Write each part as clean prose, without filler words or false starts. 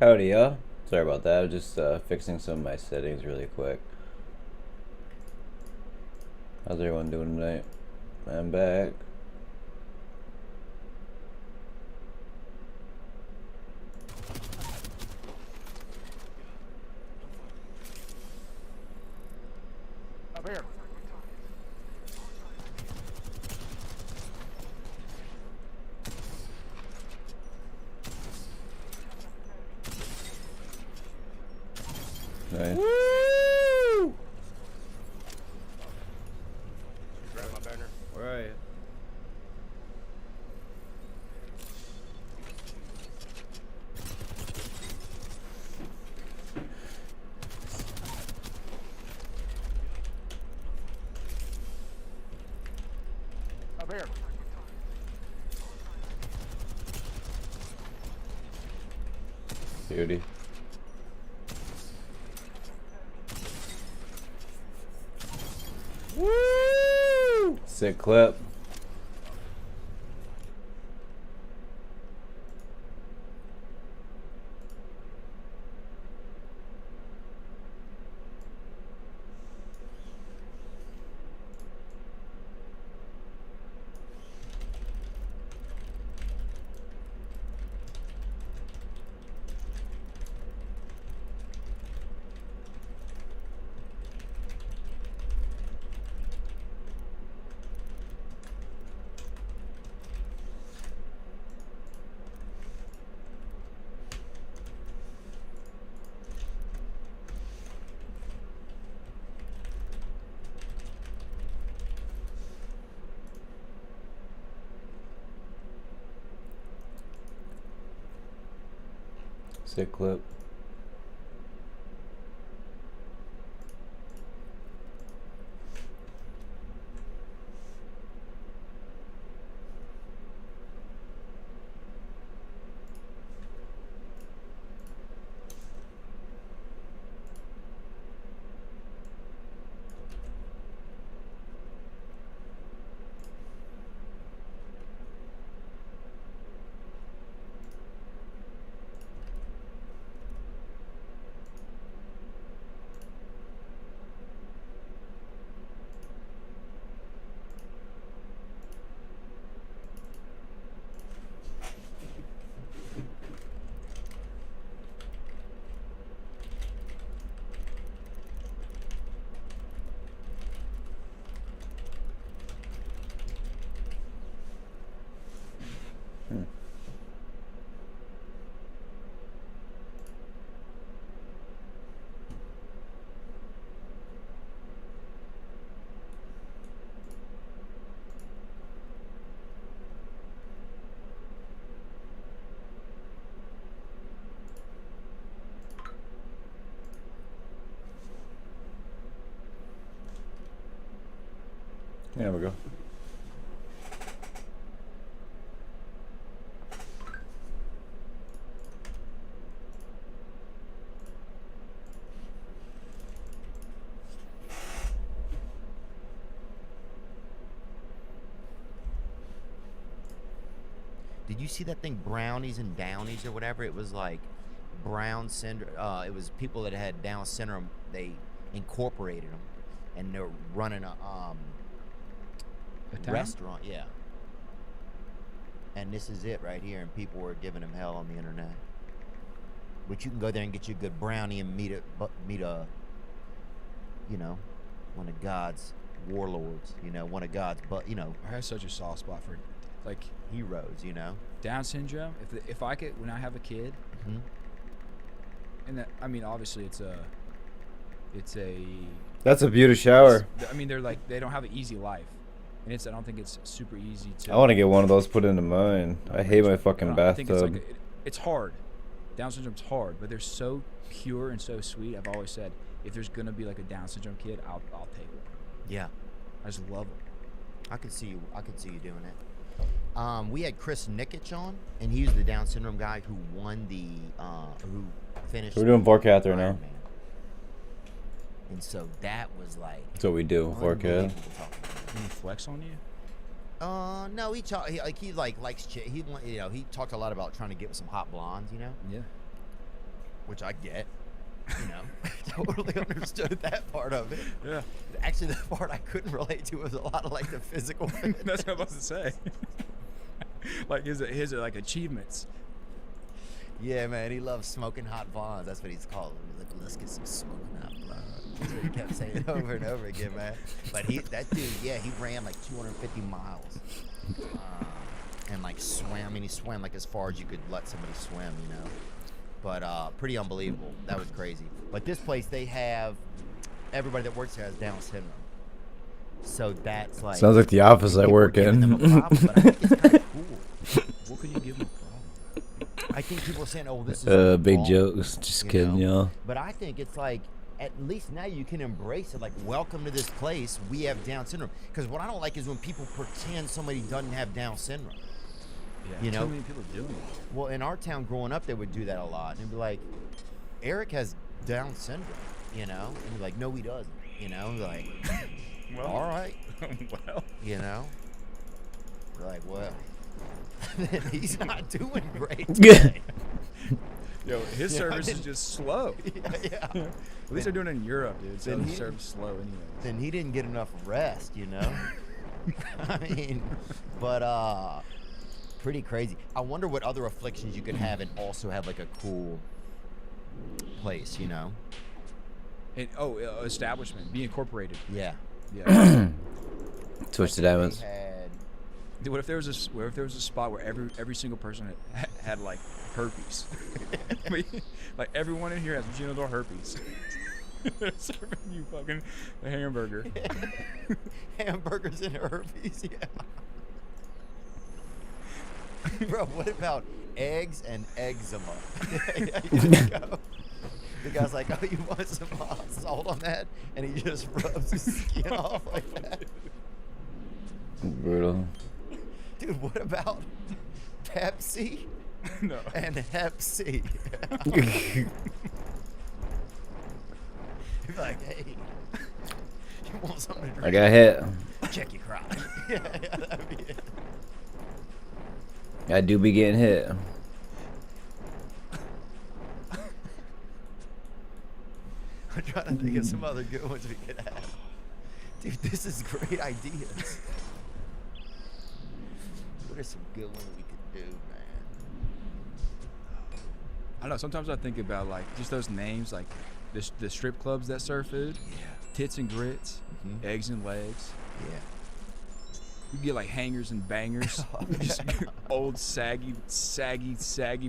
Howdy, y'all. Sorry about that. I was just fixing some of my settings really quick. How's everyone doing tonight? I'm back. Up here. Nice. Woo! Grab my banner. Where are you? Up here. Beauty. Woo! Sick clip. Sick clip. There we go. Did you see that thing, brownies and downies or whatever? It was like Brown syndrome. It was people that had Down syndrome. They incorporated them, and they're running a restaurant. Yeah. And this is it right here, and people were giving him hell on the internet. But you can go there and get you a good brownie and meet a, you know, one of God's warlords. You know, one of God's, but you know, I have such a soft spot for like heroes. You know, Down syndrome. If I could, when I have a kid, mm-hmm. and that, I mean, obviously it's a That's a beauty shower. I mean, they're like, they don't have an easy life, and I don't think it's super easy to. I want to get one of those put into mine. I hate my fucking I think it's bathtub. like it's hard. Down syndrome's hard, but they're so pure and so sweet. I've always said, if there's gonna be like a Down syndrome kid, I'll take it. Yeah, I just love it. I could see you doing it. We had Chris Nikic on, and he was the Down syndrome guy who won the who finished. We're doing Vorkath right now. Ironman. And so that was like. That's what we do, Vorkath. Can he flex on you? No, he likes he talked a lot about trying to get with some hot blondes, you know. Yeah. which I get. You know, totally understood that part of it. Yeah. Actually, the part I couldn't relate to was a lot of like the physical fitness. That's what I was about to say. Like his like achievements. Yeah, man, he loves smoking hot blondes. That's what he's called. He's like, let's get some smoking hot blondes. That's what he kept saying over and over again, man. But that dude, yeah, he ran like 250 miles. And like swam. I mean, he swam like as far as you could let somebody swim, you know. But pretty unbelievable. That was crazy. But this place, they have everybody that works there has Down syndrome. So that's like Sounds like the office I people work are giving them a in. problem, but I think it's kind of cool. What could you give him a problem? I think people are saying, "Oh, this is Big wrong," jokes. Just you kidding, know? y'all. But I think it's like at least now you can embrace it. Like, welcome to this place. We have Down syndrome. Because what I don't like is when people pretend somebody doesn't have Down syndrome. Yeah, You know? too many people doing it. Well, in our town growing up, they would do that a lot. And they'd be like, Eric has Down syndrome, you know? And be like, no, he doesn't. You know? And be like, Well, all right. well, You know? We're like, well, then he's not doing great. Yeah. yo, his Yeah, service I is didn't- just slow. yeah. At least they're doing it in Europe, dude. So Then the he- service is slow anyway. Then he didn't get enough rest, you know? I mean, but pretty crazy. I wonder what other afflictions you could have and also have like a cool place, you know? And, establishment, be incorporated. Yeah. Yeah. Switch to They diamonds. had, Dude, what if there was a spot where every single person had like herpes? Like everyone in here has genital herpes. They're serving you fucking a hamburger. hamburgers and herpes, yeah. Bro, what about eggs and eczema? There you go. The guy's like, oh, you want some salt on that? And he just rubs his skin off like that. Brutal. Dude, what about Pepsi No. and Hep C? You're like, hey, you want something to drink? I got hit. Check your crotch. yeah, that'd be it. I do be getting hit. I'm trying to think of some other good ones we could have. Dude, this is great ideas. What are some good ones we could do, man? I don't know. Sometimes I think about like just those names, like the strip clubs that serve food. Yeah. Tits and grits, Mhm. eggs and legs. Yeah. You get like hangers and bangers, just old saggy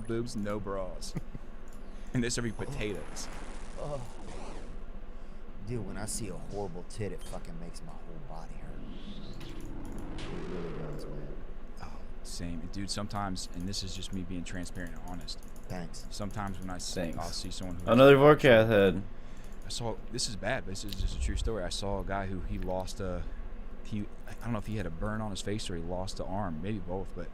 boobs, no bras, and they're serving potatoes. Oh. Dude, when I see a horrible tit, it fucking makes my whole body hurt. It really does, man. Oh, same, dude. Sometimes, and this is just me being transparent and honest. Thanks. Sometimes when I see, Thanks. I'll see someone who Another Vorkath head. I saw, this is bad, but this is just a true story. I saw a guy who he lost I don't know if he had a burn on his face or he lost an arm, maybe both, but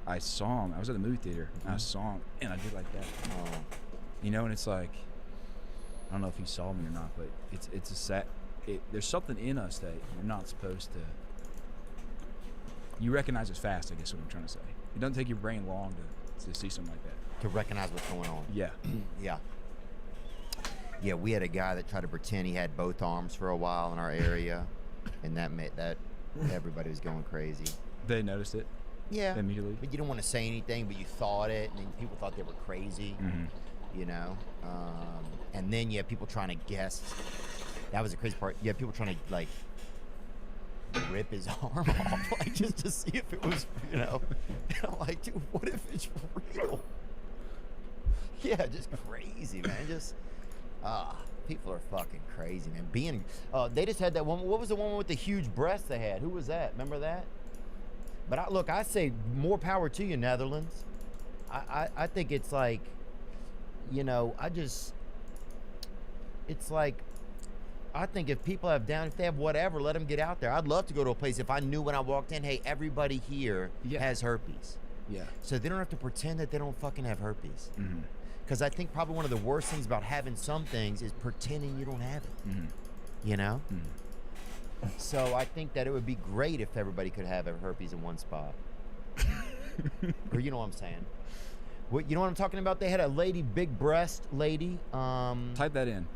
I saw him. I was at the movie theater and I saw him and I did like that. Oh. You know, and it's like, I don't know if he saw me or not, but it's a sad, there's something in us that you're not supposed to, you recognize it fast, I guess what I'm trying to say. It doesn't take your brain long to see something like that. To recognize what's going on. Yeah. Yeah. Yeah, we had a guy that tried to pretend he had both arms for a while in our area, and that made that everybody was going crazy. They noticed it Yeah. immediately. But you don't want to say anything, but you thought it, and then people thought they were crazy. Mm-hmm. You know, and then you have people trying to guess. That was the crazy part. You have people trying to like rip his arm off, like just to see if it was, you know. And I'm like, dude, what if it's real? Yeah, just crazy, man. Just people are fucking crazy, man. They just had that one. What was the one with the huge breasts they had? Who was that? Remember that? But I say more power to you, Netherlands. I think it's like, you know, it's like, I think if people have if they have whatever, let them get out there. I'd love to go to a place if I knew when I walked in, hey, everybody here has herpes. Yeah. So they don't have to pretend that they don't fucking have herpes. Mm-hmm. Because I think probably one of the worst things about having some things is pretending you don't have it. Mm-hmm. You know? Mm-hmm. So I think that it would be great if everybody could have herpes in one spot. Or you know what I'm saying? What, you know what I'm talking about? They had a lady, big breast lady. Type that in.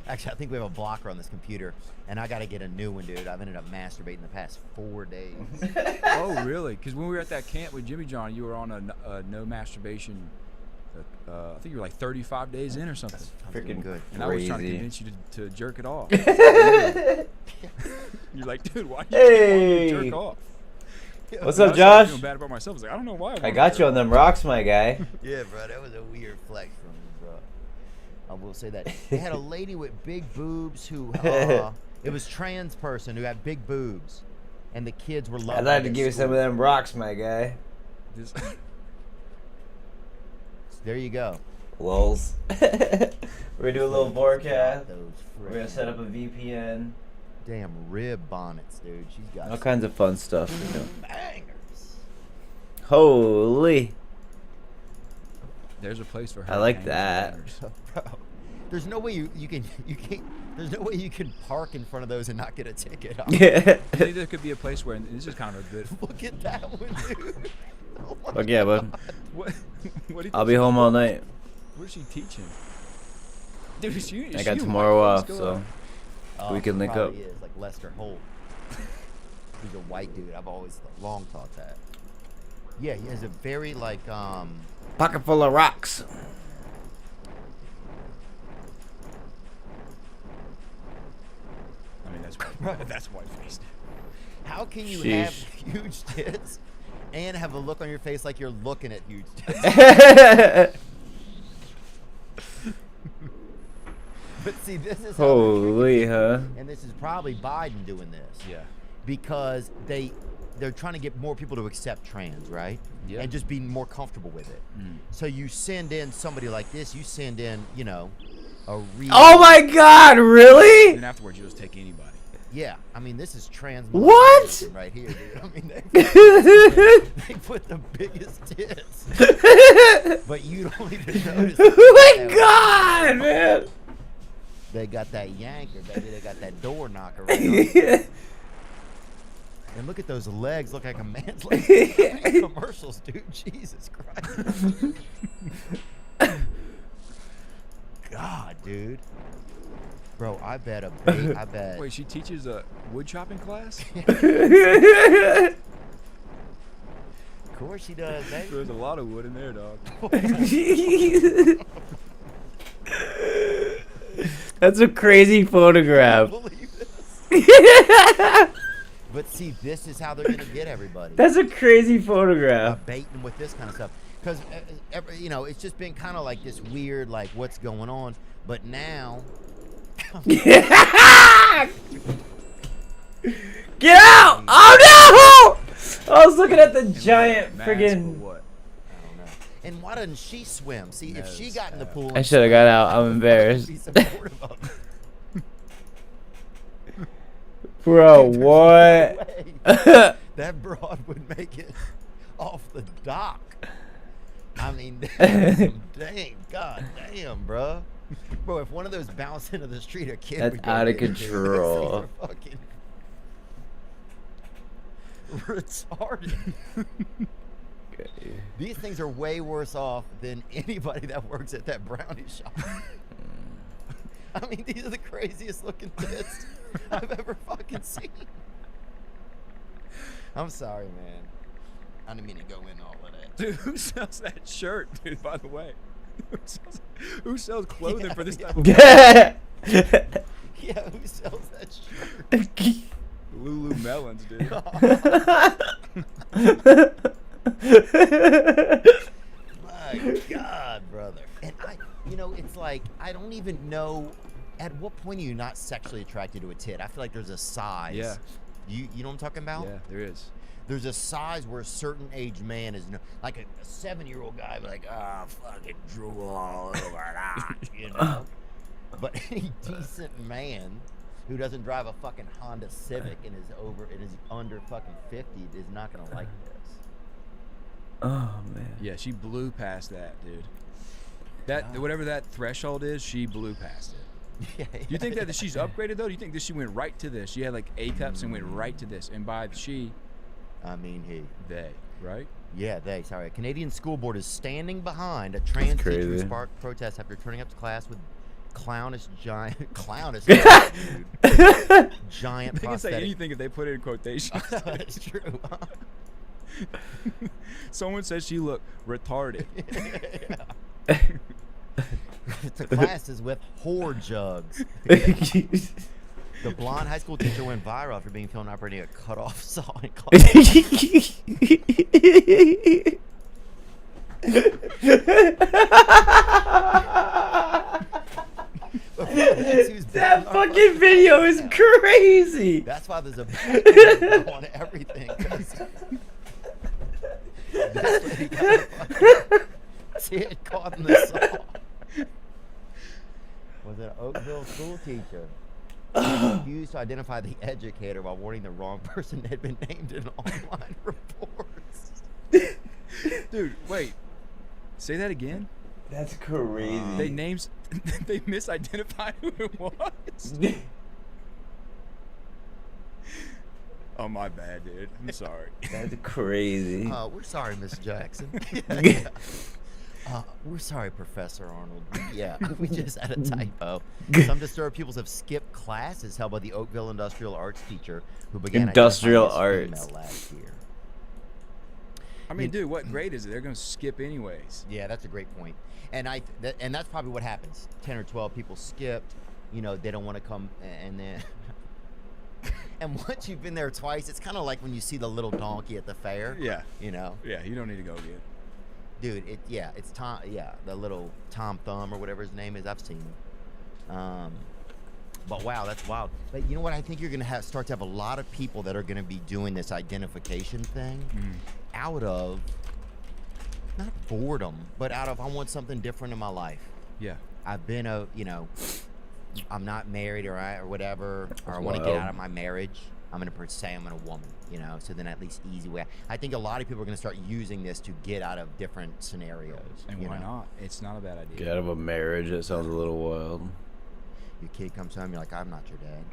Actually, I think we have a blocker on this computer, and I got to get a new one, dude. I've ended up masturbating the past 4 days. Oh, really? Because when we were at that camp with Jimmy John, you were on a no masturbation. I think you were like 35 days in or something. Freaking good. And I was trying to Crazy. convince you to jerk it off. You're like, dude, why Hey. you jerk off? What's And up, I started Josh? feeling bad about myself. I was like, I don't know why. I got you on them rocks, my guy. Yeah, bro, that was a weird flex from me, bro. I will say that. They had a lady with big boobs who, it was trans person who had big boobs, and the kids were loving I'd like to give you some of them rocks, my guy. This- There you go. Lols. We're gonna do a little Vorkath. Those We're gonna set up a VPN. damn rib bonnets, dude. She's got All kinds of fun stuff. You know. bangers. Holy. There's a place for her. I like hangers that. and banners. Bro, there's no way you can't. There's no way you can park in front of those and not get a ticket. Yeah. I think there could be a place where, and this is kind of a good. Look at that one, dude. Oh my Fuck yeah, bud. What? What do you I'll think be she- home all night. What is she teaching? Dude, is she? I got tomorrow off, so Oh, we can link up. probably is, like Lester Holt. He's a white dude. I've always long thought that. Yeah, he has a very like Pocket full of rocks. I mean, that's white faced. how can you Sheesh. have huge tits and have a look on your face like you're looking at huge tits? But see, this is how they're Holy, huh? and this is probably Biden doing this. Yeah. Because they're trying to get more people to accept trans, right? Yeah. And just be more comfortable with it. So you send in somebody like this, you send in, you know, a real Oh my god, really? Then afterwards, you just take anybody. Yeah, I mean this is trans What? millennialism right here, dude. I mean they put the biggest tits. But you don't even notice. Oh my god, man. They got that yanker, baby. They got that door knocker right on. And look at those legs. Look like a man's legs. Commercials, dude. Jesus Christ. God, dude. Bro, I bet I bet. Wait, she teaches a wood chopping class? Of course she does, baby. There's a lot of wood in there, dog. That's a crazy photograph. Believe this. But see, this is how they're gonna get everybody. That's a crazy photograph. Baiting with this kind of stuff, because you know it's just been kind of like this weird, like what's going on. But now, Get out! Oh no! I was looking at the giant Mask or friggin'. what? I don't know. And why doesn't she swim? See, if she Knows got in the that. pool, I should have got out. I'm embarrassed. Be supportive of her. Bro, There's no what? way that broad would make it off the dock. I mean, dang, god damn, bro. Bro, if one of those bounced into the street, a kid That's would go out of in, dude. These control. things are fucking retarded. These things are way worse off than anybody that works at that brownie shop. I mean, these are the craziest looking tits I've ever fucking seen. I'm sorry, man. I didn't mean to go in all of that. Dude, who sells that shirt, dude, by the way? Who sells clothing for this type of Yeah, who sells that shirt? Lululemons, dude? My God, brother. And it's like, I don't even know, at what point are you not sexually attracted to a tit? I feel like there's a size. Yeah. You know what I'm talking about? Yeah, there is. There's a size where a certain age man is like a 7-year-old guy, be like, fucking drool all over that, you know? But any decent man who doesn't drive a fucking Honda Civic and is under fucking 50 is not gonna like this. Oh man. Yeah, she blew past that, dude. That whatever that threshold is, she blew past it. Yeah, Do you think that she's upgraded though? Do you think that she went right to this? She had like A cups and went right to this, and by she, I mean, they, right? Yeah, sorry. A Canadian school board is standing behind a trans teacher who crazy. sparked protests after turning up to class with clownish giant giant They can say prosthetic. anything if they put it in quotations. That's true. Someone says she looked retarded. The class is with whore jugs. The blonde high school teacher went viral after being filmed operating a cut-off saw in class. That fucking video is crazy. That's why there's a background on everything. 'Cause this lady got a fucking tit caught in the saw. Was an Oakville school teacher. Refused to identify the educator while warning the wrong person had been named in online reports. Dude, wait. Say that again. That's crazy. They they misidentified who it was. Oh, my bad, dude. I'm sorry. That's crazy. We're sorry, Miss Jackson. We're sorry, Professor Arnold. Yeah, we just had a typo. Some disturbed pupils have skipped classes held by the Oakville industrial arts teacher who began Industrial identifying as arts. female last year. I mean, dude, what grade is it? They're going to skip anyways. Yeah, that's a great point. And and that's probably what happens. 10 or 12 people skipped. You know, they don't want to come, and then. And once you've been there twice, it's kind of like when you see the little donkey at the fair. Yeah. You know. Yeah, you don't need to go again. Dude, it's Tom. Yeah, the little Tom Thumb or whatever his name is. I've seen him. But wow, that's wild. But you know what? I think you're gonna start to have a lot of people that are gonna be doing this identification thing out of not boredom, but out of I want something different in my life. Yeah. I've been I'm not married or whatever, or I want to get wild. out of my marriage. I'm gonna say I'm a woman, you know. So then at least easy way. I think a lot of people are gonna start using this to get out of different scenarios. And you why know? not? It's not a bad idea. Get out of a marriage. That sounds a little wild. Your kid comes home, you're like, I'm not your dad.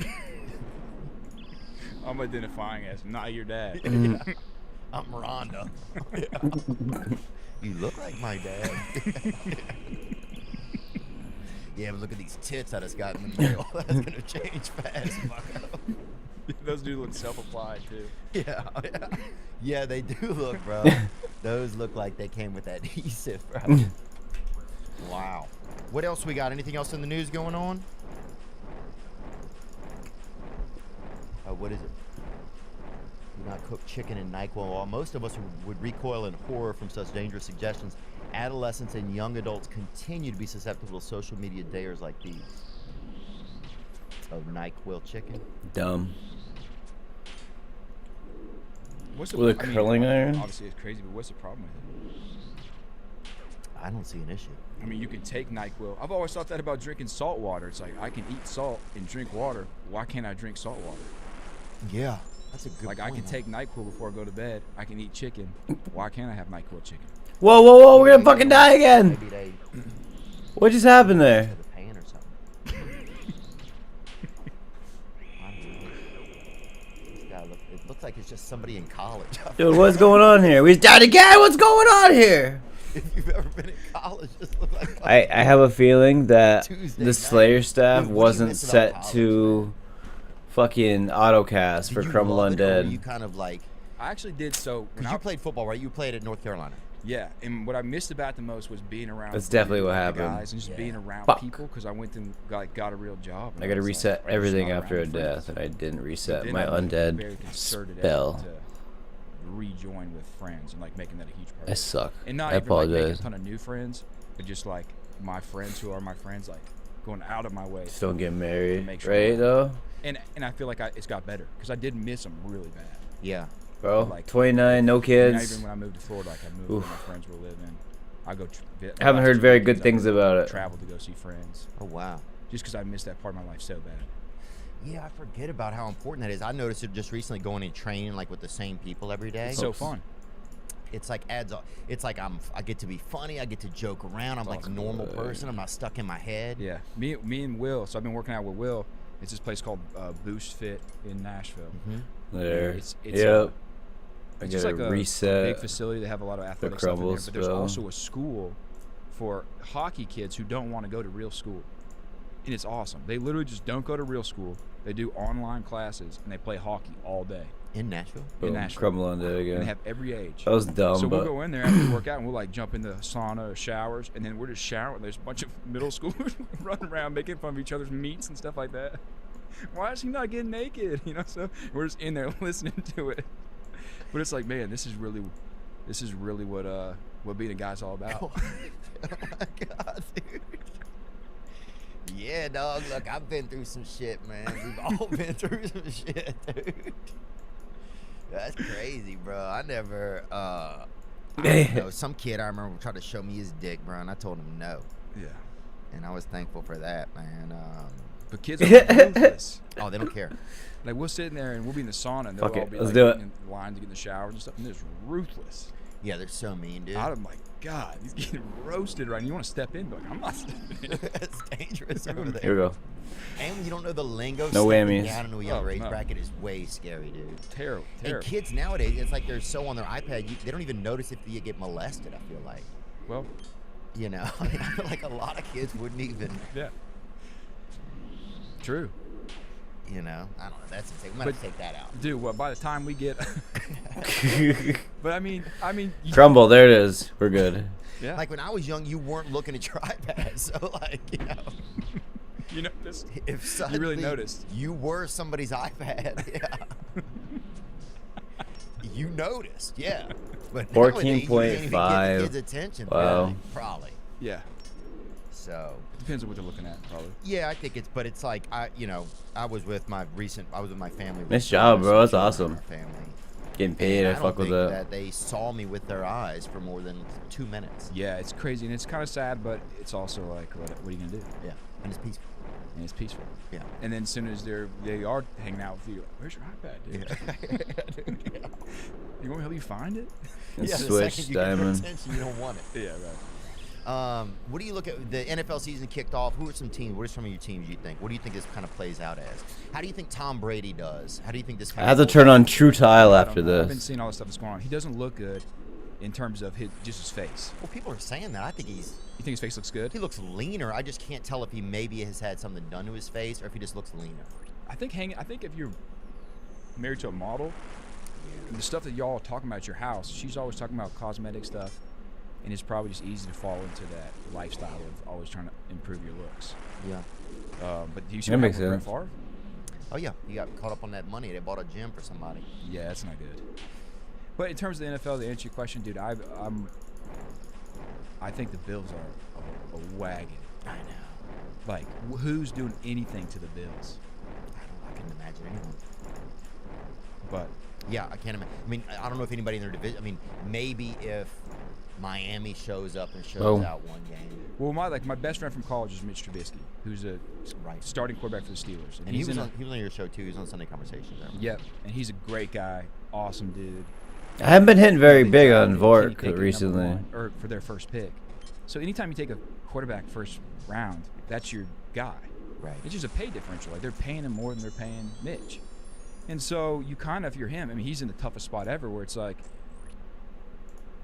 I'm identifying as not your dad. I'm Rhonda. You look like my dad. Yeah, but look at these tits I just got in the mail. That's gonna change fast. Fucko. Those dudes look self-applied, too. Yeah, yeah, they do look, bro. Those look like they came with adhesive, bro. Wow. What else we got? Anything else in the news going on? Oh, what is it? Do not cook chicken in NyQuil. While most of us would recoil in horror from such dangerous suggestions, adolescents and young adults continue to be susceptible to social media dares like these. Oh, NyQuil chicken? Dumb. What's the, With a I mean, curling iron? Obviously, it's crazy, but what's the problem with it? I don't see an issue. I mean, you can take NyQuil. I've always thought that about drinking salt water. It's like, I can eat salt and drink water. Why can't I drink salt water? Yeah, that's a good Like, point. I can take NyQuil before I go to bed. I can eat chicken. Why can't I have NyQuil chicken? Whoa, whoa, whoa! We're gonna fucking die again. Maybe they What just happened there? to the pan or something. I don't know. This guy it looks like it's just somebody in college. Dude, what's going on here? We just died again. What's going on here? If you've ever been in college, this looks like I have a feeling that Tuesday the night. Slayer staff Dude, what do you wasn't miss about set college, to fucking autocast Did for you Crumble love it, or were Undead. you kind of like, I actually did so. When because I, you played football, right? You played at North Carolina. yeah, and what I missed about the most was being around. That's definitely what the happened. Guys and just Yeah. being around Fuck. people because I went and got a real job. and I gotta was reset like, just everything not after a around friends. death, and I didn't reset Then my I made a undead very concerted spell. effort to rejoin with friends and like making that a huge part. I of it. suck. And not I even like making apologize. a ton of new friends, but just like my friends who are my friends, like going out of my way. Just don't get married, Make sure right? Though, And I feel like it's got better because I did miss them really bad. Yeah. bro. Like, 29, no Not kids. even when I moved to Florida, like I moved Oof. where my friends were living. I go. I haven't heard very good things about it. Travel to go see friends, Oh wow. just because I missed that part of my life so bad. Yeah, I forget about how important that is. I noticed it just recently going and training like with the same people every day. It's so fun. It's like it's like I get to be funny. I get to joke around. I'm like a normal person. I'm not stuck in my head. Yeah, me and Will. So I've been working out with Will. It's this place called Boost Fit in Nashville. There. It's yep. I It's get just a like a reset. big facility. They have a lot of athletic stuff in there, crumbles but there's spell. also a school for hockey kids who don't want to go to real school, and it's awesome. They literally just don't go to real school. They do online classes and they play hockey all day. In Nashville. Boom, Nashville. crumble on it And they again. have every age. That was dumb, So we'll but go in there after we work out and we'll like jump in the sauna or showers, and then we're just showering. There's a bunch of middle schoolers running around making fun of each other's meats and stuff like that. Why is he not getting naked? You know, so we're just in there listening to it. But it's like, man, this is really what being a guy's all about. Oh my God, dude. Yeah, dog. Look, I've been through some shit, man. We've all been through some shit, dude. That's crazy, bro. I never, I don't know, some kid I remember tried to show me his dick, bro, and I told him no. Yeah. And I was thankful for that, man. But kids are ruthless. Oh, they don't care. Like, we'll sit in there and we'll be in the sauna and they'll Fuck all it, be let's like do it. in line to get in the showers and stuff, and they're just ruthless. Yeah, they're so mean, dude. I'm like, God, he's getting roasted right now. You want to step in, but like, I'm not stepping in. That's dangerous over there. here we go. And when you don't know the lingo, No stepping whammies. down into a younger Oh, age no. bracket is way scary, dude. Terrible. And kids nowadays, it's like they're so on their iPad, they don't even notice if you get molested, I feel like. Well, You know, I mean, I feel like a lot of kids wouldn't even, yeah. True. you know, I don't know. That's insane. We might have to take that out. Dude, well, by the time we get, but I mean, Crumble, there it is. We're good. yeah. Like when I was young, you weren't looking at your iPad, so like, you know, you know, this. if suddenly You really noticed. you were somebody's iPad, yeah, you noticed, yeah. But nowadays, you can't even get the 14.5. kids' attention. Wow. Really, probably. Yeah. So Depends on what they're looking at, probably. yeah, I think but it's like I was with my family. Nice job, bro. That's recently, awesome. our family. Getting paid, And I fuck don't with think that. they saw me with their eyes for more than 2 minutes. Yeah, it's crazy and it's kind of sad, but it's also like, what are you gonna do? Yeah, and it's peaceful. And it's peaceful. Yeah. And then as soon as they are hanging out with you, like, where's your iPad, dude? Yeah. You want me to help you find it? And Yeah, the switch, second you get their diamond. attention, you don't want it. Yeah, right. What do you look at? The NFL season kicked off. Who are some teams? What are some of your teams you think? What do you think this kind of plays out as? How do you think Tom Brady does? How do you think this? I have to turn on True Tile I don't after know. I've been this. seeing all the stuff that's going on. He doesn't look good in terms of just his face. Well, people are saying that. I think You think his face looks good? he looks leaner. I just can't tell if he maybe has had something done to his face or if he just looks leaner. I think if you're married to a model, the stuff that y'all are talking about at your house, she's always talking about cosmetic stuff, and it's probably just easy to fall into that lifestyle of always trying to improve your looks. Yeah. But do you see That what makes happened with sense. Brett Favre? Oh yeah, he got caught up on that money. They bought a gym for somebody. Yeah, that's not good. But in terms of the NFL, to answer your question, dude, I think the Bills are a wagon. I know. Like, who's doing anything to the Bills? I couldn't imagine anyone. But Yeah, I can't imagine. I mean, I don't know if anybody in their division. I mean, maybe if Miami shows up and shows Boom. out one game. well, my best friend from college is Mitch Trubisky, who's a Right. starting quarterback for the Steelers, And he he's was in on your show too. He was on Sunday Conversations. I remember. Yep, and he's a great guy, awesome dude. I haven't been hitting very big on Kenny Vork Pickett, number recently. one, or for their first pick. So anytime you take a quarterback first round, that's your guy. Right. It's just a pay differential. Like, they're paying him more than they're paying Mitch. And so you kind of, if you're him, I mean, he's in the toughest spot ever where it's like,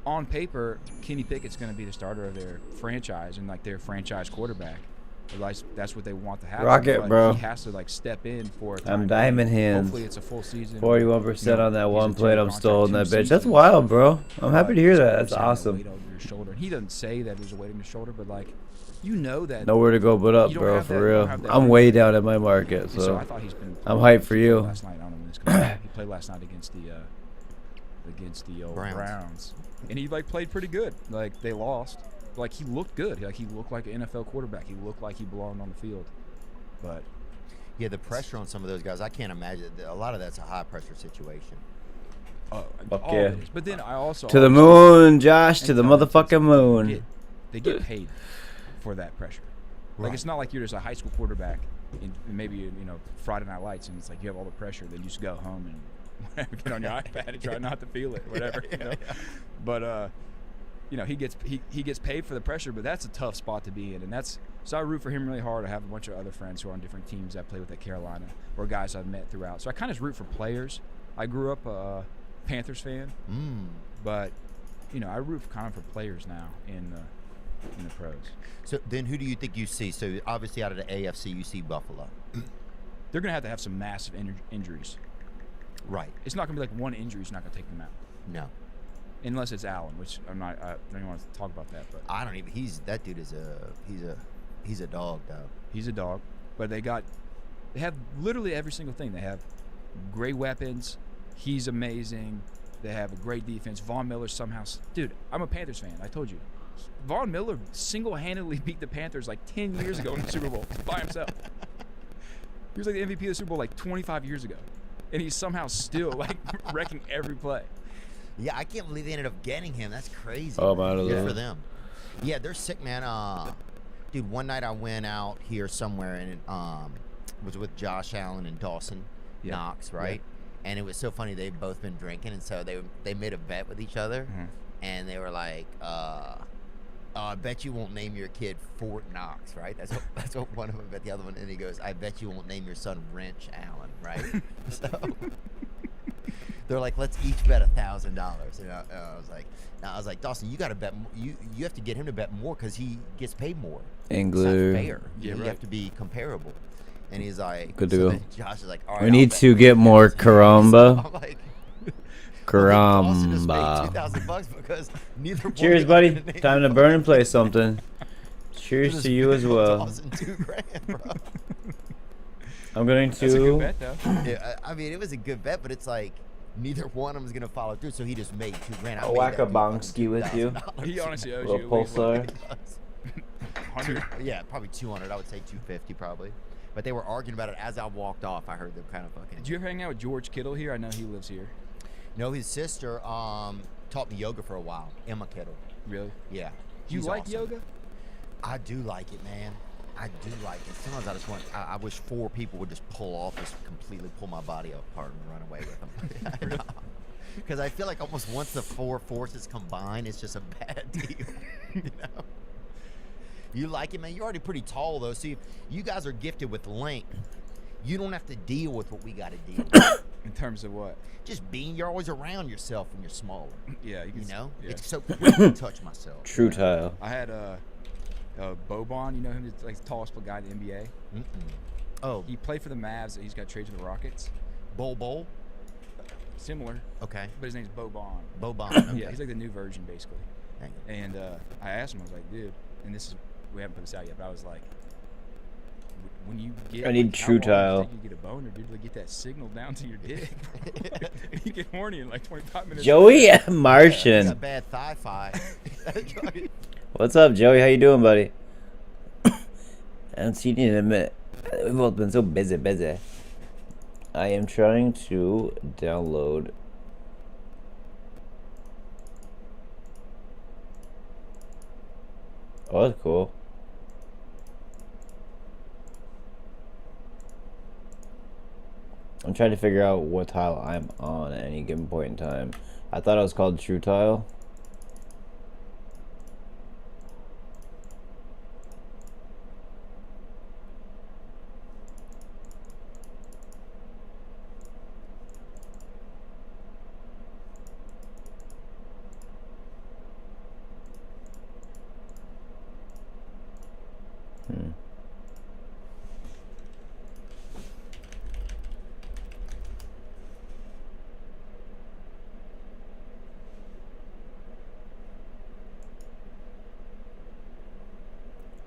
on paper, Kenny Pickett's going to be the starter of their franchise and like their franchise quarterback. At least that's what they want to happen. Rocket, but bro. He has to like step in for a I'm time diamond being. hands. Hopefully it's a full season. 41% on that he's one a plate. two-year I'm still holding contract, that 2 bitch. That's seasons. wild, bro. I'm happy But to hear that. he's That's having a awesome. weight over your shoulder. And he doesn't say that there's a weight on his shoulder, but like, you know that. Nowhere to go but up, You don't bro. have For that- you real. don't have that I'm weight. way down at my market, So so I thought he's been. I'm hyped for you. Last night, I don't know when this comes out. He played last night against the old Browns. Browns, and he like played pretty good. Like, they lost. Like, he looked good. Like, he looked like an NFL quarterback. He looked like he belonged on the field. But Yeah, the pressure on some of those guys, I can't imagine. A lot of that's a high pressure situation. Fuck all yeah. it is. But then I also to the always- moon, Josh. To the and motherfucking moon. They get paid for that pressure. Like, Right. it's not like you're just a high school quarterback and maybe Friday Night Lights and it's like you have all the pressure. Then you just go home and whatever, get on your iPad and try not to feel it, whatever. You know? But he gets paid for the pressure, but that's a tough spot to be in, and so I root for him really hard. I have a bunch of other friends who are on different teams I play with at Carolina, or guys I've met throughout. So I kind of root for players. I grew up Panthers fan, but you know, I root kind of for players now in the pros. So then, who do you think you see? So obviously, out of the AFC, you see Buffalo. They're gonna have some massive injuries. Right. It's not gonna be like one injury is not gonna take them out. No. Unless it's Allen, which I don't even want to talk about that. But I don't even. That dude is he's a dog, though. he's a dog. But they have literally every single thing. They have great weapons. He's amazing. They have a great defense. Von Miller somehow, dude. I'm a Panthers fan. I told you. Von Miller single-handedly beat the Panthers like 10 years ago in the Super Bowl by himself. He was like the MVP of the Super Bowl like 25 years ago, and he's somehow still like wrecking every play. Yeah, I can't believe they ended up getting him. That's crazy. Oh, man. my Good Lord. for them. Yeah, they're sick, man. Dude, one night I went out here somewhere and was with Josh Allen and Dawson Knox, right? And it was so funny. They've both been drinking, and so they made a bet with each other, and they were like, I bet you won't name your kid Fort Knox, right? That's what one of them bet the other one, and he goes, I bet you won't name your son Wrench Allen, right? So they're like, let's each bet $1,000, and I was like, Dawson, you got to bet. You have to get him to bet more because he gets paid more. Angler. It's not fair. Yeah, you right. have to be comparable. And he's like, Good to so go. then Josh is like, all right, We I'll need bet to get more $2,000. caramba. I'm like, Dawson just made Caramba. $2,000 because neither one Cheers, of them buddy. had to name Time to their burn and play kid. something. Cheers Just to you as bet well. Dawson $2,000, bro. I'm going That's a good to. bet, though. Yeah, I mean, it was a good bet, but it's like neither one of them is gonna follow through. So he just made $2,000. I'll whack a bongski with you. He honestly owes Little you pulsar. 100. Yeah, probably 200. I would say 250 probably. But they were arguing about it as I walked off. I heard them kind of fucking. Did you ever hang out with George Kittle here? I know he lives here. No, his sister taught me yoga for a while. Emma Kittle. Really? Yeah. Do you she's like awesome. yoga? I do like it, man. I do like it. Sometimes I just want. I wish 4 people would just completely pull my body apart and run away with them. Because I feel like almost once the 4 forces combine, it's just a bad deal. You know. You like it, man. You're already pretty tall, though. See, you guys are gifted with length. You don't have to deal with what we got to deal with. In terms of what? Just you're always around yourself when you're smaller. Yeah, you You can. know? Yeah. It's so quick to touch myself. True tile. I had Boban. You know him? He's like the tallest guy in the NBA. Mm-mm. Oh, He played for the Mavs. He's got traded to the Rockets. Bowl. Similar, Okay. but his name's Boban. Boban. Okay. Yeah, he's like the new version, basically. Dang. And I asked him, I was like, dude, and we haven't put this out yet, but I was like, when you get, I need like, how true long does it tile. take you to get a boner, dude, to get that signal down to your dick. You get horny in like 25 minutes. Joey He's Martian. got bad thigh. What's up, Joey? How you doing, buddy? I haven't seen you in a minute. We've both been so busy. I am trying to download. Oh, that's cool. I'm trying to figure out what tile I'm on at any given point in time. I thought it was called True Tile.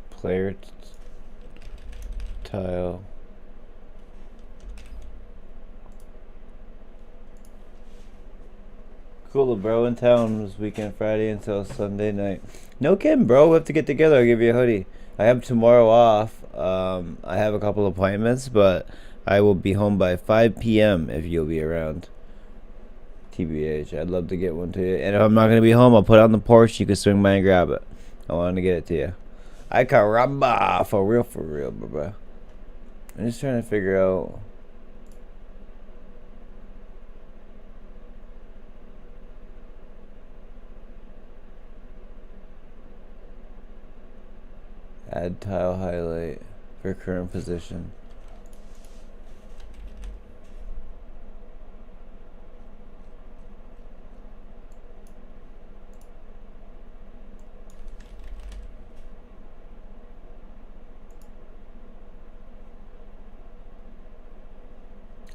Player tile. Cool, bro. In town this weekend, Friday until Sunday night. No kidding, bro. We have to get together. I'll give you a hoodie. I have tomorrow off. I have a couple appointments, but I will be home by 5 p.m. if you'll be around. TBH. I'd love to get one to you. And if I'm not going to be home, I'll put it on the porch. You can swing by and grab it. I wanted to get it to you. I caramba. For real, bro. I'm just trying to figure out. Add tile highlight for current position.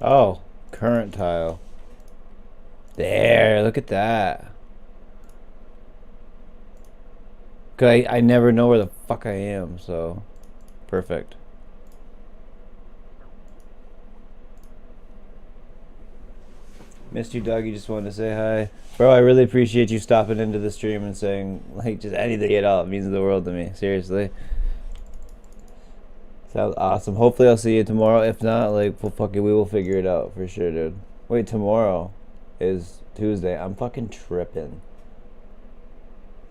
Oh, current tile. There, look at that. Cause I never know where the fuck I am, so perfect. Missed you, Doug. You just wanted to say hi. Bro, I really appreciate you stopping into the stream and saying, like, just anything at all. It means the world to me. Seriously. Sounds awesome. Hopefully I'll see you tomorrow. If not, like, well, fuck it, we will figure it out for sure, dude. Wait, tomorrow is Tuesday. I'm fucking tripping.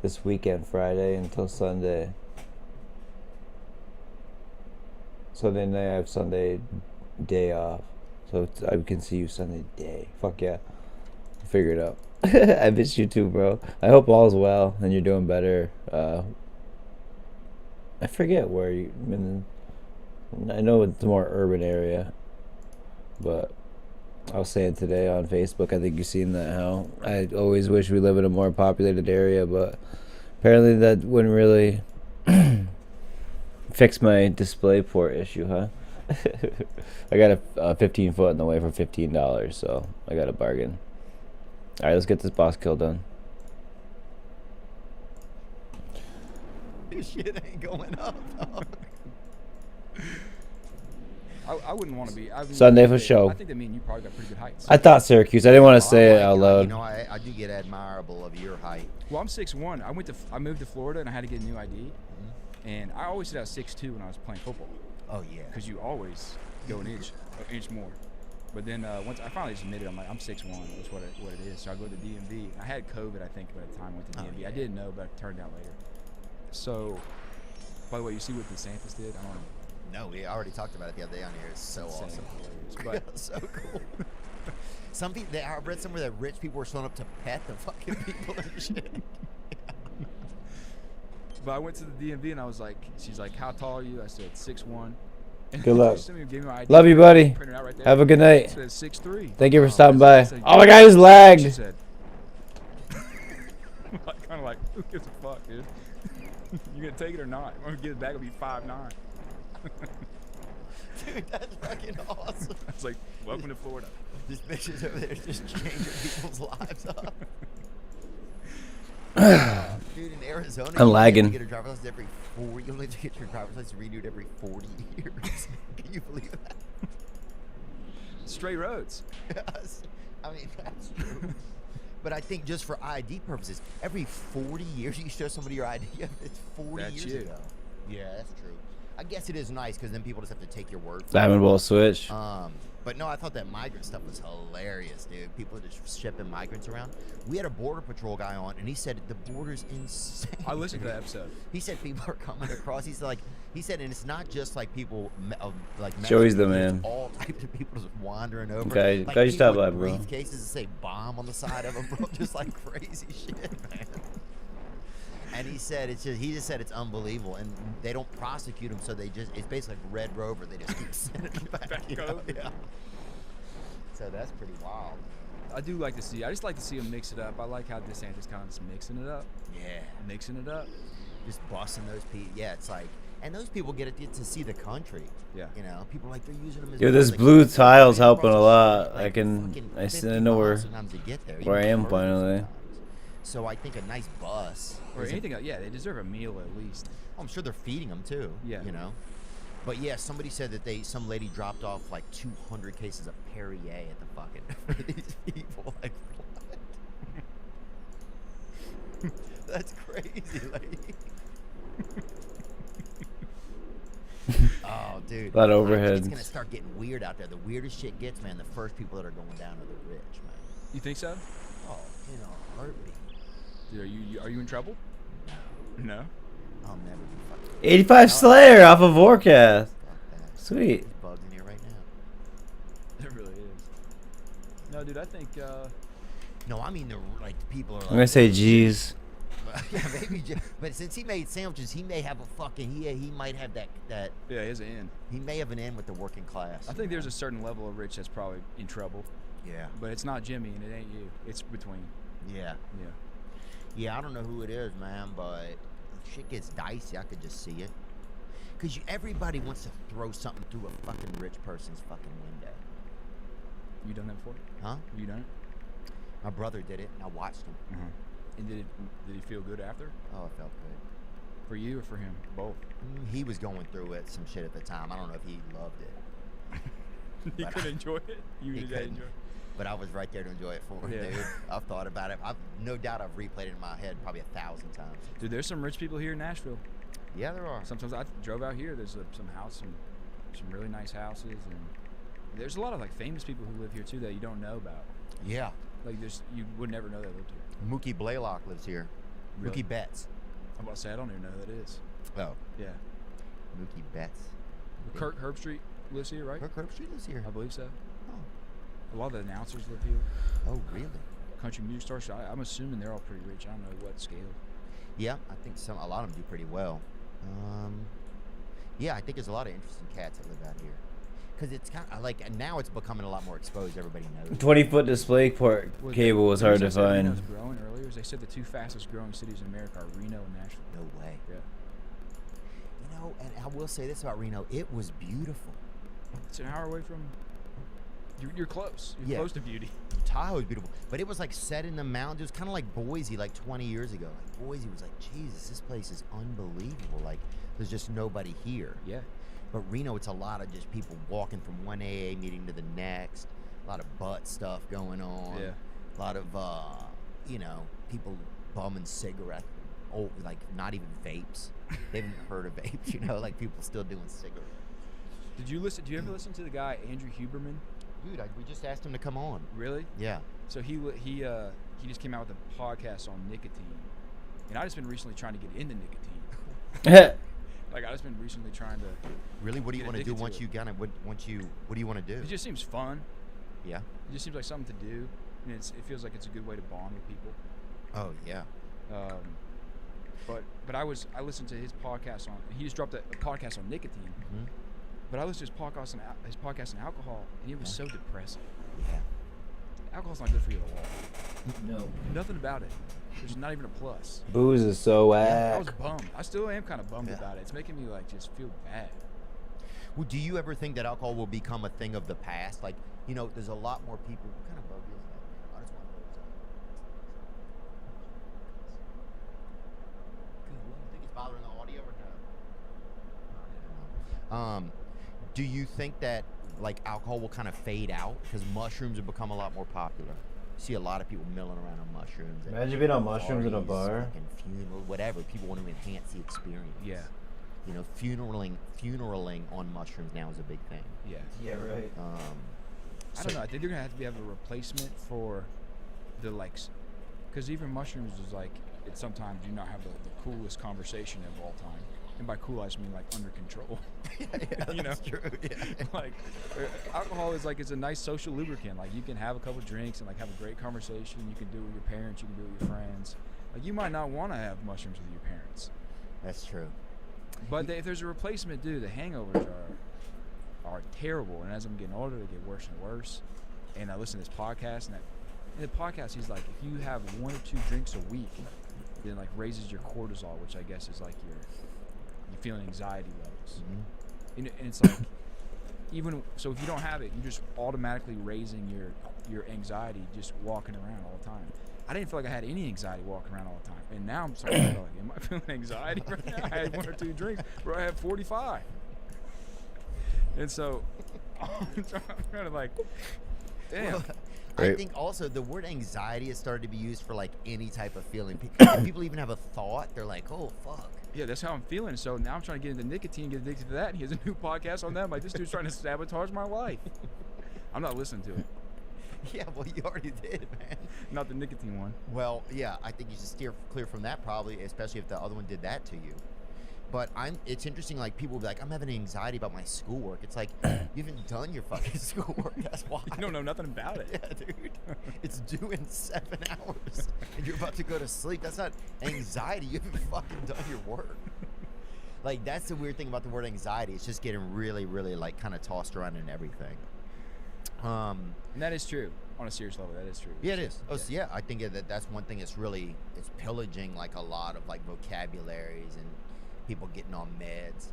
This weekend, Friday until Sunday. Sunday night, I have Sunday day off. So I can see you Sunday day. Fuck yeah. Figure it out. I miss you too, bro. I hope all's well and you're doing better. I forget where you. I know it's a more urban area, but I was saying today on Facebook. I think you've seen that. How I always wish we live in a more populated area, but apparently that wouldn't really fix my display port issue, huh? I got a 15 foot in the way for $15, so I got a bargain. All right, let's get this boss kill done. This shit ain't going up. I wouldn't want to be. Sunday for show. I think that me and you probably got pretty good heights. I thought Syracuse. I didn't want to say it out loud. You know, I do get admirable of your height. Well, I'm 6'1". I moved to Florida and I had to get a new ID. And I always said I was 6'2" when I was playing football. Oh yeah. Because you always go an inch more. But then once I finally just admitted, I'm like, I'm 6'1". That's what it is. So I go to the DMV. I had COVID, I think, by the time I went to DMV. Yeah. I didn't know, but it turned out later. So, by the way, you see what DeSantis did? I don't know. No, we already talked about it the other day on here. It's so Insane, awesome. hilarious. But So cool. Some people, I read somewhere that rich people were showing up to pet the fucking people and shit. But I went to the DMV and I was like, she's like, how tall are you? I said 6'1". And Good luck. she sent me- gave me my ID. Love you, buddy. Printed out right there. Have a good night. It says 6'3". Thank you for stopping by. I said, Oh my God, he's lagged. She said, kind of like, who gives a fuck, dude? You gonna take it or not? I'm gonna get it back. It'll be 5'9". Dude, that's fucking awesome. I was like, welcome to Florida. This bitch is over there just changing people's lives up. Dude, in Arizona, I'm you lagging. have to get a driver's license every 4. You only have to get your driver's license renewed every 40 years. Can you believe that? Straight roads. Yes. I mean, that's true. But I think just for ID purposes, every 40 years you show somebody your ID. It's 40 That's years you. ago. Yeah, that's true. I guess it is nice because then people just have to take your word for Diamond Ball switch. But no, I thought that migrant stuff was hilarious, dude. People just shipping migrants around. We had a border patrol guy on, and he said the border's insane. I listened to that episode. He said people are coming across. He said, and it's not just like people like Joey's the Mexicans, man. it's all types of people just wandering over. Okay, like glad you people stopped by, with bro. briefcases that say bomb on the side of them, bro. Just like crazy shit, man. And he said he just said it's unbelievable, and they don't prosecute them, so it's basically like Red Rover. They just keep sending them back. You know? Yeah. So that's pretty wild. I just like to see him mix it up. I like how DeSantis kind of just mixing it up. Yeah. Mixing it up. Just busting those people. Yeah, it's like, and those people get to see the country. Yeah. You know, people like they're using them as. Yo, this like, blue they tile's cross helping the a lot. street, like, I fucking know 50 where miles sometimes to get there, I even am 30 finally. sometimes. So I think a nice bus Or is a- anything else. Yeah, they deserve a meal at least. I'm sure they're feeding them too. Yeah. You know. But yeah, somebody said that some lady dropped off like 200 cases of Perrier at the fucking for these people. Like what? That's crazy, lady. Oh, dude. A lot of I think overheads. It's gonna start getting weird out there. The weirdest shit gets, man. The first people that are going down are the rich, man. You think so? Oh, you know, heartbeat. Dude, are you in trouble? No. I'll never be fucking. 85 Slayer off of Vorkath. Fuck that. Sweet. There's bugs in here right now. It really is. No, dude, I think No, I mean the people are like. I'm gonna say G's. Yeah, maybe. But since he made sandwiches, he may have a fucking. He might have that. yeah, he's in. He may have an in with the working class. I think there's a certain level of rich that's probably in trouble, Yeah. but it's not Jimmy and it ain't you. It's between. Yeah. Yeah. Yeah, I don't know who it is, man, but if shit gets dicey. I could just see it. Because everybody wants to throw something through a fucking rich person's fucking window. You done that before? Huh? Have you done it? My brother did it, and I watched him. And did he feel good after? Oh, it felt good. For you or for him? Both. He was going through it, some shit at the time. I don't know if he loved it. He But could I- enjoy it. You He did couldn't. enjoy it. But I was right there to enjoy it for him, Yeah. dude. I've thought about it. No doubt I've replayed it in my head probably 1,000 times. Dude, there's some rich people here in Nashville. Yeah, there are. Sometimes I drove out here. There's some really nice houses, and there's a lot of like famous people who live here too that you don't know about. Yeah. Like you would never know they lived here. Mookie Blaylock lives here. Really? Mookie Betts. I'm about to say I don't even know who that is. Oh, Yeah. Mookie Betts. Kirk Herbstreit lives here, right? Kirk Herbstreit lives here. I believe so. Oh. A lot of the announcers live here. Oh, really? Country music stars. So I'm assuming they're all pretty rich. I don't know what scale. Yeah, I think a lot of them do pretty well. Yeah, I think there's a lot of interesting cats that live out here. Because it's kind of like, and now it's becoming a lot more exposed. Everybody knows. 20-foot display port Well, cable was the hard reason to I said Reno's find. growing earlier is they said the two fastest growing cities in America are Reno and Nashville. No way. Yeah. You know, and I will say this about Reno. It was beautiful. It's an hour away from. You're close. You're Yeah. close to beauty. Tahoe's beautiful. But it was like set in the mountains. It was kind of like Boise like 20 years ago. Like Boise was like, Jesus, this place is unbelievable. Like there's just nobody here. Yeah. But Reno, it's a lot of just people walking from one AA meeting to the next. A lot of butt stuff going on. Yeah. A lot of, people bumming cigarettes. Oh, like not even vapes. They haven't heard of vapes, like people still doing cigarettes. Did you ever listen to the guy Andrew Huberman? Dude, we just asked him to come on. Really? Yeah. So he just came out with a podcast on nicotine, and I just been recently trying to get into nicotine. Like I just been recently trying to. Really? What do you Get want to do addicted once to you got it? What do you want to do? It just seems fun. Yeah. It just seems like something to do, and it feels like it's a good way to bond with people. Oh yeah. But I listened to his podcast on. He just dropped a podcast on nicotine. Mm-hmm. But I listened to his podcast on alcohol, and it was so depressing. Yeah. Alcohol's not good for you at all. No. Nothing about it. There's not even a plus. Booze is so I whack. was bummed. I still am kind of bummed Yeah. about it. It's making me like just feel bad. Well, do you ever think that alcohol will become a thing of the past? Like, there's a lot more people. What kind of bug is that? I just want to know. You think it's bothering the audio or no? Do you think that like alcohol will kind of fade out because mushrooms have become a lot more popular? You see a lot of people milling around on mushrooms. at Imagine being on mushrooms in a parties, bar. fucking funeral, whatever. People want to enhance the experience. Yeah. Funeraling on mushrooms now is a big thing. Yeah. Yeah, right. I don't know. I think they're gonna have to have a replacement for the likes, because even mushrooms is like it sometimes do not have the coolest conversation of all time. And by cool, I just mean like under control. That's true. Yeah. Like alcohol is like it's a nice social lubricant. Like you can have a couple drinks and like have a great conversation. You can do it with your parents. You can do it with your friends. Like you might not want to have mushrooms with your parents. That's true. But if there's a replacement, dude, the hangovers are terrible. And as I'm getting older, they get worse and worse. And I listen to this podcast, and in the podcast, he's like, if you have 1 or 2 drinks a week, then like raises your cortisol, which I guess is like you're feeling anxiety levels. Mm-hmm. And it's like, so if you don't have it, you're just automatically raising your anxiety just walking around all the time. I didn't feel like I had any anxiety walking around all the time. And now I'm starting to feel like, am I feeling anxiety right now? I had 1 or 2 drinks, bro. I had 45. And so I'm trying to like, damn. Well, I Right. think also the word anxiety has started to be used for like any type of feeling. If people even have a thought, they're like, oh, fuck. Yeah, that's how I'm feeling. So now I'm trying to get into nicotine, get addicted to that. And he has a new podcast on that. I'm like, this dude's trying to sabotage my life. I'm not listening to it. Yeah, well, you already did, man. Not the nicotine one. Well, yeah, I think you should steer clear from that probably, especially if the other one did that to you. But it's interesting, like, people will be like, I'm having anxiety about my schoolwork. It's like, you haven't done your fucking schoolwork. That's why. You don't know nothing about it. Yeah, dude. It's due in 7 hours. And you're about to go to sleep. That's not anxiety. You haven't fucking done your work. Like, that's the weird thing about the word anxiety. It's just getting really, really, like, kind of tossed around in everything. And that is true. On a serious level, that is true. Yeah, it is. Oh, so yeah, I think that's one thing that's really, it's pillaging, like, a lot of, like, vocabularies and people getting on meds.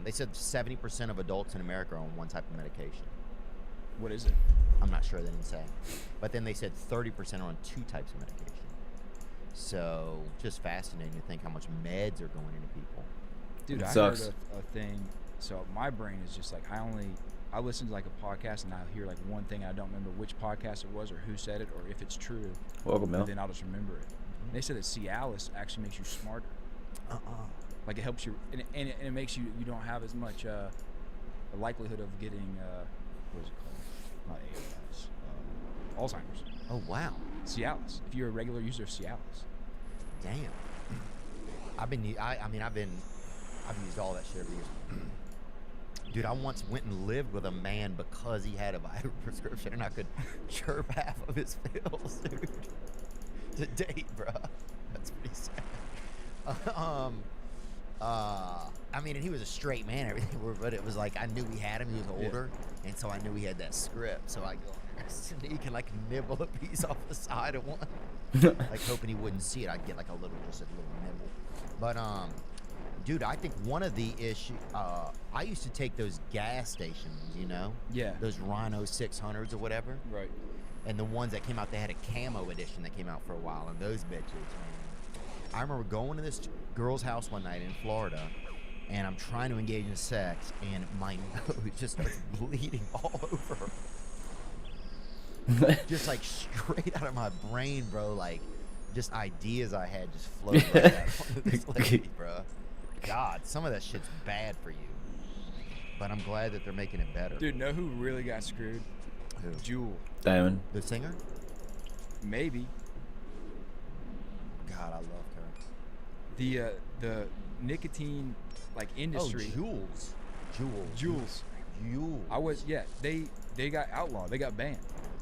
They said 70% of adults in America are on one type of medication. What is it? I'm not sure, they didn't say. But then they said 30% are on 2 types of medication. So just fascinating to think how much meds are going into people. Dude, I Sucks. heard a thing. So my brain is just like, I listen to like a podcast and I hear like one thing. I don't remember which podcast it was or who said it or if it's true. Welcome, And Mel. then I'll just remember it. And they said that Cialis actually makes you smarter. Like it helps you, and it makes you don't have as much a likelihood of getting what is it called? Not ALS, Alzheimer's. Oh, wow. Cialis. If you're a regular user of Cialis. Damn. I've used all that shit over the years. Dude, I once went and lived with a man because he had a Viagra prescription and I could chirp half of his pills, dude. To date, bro. That's pretty sad. I mean, and he was a straight man, and everything, but it was like I knew we had him. He was older, and so I knew he had that script. So I go sneak and like nibble a piece off the side of one, like hoping he wouldn't see it. I'd get like just a little nibble. But dude, I think one of the issues. I used to take those gas stations, you know, Yeah. those Rhino 600s or whatever. Right. And the ones that came out, they had a camo edition that came out for a while, and those bitches, man. I remember going to this girl's house one night in Florida, and I'm trying to engage in sex, and my nose just starts bleeding all over her. Just like straight out of my brain, bro. Like, just ideas I had just floated right out onto this lady, bro. God, some of that shit's bad for you. But I'm glad that they're making it better. Dude, know who really got screwed? Who? Jewel. Diamond. The singer? Maybe. God, I loved her. The nicotine like industry. Oh, Jules. Jules. Jules. They got outlawed. They got banned.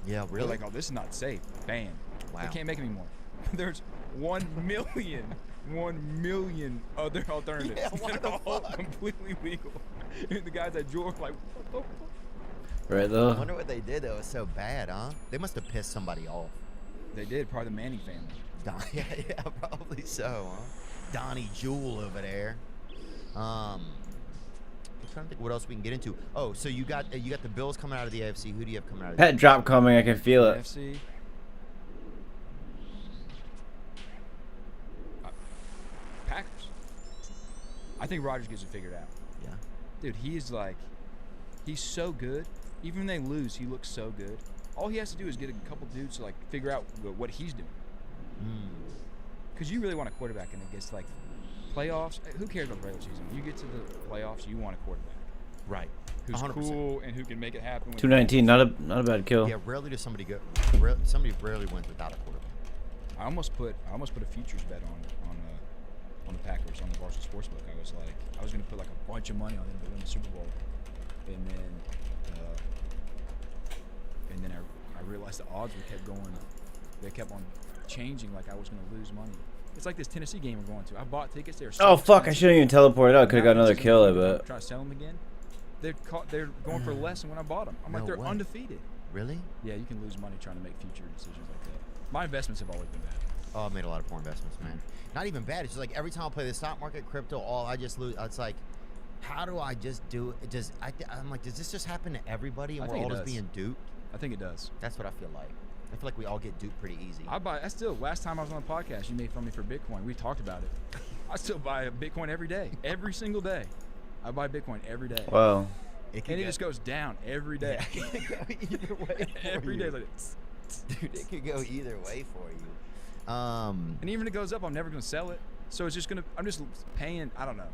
Yeah, They're really? like, oh, this is not safe. Banned. Wow. They can't make anymore. There's 1 million other alternatives. Yeah, what that the are all fuck? completely legal. And the guys at Jewel are like, what the fuck? Right I though. wonder what they did that was so bad, huh? They must have pissed somebody off. They did, probably the Manning family. Yeah, probably so, huh? Donnie Jewel over there. I'm trying to think what else we can get into. Oh, so you got the Bills coming out of the AFC. Who do you have coming out of the Pet drop coming. I can feel it. NFC. Packers. I think Rodgers gets it figured out. Yeah. Dude, he's so good. Even when they lose, he looks so good. All he has to do is get a couple dudes to like figure out what he's doing. Because you really want a quarterback, and it gets like playoffs. Who cares about the regular season? You get to the playoffs, you want a quarterback Right. who's 100%. cool and who can make it happen. 219. Not a bad kill. Yeah, rarely does somebody go. Somebody rarely wins without a quarterback. I almost put a futures bet on the Packers on the Barstool Sportsbook. I was gonna put like a bunch of money on them to win the Super Bowl, and then I realized the odds kept going. They kept on changing. Like I was gonna lose money. It's like this Tennessee game we're going to. I bought tickets. They were so Oh fuck! I expensive. shouldn't even teleported out. Could have got another Now, kill. I I'm bet. trying to sell them again. They're going for less than when I bought them. I'm like, No they're way. undefeated. Really? Yeah, you can lose money trying to make future decisions like that. My investments have always been bad. Oh, I made a lot of poor investments, man. Not even bad. It's just like every time I play the stock market, crypto, I just lose. It's like, how do I just do it? I'm like, does this just happen to everybody, and I we're think all it just does. being duped? I think it does. That's what I feel like. I feel like we all get duped pretty easy. Last time I was on the podcast, you made fun of me for Bitcoin. We talked about it. I still buy a Bitcoin every day. Every single day. I buy Bitcoin every day. Wow. And it just goes down every day. It could go either way for Every you. day. It's like, Dude, it could go either way for you. and even if it goes up, I'm never going to sell it. So it's just I'm just paying, I don't know.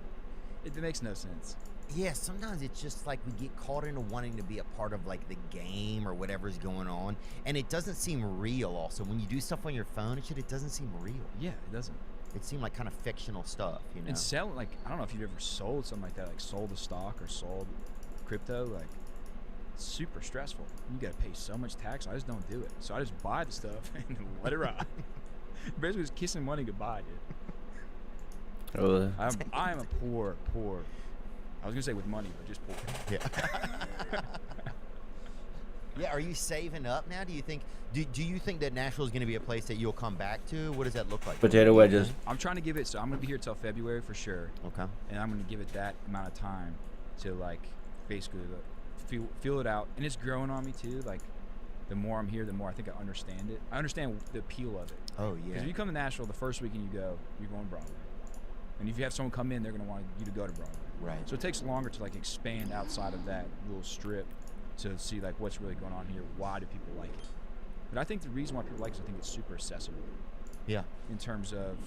It makes no sense. Yeah, sometimes it's just like we get caught into wanting to be a part of like the game or whatever's going on, and it doesn't seem real. Also, when you do stuff on your phone and shit, it doesn't seem real. Yeah, it doesn't. It seemed like kind of fictional stuff, you know. And selling, like, I don't know if you've ever sold something like that, like sold a stock or sold crypto, like, it's super stressful. You got to pay so much tax. I just don't do it. So I just buy the stuff and let it ride. Basically just kissing money goodbye, dude. Oh, I am a poor. I was going to say with money, but just poor. Yeah. Yeah, are you saving up now? Do you think that Nashville is going to be a place that you'll come back to? What does that look like? potato wedges. I'm trying to give it, so I'm going to be here till February for sure. Okay. And I'm going to give it that amount of time to, like, basically feel it out. And it's growing on me, too. Like, the more I'm here, the more I think I understand it. I understand the appeal of it. Oh yeah. Because if you come to Nashville, the first weekend you go, you're going Broadway. And if you have someone come in, they're going to want you to go to Broadway. Right. So it takes longer to like expand outside of that little strip to see like what's really going on here. Why do people like it? But I think the reason why people like it is I think it's super accessible. Yeah. In terms of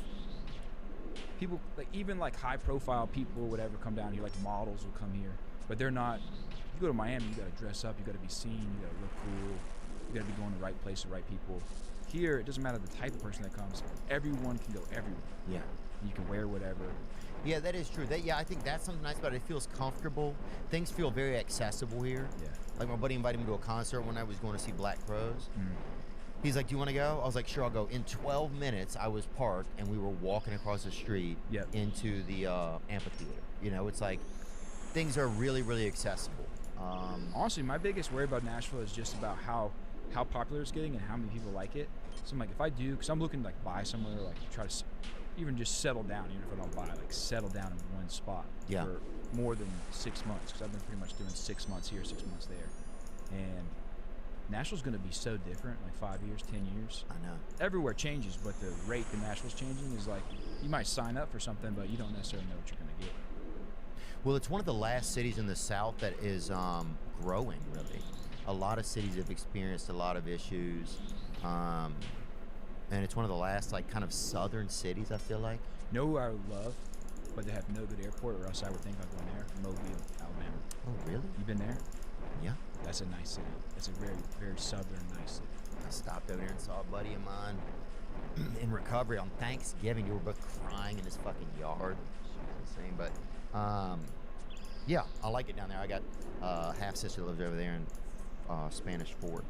people, like even like high profile people or whatever come down here, like models will come here, but they're not. You go to Miami, you got to dress up, you got to be seen, you got to look cool, you got to be going to the right place, the right people. Here, it doesn't matter the type of person that comes. Everyone can go everywhere. Yeah. You can wear whatever. Yeah, that is true. I think that's something nice about it. It feels comfortable. Things feel very accessible here. Yeah. Like my buddy invited me to a concert when I was going to see Black Crows. He's like, "Do you want to go?" I was like, "Sure, I'll go." In 12 minutes, I was parked and we were walking across the street into the amphitheater. You know, it's like things are really, really accessible. Honestly, my biggest worry about Nashville is just about how popular it's getting and how many people like it. So I'm like, if I do, because I'm looking to like buy somewhere, like try to even just settle down, even if I don't buy, like settle down in one spot for more than 6 months, because I've been pretty much doing 6 months here, 6 months there. And Nashville's going to be so different, like 5 years, 10 years. I know. Everywhere changes, but the rate that Nashville's changing is like, you might sign up for something, but you don't necessarily know what you're going to get. Well, it's one of the last cities in the South that is growing, really. A lot of cities have experienced a lot of issues. And it's one of the last, like, kind of southern cities, I feel like. Know who I would love, but they have no good airport, or else I would think about going there. Mobile, Alabama. Oh, really? You been there? Yeah. That's a nice city. That's a very, very southern, nice city. I stopped over there and saw a buddy of mine in recovery on Thanksgiving. They were both crying in his fucking yard. Insane, but yeah, I like it down there. I got half sister lives over there in Spanish Fort.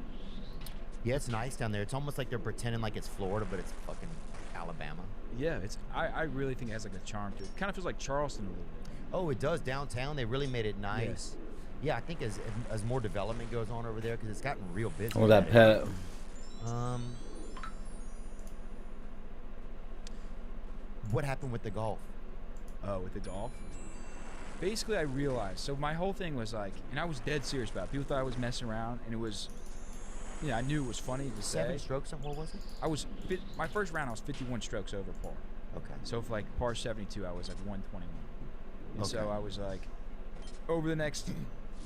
Yeah, it's nice down there. It's almost like they're pretending like it's Florida, but it's fucking Alabama. Yeah, it's. I really think it has like a charm to it. It kind of feels like Charleston a little bit. Oh, it does downtown. They really made it nice. Yes. Yeah, I think as more development goes on over there, because it's gotten real busy. Oh, that pet. What happened with the golf? Oh, with the golf? Basically, I realized. So my whole thing was like, and I was dead serious about it. People thought I was messing around, and it was, you know, I knew it was funny to say. 7 strokes, something, what was it? My first round, I was 51 strokes over par. Okay. So for like par 72, I was like 121. And Okay. so I was like, over the next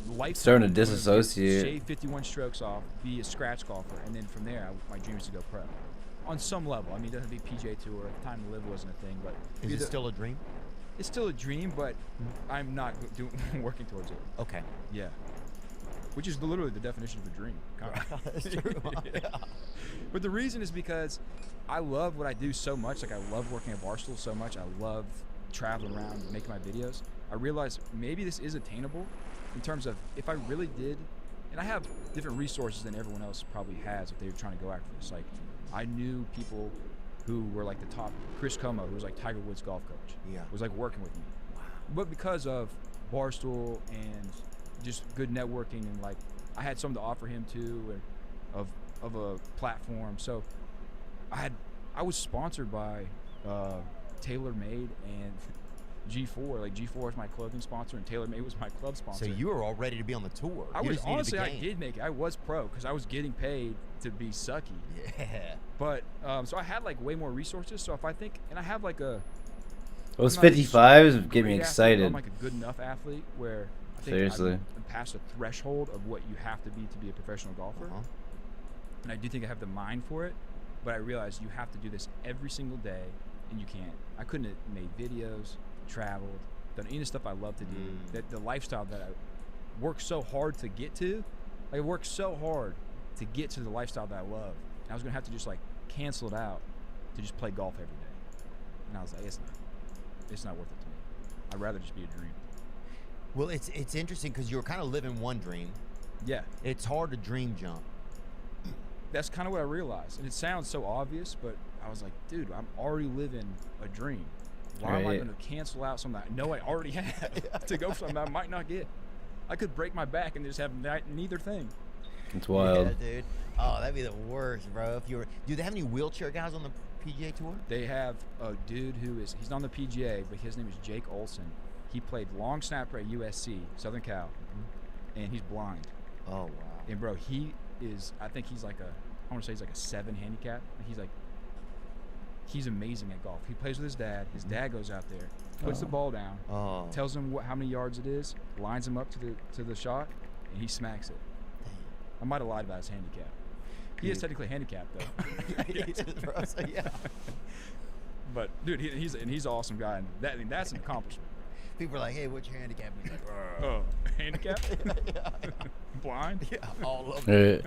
lifetime, Starting to I'm gonna disassociate. shave 51 strokes off, be a scratch golfer, and then from there, my dream is to go pro. On some level. I mean, it doesn't be PGA Tour. At the time to live wasn't a thing, but Is it still a dream? it's still a dream, but I'm not working towards it. Okay. Yeah. Which is literally the definition of a dream. That's true. Yeah. But the reason is because I love what I do so much. Like, I love working at Barstool so much. I love traveling around and making my videos. I realized maybe this is attainable in terms of if I really did, and I have different resources than everyone else probably has if they were trying to go after this. Like, I knew people who were like the top. Chris Como, who was like Tiger Woods' golf coach, was like working with me. Wow. But because of Barstool and just good networking, and like I had something to offer him too, and of a platform. So I was sponsored by TaylorMade and G4. Like, G4 is my clothing sponsor, and TaylorMade was my club sponsor. So you were all ready to be on the tour. I You was just needed honestly, the I game. did make it. I was pro because I was getting paid to be sucky. Yeah. But so I had like way more resources. So if I think, and I have like a Those I'm not a 55s get me great athlete, but excited. I'm like a good enough athlete where I think Seriously. I'm past the threshold of what you have to be a professional golfer. Uh-huh. And I do think I have the mind for it, but I realize you have to do this every single day, and you can't. I couldn't have made videos, traveled, done any of the stuff I love to do. That the lifestyle that I worked so hard to get to, like, I worked so hard to get to the lifestyle that I love. And I was gonna have to just like cancel it out to just play golf every day. And I was like, it's not worth it to me. I'd rather just be a dream. Well, it's interesting because you were kind of living one dream. Yeah, It's hard to dream jump. that's kind of what I realized. And it sounds so obvious, but I was like, dude, I'm already living a dream. Why am I Right. going to cancel out something I know I already have to go for something I might not get? I could break my back and just have neither thing. It's wild. Yeah, dude. Oh, that'd be the worst, bro. If you were, do they have any wheelchair guys on the PGA Tour? They have a dude he's not on the PGA, but his name is Jake Olson. He played long snapper at USC, Southern Cal, and he's blind. Oh wow. And bro, is, I think he's like I want to say he's like a 7 handicap. He's amazing at golf. He plays with his dad. His dad goes out there, puts the ball down, tells him how many yards it is, lines him up to the shot, and he smacks it. I might have lied about his handicap. He is technically handicapped though. He is, bro, so yeah. But dude, he's an awesome guy, and that's an accomplishment. People are like, "Hey, what's your handicap?" He's like, Oh, handicap? yeah. Blind? Yeah, all of it.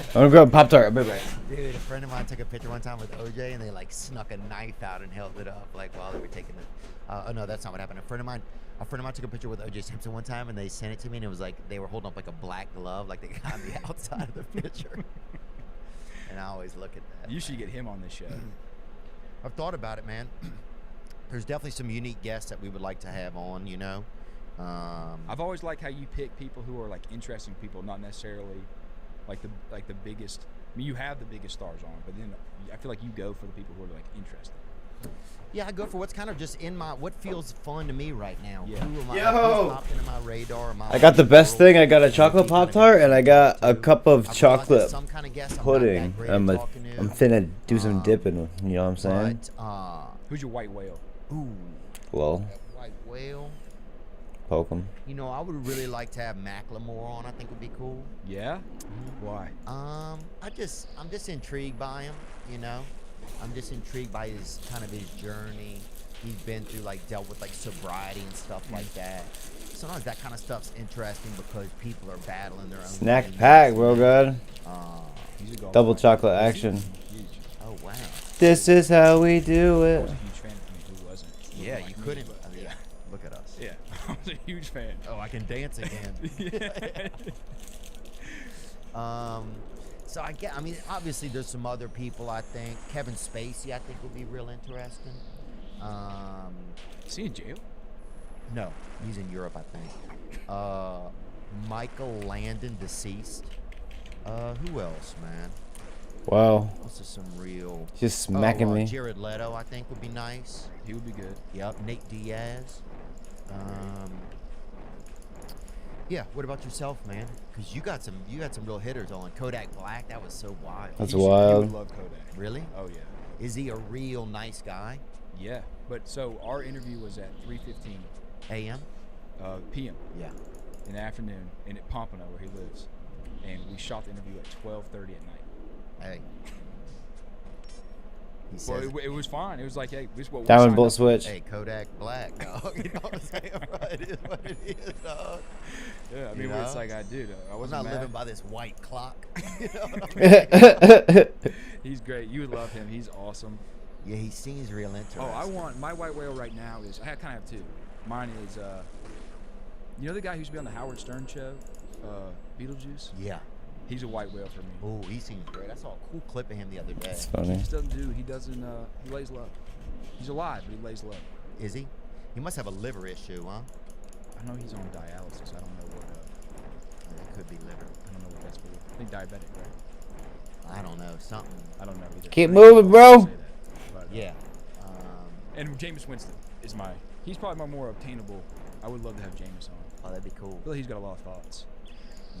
I'm gonna grab a Pop-Tart. I'll be right back. Dude, a friend of mine took a picture one time with OJ, and they like snuck a knife out and held it up like while they were taking it. Oh no, that's not what happened. A friend of mine took a picture with OJ Simpson one time, and they sent it to me, and it was like they were holding up like a black glove, like they got on the outside of the picture. And I always look at that. You should get him on this show. I've thought about it, man. There's definitely some unique guests that we would like to have on, you know. I've always liked how you pick people who are like interesting people, not necessarily like the biggest. I mean, you have the biggest stars on, but then I feel like you go for the people who are like interesting. Yeah, I go for what's kind of just in my what feels fun to me right now. Yeah. Who am I? Yo! Who's popped into my radar? I got the best thing. I got a chocolate Pop-Tart and I got a cup of I've realized chocolate that some kind of guests I'm pudding. not that great at I'm talking to. finna do some dipping. You know what I'm saying? But, Who's your white whale? ooh, Lol. white whale. Poke 'em. You know, I would really like to have Macklemore on. I think would be cool. Yeah. Why? I'm just intrigued by him. You know, I'm just intrigued by his journey. He's been through dealt with sobriety and stuff like that. Sometimes that kind of stuff's interesting because people are battling their own. Snack demons. pack, bro, God. He's a golfer. Double chocolate action. Huge. Oh wow. This is how we do I it. was a huge fan. I mean, who wasn't? Yeah, Like you me, couldn't. but- I mean, look at us. Yeah, I was a huge fan. Oh, I can dance again. So I mean, obviously there's some other people. I think Kevin Spacey, I think, would be real interesting. Is he in jail? No, he's in Europe, I think. Michael Landon, deceased. Who else, man? Wow. What's just some real? Just smacking me. Jared Leto, I think, would be nice. He would be good. Yep. Nate Diaz. Yeah. What about yourself, man? Because you got some real hitters on. Kodak Black, that was so wild. That's You would wild. love Kodak. Really? Oh yeah. Is he a real nice guy? Yeah. But so our interview was at 3:15 A.M. p.m. Yeah. in the afternoon in Pompano where he lives, and we shot the interview at 12:30 at night. Hey. He Well, says, it was fine. It was like, hey, this is what we Diamond signed bolt up for. switch. hey, Kodak Black, dog. You know what I'm saying, bro? It is what it is, dog. Yeah, I You mean, it's know? like I did. I I'm wasn't not mad. living by this white clock. You know what I mean? He's great. You would love him. He's awesome. Yeah, he seems real interesting. Oh, I want my white whale right now is I kind of have two. Mine is you know the guy who used to be on the Howard Stern show, Beetlejuice. Yeah. He's a white whale for me. Oh, he seems great. I saw a cool clip of him the other day. It's He funny. just doesn't do. He doesn't. He lays low. He's alive, but he lays low. Is he? He must have a liver issue, huh? I know he's on dialysis. I don't know what. That could be liver. I don't know what that's for. I think diabetic, right? I don't know. Something. I don't know either. Keep moving, bro. Say that, but, Yeah. And Jameis Winston is my. He's probably my more obtainable. I would love to have Jameis on. Oh, that'd be cool. I feel like he's got a lot of thoughts.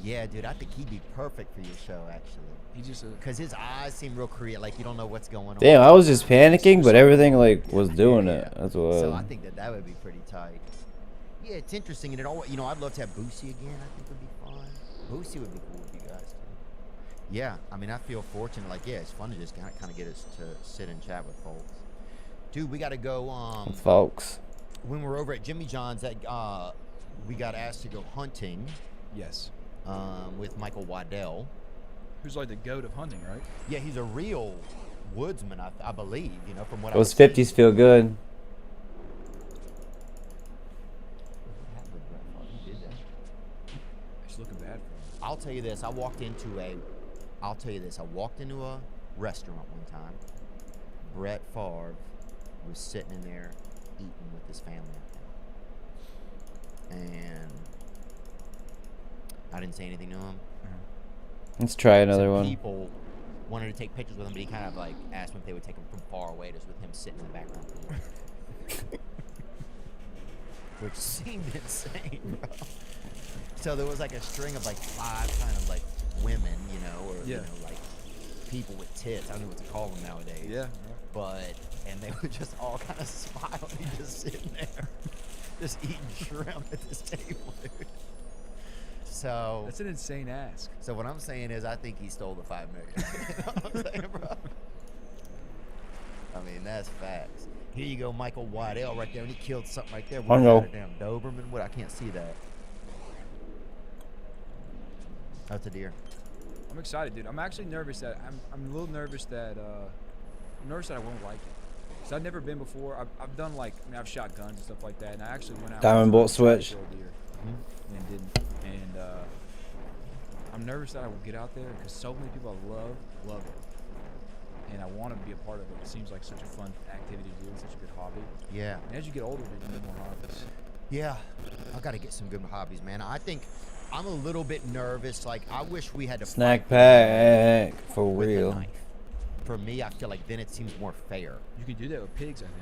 Yeah, dude. I think he'd be perfect for your show, actually. He's just a. Because his eyes seem real creative. Like, you don't know what's going on. Damn, I was just panicking, but everything was doing it. That's what. So I think that would be pretty tight. Yeah, it's interesting, and it all. You know, I'd love to have Boosie again. I think would be fun. Boosie would be cool with you guys too. Yeah, I mean, I feel fortunate. Like, yeah, it's fun to just kind of get us to sit and chat with folks. Dude, we got to go. Folks. When we're over at Jimmy John's, that we got asked to go hunting. Yes. With Michael Waddell. Who's like the goat of hunting, right? Yeah, he's a real woodsman, I believe. You know, from what Those I was 50s feel good. He did that. He's looking bad for him. I'll tell you this. I walked into a restaurant one time. Brett Favre was sitting in there eating with his family, and I didn't say anything to him. Let's try another Some one. people wanted to take pictures with him, but he kind of asked them if they would take them from far away, just with him sitting in the background. Which seemed insane, bro. So there was a string of 5 kind of women, you know, or you Yeah. know, like people with tits. I don't know what to call them nowadays. Yeah. But and they would just all kind of smile and just sitting there, just eating shrimp at this table, dude. So That's an insane ask. So what I'm saying is, I think he stole the $5 million. You know what I'm saying, bro? I mean, that's facts. Here you go, Michael Waddell right there, and he killed something right there. I know. What, a damn Doberman? What? I can't see that. That's a deer. I'm excited, dude. I'm actually nervous that I'm a little nervous that I'm nervous that I won't like it. So I've never been before. I've done like I've shot guns and stuff like that, and I actually went out. Diamond and bolt tried to switch. kill a deer and didn't. And I'm nervous that I will get out there because so many people I love it, and I want to be a part of it. It seems like such a fun activity to do, and such a good hobby. Yeah. And as you get older, there's more hobbies. Yeah. I got to get some good hobbies, man. I think I'm a little bit nervous. Like, I wish we had to Snack fight pack for with a real. knife. For me, I feel like then it seems more fair. You can do that with pigs, I think.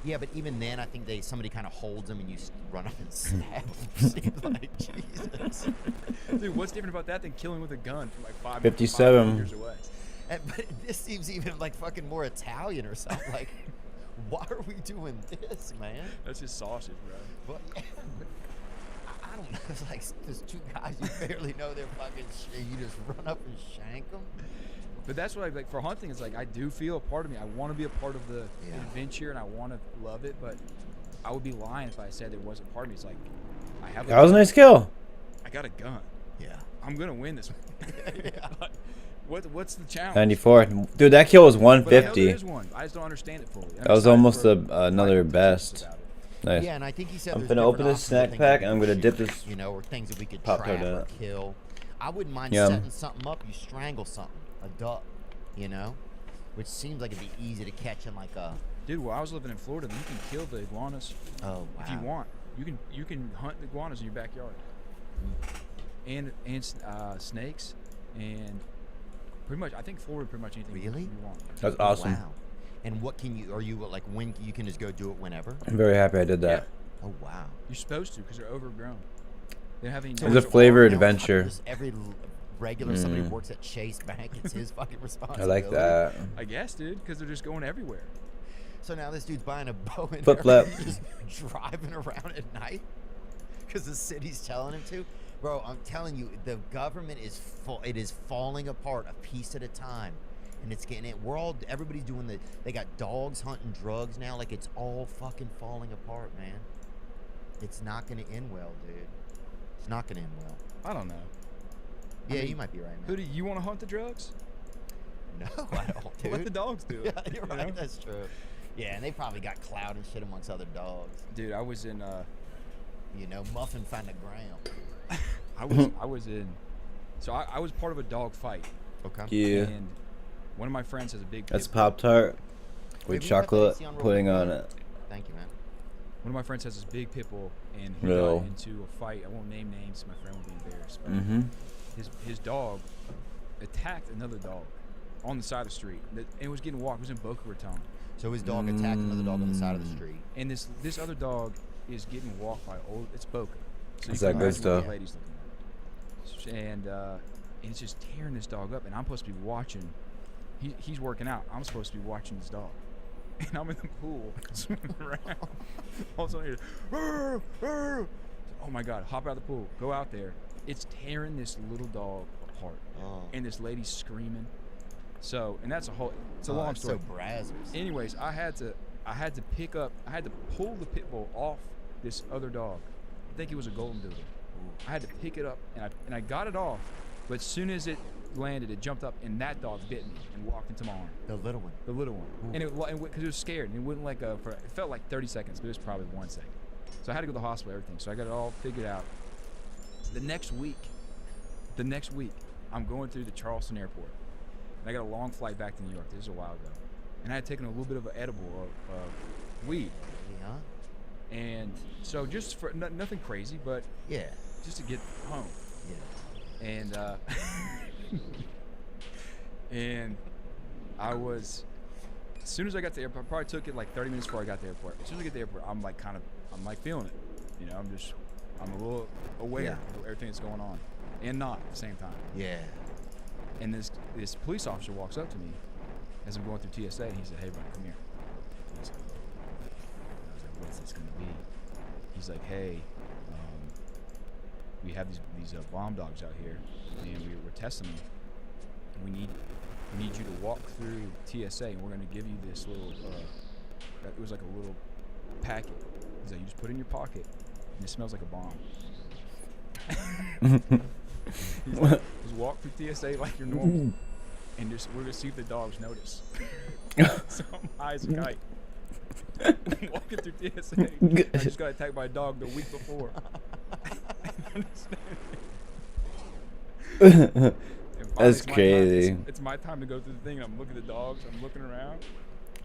Yeah, but even then, I think somebody kind of holds them and you run up and stab them. Seems like Jesus. Dude, what's different about that than killing with a gun from like 57. 5 meters away? But this seems even like fucking more Italian or something. Like, why are we doing this, man? That's just sausage, bro. But, I don't know. It's like there's two guys you barely know their fucking shit. You just run up and shank them. But that's what I like for hunting. It's like I do feel a part of me. I want to be a part of the Yeah. adventure, and I want to love it. But I would be lying if I said there wasn't part of me. It's like I have. That was a nice kill. I got a gun. Yeah. I'm gonna win this one. Yeah. But what's the challenge? 94. Dude, that kill was But I know there 150. is one. I just don't understand it fully. I'm That was excited almost for another my best. about it. Nice. Yeah, and I think he said I'm there's finna open different this options of snack things pack that and I'm we gonna could dip shoot, this you know, or things that we could Pop-Tart trap in or it. kill. I wouldn't mind Yum. setting something up. You strangle something, a duck, you know, which seems like it'd be easy to catch in like a. Dude, while I was living in Florida, you can kill the iguanas Oh wow. if you want. You can hunt the iguanas in your backyard, and snakes, and pretty much I think Florida pretty much anything Really? you want. That's awesome. Wow. And what can you? Are you like when you can just go do it whenever? I'm very happy I did that. Oh wow. You're supposed to because they're overgrown. They don't have any. It's a natural- flavored Now, adventure. just every regular somebody who works at Chase Bank, it's his fucking I responsibility. like that. I guess, dude, because they're just going everywhere. So now this dude's buying a bow and Flip, flip. just driving around at night because the city's telling him to. Bro, I'm telling you, the government is it is falling apart a piece at a time, and it's getting it. Everybody's doing they got dogs hunting drugs now. Like it's all fucking falling apart, man. It's not gonna end well, dude. It's not gonna end well. I don't know. Yeah, mean, you might be right, man. Who do you want to hunt the drugs? No, I don't, dude. Let the dogs do it. Yeah, you're you right. know? That's true. Yeah, and they probably got clout and shit amongst other dogs. Dude, I was in. You know, Muffin found the gram. I was in. So I was part of a dog fight, Okay. Yeah. and one of my friends has a big. That's pit bull. Pop Tart Wait, with we got the chocolate AC on real pudding quick? on it. Thank you, man. One of my friends has this big pit bull, and he Real. got into a fight. I won't name names, so my friend will be embarrassed. But Mm-hmm. his dog attacked another dog on the side of the street. It was getting walked. It was in Boca Raton, So his dog attacked another dog on the side of the street. and this other dog is getting walked by It's Boca. So That's you that can good imagine what stuff. the lady's looking at. And it's just tearing this dog up, and I'm supposed to be watching. He's working out. I'm supposed to be watching this dog. And I'm in the pool swimming around. All of a sudden, I hear, "Arr, arr." Oh my God! Hop out of the pool. Go out there. It's tearing this little dog apart, Oh. and this lady's screaming. So, and that's a whole. It's a long that's story. So brazzers. Anyways, I had to pull the pit bull off this other dog. I think it was a golden doodle. I had to pick it up, and I got it off. But as soon as it landed, it jumped up, and that dog bit me and walked into my arm. The little one. The little one. And because it was scared, and it wouldn't let go it felt like 30 seconds, but it was probably 1 second. So I had to go to the hospital, everything. So I got it all figured out. The next week, I'm going through the Charleston airport, and I got a long flight back to New York. This is a while ago, and I had taken a little bit of an edible of weed, Yeah. and so just for nothing crazy, but Yeah. just to get home. Yeah. And and I was, as soon as I got to the airport, I probably took it like 30 minutes before I got to the airport. As soon as I get to the airport, I'm like feeling it, you know. I'm a little aware Yeah. of everything that's going on, and not at the same time. Yeah. And this police officer walks up to me as I'm going through TSA, and he said, "Hey, bro, come here." And I was like, "What's this gonna be?" He's like, "Hey, we have these bomb dogs out here, and we're testing them. We need you to walk through TSA, and we're gonna give you this little it was like a little packet. He's like, you just put it in your pocket, and it smells like a bomb." He's like, just walk through TSA like you're normal, and we're gonna see if the dogs notice. So I'm high as a kite. Walking through TSA, I just got attacked by a dog the week before. That's crazy. It's my time to go through the thing, and I'm looking at the dogs. I'm looking around.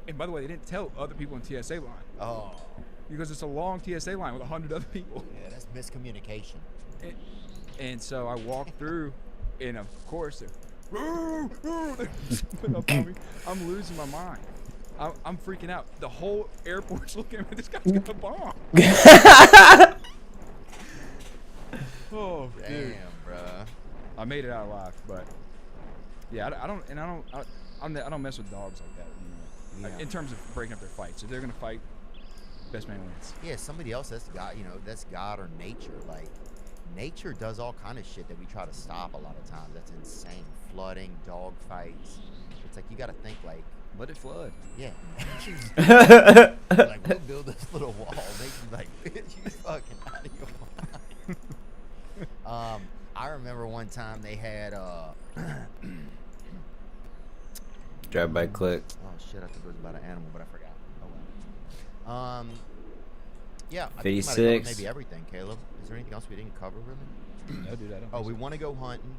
And by the way, they didn't tell other people in TSA line. Oh. Because it's a long TSA line with 100 other people. Yeah, that's miscommunication. And so I walk through, and of course, they're putting up on me. I'm losing my mind. I'm freaking out. The whole airport's looking at me. This guy's got a bomb. Oh, damn, dude. bruh. I made it out alive, but yeah, I don't mess with dogs like that. You know, Yeah. in terms of breaking up their fights. If they're gonna fight, best man wins. Yeah, somebody else, that's God, that's God or nature. Like, nature does all kind of shit that we try to stop a lot of times. That's insane. Flooding, dog fights. It's like, you got to think, like, Let it flood. yeah. Like, we'll build this little wall. Nature's like, bitch, you fucking out of your mind. I remember one time they had, Drive by click. oh shit, I think it was about an animal, but I forgot. Oh well. Yeah, I think we might have 56. covered maybe everything, Caleb. Is there anything else we didn't cover, really? No, dude, I don't. Oh, we want to go hunting.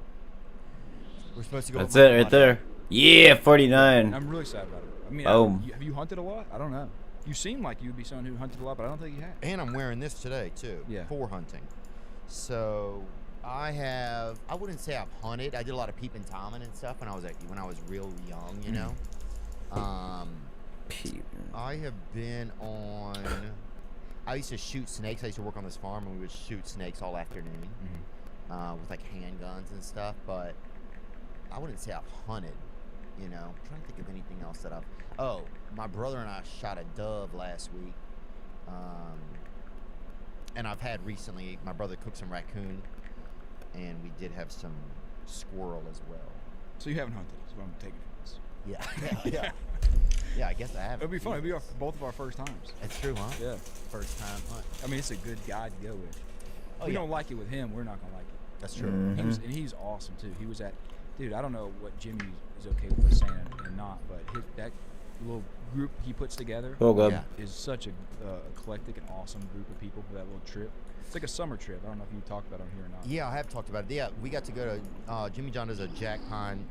We're supposed to go. That's with it right there. Yeah, 49. I'm really sad about it. I mean, Oh. have you hunted a lot? I don't know. You seem like you'd be someone who hunted a lot, but I don't think you have. And I'm wearing this today too. Yeah. For hunting. So I wouldn't say I've hunted. I did a lot of peeping Tommen and stuff when I was real young, you know. I have been on. I used to shoot snakes. I used to work on this farm, and we would shoot snakes all afternoon with like handguns and stuff. But I wouldn't say I've hunted. You know, I'm trying to think of anything else that I've. Oh, my brother and I shot a dove last week. And I've had recently. My brother cooked some raccoon, and we did have some squirrel as well. So you haven't hunted. Is what I'm taking from this. Yeah. Yeah, I guess I have. It'll be fun. It'll be both of our first times. That's true, huh? Yeah. First time hunt. I mean, it's a good guy to go with. If Oh, we yeah. don't like it with him, we're not gonna like it. That's true. Mhm. He's awesome too. He was at, dude. I don't know what Jimmy is okay with us saying and not, but that little group he puts together Oh, God. Yeah. is such a eclectic and awesome group of people for that little trip. It's like a summer trip. I don't know if you talked about it on here or not. Yeah, I have talked about it. Yeah, we got to go to Jimmy John does a Jack Pine.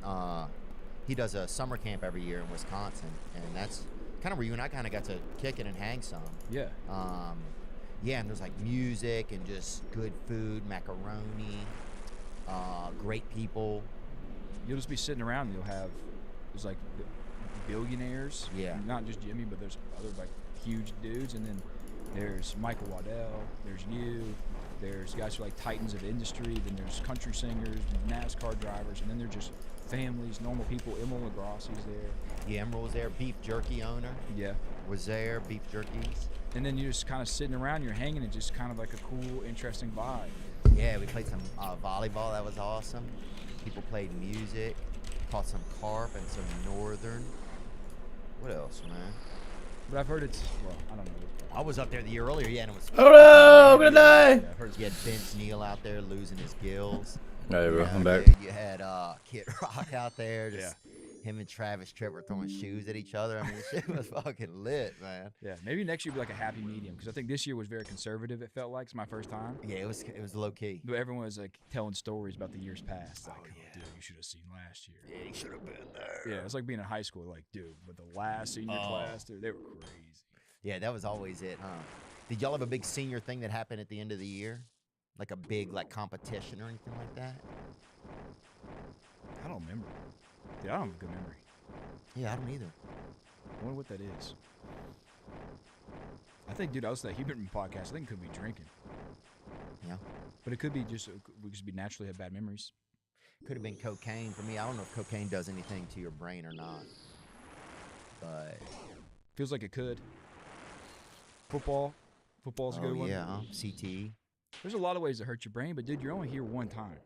He does a summer camp every year in Wisconsin, and that's kind of where you and I kind of got to kick it and hang some. Yeah. Yeah, and there's like music and just good food, macaroni, great people. You'll just be sitting around and there's like the billionaires. Yeah. Not just Jimmy, but there's other like huge dudes, and then there's Michael Waddell, there's you, there's guys who are like titans of industry, then there's country singers, NASCAR drivers, and then they're just families, normal people. Emil LaGrassi's there. Yeah, Emerald was there. Beef jerky owner Yeah. was there. Beef jerkies. And then you're just kind of sitting around, you're hanging, and just kind of like a cool, interesting vibe. Yeah, we played some volleyball. That was awesome. People played music. Caught some carp and some northern. What else, man? But I've heard I don't know. I was up there the year earlier, yeah, and it was. Oh no, I'm gonna die. Yeah, I've heard You had Vince Neil out there losing his gills. Alright, bro, You I'm know, back. You had Kid Rock out there. Just him and Travis Tritt were throwing shoes at each other. I mean, the shit was fucking lit, man. Yeah, maybe next year will be like a happy medium, because I think this year was very conservative. It felt like it's my first time. Yeah, it was low key. But everyone was like telling stories about the years past. Like, dude, you should have seen last year. Yeah, he should have been there. Yeah, it's like being in high school. Like, dude, but the last senior class, dude, they were crazy. Yeah, that was always it, huh? Did y'all have a big senior thing that happened at the end of the year? Like a big competition or anything like that? I don't remember. Dude, I don't have a good memory. Yeah, I don't either. I wonder what that is. I think, dude, I was that Huberman podcast. I think it could be drinking, Yeah. but it could be just we just be naturally have bad memories. Could have been cocaine for me. I don't know if cocaine does anything to your brain or not. But Feels like it could. Football's a good one. yeah, CTE. There's a lot of ways to hurt your brain, but dude, you're only here one time.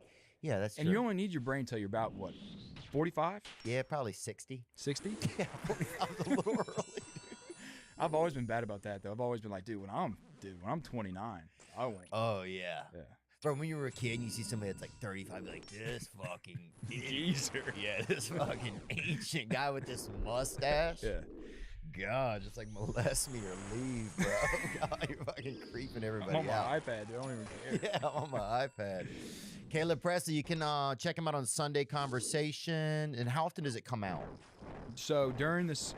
Yeah, that's And true. you only need your brain till you're about, what, 45? Yeah, probably 60. 60? Yeah, 45 is a little early. I've always been bad about that, though. I've always been like, when I'm 29, I won't. Oh, yeah. Yeah. Bro, when you were a kid and you see somebody that's like 35, you're like, this fucking Geezer. Yeah, this fucking ancient guy with this mustache. Yeah. God, just like molest me or leave, bro. God, you're fucking creeping everybody I'm on out. my iPad, dude. I don't even care. Yeah, I'm on my iPad. Caleb Presley, you can check him out on Sunday Conversation. And how often does it come out? So during this,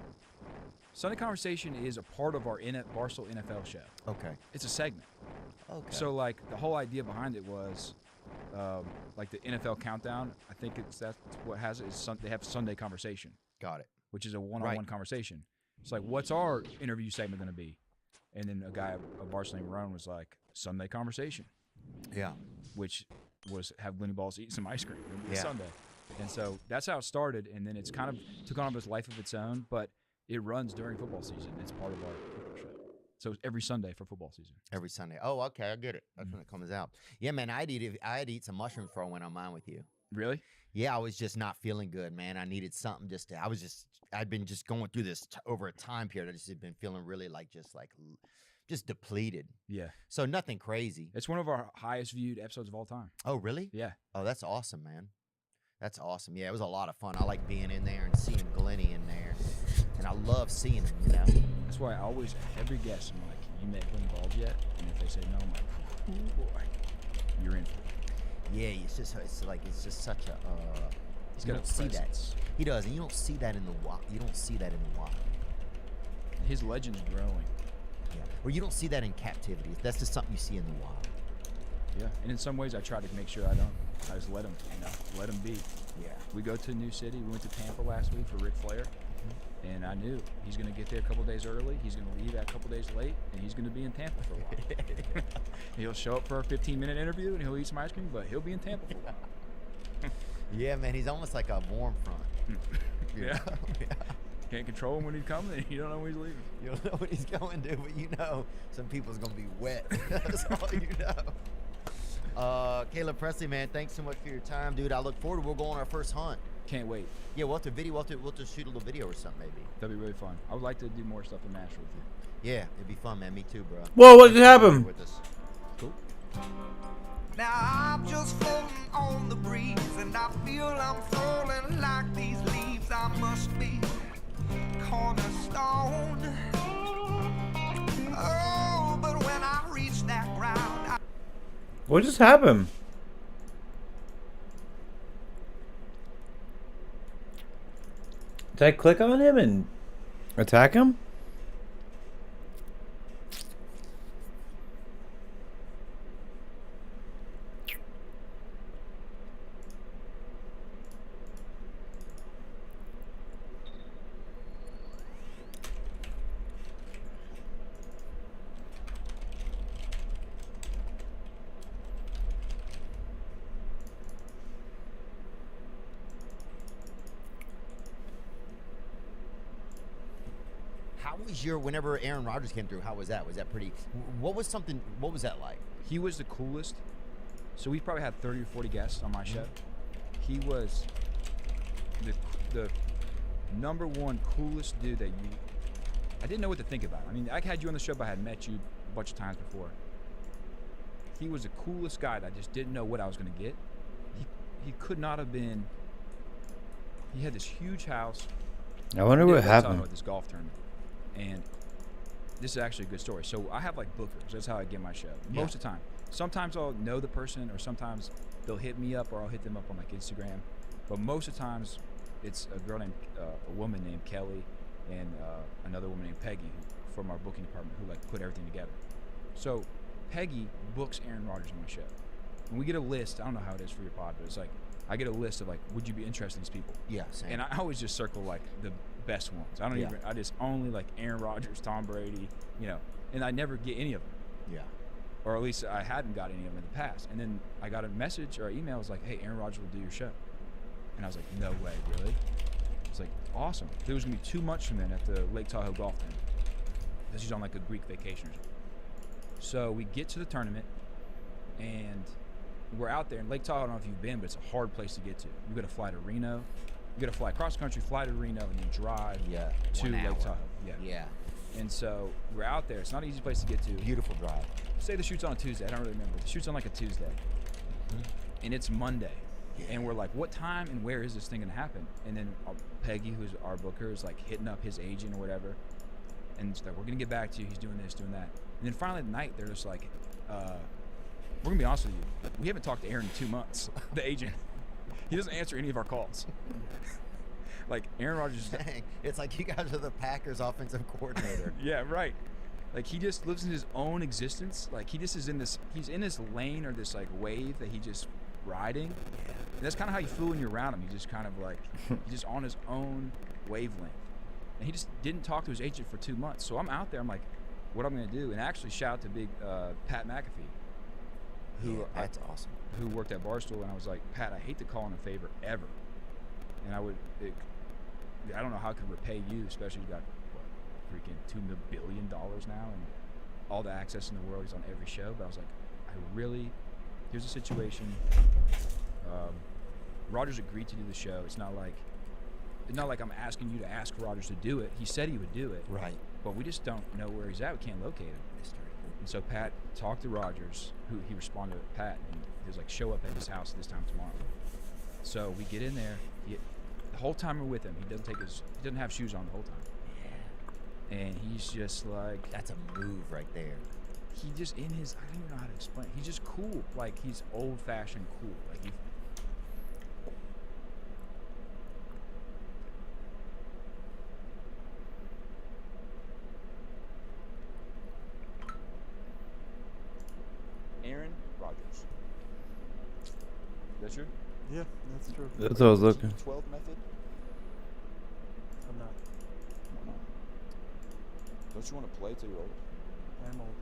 Sunday Conversation is a part of our Barstool NFL show. Okay. It's a segment. Okay. So like the whole idea behind it was, like the NFL countdown. I think that's what has it is they have Sunday Conversation, Got it. which is a one-on-one conversation. It's like, what's our interview segment going to be? And then a guy, a Barstool named Ron, was like, Sunday Conversation, Yeah. which was have Lenny Balls eat some ice cream on Yeah. Sunday. And so that's how it started. And then it's kind of took on this life of its own, but it runs during football season. It's part of our football show. So it's every Sunday for football season. Every Sunday. Oh, okay. I get it. That's when it comes out. Yeah, man. I'd eat some mushrooms before I went on mine with you. Really? Yeah, I was just not feeling good, man. I needed something I'd been just going through this over a time period. I just had been feeling really just depleted. Yeah. So nothing crazy. It's one of our highest viewed episodes of all time. Oh, really? Yeah. Oh, that's awesome, man. That's awesome. Yeah, it was a lot of fun. I like being in there and seeing Glenny in there. And I love seeing him, you know? That's why I always, every guest, I'm like, you met Lenny Balls yet? And if they say no, I'm like, oh boy, you're in for it. Yeah, it's just such a He's you got don't a see that. presence. He does, and you don't see that in the wild. His legend's growing. Yeah. Or you don't see that in captivity. That's just something you see in the wild. Yeah. And in some ways, I try to make sure I just let him, let him be. Yeah. We go to a new city. We went to Tampa last week for Ric Flair. And I knew he's going to get there a couple days early. He's going to leave a couple days late, and he's going to be in Tampa for a while. He'll show up for a 15-minute interview, and he'll eat some ice cream, but he'll be in Tampa for a while. Yeah, man, he's almost like a warm front. You Yeah. know? Yeah. Can't control him when he's coming, and you don't know when he's leaving. You don't know what he's going to do, but you know some people's going to be wet. That's all you know. Caleb Presley, man, thanks so much for your time, dude. I look forward to we'll go on our first hunt. Can't wait. Yeah, we'll have to shoot a little video or something, maybe. That'd be really fun. I would like to do more stuff in Nashville with you. Yeah, it'd be fun, man. Me too, bro. Whoa, what just happened? With us. Cool. Now I'm just floating on the breeze, and I feel I'm falling like these leaves. I must be cornerstone. Oh, but when I reach that ground, What just happened? Did I click on him and attack him? How was whenever Aaron Rodgers came through, how was that? Was that pretty, what was that like? He was the coolest. So we probably had 30 or 40 guests on my show. He was the number one coolest dude that I didn't know what to think about. I mean, I had you on the show, but I had met you a bunch of times before. He was the coolest guy that I just didn't know what I was going to get. He could not have been. He had this huge house. I wonder what happened. About this golf tournament, and this is actually a good story. So I have like bookers. That's how I get my show most of the time. Sometimes I'll know the person, or sometimes they'll hit me up, or I'll hit them up on like Instagram. But most of the times, it's a woman named Kelly, and another woman named Peggy from our booking department who like put everything together. So Peggy books Aaron Rodgers on my show, and we get a list. I don't know how it is for your pod, but it's like I get a list of like, would you be interested in these people? Yeah, same. And I always just circle like the best ones. I just only like Aaron Rodgers, Tom Brady, and I never get any of them. Yeah. or at least I hadn't got any of them in the past. And then I got a message or an email. It was like, hey, Aaron Rodgers will do your show. And I was like, no way, really? It's like, awesome. There was going to be 2 months from then at the Lake Tahoe golf tournament. Because he's on like a Greek vacation or something. So we get to the tournament, and we're out there. And Lake Tahoe, I don't know if you've been, but it's a hard place to get to. You got to fly to Reno. You got to fly cross country, fly to Reno, and then drive to 1 Lake hour. Tahoe. Yeah. And so we're out there. It's not an easy place to get to. Beautiful drive. Say the shoot's on a Tuesday. I don't really remember. The shoot's on like a Tuesday. And it's Monday. Yeah. And we're like, what time and where is this thing going to happen? And then Peggy, who's our booker, is like hitting up his agent or whatever. And it's like, we're going to get back to you. He's doing this, doing that. And then finally at night, they're just like, we're going to be honest with you. We haven't talked to Aaron in 2 months, the agent. He doesn't answer any of our calls. Like, Aaron Rodgers. Dang. It's like you guys are the Packers offensive coordinator. Yeah, right. Like, he just lives in his own existence. Like, he just is in this, he's in this lane or this, like, wave that he just riding. Yeah. And that's kind of how you feel when you're around him. He's just kind of like, he's just on his own wavelength. And he just didn't talk to his agent for 2 months. So I'm out there, I'm like, what am I going to do? And actually, shout out to big Pat McAfee, who That's awesome. who worked at Barstool. And I was like, Pat, I hate to call in a favor ever. And I don't know how I could repay you, especially you got, what, freaking $2 billion now and all the access in the world. He's on every show. But I was like, here's a situation. Rodgers agreed to do the show. It's not like I'm asking you to ask Rodgers to do it. He said he would do it. Right. But we just don't know where he's at. We can't locate him. And so Pat talked to Rodgers, who he responded to Pat, and he was like, show up at his house this time tomorrow. So we get in there. The whole time we're with him, he doesn't have shoes on the whole time. Yeah. And he's just like, That's a move right there. he just I don't even know how to explain. He's just cool. Like, he's old fashioned cool. Like, he, Aaron Rodgers. That's true? Yeah, that's true. That's what I was looking. 12 method? I'm not. Why not? Don't you want to play till you're old? I'm old,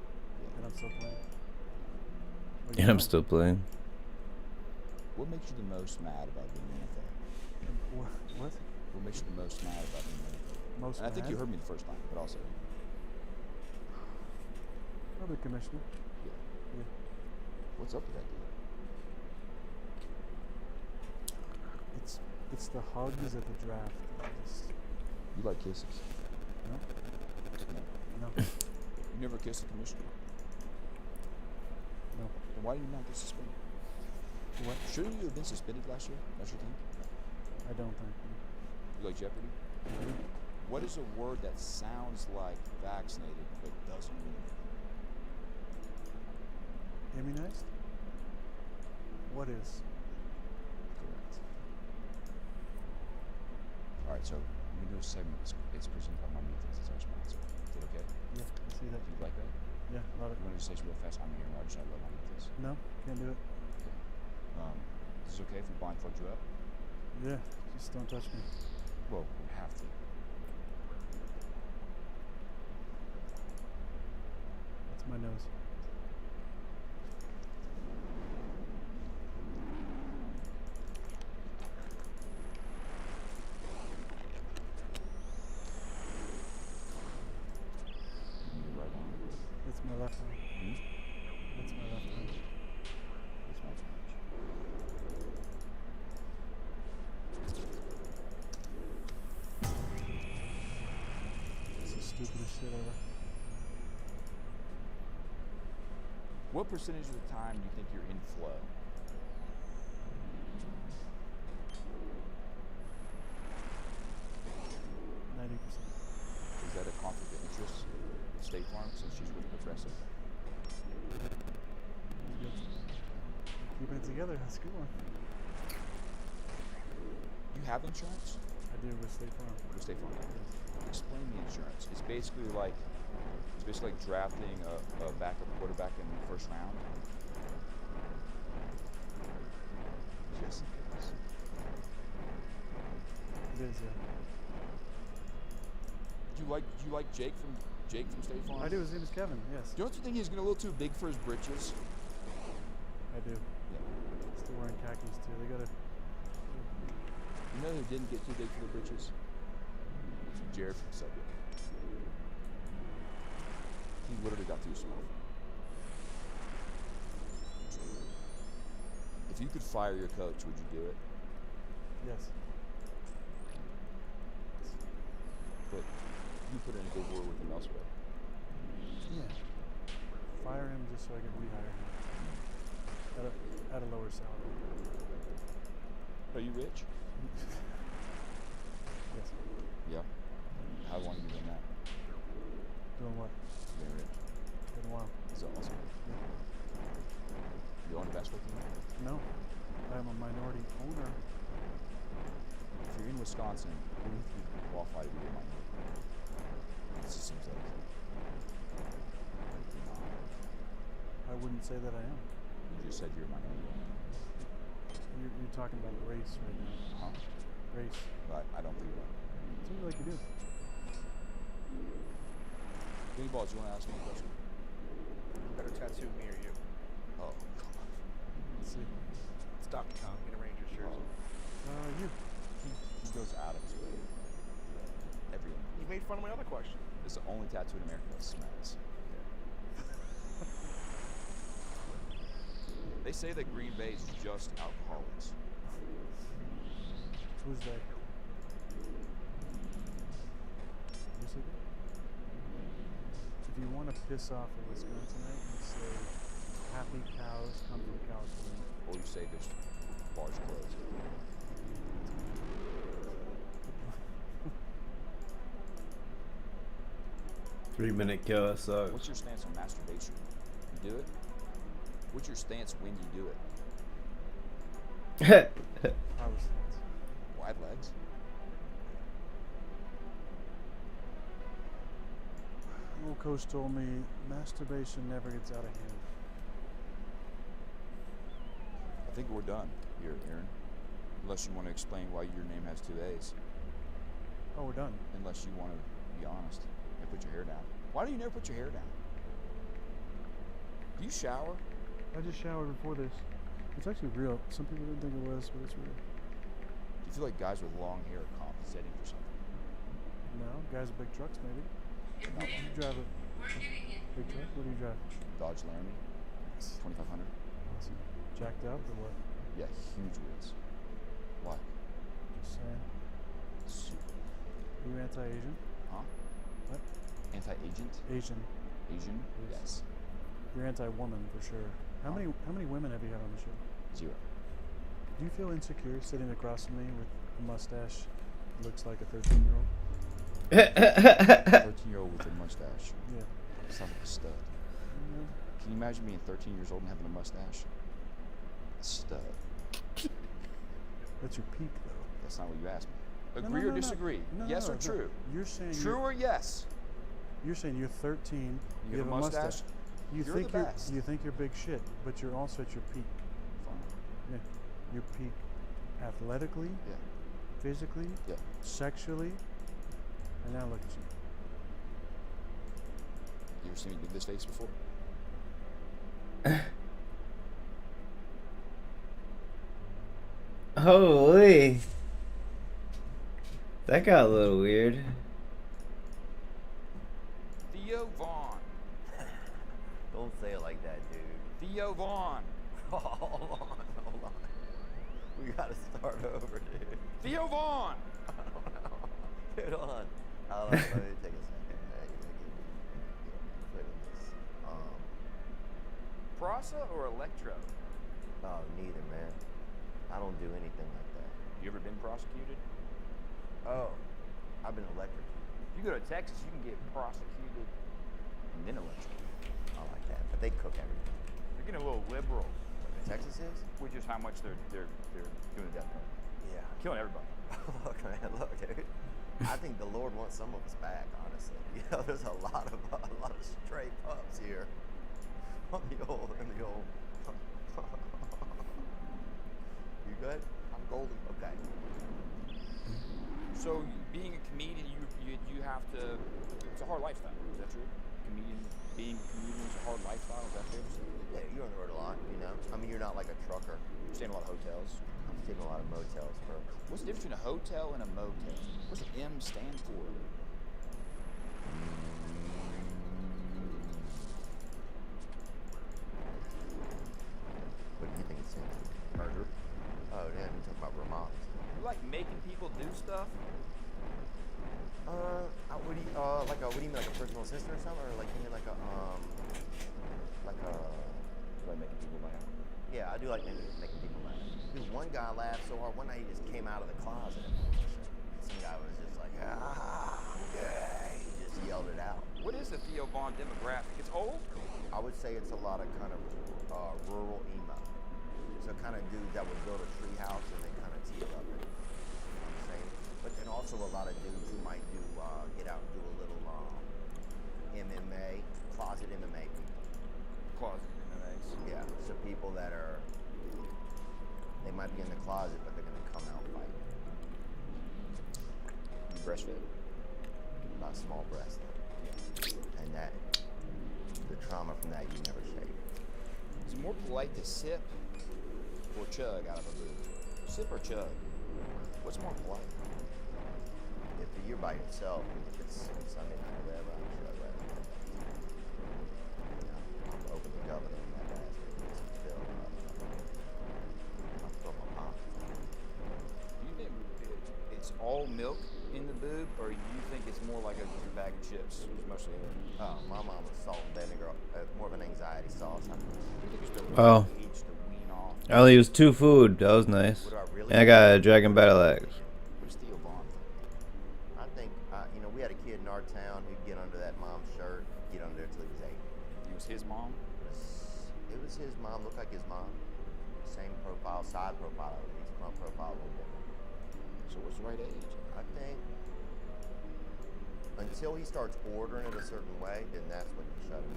and I'm still playing. Well, And I'm still playing. What makes you the most mad about being in the NFL? What? What makes you the most mad about being in the NFL? Most And I think you mad? heard me the first time, but also. Probably commissioner. Yeah. Yeah. What's up with that dude? It's the hugs at the draft. You like kisses? No. No. No. You never kissed a commissioner? No. Then why did you not get suspended? What? Shouldn't you have been suspended last year? That's your thing? I don't think. You like Jeopardy? What is a word that sounds like vaccinated but doesn't mean it? Immunized? What is? Correct. All right, so we do a segment. It's presented by Money Things. It's our sponsor. Is that okay? Yeah, I see that. Do you like that? Yeah, love it. You want to just say real fast? I'm Aaron Rodgers. I love Money Things. No, can't do it. Is it okay if we blindfold you up? Yeah, just don't touch me. Well, we have to. That's my nose. Your right arm. It's my left arm. Hmm? That's my left arm. That's my charge. It's the stupidest shit ever. What percentage of the time do you think you're in flow? Is that a conflict of interest with State Farm since she's with Progressive? Keeping it together. That's a good one. You have insurance? I do with State Farm. With State Farm. Explain the insurance. It's basically like drafting a backup quarterback in the first round. Yes, it is. It is, yeah. Do you like Jake from Jake from State Farm? I do. His name is Kevin. Yes, Don't you think he's getting a little too big for his britches? I do. Yeah. Still wearing khakis too. They gotta. You know who didn't get too big for the britches? Jared from Subway. He literally got too small. If you could fire your coach, would you do it? Yes. But you put in a good word with him elsewhere. Yeah. Fire him just so I can rehire him at a lower salary. Are you rich? Yes. Yeah. How long have you been that? Doing what? Being rich. Been a while. That's awesome. You own a basketball team? No, I am a minority owner. If you're in Wisconsin, who do you think you qualify to be a minority? It just seems like you're not. I wouldn't say that I am. You just said you're a minority. You're talking about race right now. Huh? Race. But I don't think you're right. Seems like you do. Benny Balls, you want to ask me a question? Better tattoo me or you. Oh, God. Let's see. It's Dr. Kong in a Rangers jersey. You. He goes out of his way. Every You made fun of my other question. This is the only tattoo in America that smells. They say that Green Bay is just alcoholics. Who's that? You said that? If you want to piss off a Wisconsinite, you say happy cows come from California. Or you say there's bars closed. Three-minute kill sucks. What's your stance on masturbation? You do it? What's your stance when you do it? Power stance. Wide legs? Old coach told me masturbation never gets out of hand. I think we're done here, Aaron. Unless you want to explain why your name has 2 A's. Oh, we're done. Unless you want to be honest and put your hair down. Why do you never put your hair down? Do you shower? I just showered before this. It's actually real. Some people didn't think it was, but it's real. Do you feel like guys with long hair are compensating for something? No, guys with big trucks, maybe. Not You long. drive a big truck? What do you drive? Dodge Laramie, 2500. Awesome. Jacked up or what? Yeah, huge wheels. Why? Just saying. Super. Are you anti-Asian? Huh? What? Anti-agent? Asian. Asian? Yes. You're anti-woman for sure. How many women have you had on the show? 0. Do you feel insecure sitting across from me with a mustache that looks like a 13-year-old? 13-year-old with a mustache. Yeah. Sounds like a stud. Yeah. Can you imagine being 13 years old and having a mustache? A stud. That's your peak, though. That's not what you asked me. No, Agree no, or no, no. disagree? No, Yes no, or no. true? You're saying True or yes? you're saying you're 13. You have a mustache? You You're think the best. you think you're big shit, but you're also at your peak. Fine. Yeah. Your peak athletically, Yeah. physically, Yeah. sexually, and now look at you. You ever seen me do this face before? Holy. That got a little weird. Theo Vaughn. Don't say it like that, dude. Theo Vaughn. Hold on. We gotta start over, dude. Theo Vaughn. Dude, hold on. Let me take a second. Hey, you gotta give me this. Prasa or Electro? Oh, neither, man. I don't do anything like that. You ever been prosecuted? Oh, I've been electrocuted. If you go to Texas, you can get prosecuted and then electrocuted. I like that, but they cook everything. They're getting a little liberal, Texas is? which is how much they're doing the death penalty. Yeah. Killing everybody. Look, man, look, dude. I think the Lord wants some of us back, honestly. You know, there's a lot of stray pups here. In the old. You good? I'm golden. Okay. So being a comedian, you have to. It's a hard lifestyle. Is that true? Being a comedian is a hard lifestyle. Is that fair to say? Yeah, you're on the road a lot, you know? I mean, you're not like a trucker. You stay in a lot of hotels. I'm staying in a lot of motels, bro. What's the difference between a hotel and a motel? What's the M stand for? What do you think it stands for? Murder? Oh, yeah, you're talking about Vermont. You like making people do stuff? What do you, what do you mean, like a personal assistant or something? Or like, you mean like a, Like making people laugh. yeah, I do like making people laugh. Dude, one guy laughed so hard, one night he just came out of the closet. Some guy was just like, yeah, he just yelled it out. What is the Theo Von demographic? It's old? I would say it's a lot of kind of rural emo. So kind of dudes that would build a tree house and they kind of tee it up. You know what I'm saying? But then also a lot of dudes who might do get out and do a little MMA, closet MMA people. Closet MMAs. Yeah, so people that are, they might be in the closet, but they're gonna come out fighting. You breastfed? Not small breast. And that, the trauma from that, you never shave. Is it more polite to sip or chug out of a booth? Sip or chug? What's more polite? If you're by yourself, if it's Sunday night or whatever, I'm sure I'd rather do that. You know, I'm open the governor in that ass. Get some fill. I'll throw my pockets in. Do you think it's all milk in the boob, or you think it's more like a bag of chips? It's mostly Oh, my mom was salt and vinegar, more of an anxiety sauce. Do you think it's the Oh. age to wean off? I only used 2 food. That was nice. What do I really And I got a dragon battle axe. What's Theo Von? I think, you know, we had a kid in our town who'd get under that mom's shirt, get under there till he was 8. It was his mom? It was his mom, looked like his mom. Same profile, side profile at least. Front profile a little different. So what's the right age? I think until he starts ordering it a certain way, then that's when you shut him.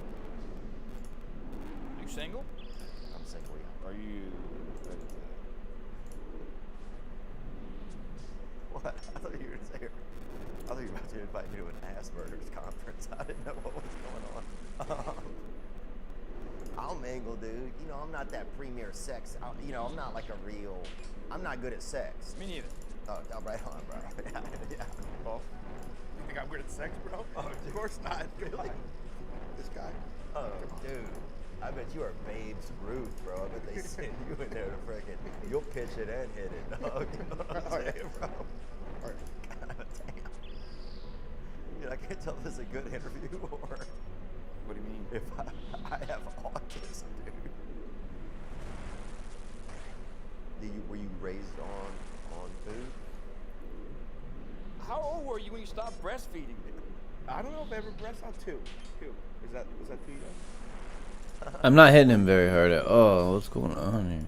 You single? I'm single, yeah. Are you ready to... What? I thought you were gonna say. I thought you were about to invite me to an ass murders conference. I didn't know what was going on. I'll mingle, dude. You know, I'm not that premier sex. You know, I'm not like a real. I'm not good at sex. Me neither. Oh, right on, bro. Yeah. Paul, you think I'm weird at sex, bro? Oh, Of course not. Really? This guy? Oh, dude. I bet you are Babe's Ruth, bro. I bet they send you in there to frickin'. You'll pitch it and hit it, dog. You know what I'm saying, bro? All right. God damn. Dude, I can't tell if this is a good interview or What do you mean? if I have autism, dude. Were you raised on food? How old were you when you stopped breastfeeding? I don't know if I ever breast out 2. 2. Was that 2 you know? I'm not hitting him very hard at all. What's going on here?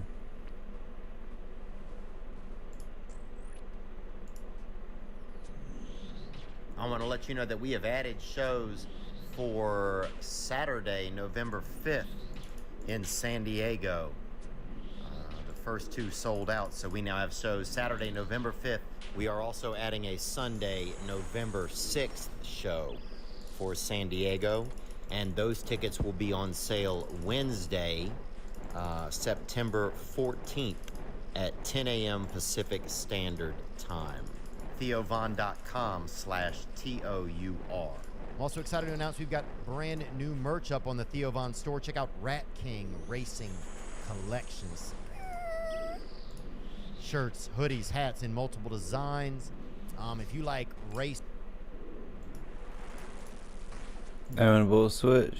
I want to let you know that we have added shows for Saturday, November 5th in San Diego. The first 2 sold out, so we now have shows Saturday, November 5th. We are also adding a Sunday, November 6th show for San Diego, and those tickets will be on sale Wednesday, September 14th at 10 a.m. Pacific Standard Time. TheoVon.com/TOUR. I'm also excited to announce we've got brand new merch up on the Theo Von store. Check out Rat King Racing Collections. Shirts, hoodies, hats in multiple designs. If you like race, Having a bull switch.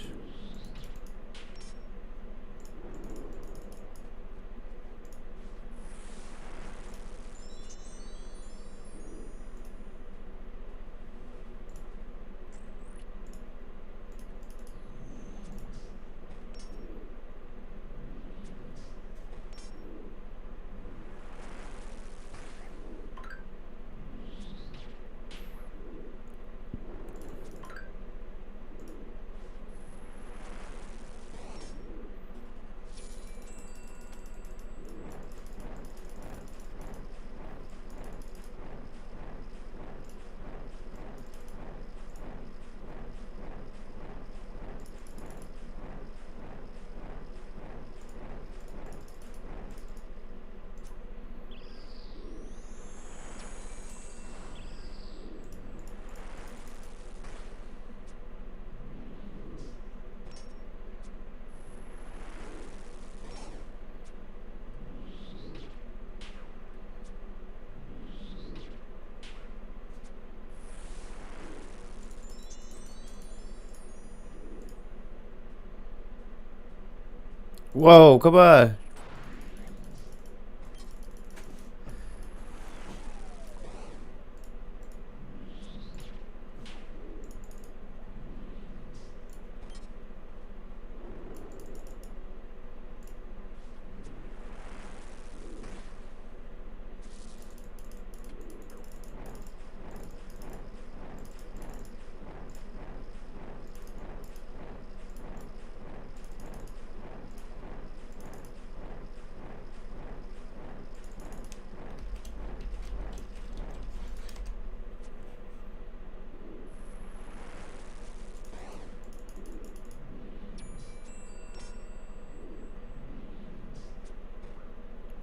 Whoa, come on.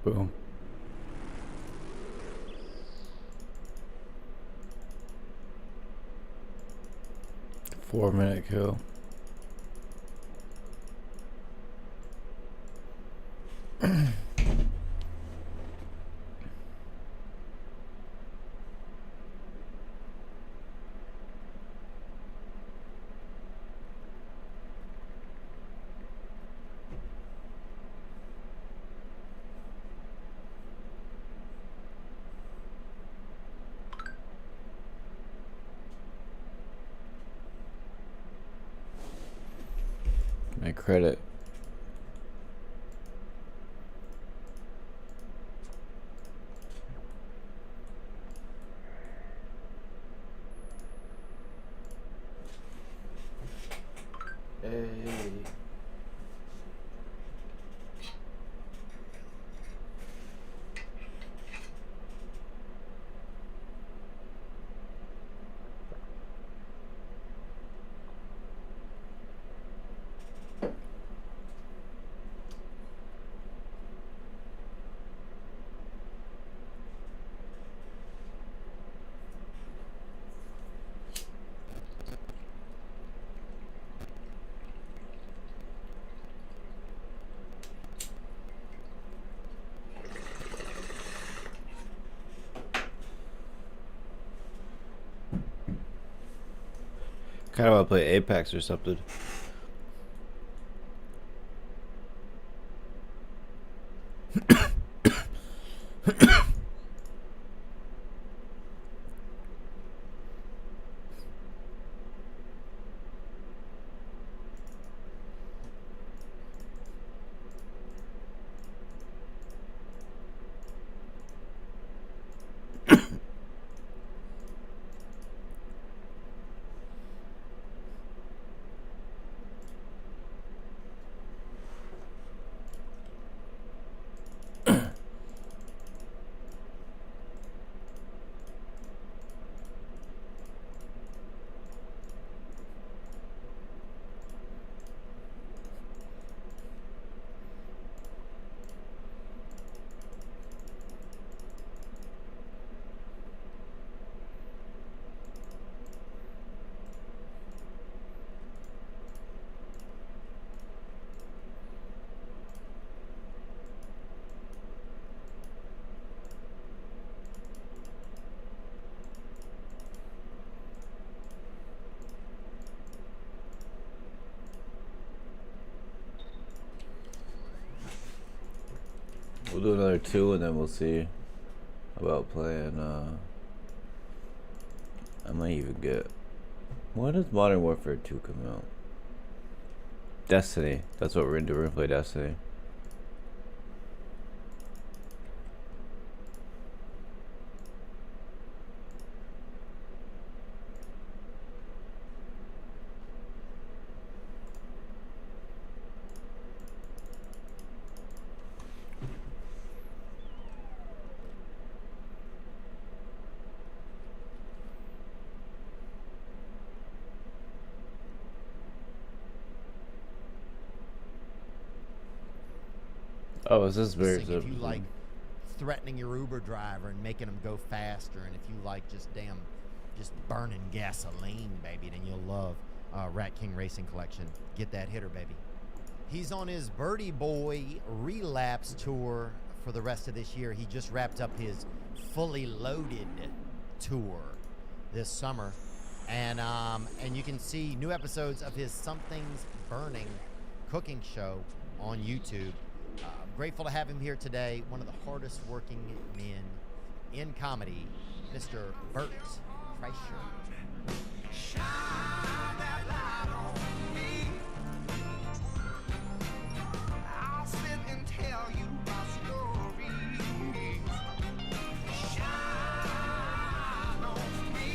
Boom. Four-minute kill. My credit. Hey. Kind of want to play Apex or something. We'll do another 2 and then we'll see about playing. I might even get. When does Modern Warfare 2 come out? Destiny. That's what we're gonna do. We're gonna play Destiny. Oh, is this very If you like threatening your Uber driver and making them go faster, and if you like just burning gasoline, baby, then you'll love Rat King Racing Collection. Get that hitter, baby. He's on his Birdie Boy relapse tour for the rest of this year. He just wrapped up his Fully Loaded tour this summer, and you can see new episodes of his Something's Burning cooking show on YouTube. I'm grateful to have him here today. One of the hardest working men in comedy, Mr. Bert Kreischer. Shine that light on me. I'll sit and tell you my story. Shine on me,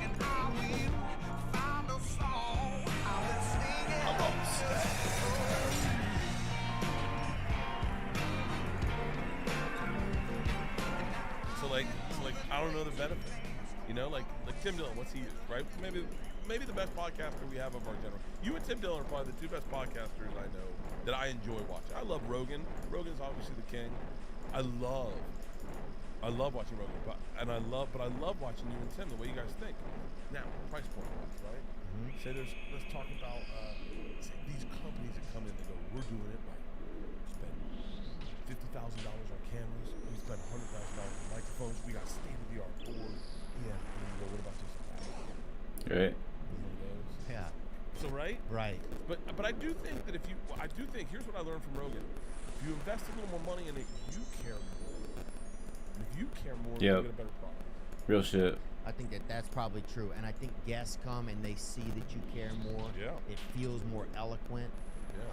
and I will find a song. I will sing it. So like I don't know the benefit. You know, like Tim Dillon, what's he use, right? Maybe the best podcaster we have of our generation. You and Tim Dillon are probably the two best podcasters I know that I enjoy watching. I love Rogan. Rogan's obviously the king. I love watching Rogan, but I love watching you and Tim, the way you guys think. Now, price point wise, right? Say let's talk about say these companies that come in and go, we're doing it right. Spend $50,000 on cameras. We spend $100,000 on microphones. We got state-of-the-art board. Yeah. And then you go, what about this? Right. One of those. Yeah. So right. But I do think that here's what I learned from Rogan. If you invest a little more money in it, you care more. And if you care more, you get a better product. Real shit. I think that's probably true. And I think guests come and they see that you care more. Yeah. It feels more eloquent. Yeah.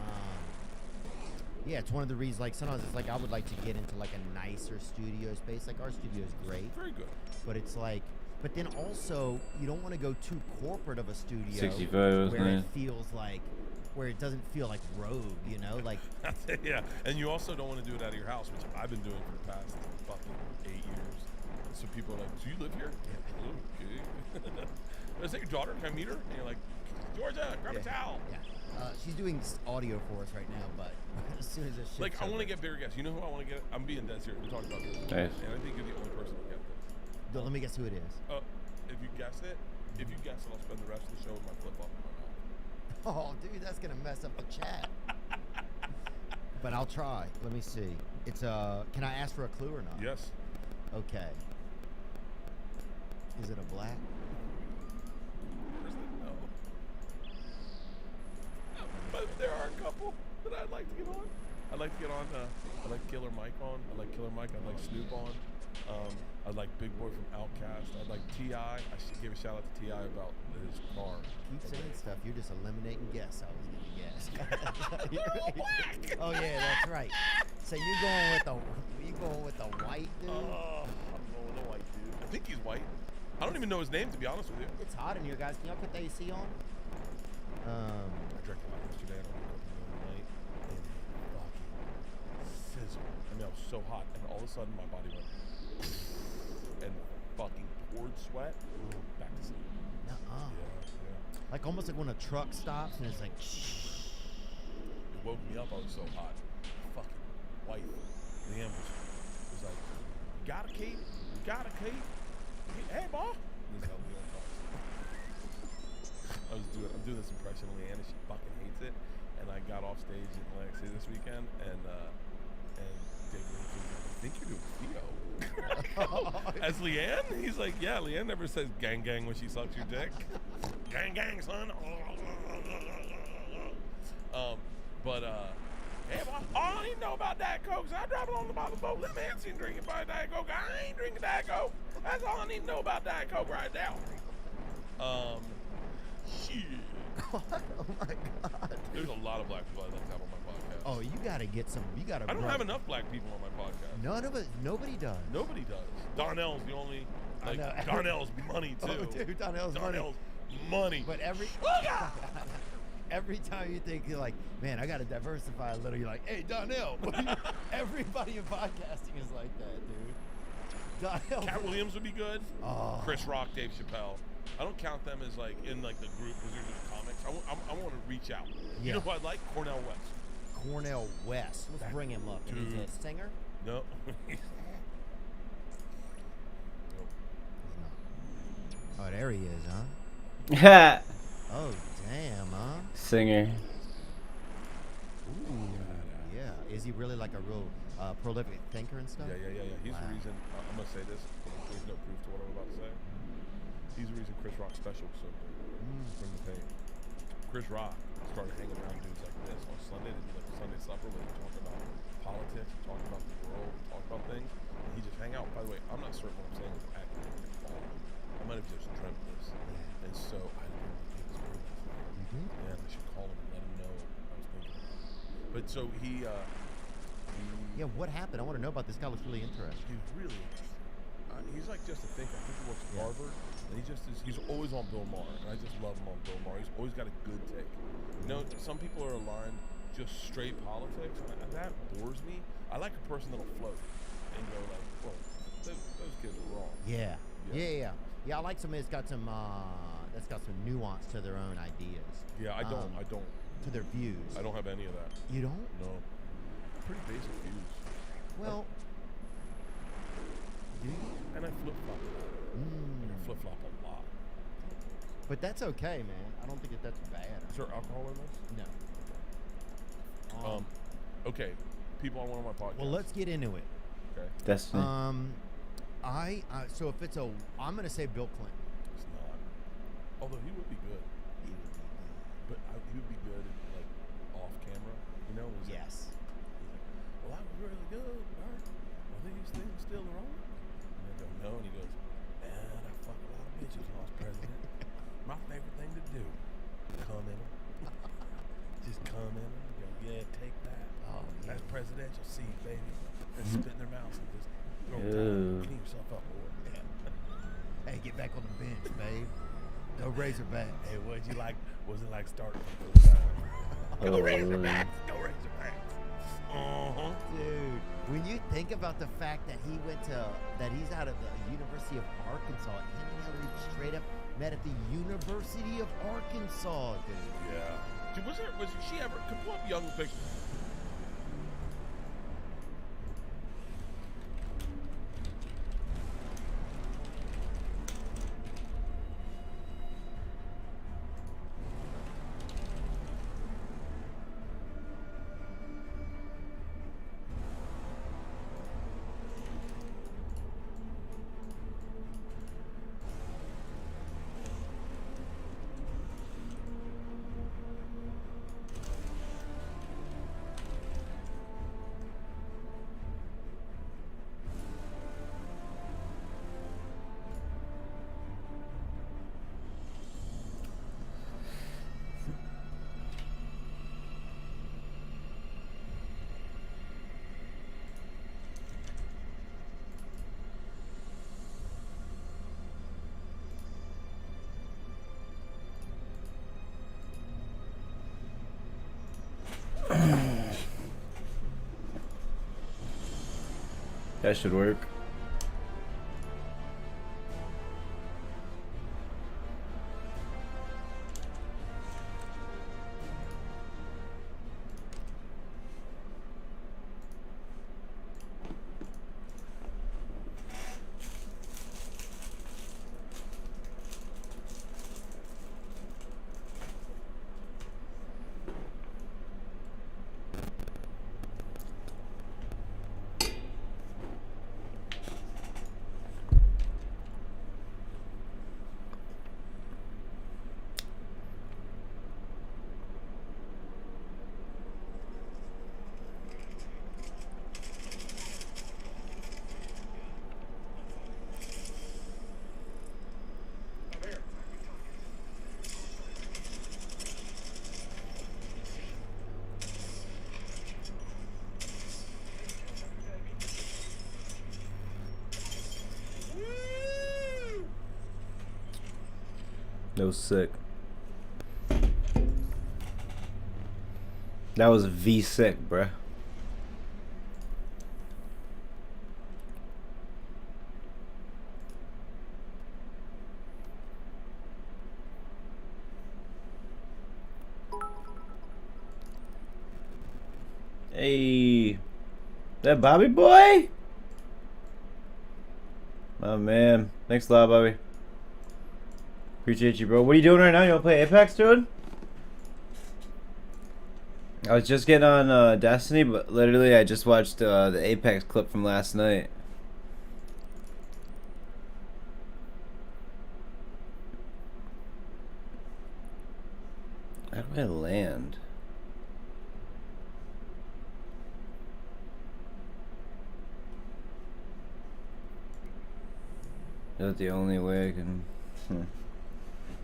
Yeah, it's one of the reasons, like, sometimes it's like I would like to get into, like, a nicer studio space. Like, our studio is great. Very good. But it's like, but then also, you don't want to go too corporate of a studio 65 where it feels like, where it doesn't feel like rogue, you know? Like, Yeah, and you also don't want to do it out of your house, which I've been doing for the past fucking 8 years. So people are like, do you live here? Yeah. Okay. Is that your daughter? Can I meet her? And you're like, Georgia, grab a towel. Yeah. She's doing audio for us right now, but as soon as this shit's Like, I want to over- get bigger guests. You know who I want to get? I'm being dead serious. We're talking about this. Nice. And I think you're the only person to get this. Let me guess who it is. If you guess it, I'll spend the rest of the show with my flip flop in my mouth. Oh, dude, that's gonna mess up the chat. But I'll try. Let me see. It's can I ask for a clue or not? Yes. Okay. Is it a black? Where's the no? But there are a couple that I'd like to get on. I'd like to get on. I like Killer Mike on. I like Killer Mike. I'd like Snoop on. I'd like Big Boy from Outkast. I'd like T.I. I should give a shout out to T.I. about his car. Keep saying stuff. You're just eliminating guess. I was gonna guess. Oh yeah, that's right. So you're going with the white dude? I'm going with a white dude. I think he's white. I don't even know his name, to be honest with you. It's hot in here, guys. Can y'all put the AC on? I drank a lot yesterday. I don't wake up in the middle of the night and fizzle. I mean, I was so hot, and all of a sudden my body went and fucking poured sweat. Back to sleep. Nuh-uh. Yeah. Like almost like when a truck stops and it's like It woke me up. I was so hot. Fucking white. Liam was like, "You got a cape? You got a cape? Hey, boy." This is how Liam talks. I'm doing this impression of Leanne, and she fucking hates it. And I got off stage in Atlantic City this weekend, and Dave Williams was like, "I think you're doing Theo." As Leanne? He's like, "Yeah, Leanne never says gang gang when she sucks your dick." Gang gang, son. Hey, boy, I don't even know about Diet Coke, so I drop it on the bottom of the boat. Let man see drinking by Diet Coke. I ain't drinking Diet Coke. That's all I need to know about Diet Coke right now. Shit. oh my god. There's a lot of black people I'd like to have on my podcast. Oh, you gotta get some. You gotta. I don't have enough black people on my podcast. None of it. Nobody does. Nobody does. Donnell's the only. I know. Donnell's money too. Oh, dude, Donnell's money. But every time you think you're like, man, I gotta diversify a little. You're like, hey, Donnell. Everybody in podcasting is like that, dude. Donnell. Cat Williams would be good. Oh. Chris Rock, Dave Chappelle. I don't count them as like in like the group because they're just comics. I want to reach out. You Yeah. know who I like? Cornell West. Cornell West. Let's bring him up. And he's a singer. No. Oh, there he is, huh? Oh, damn, huh? Singer. Ooh, yeah. Is he really like a real prolific thinker and stuff? Yeah. He's the reason. I'm gonna say this. There's no proof to what I'm about to say. He's the reason Chris Rock's special was so good. Bring the pain. Chris Rock started hanging around dudes like this on Sunday. They do like a Sunday supper where they talk about politics, talk about the world, talk about things. And he just hang out. By the way, I'm not certain what I'm saying is accurate at all. I might have just dreamt this. And so I didn't think this was Mhm. yeah, we should call him and let him know I was thinking. But so he Yeah, what happened? I want to know about this guy. Looks really interesting. he's really interesting. He's like just a thinker. I think he works at Yeah. Harvard, and he's always on Bill Maher, and I just love him on Bill Maher. He's always got a good take. You know, some people are aligned just straight politics, and that bores me. I like a person that'll float and go like, well, those kids are wrong. Yeah. Yeah. Yeah. Yeah. Yeah. I like somebody that's got some nuance to their own ideas. Yeah, I don't To their views. I don't have any of that. You don't? No, pretty basic views. Well. Do you? And I flip flop a lot. I flip flop a lot. But that's okay, man. I don't think that's bad. Is there alcohol in this? No. Okay. People on one of my podcasts. Well, let's get into it. Okay. Destiny. So if it's I'm gonna say Bill Clinton. It's not. Although he would be good. But he would be good like off camera. You know? He's Yes. Like, well, I was really good. Right? Are these things still wrong? And I go, no. And he goes, man, I fuck a lot of bitches when I was president. My favorite thing to do, come in them. Just come in them and go, yeah, take that. Oh, yeah. That's presidential seat, baby. And spit in their mouths and just throw Ew. time. Clean yourself up, boy. Hey, get back on the bench, babe. Go Razorback. Hey, what'd you like? Was it like starting from the time? Go Oh, Razorbacks! Go Razorbacks! Uh-huh. Dude, when you think about the fact that he's out of the University of Arkansas, him and Hillary straight up met at the University of Arkansas, dude. Yeah. Dude, was she ever? Could pull up young pictures. That should work. That was sick. That was V sick, bruh. Hey, that Bobby boy? Oh man, thanks a lot, Bobby. Appreciate you, bro. What are you doing right now? You wanna play Apex, dude? I was just getting on Destiny, but literally I just watched the Apex clip from last night. I don't Where did I land? Is that the only way I can?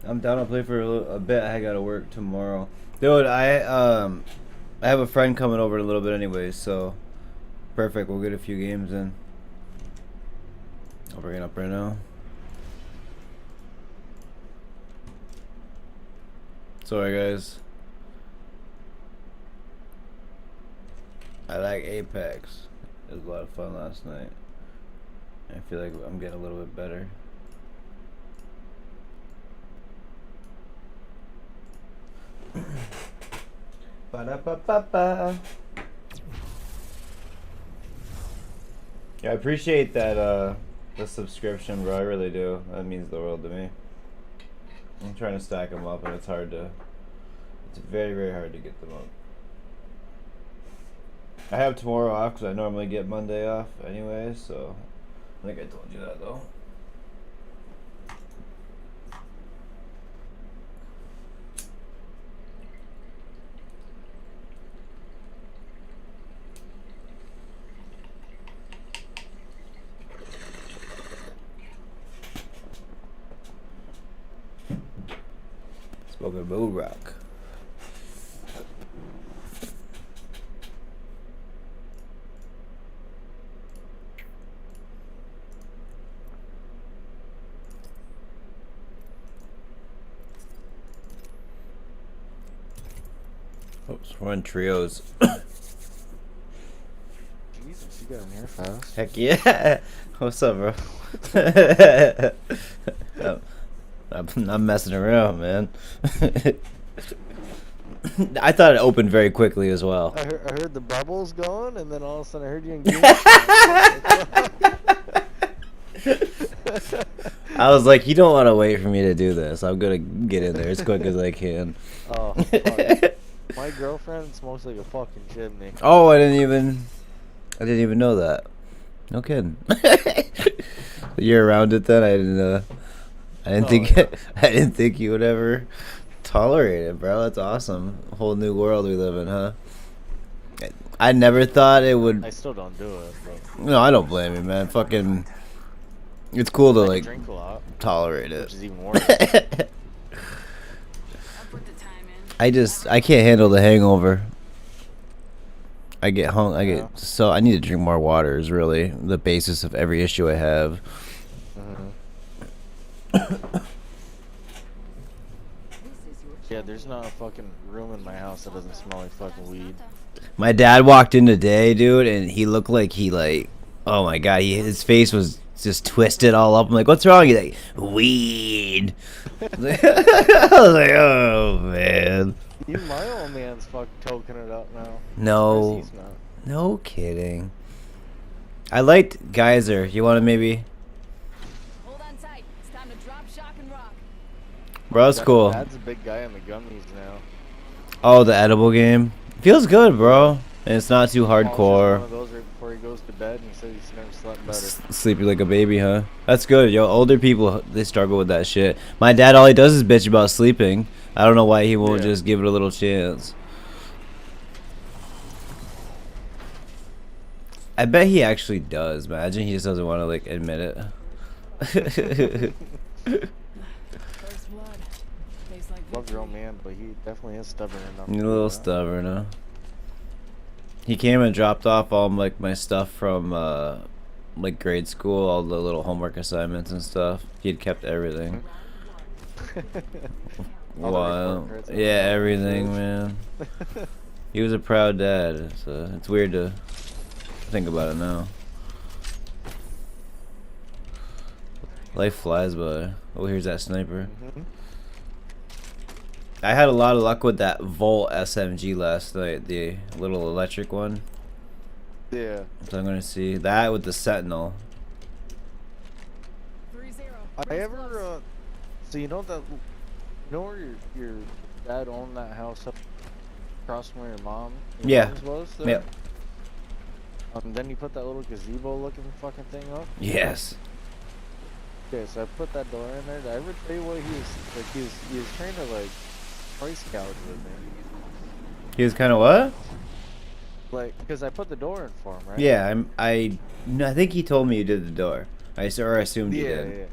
I'm down to play for a bit. I gotta work tomorrow, dude. I have a friend coming over in a little bit anyway, so perfect. We'll get a few games in. I'll bring it up right now. Sorry, guys. I like Apex. It was a lot of fun last night. I feel like I'm getting a little bit better. Ba-da-ba-ba-ba. Yeah, I appreciate that the subscription, bro. I really do. That means the world to me. I'm trying to stack them up, and it's very, very hard to get them up. I have tomorrow off because I normally get Monday off anyway, so I think I told you that though. Spoken Mood Rock. Oops, we're on trios. Jesus, you got in here fast. Heck yeah! What's up, bro? I'm not messing around, man. I thought it opened very quickly as well. I heard the bubbles going, and then all of a sudden I heard you in game. I was like, you don't want to wait for me to do this. I'm gonna get in there as quick as I can. Oh, fuck. My girlfriend smokes like a fucking chimney. Oh, I didn't even know that. No kidding. You're around it then? I didn't think you would ever tolerate it, bro. That's awesome. A whole new world we live in, huh? I never thought it would. I still don't do it. But No, I don't blame you, man. Fucking, it's cool to I like drink a lot, tolerate it. which is even worse. I can't handle the hangover. I get so I need to drink more water is really the basis of every issue I have. Yeah, there's not a fucking room in my house that doesn't smell like fucking weed. My dad walked in today, dude, and he looked like oh my god, his face was just twisted all up. I'm like, what's wrong? He's like, weed. I was like, oh man. Even my old man's fucking toking it up now. No, He's not. no kidding. I liked Geyser. You want to maybe? Hold on tight. It's time to drop, shock, and rock. Bro, that's cool. Dad's a big guy on the gummies now. Oh, the edible game feels good, bro, and it's not too Paul's just hardcore. one of those right before he goes to bed, and he said he's never slept better. Sleepy like a baby, huh? That's good, yo. Older people, they struggle with that shit. My dad, all he does is bitch about sleeping. I don't know why he won't just give it a little chance. I bet he actually does. Imagine he just doesn't want to like admit it. First blood. Tastes like Love your old man, but he definitely is stubborn enough. He's to a do little that. stubborn, huh? He came and dropped off all like my stuff from like grade school, all the little homework assignments and stuff. He'd kept everything. All the Wow. report cards and Yeah, all that everything, shit. man. He was a proud dad. It's weird to think about it now. Life flies by. Oh, here's that sniper. Mhm. I had a lot of luck with that Volt SMG last night, the little electric one. Yeah. So I'm gonna see that with the Sentinel. 3-0. I ever, so you know where your dad owned that house up across from where your mom Yeah. mom's was there? Yep. Then you put that little gazebo looking fucking thing up. Yes. Okay, so I put that door in there. Did I ever tell you what he was like? He was trying to like price gouge with me. He was kind of what? Like, because I put the door in for him, right? Yeah, no, I think he told me you did the door. I assumed you Yeah, did. yeah.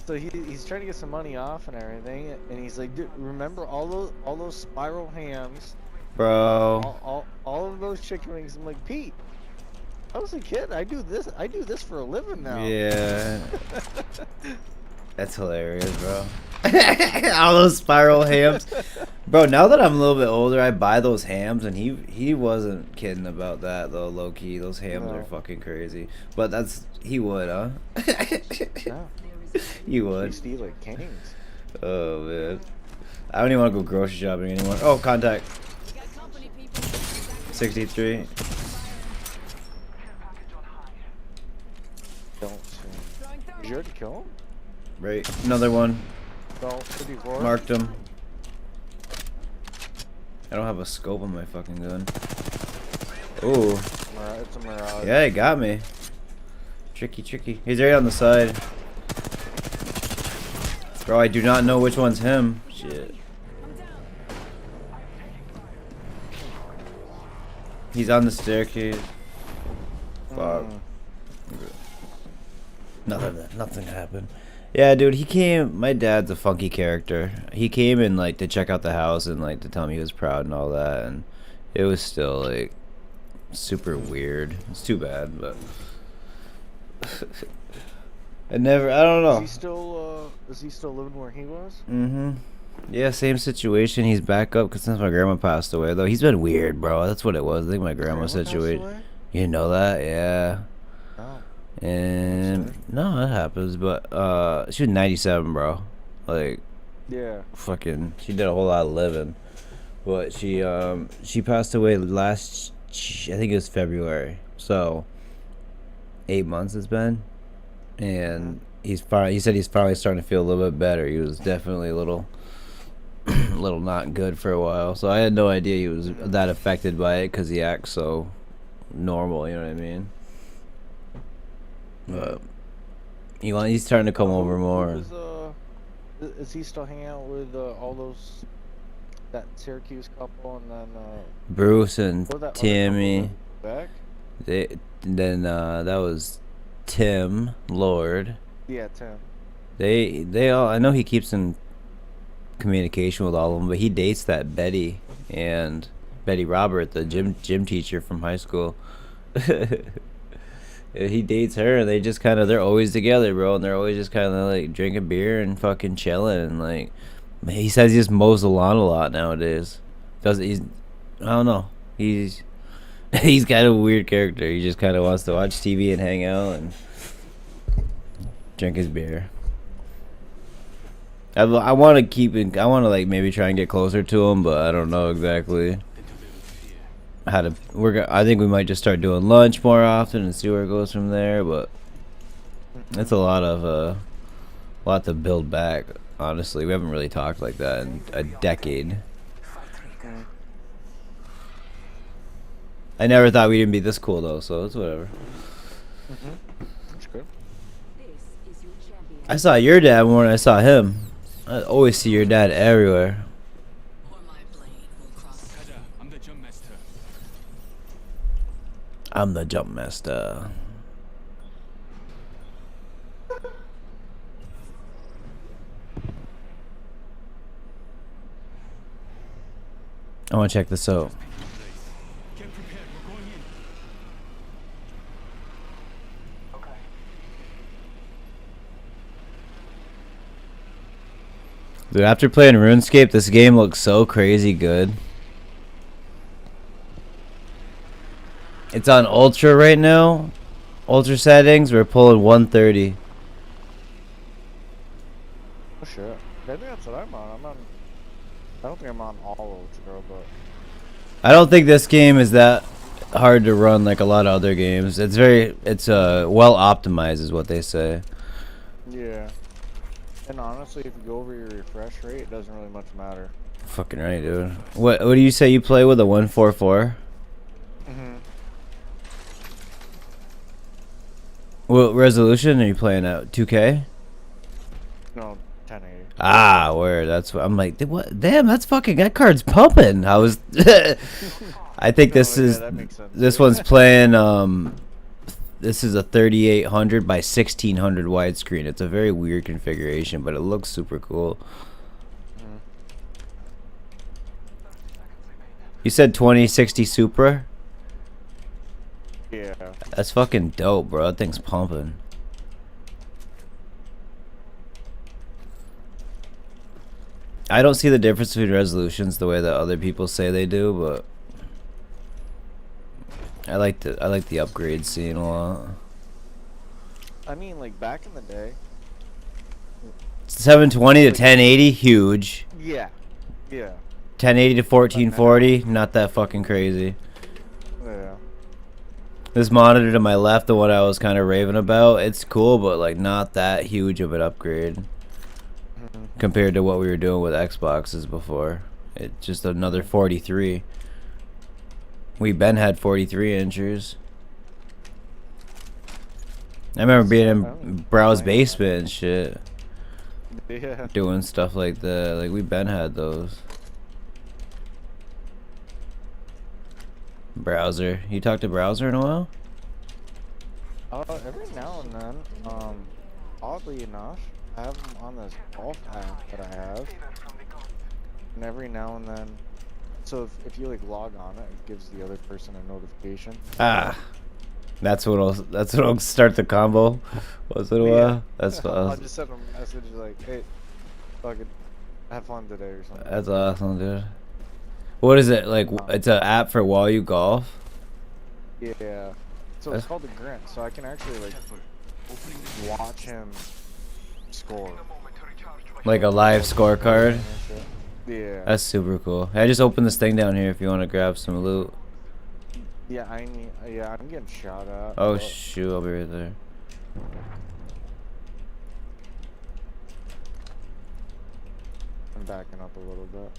So he's trying to get some money off and everything, and he's like, dude, remember all those spiral hams, Bro. all of those chicken wings? I'm like, Pete, I was a kid. I do this for a living now. Yeah. That's hilarious, bro. All those spiral hams. Bro, now that I'm a little bit older, I buy those hams, and he wasn't kidding about that, though, low key. Those hams are fucking crazy. But he would, huh? Yeah. He would. Used to eat like kings. Oh, man. I don't even want to go grocery shopping anymore. Oh, contact. 63. Don't see. Did you already kill him? Right. Another one. No, 54. Marked him. I don't have a scope on my fucking gun. Ooh. It's a mirage. Yeah, it got me. Tricky. He's right on the side. Bro, I do not know which one's him. Shit. He's on the staircase. Fuck. Nothing happened. Yeah, dude, he came. My dad's a funky character. He came and like to check out the house and like to tell me he was proud and all that, and it was still like super weird. It's too bad, but I don't know. Is he still living where he was? Mm-hmm. Yeah, same situation. He's back up because since my grandma passed away, though, he's been weird, bro. That's what it was. I think my grandma's situation. You know that? Yeah. Oh. And no, that happens. But she was 97, bro. Like, Yeah. fucking, she did a whole lot of living. But she passed away I think it was February. So 8 months it's been, and he said he's finally starting to feel a little bit better. He was definitely a little not good for a while. So I had no idea he was that affected by it because he acts so normal. You know what I mean? But he's starting to come over more. Is he still hanging out with that Syracuse couple and then Bruce and that other Tammy. couple Then that was Tim Lord. Yeah, Tim. They all. I know he keeps in communication with all of them, but he dates that Betty Robert, the gym teacher from high school. He dates her, and they're always together, bro, and they're always just kind of like drinking beer and fucking chilling, and like, man, he says he just mows the lawn a lot nowadays. I don't know. He's kind of a weird character. He just kind of wants to watch TV and hang out and drink his beer. I want to like maybe try and get closer to him, but I don't know exactly how to. I think we might just start doing lunch more often and see where it goes from there. But it's a lot to build back. Honestly, we haven't really talked like that in a decade. I never thought we'd be this cool though, so it's whatever. That's good. I saw your dad more than I saw him. I always see your dad everywhere. I'm the jump master. I want to check this out. Dude, after playing RuneScape, this game looks so crazy good. It's on Ultra right now. Ultra settings, we're pulling 130. Oh shit. I think that's what I'm on. I don't think I'm on all Ultra, but I don't think this game is that hard to run like a lot of other games. It's well optimized is what they say. yeah. And honestly, if you go over your refresh rate, it doesn't really much matter. Fucking right, dude. What do you say you play with, a 144? What resolution are you playing at? 2K? No, 1080. Ah, where? That's what I'm like. What? Damn, that's fucking. That card's pumping. I was. I think this Oh, yeah, is. that makes sense. This one's playing. This is a 3800 by 1600 widescreen. It's a very weird configuration, but it looks super cool. Mm. You said 2060 Supra? Yeah. That's fucking dope, bro. That thing's pumping. I don't see the difference between resolutions the way that other people say they do, but I like the upgrade scene a lot. I mean, like back in the day. 720 to 1080, huge. Yeah. Yeah. 1080 to 1440, not that fucking crazy. Yeah. This monitor to my left, the one I was kind of raving about, it's cool, but like not that huge of an upgrade compared to what we were doing with Xboxes before. It's just another 43. We been had 43 inches. I remember being in Brow's basement and shit, Yeah. doing stuff like that. Like we been had those. Browser. You talked to Browser in a while? Every now and then, oddly enough, I have them on this golf app that I have, and every now and then, so if you like log on it gives the other person a notification. Ah, that's what'll start the combo. Was it a while? That's what I I'll was, just send them a message like, hey, fucking have fun today or something. that's awesome, dude. What is it like? It's an app for while you golf. Yeah. So it's called the Grint, so I can actually like watch him score. Like a live scorecard. Yeah. That's super cool. I just opened this thing down here if you want to grab some loot. Yeah, I'm getting shot at. Oh but shoot, I'll be right there. I'm backing up a little bit.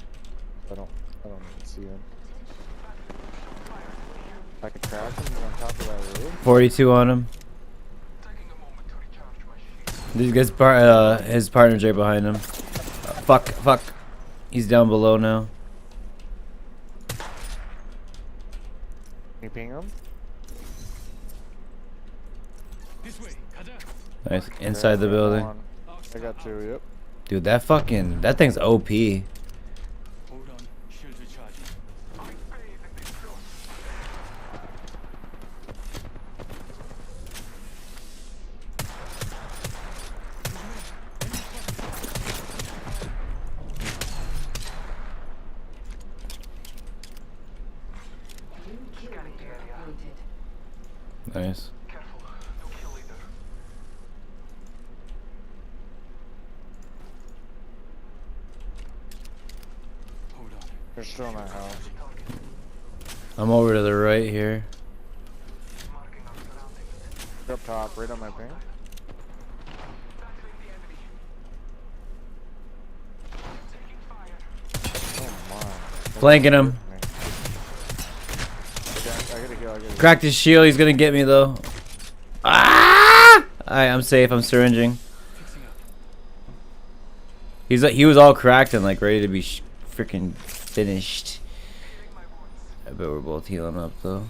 I don't even see him. I can track him. He's on top of that roof. 42 on him. These guys, his partner's right behind him. Fuck. He's down below now. Can you ping him? Nice. Inside the building. I got two, yep. Dude, that thing's OP. Nice. They're still in that house. I'm over to the right here. They're up top, right on my ping. Oh my. Flanking him. I gotta heal. Cracked his shield. He's gonna get me though. Ah! Alright, I'm safe. I'm syringing. He was all cracked and like ready to be freaking finished. I bet we're both healing up though.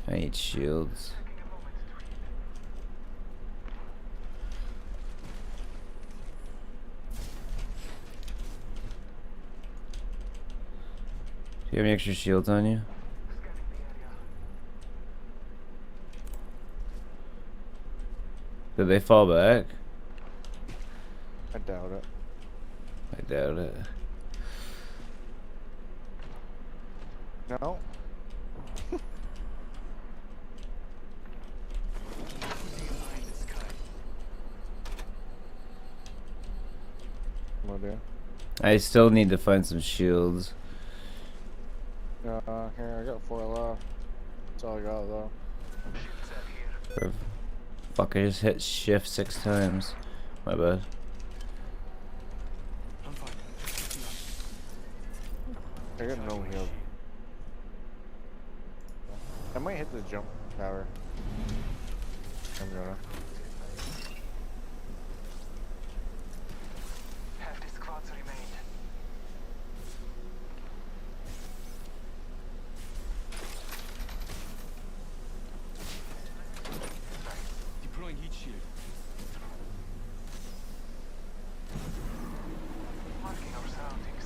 I need shields. Do you have any extra shields on you? Did they fall back? I doubt it. I doubt it. No? I still need to find some shields. Here, I got 4 left. That's all I got, though. Fuck, I just hit shift 6 times. My bad. I got no heal. I might hit the jump tower. I'm gonna. Half the squads remain. Deploying heat shield. Marking our surroundings.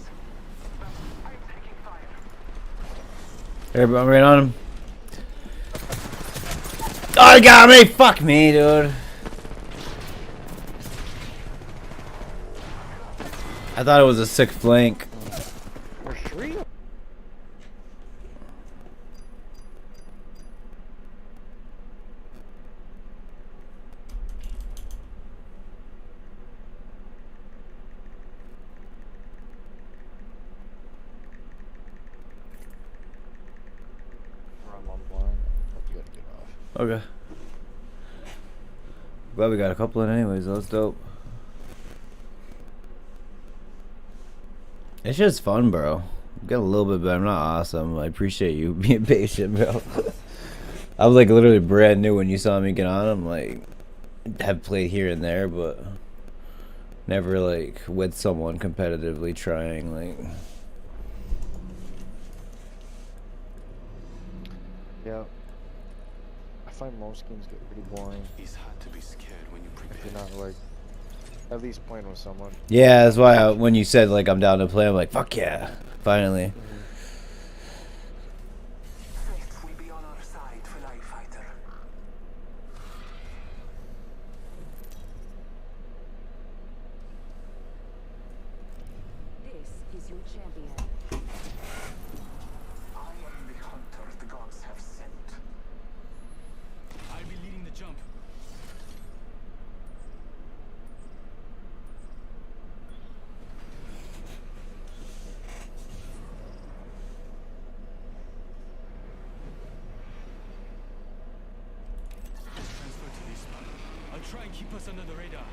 I'm taking fire. Everybody right on him. Oh, he got me! Fuck me, dude. I thought it was a sick flank. There's 3. I'm on blind. Hope you gotta get off. Okay. Glad we got a couple in anyways, though. That's dope. It's just fun, bro. Get a little bit better. I'm not awesome. I appreciate you being patient, bro. I was like literally brand new when you saw me get on. I'm like, have played here and there, but never like with someone competitively trying. Like, Yeah. I find most games get pretty boring It's hard to be scared when you if you're prepare. not like at least playing with someone. yeah, that's why when you said like I'm down to play, I'm like, fuck yeah, finally. Faith will be on our side, Fly Fighter. This is your champion. I am the hunter the gods have sent. I'll be leading the jump. Transfer to this spot. I'll try and keep us under the radar.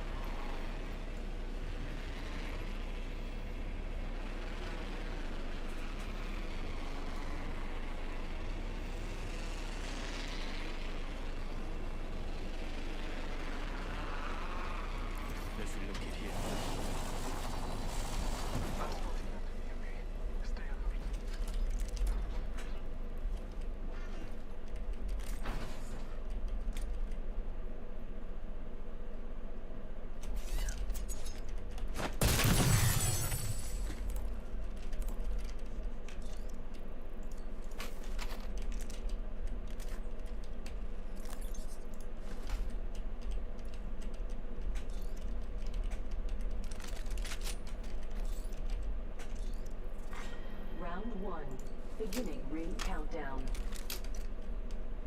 Let's relocate here. Stay alert. Round 1. Beginning ring countdown.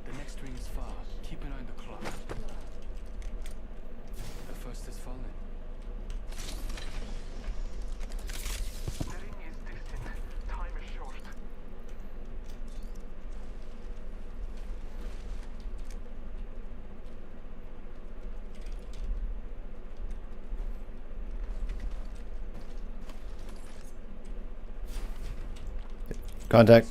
The next ring is far. Keep an eye on the clock. The first is falling. The ring is distant. Time is short. Contact.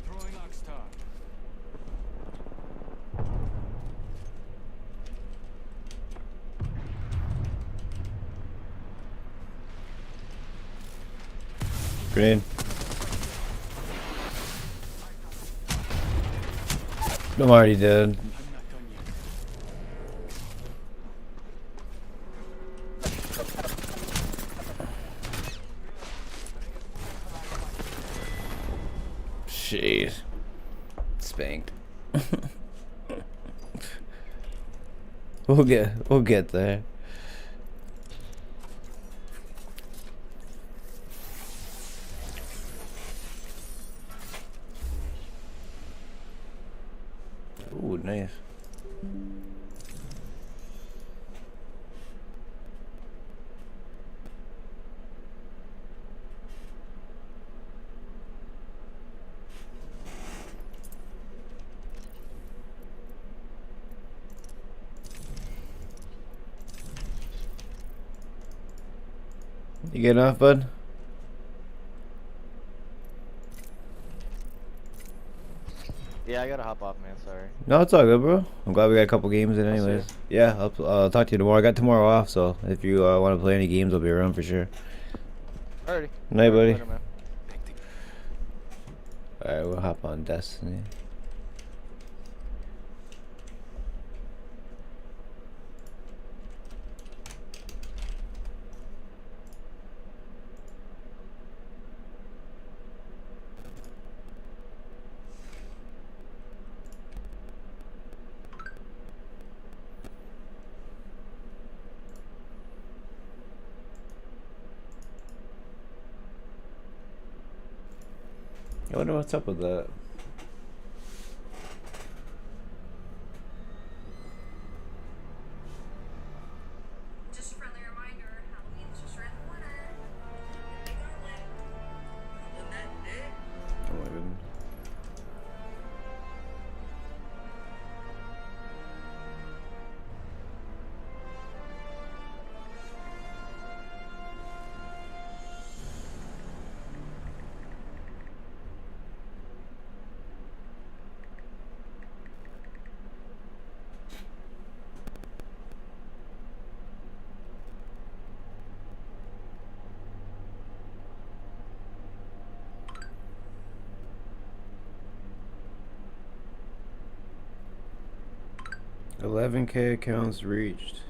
Throwing Arc Star. Grenade. I'm already dead. I'm not done yet. Shit. Spanked. We'll get there. Ooh, nice. You getting off, bud? Yeah, I gotta hop off, man. Sorry. No, it's all good, bro. I'm glad we got a couple games in I'll see anyways. ya. Yeah, I'll talk to you tomorrow. I got tomorrow off, so if you want to play any games, I'll be around for sure. Alrighty. Night, Talk buddy. later, man. Alright, we'll hop on Destiny. I wonder what's up with that. Just a friendly reminder, Halloween's just around the corner. Be going. Other than that, Oh my goodness. $11K accounts reached.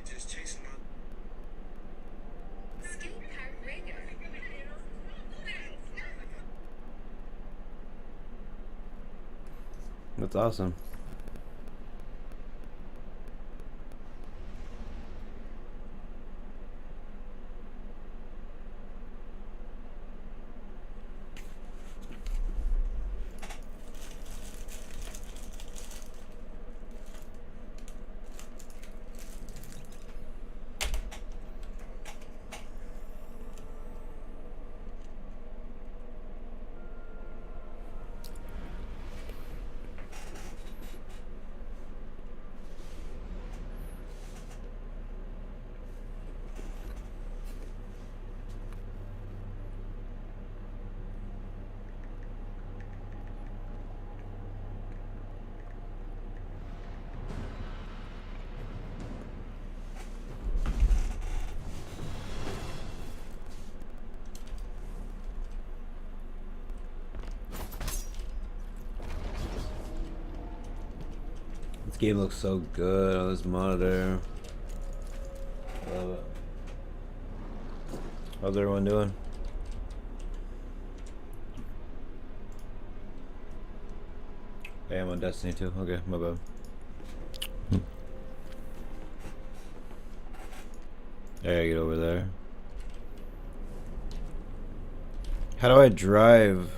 just chasing my skate park radio. That's awesome. This game looks so good on this monitor. Love it. How's everyone doing? Hey, I'm on Destiny too. Okay, my bad. I gotta get over there. How do I drive?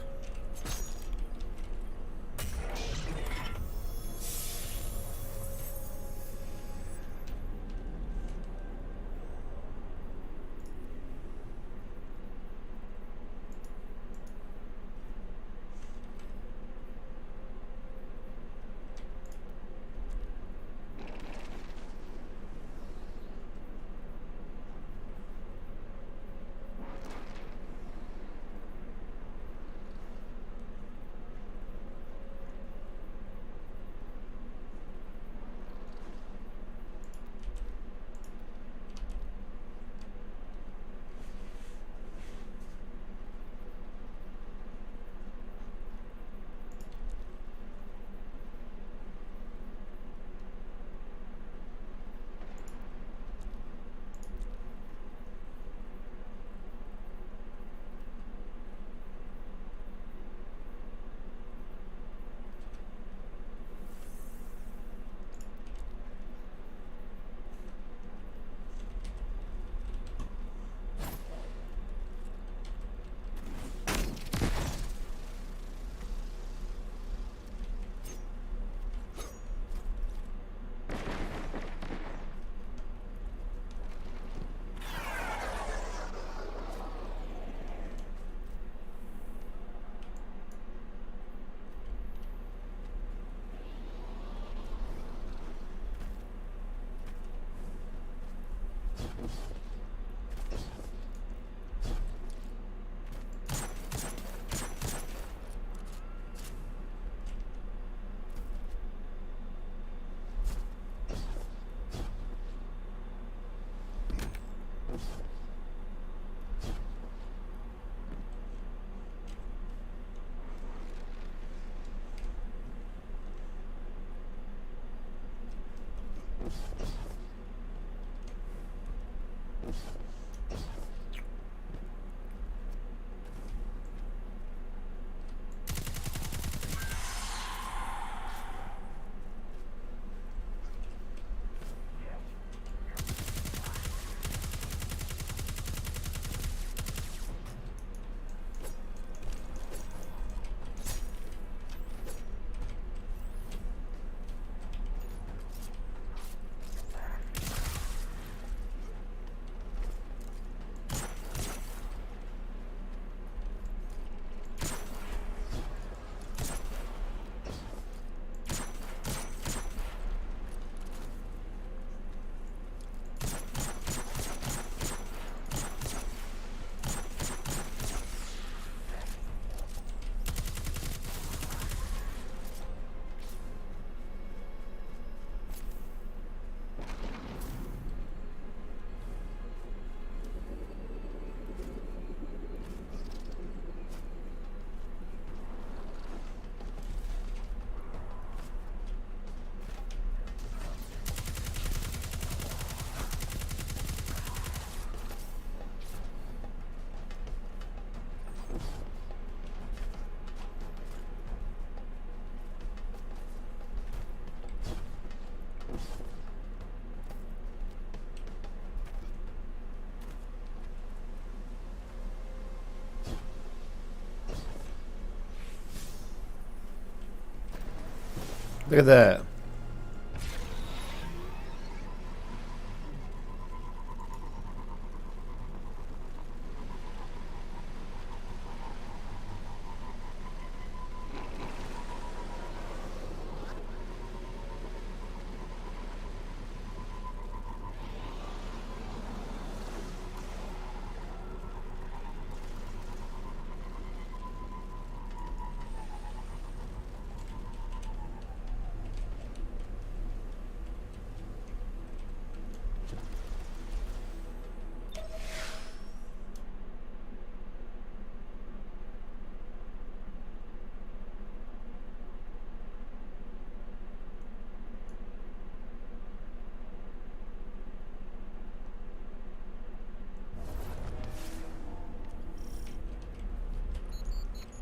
Look at that.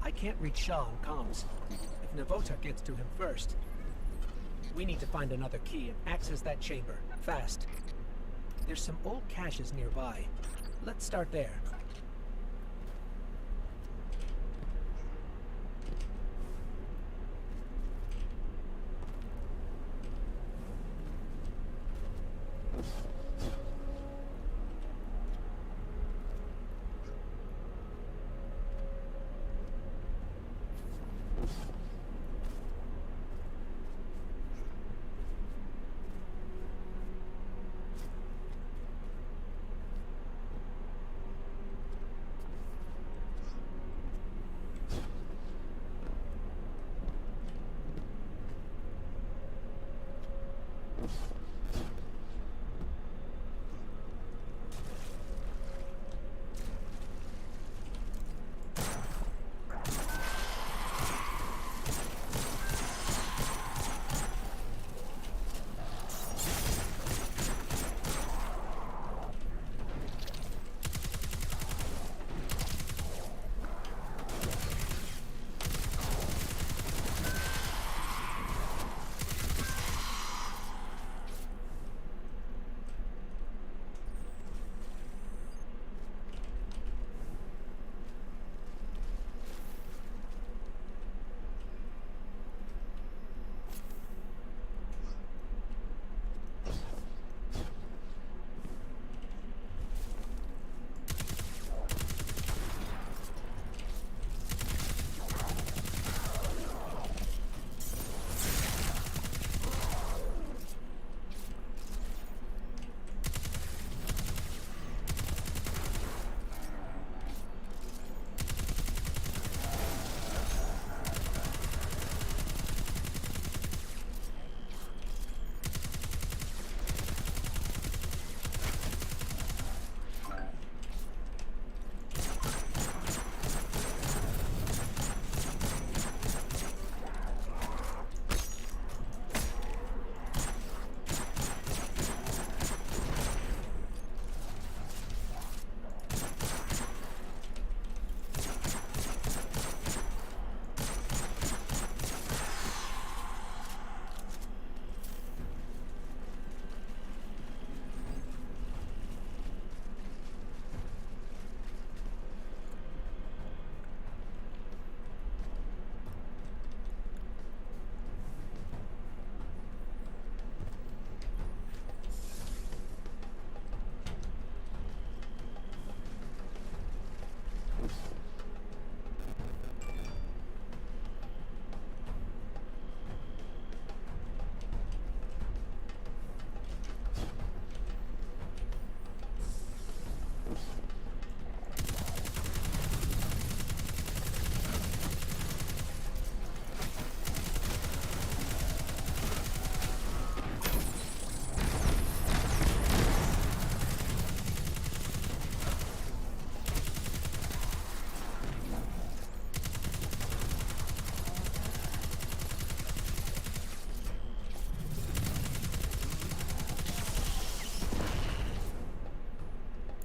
I can't reach Shaw on comms. If Navota gets to him first, we need to find another key and access that chamber, fast. There's some old caches nearby. Let's start there.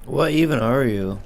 What even are you?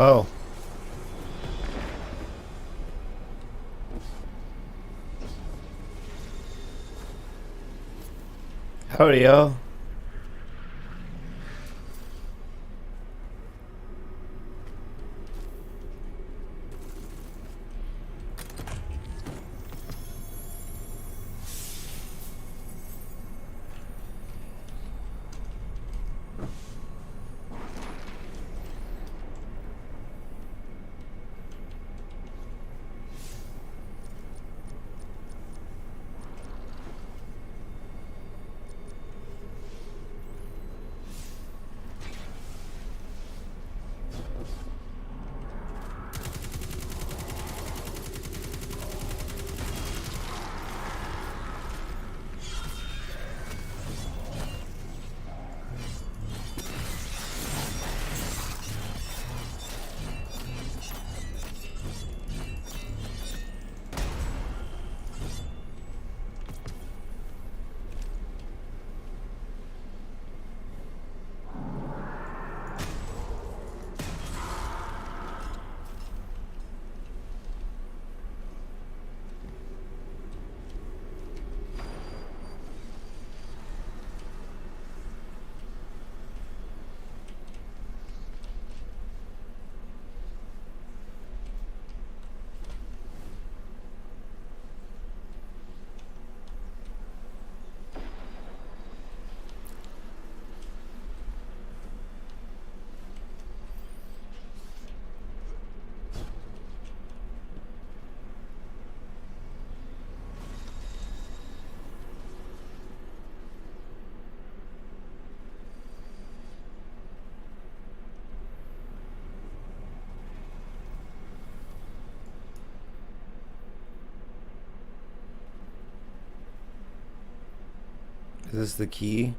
Wow. Howdy, y'all. Is this the key?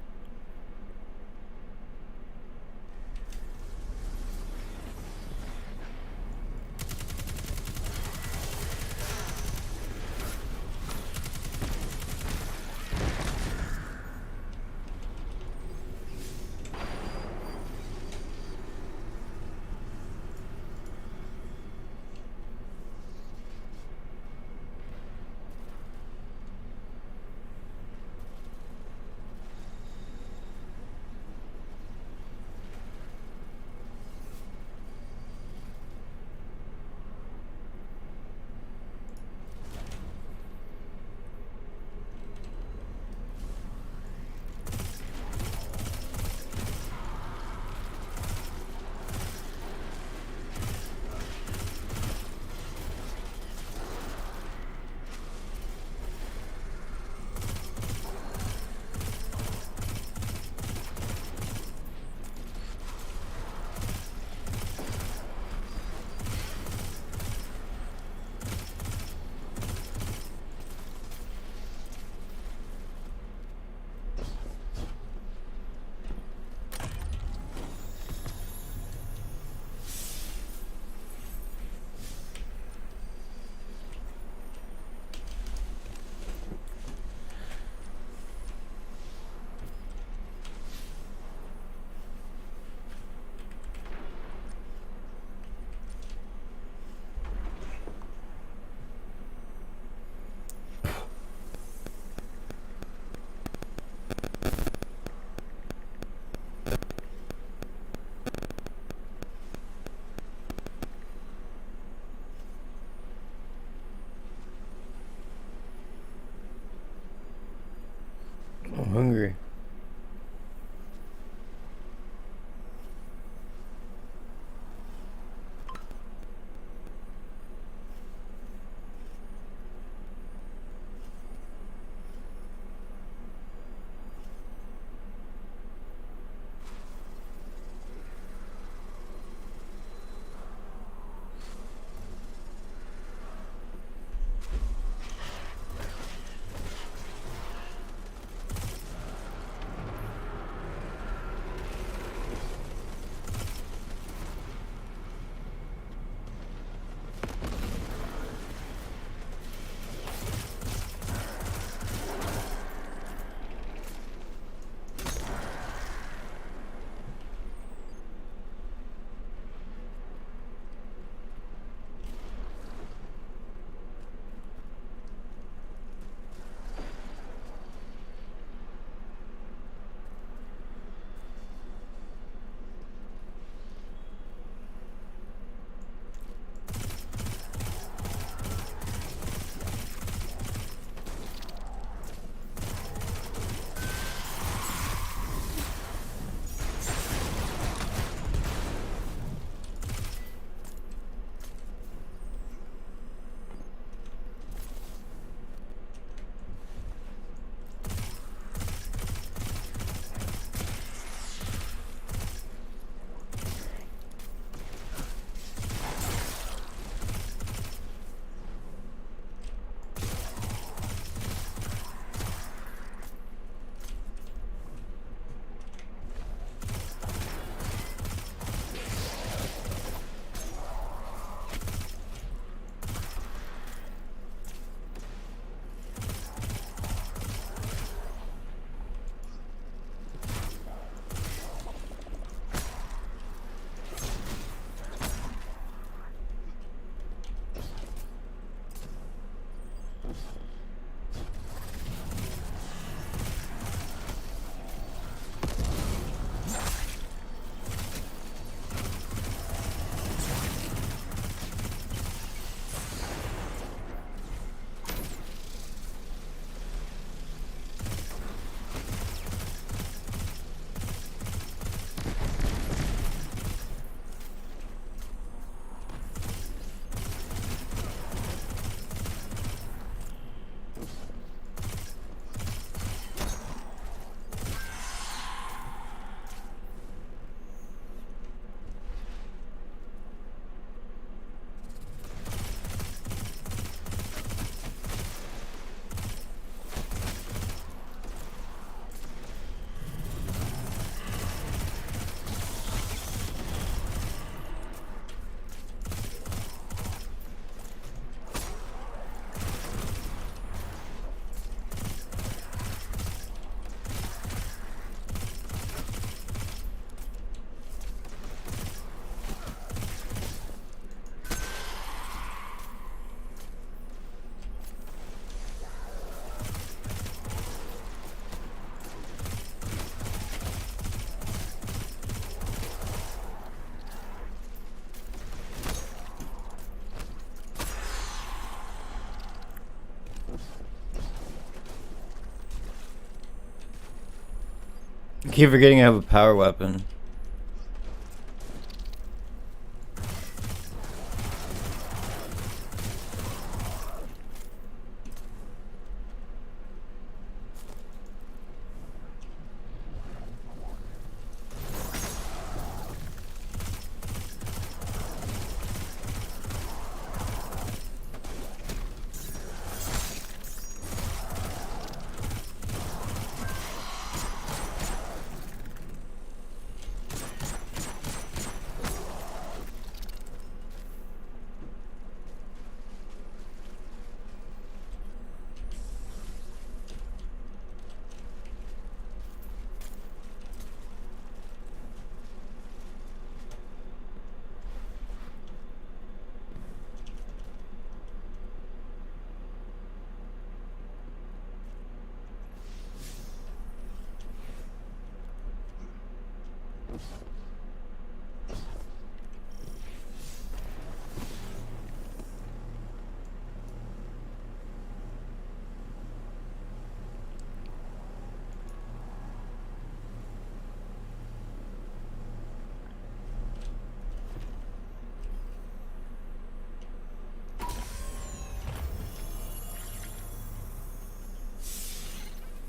Keep forgetting I have a power weapon.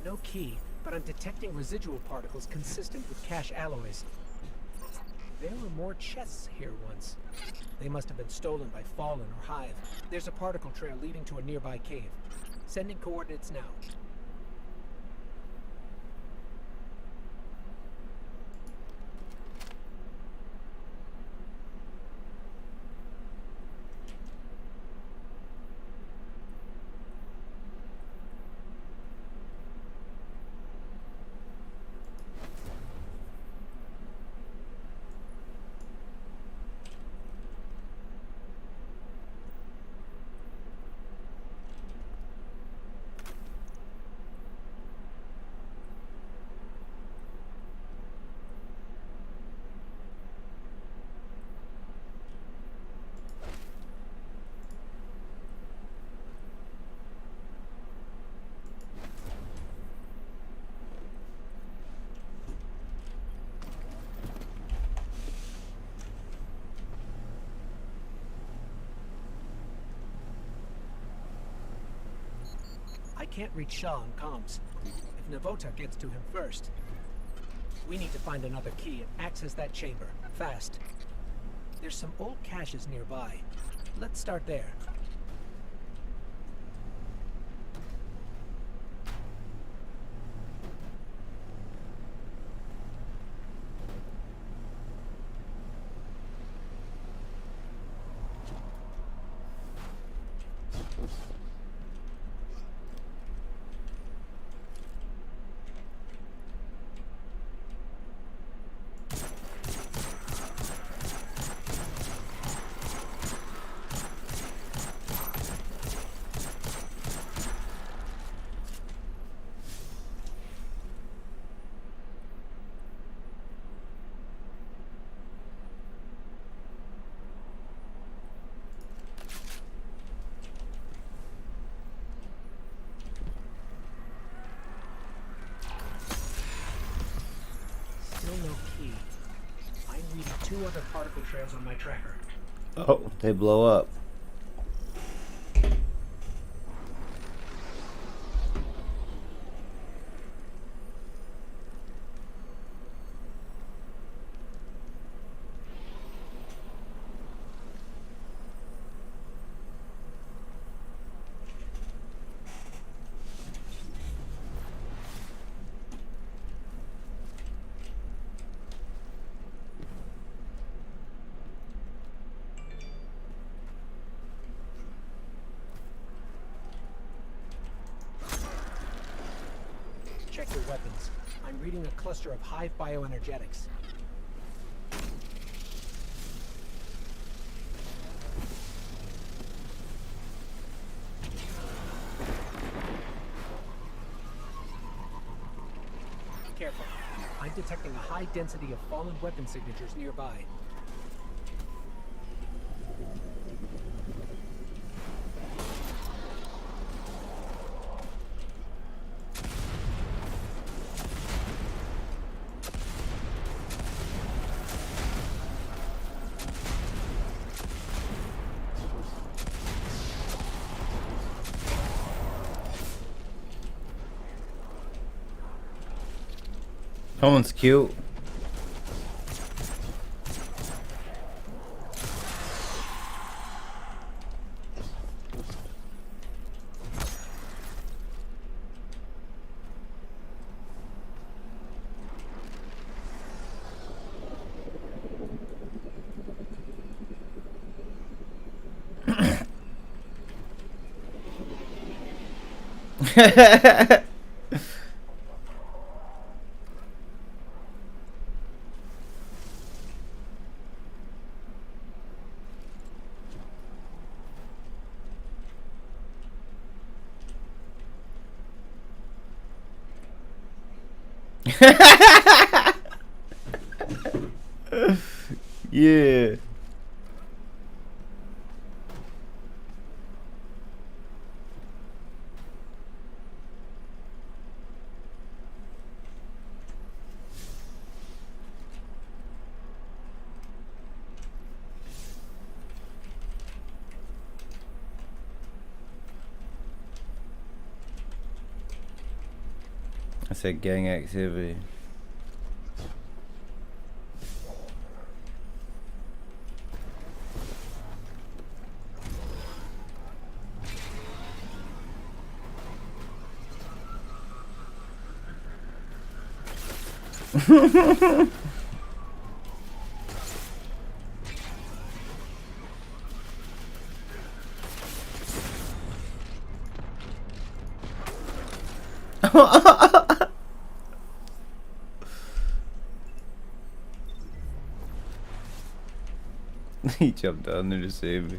No key, but I'm detecting residual particles consistent with cache alloys. There were more chests here once. They must have been stolen by Fallen or Hive. There's a particle trail leading to a nearby cave. Sending coordinates now. I can't reach Shaw on comms. If Navota gets to him first, we need to find another key and access that chamber, fast. There's some old caches nearby. Let's start there. Still no key. I'm reading 2 other particle trails on my tracker. Oh, they blow up. Check your weapons. I'm reading a cluster of Hive bioenergetics. Careful. I'm detecting a high density of fallen weapon signatures nearby. That one's cute. Yeah. I said gang activity. He jumped down there to save me.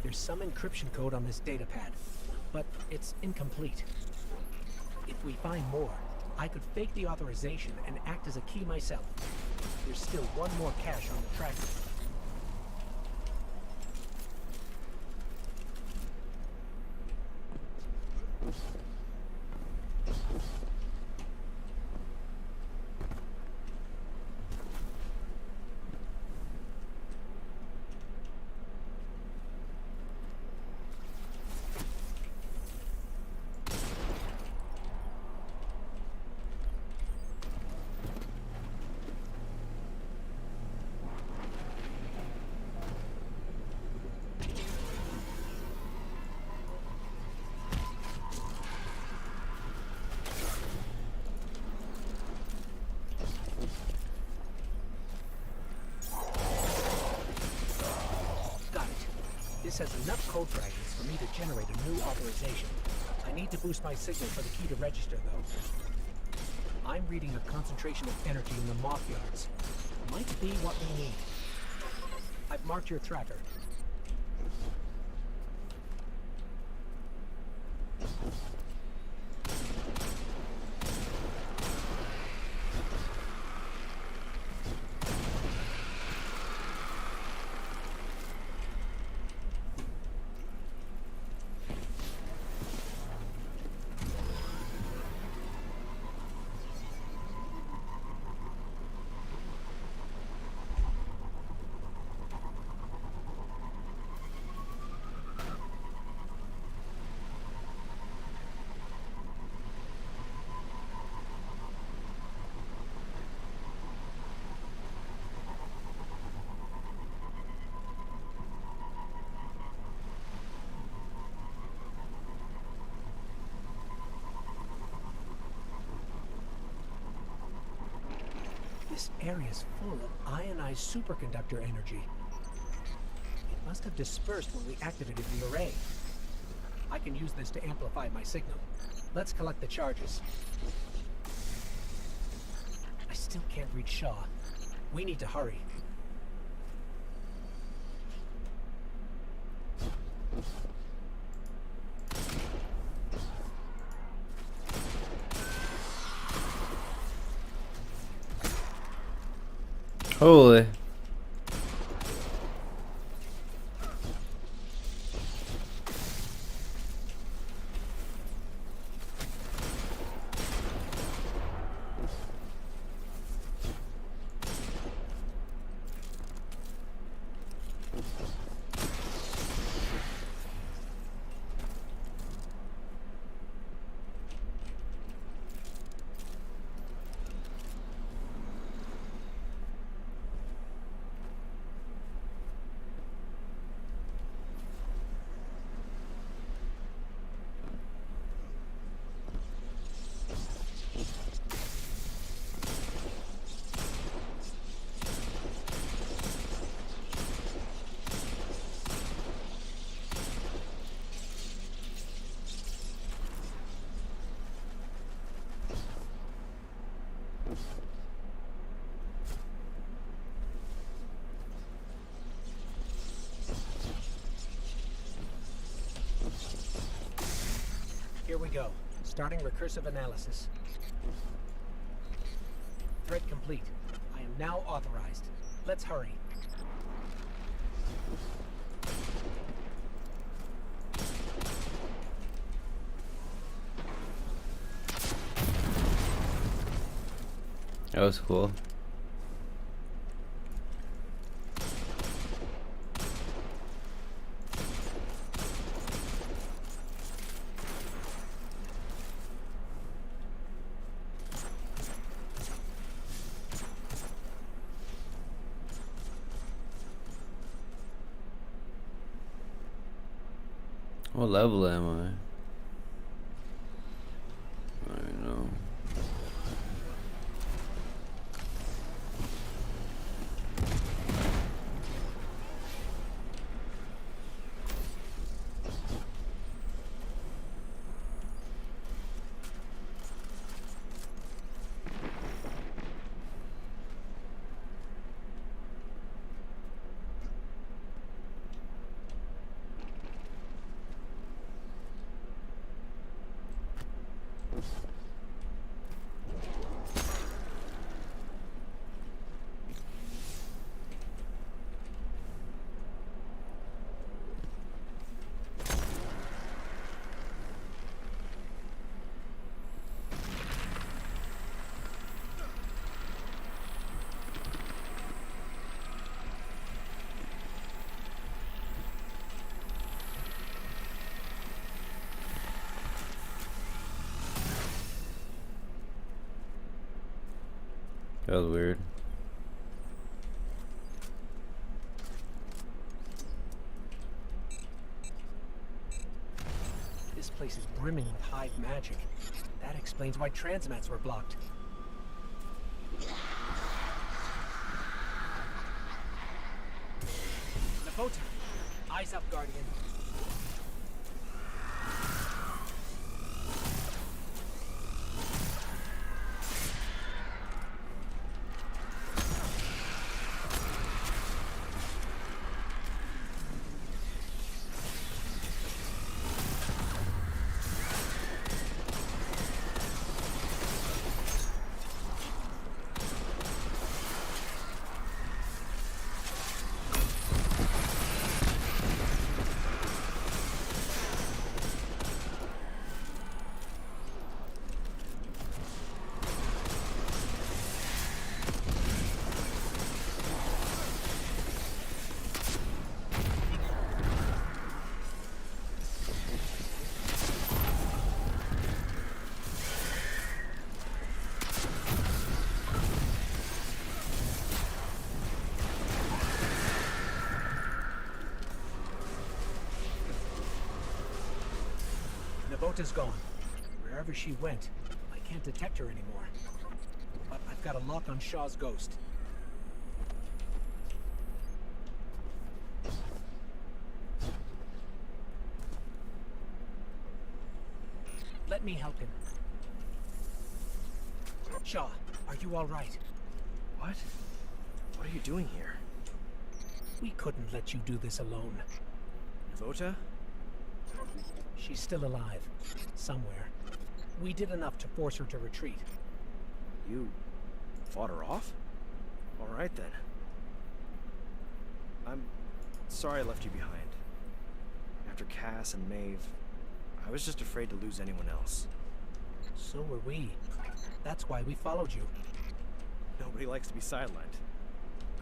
There's some encryption code on this datapad, but it's incomplete. If we find more, I could fake the authorization and act as a key myself. There's still one more cache on the tracker. This has enough code fragments for me to generate a new authorization. I need to boost my signal for the key to register, though. I'm reading a concentration of energy in the moth yards. Might be what we need. I've marked your tracker. This area's full of ionized superconductor energy. It must have dispersed when we activated the array. I can use this to amplify my signal. Let's collect the charges. I still can't reach Shaw. We need to hurry. Holy. Here we go. Starting recursive analysis. Thread complete. I am now authorized. Let's hurry. That was cool. What level am I? I don't know. That was weird. This place is brimming with hive magic. That explains why transmats were blocked. Navota! Eyes up, Guardian. Navota's gone. Wherever she went, I can't detect her anymore. But I've got a lock on Shaw's ghost. Let me help him. Shaw, are you all right? What? What are you doing here? We couldn't let you do this alone. Navota? She's still alive. Somewhere. We did enough to force her to retreat. You fought her off? All right then. I'm sorry I left you behind. After Cass and Maeve, I was just afraid to lose anyone else. So were we. That's why we followed you. Nobody likes to be sidelined.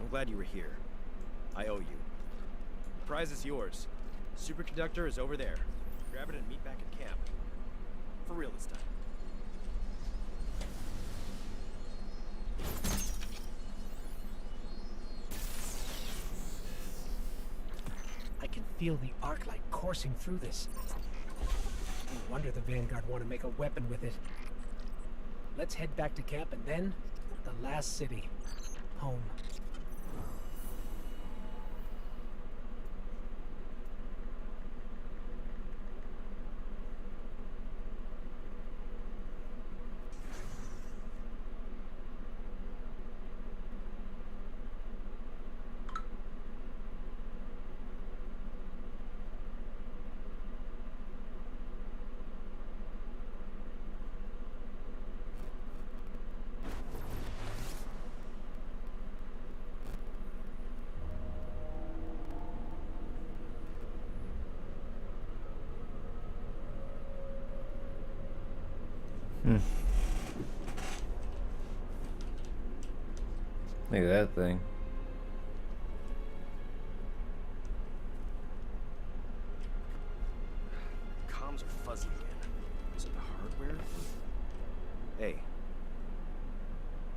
I'm glad you were here. I owe you. The prize is yours. Superconductor is over there. Grab it and meet back at camp. For real this time. I can feel the arc light coursing through this. No wonder the Vanguard want to make a weapon with it. Let's head back to camp and then the last city. Home. Look at that thing. Comms are fuzzy again. Is it the hardware? Hey.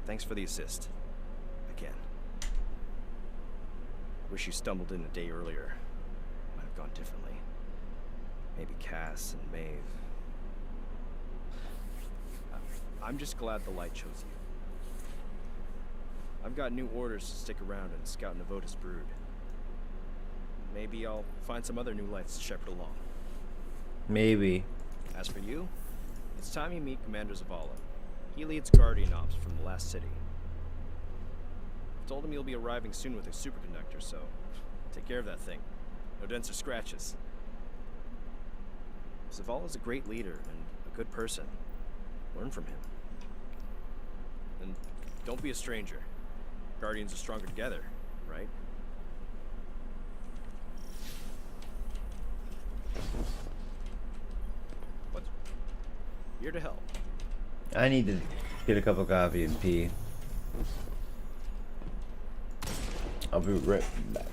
Thanks for the assist. Again. Wish you stumbled in a day earlier. Might have gone differently. Maybe Cass and Maeve. I'm just glad the light chose you. I've got new orders to stick around and scout Navota's brood. Maybe I'll find some other new lights to shepherd along. Maybe. As for you, it's time you meet Commander Zavala. He leads Guardian Ops from the last city. I've told him you'll be arriving soon with a superconductor, so take care of that thing. No dents or scratches. Zavala's a great leader and a good person. Learn from him. And don't be a stranger. Guardians are stronger together, right? What's here to help? I need to get a cup of coffee and pee. I'll be right back.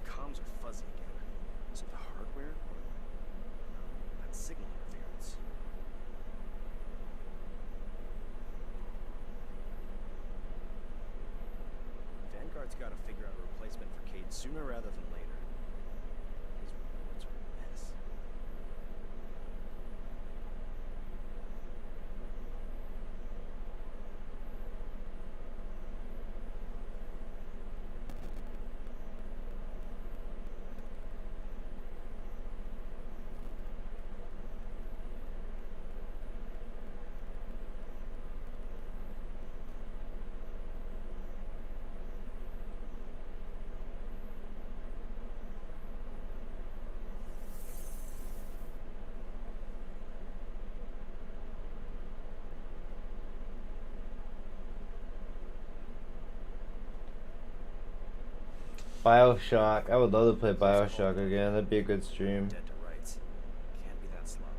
Comms are fuzzy again. Is it the hardware or that signal interference? Vanguard's got to figure out a replacement for Cade sooner rather than later. These reports are a mess. BioShock. I would love to play BioShock again. That'd be a good stream. Dead to rights. Can't be that sloppy.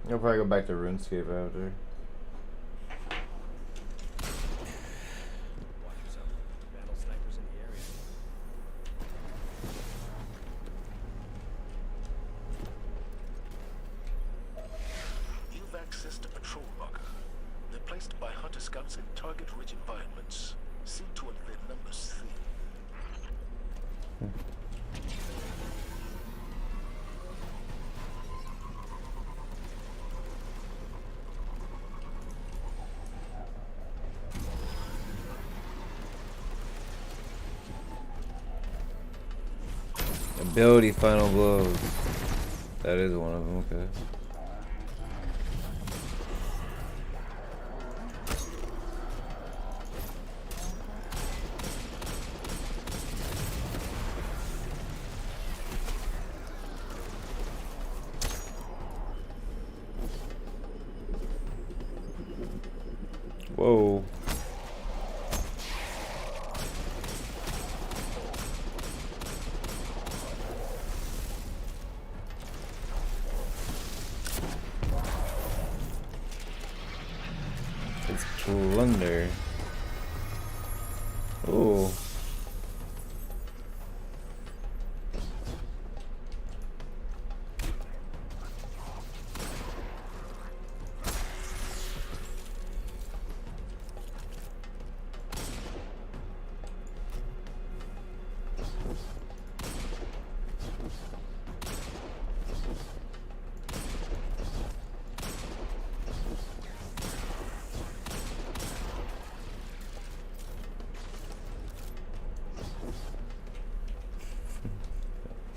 I'll probably go back to RuneScape after. Watch yourself. Battle snipers in the area. You've access to patrol bunker. They're placed by hunter scouts in target-rich environments. See to it their numbers thin. Ability final blows. That is one of them, okay. Whoa. It's plunder. Ooh.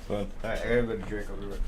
Fun. Alright, I gotta go to Drake. I'll be right.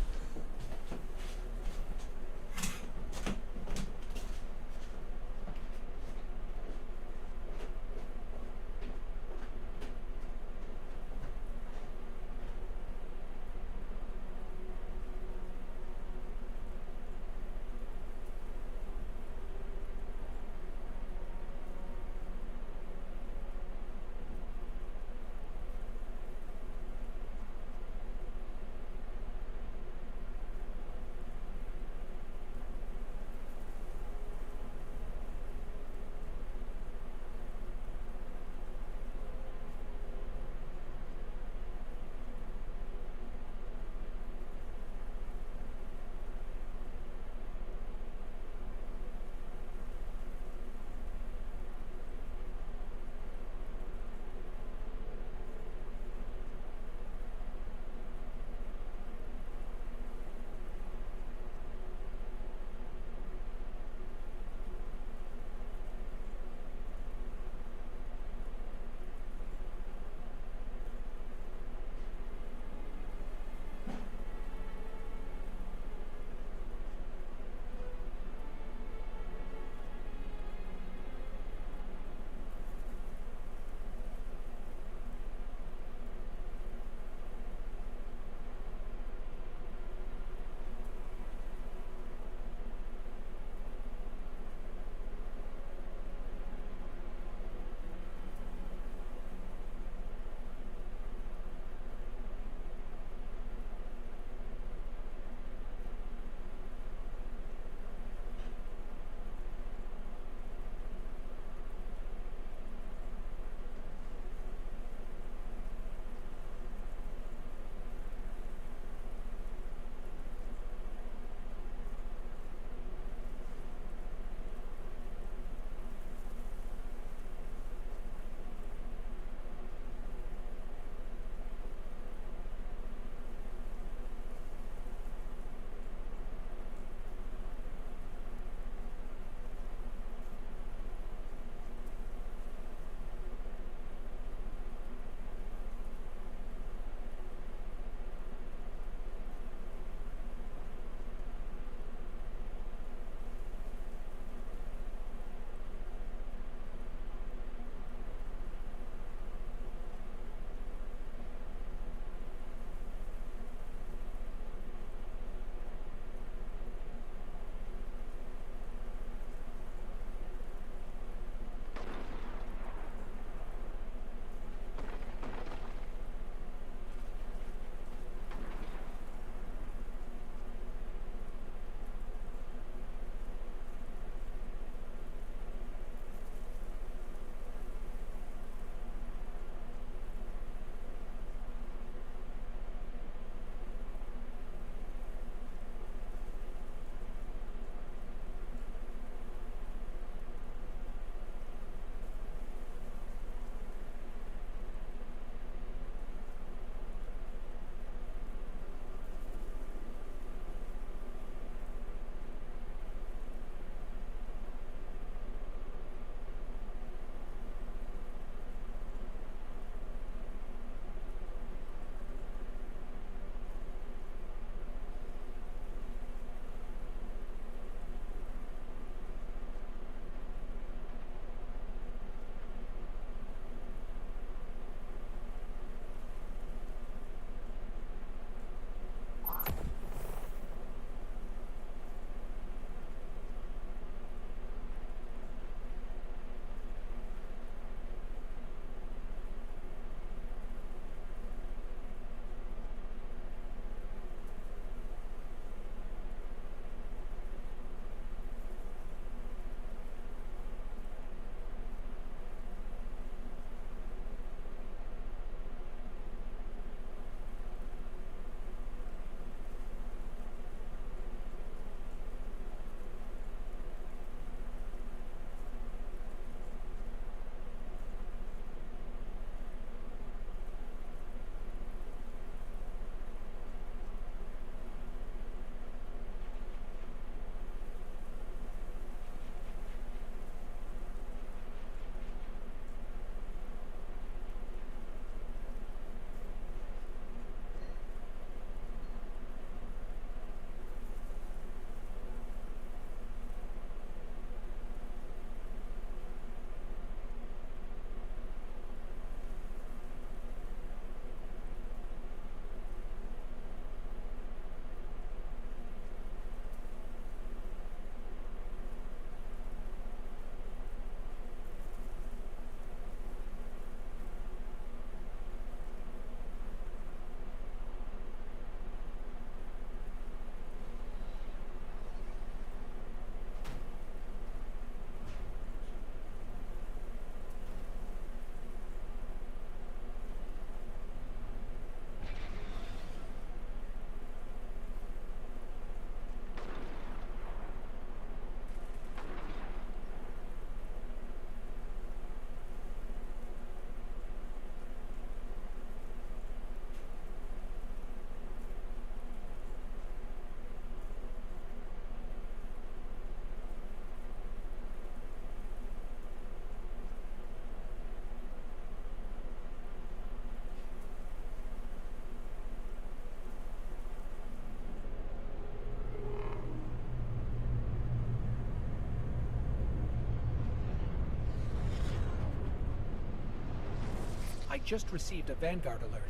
just received a Vanguard alert.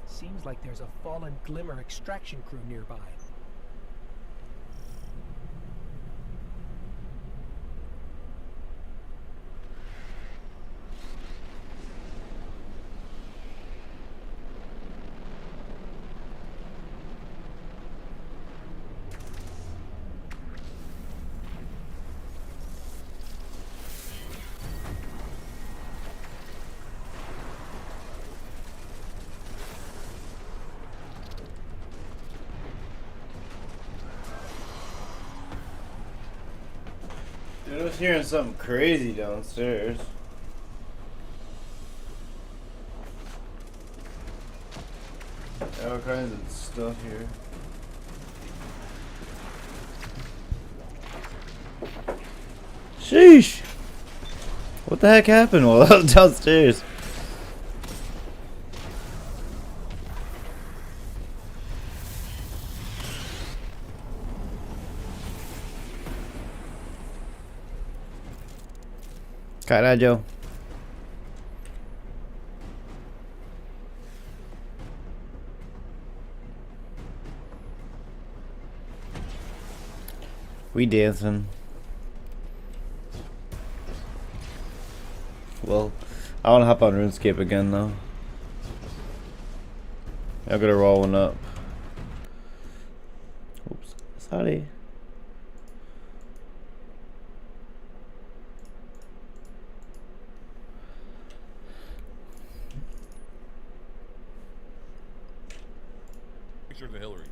Seems like there's a fallen Glimmer extraction crew nearby. Dude, I was hearing something crazy downstairs. All kinds of stuff here. Sheesh! What the heck happened while I was downstairs? Carajo. We dancing. Well, I want to hop on RuneScape again though. I'm gonna roll one up. Oops, sorry. Pictures of Hillary.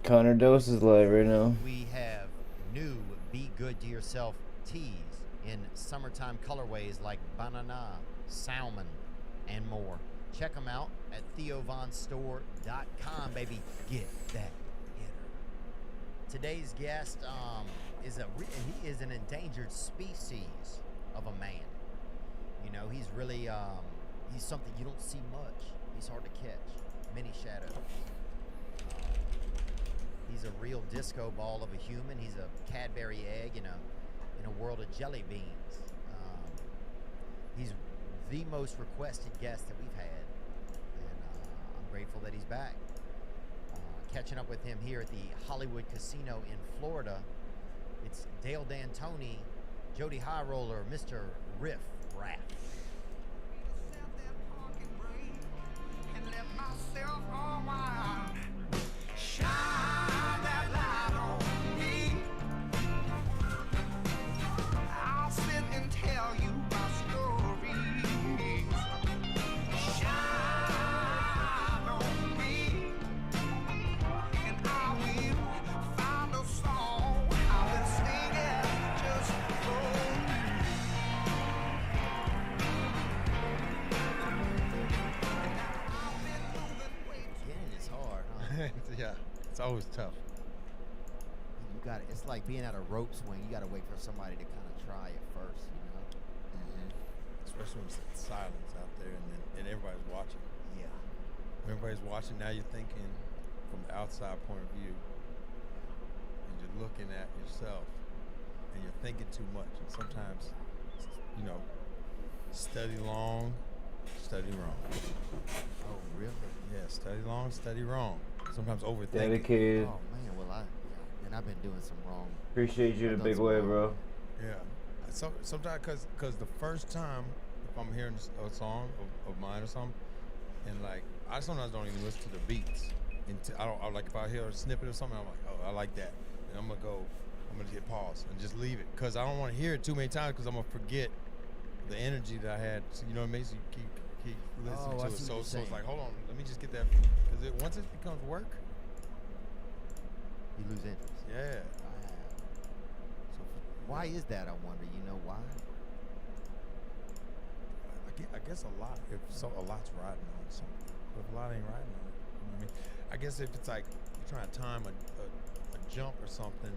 Connor Dose is live right now. We have new Be Good to Yourself tees in summertime colorways like banana, salmon, and more. Check them out at theovonstore.com, baby. Get that hitter. Today's guest he is an endangered species of a man. You know, he's really he's something you don't see much. He's hard to catch. Many shadows. He's a real disco ball of a human. He's a Cadbury egg in a world of jelly beans. He's the most requested guest that we've had, and I'm grateful that he's back. Catching up with him here at the Hollywood Casino in Florida, it's Dale D'Antoni, Jody High Roller, Mr. Riff Raff. Yeah, it's always tough. You got it. It's like being at a rope swing. You got to wait for somebody to kind of try it first, you know. Especially when it's silence out there and everybody's watching. Yeah. When everybody's watching, now you're thinking from the outside point of view, and you're looking at yourself, and you're thinking too much. And sometimes, you know, study long, study wrong. Oh, really? Yeah, study long, study wrong. Sometimes overthinking. Dedicated. Oh man, well I've been doing some wrong. Appreciate you in a big way, bro. Yeah. So sometimes, cause the first time, if I'm hearing a song of mine or something, and like I sometimes don't even listen to the beats. I like if I hear a snippet of something, I'm like, oh, I like that, and I'm gonna hit pause and just leave it, cause I don't want to hear it too many times, cause I'm gonna forget the energy that I had. So, you know what I mean? So you keep listening to it. So it's like, hold on, let me just get that, cause once it becomes work, you lose interest. Yeah. So why is that? I wonder. You know why? I guess a lot. A lot's riding on something, but if a lot ain't riding on it, you know what I mean? I guess if it's like you're trying to time a jump or something,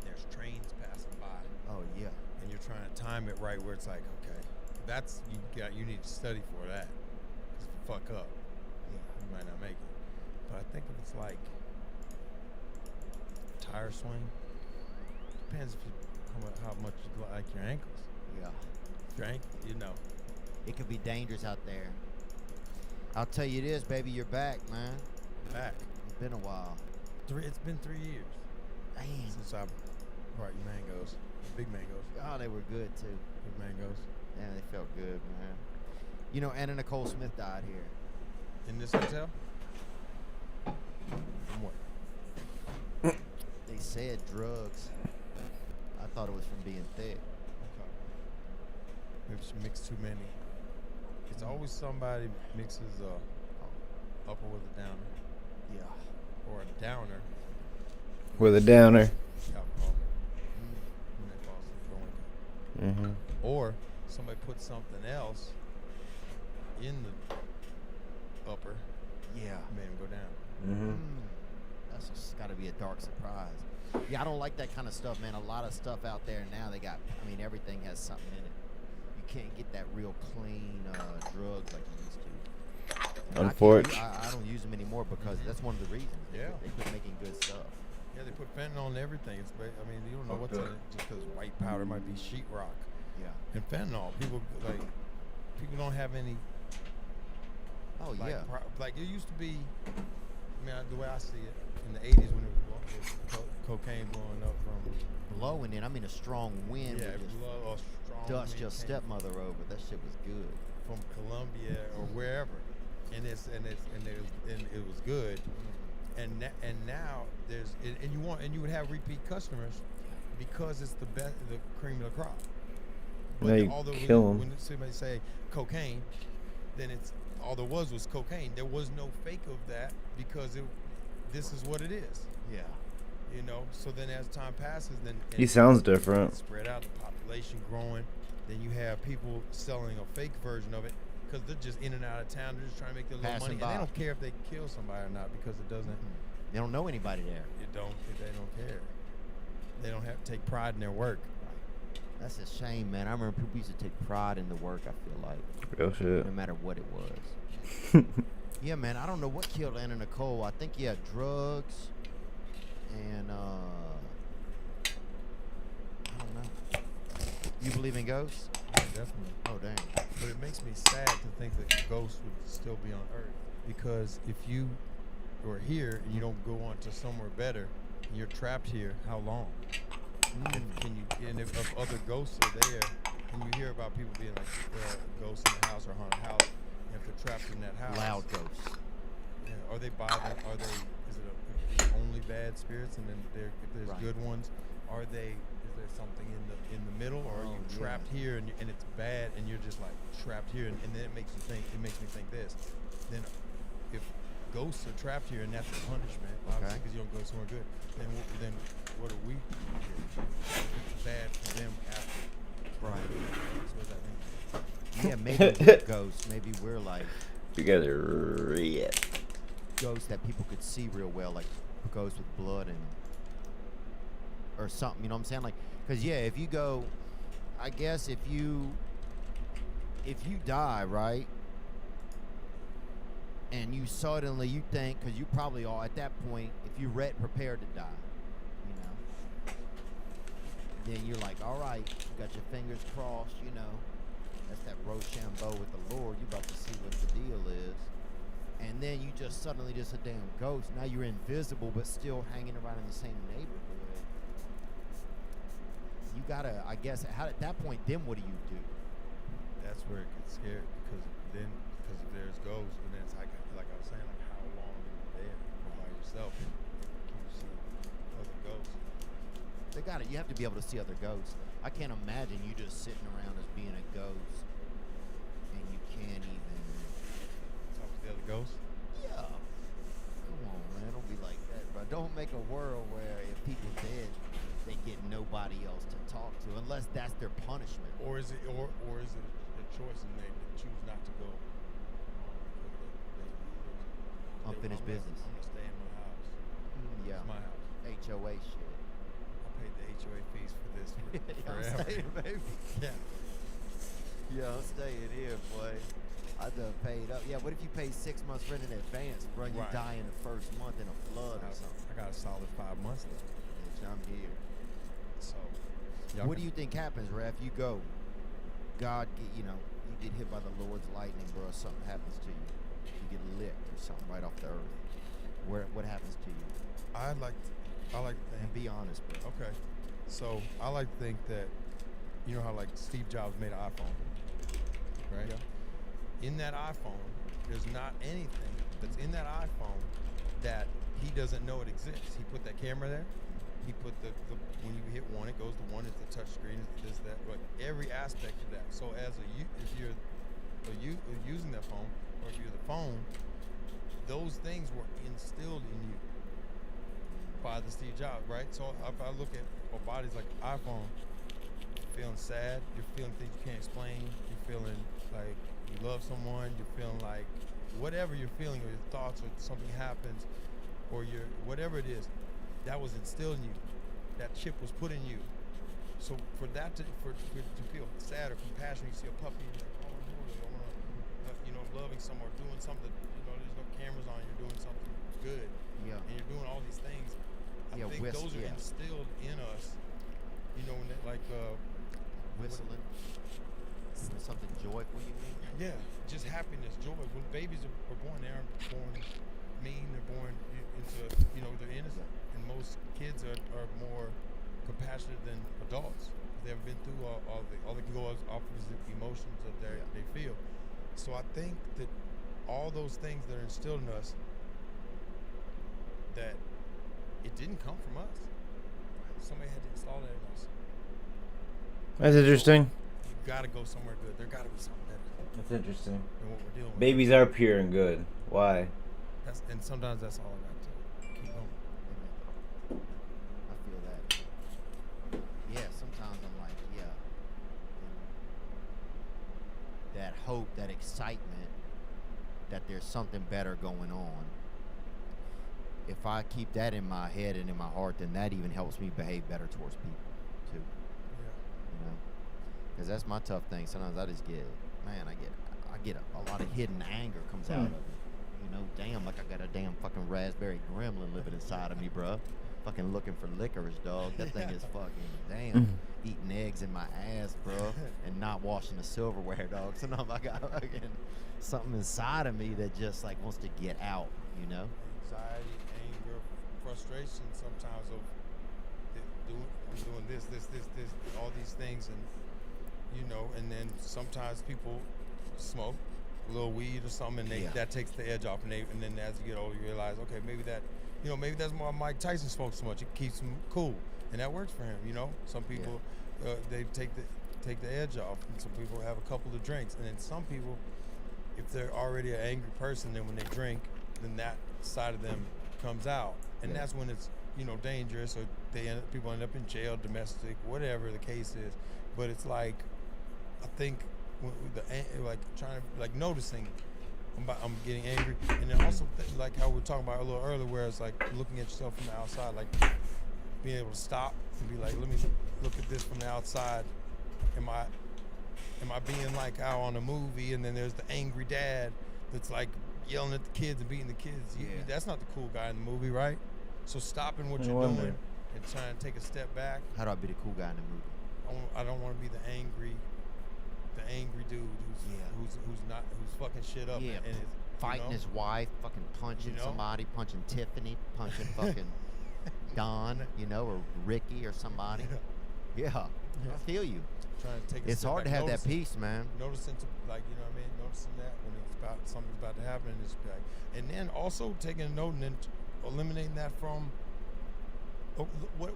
there's trains passing by. Oh yeah. And you're trying to time it right where it's like, okay, that's you need to study for that. 'Cause if you fuck up, you might not make it. But I think if it's like tire swing, depends if you how much you like your ankles. Yeah. Your ankle, you know. It could be dangerous out there. I'll tell you this, baby, you're back, man. Back. It's been a while. It's been 3 years. Damn. Since I brought you mangoes. Big mangoes. Oh, they were good too. Big mangoes. Yeah, they felt good, man. You know, Anna Nicole Smith died here. In this hotel? From what? They said drugs. I thought it was from being thick. Okay. Maybe she mixed too many. It's always somebody mixes a upper with a downer. Yeah. Or a downer. With a downer. Alcohol. And they fall asleep, don't wake up. Or somebody put something else in the upper. Yeah. Made him go down. That's got to be a dark surprise. Yeah, I don't like that kind of stuff, man. A lot of stuff out there now, everything has something in it. You can't get that real clean drugs like you used to. Unfortunately. I don't use them anymore because that's one of the reasons. They quit making good stuff. Yeah, they put fentanyl in everything. You don't know what's in it just because white powder might be sheetrock. Yeah. And fentanyl, people don't have any. Oh yeah. Like it used to be. The way I see it, in the '80s when it was cocaine blowing up from blowing in. I mean, a strong wind. Yeah, would just blow, strong dust wind your stepmother over. That shit was good. From Colombia or wherever, and it was good. And now you would have repeat customers because it's the cream of the crop. Now you kill them. When somebody say cocaine, then all there was cocaine. There was no fake of that because this is what it is. Yeah. So then as time passes, then He sounds different. Spread out, the population growing. Then you have people selling a fake version of it because they're just in and out of town. They're just trying to make their little money, and they don't care if they kill somebody or not because it doesn't. They don't know anybody there. They don't care. They don't have to take pride in their work. That's a shame, man. I remember people used to take pride in the work, I feel like. Real shit. No matter what it was. Yeah, man, I don't know what killed Anna Nicole. I think drugs and I don't know. You believe in ghosts? Yeah, definitely. Oh, dang. But it makes me sad to think that ghosts would still be on Earth. Because if you are here and you don't go on to somewhere better, and you're trapped here, how long? And if other ghosts are there, and you hear about people being like ghosts in the house or haunted house, and if they're trapped in that house, loud ghosts. Yeah, are they bothered? Is it only bad spirits, and then if there's good ones, is there something in the middle, or are you trapped here and it's bad, and you're just like trapped here, and then it makes me think this. Then if ghosts are trapped here and that's the punishment, obviously, because you don't go somewhere good, then what are we? Bad for them after. Right. So what does that mean? Yeah, maybe we're ghosts. Maybe we're like Together, ghosts that people could see real well, like ghosts with blood and or something. You know what I'm saying? Like, because if you go, I guess if you die, right, and you suddenly you think, because you probably are at that point, if you're prepared to die, then you're like, all right, you got your fingers crossed, that's that Rochambeau with the Lord. You about to see what the deal is. And then you just suddenly just a damn ghost. Now you're invisible, but still hanging around in the same neighborhood. You gotta, I guess, at that point, then what do you do? That's where it gets scary because if there's ghosts, and then it's like I was saying, like how long are you there by yourself? Can you see other ghosts? They got it. You have to be able to see other ghosts. I can't imagine you just sitting around as being a ghost, and you can't even talk to the other ghosts. Yeah. Come on, man. Don't be like that, bro. Don't make a world where if people dead, they get nobody else to talk to, unless that's their punishment. Or is it a choice and they choose not to go? Unfinished business. I'm gonna stay in my house. Yeah. It's my house. HOA shit. I paid the HOA fees for this forever. Saying, baby. Yeah. Yo, I'm staying here, boy. I done paid up. Yeah, what if you pay 6 months rent in advance, bro? You Right. die in the first month in a flood or something. I got a solid 5 months left. Bitch, I'm here. So, What do you think happens, Ref? You go. God, you get hit by the Lord's lightning, bro. Something happens to you. You get licked or something right off the earth. What happens to you? I like to think. And be honest, bro. Okay. So I like to think that, you know how like Steve Jobs made an iPhone, right? Yeah. In that iPhone, there's not anything that's in that iPhone that he doesn't know it exists. He put that camera there. He put the when you hit one, it goes to one. It's the touch screen. It's this, that, like every aspect of that. So as if you're using that phone, or if you're the phone, those things were instilled in you by the Steve Jobs, right? So if I look at our bodies like an iPhone, you're feeling sad, you're feeling things you can't explain, you're feeling like you love someone, you're feeling like whatever you're feeling, or your thoughts, or something happens, or whatever it is, that was instilled in you. That chip was put in you. So for that to feel sad or compassion, you see a puppy, you're like, oh, I want to, loving someone, doing something, there's no cameras on, you're doing something good. Yeah. And you're doing all these things. I think those are instilled in us. When they, like whistling. Something joyful, you mean? Yeah, just happiness, joy. When babies are born, they aren't born mean. They're born into, they're innocent. And most kids are more compassionate than adults. They've been through all they can go off of the emotions that they feel. So I think that all those things that are instilled in us, that it didn't come from us. Somebody had to install that in us. That's interesting. You gotta go somewhere good. There gotta be something better That's interesting. than what we're dealing with. Babies are pure and good. Why? And sometimes that's all I got to keep going. I feel that. Yeah, sometimes I'm like, that hope, that excitement, that there's something better going on. If I keep that in my head and in my heart, then that even helps me behave better towards people, too. Yeah. Because that's my tough thing. Sometimes I just get, I get a lot of hidden anger comes out of it. Damn, like I got a damn fucking raspberry gremlin living inside of me, bruh. Fucking looking for licorice, dog. That thing is fucking, damn, eating eggs in my ass, bro, and not washing the silverware, dog. Sometimes I got fucking something inside of me that just like wants to get out, Anxiety, anger, frustration sometimes of I'm doing this, all these things, and then sometimes people smoke a little weed or something, and that takes the edge off, and then as you get older, you realize, okay, maybe that's why Mike Tyson smokes so much. It keeps him cool, and that works for him. Some people they take the edge off, and some people have a couple of drinks, and then some people, if they're already an angry person, then when they drink, then that side of them comes out, and that's when it's dangerous, or people end up in jail, domestic, whatever the case is. But it's like, I think noticing I'm getting angry, and then also like how we were talking about a little earlier, where it's like looking at yourself from the outside, like being able to stop and be like, let me look at this from the outside. Am I being like how on a movie, and then there's the angry dad that's like yelling at the kids and beating the kids. That's not the cool guy in the movie, right? So stopping what you're doing and trying to take a step back. How do I be the cool guy in the movie? I don't want to be the angry dude who's fucking shit up and is fighting his wife, fucking punching somebody, punching Tiffany, punching fucking Don, or Ricky or somebody. Yeah. I feel you. Trying to take it's hard to have that peace, man. Noticing noticing that when something's about to happen, and then also taking a note and then eliminating that from what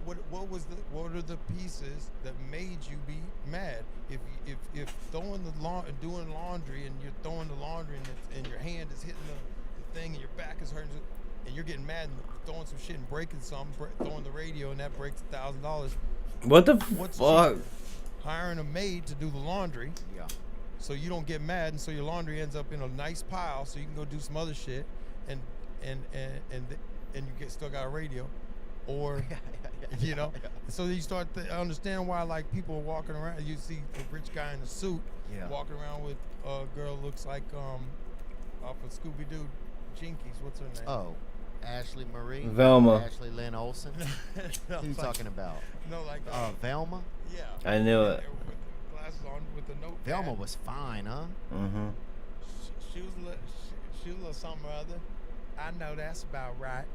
are the pieces that made you be mad? If throwing doing laundry, and you're throwing the laundry and your hand is hitting the thing and your back is hurting, and you're getting mad and throwing some shit and breaking something, throwing the radio, and that breaks $1,000. What the What's fuck? cheaper? Hiring a maid to do the laundry. Yeah. So you don't get mad, and so your laundry ends up in a nice pile, so you can go do some other shit, and you still got a radio, or you know. So you start to understand why like people are walking around. You see a rich guy in a suit Yeah. walking around with a girl looks like off of Scooby Doo, Jinkies. What's her name? Oh, Ashley Marie. Velma. Ashley Lynn Olsen. No, Who you like- talking about? No, like Velma. yeah. I knew it. With the glasses on, with the notepad. Velma was fine, huh? Mm-hmm. She was she was a little something or other. I know that's about right.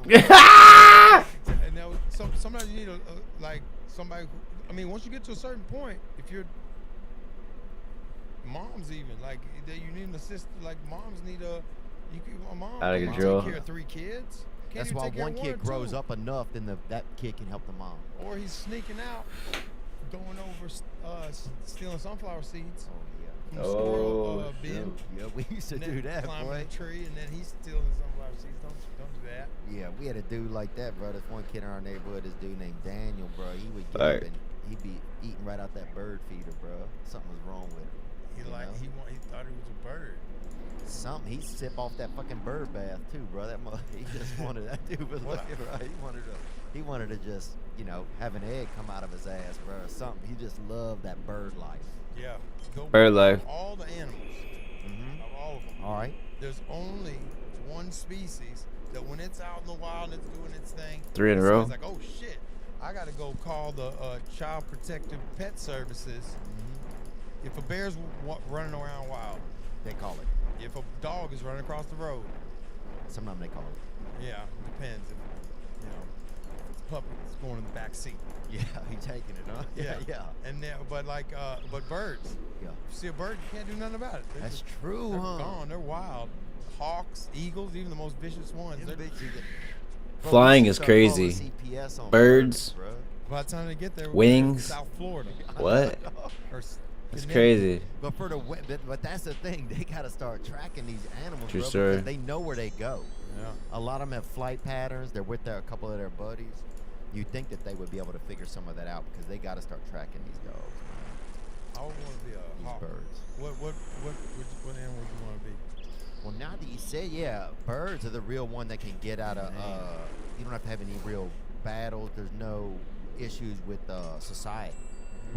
And there was, sometimes you need like somebody. I mean, once you get to a certain point, if you're moms, even like you need an assistant. Like moms need a mom. Out of can control. Take care of 3 kids. Can't That's even why take care one of kid or grows 2. up enough, then that kid can help the mom. Or he's sneaking out, going over, stealing sunflower seeds. From the store, bin. Yeah, we used to And then do that, climbing boy. a tree, and then he's stealing the sunflower seeds. Don't do that. Yeah, we had a dude like that, bro. There's one kid in our neighborhood, this dude named Daniel, bro. He would get Alright. up and he'd be eating right out that bird feeder, bro. Something was wrong with him. He you know? he thought he was a bird. Something. He'd sip off that fucking bird bath too, bro. That he just wanted that dude was looking right. He wanted to just, you know, have an egg come out of his ass, bro, or something. He just loved that bird life. Yeah. Bird life. All the animals. Of all of them. All right. There's only one species that when it's out in the wild and it's doing its thing. 3 in a row. It's like, oh shit, I gotta go call the Child Protective Pet Services. If a bear's running around wild, they call it. If a dog is running across the road, sometimes they call it. Yeah, depends. If, you know, if the puppy's going in the back seat. Yeah, he's taking it, huh? Yeah. And then, but birds. Yeah. You see a bird, you can't do nothing about it. That's true, they're huh? gone. They're wild. Hawks, eagles, even the most vicious ones. They're Flying is crazy. Birds. By the time they get there, Wings. South Florida. What? Or That's crazy. But but that's the thing. They gotta start tracking these animals, True bro, story. because they know where they go. Yeah. A lot of them have flight patterns. They're with a couple of their buddies. You think that they would be able to figure some of that out because they gotta start tracking these dogs. I would want to be a hawk. Birds. What animal would you want to be? Well, now that you say, yeah, birds are the real one that can get out of. You don't have to have any real battles. There's no issues with society.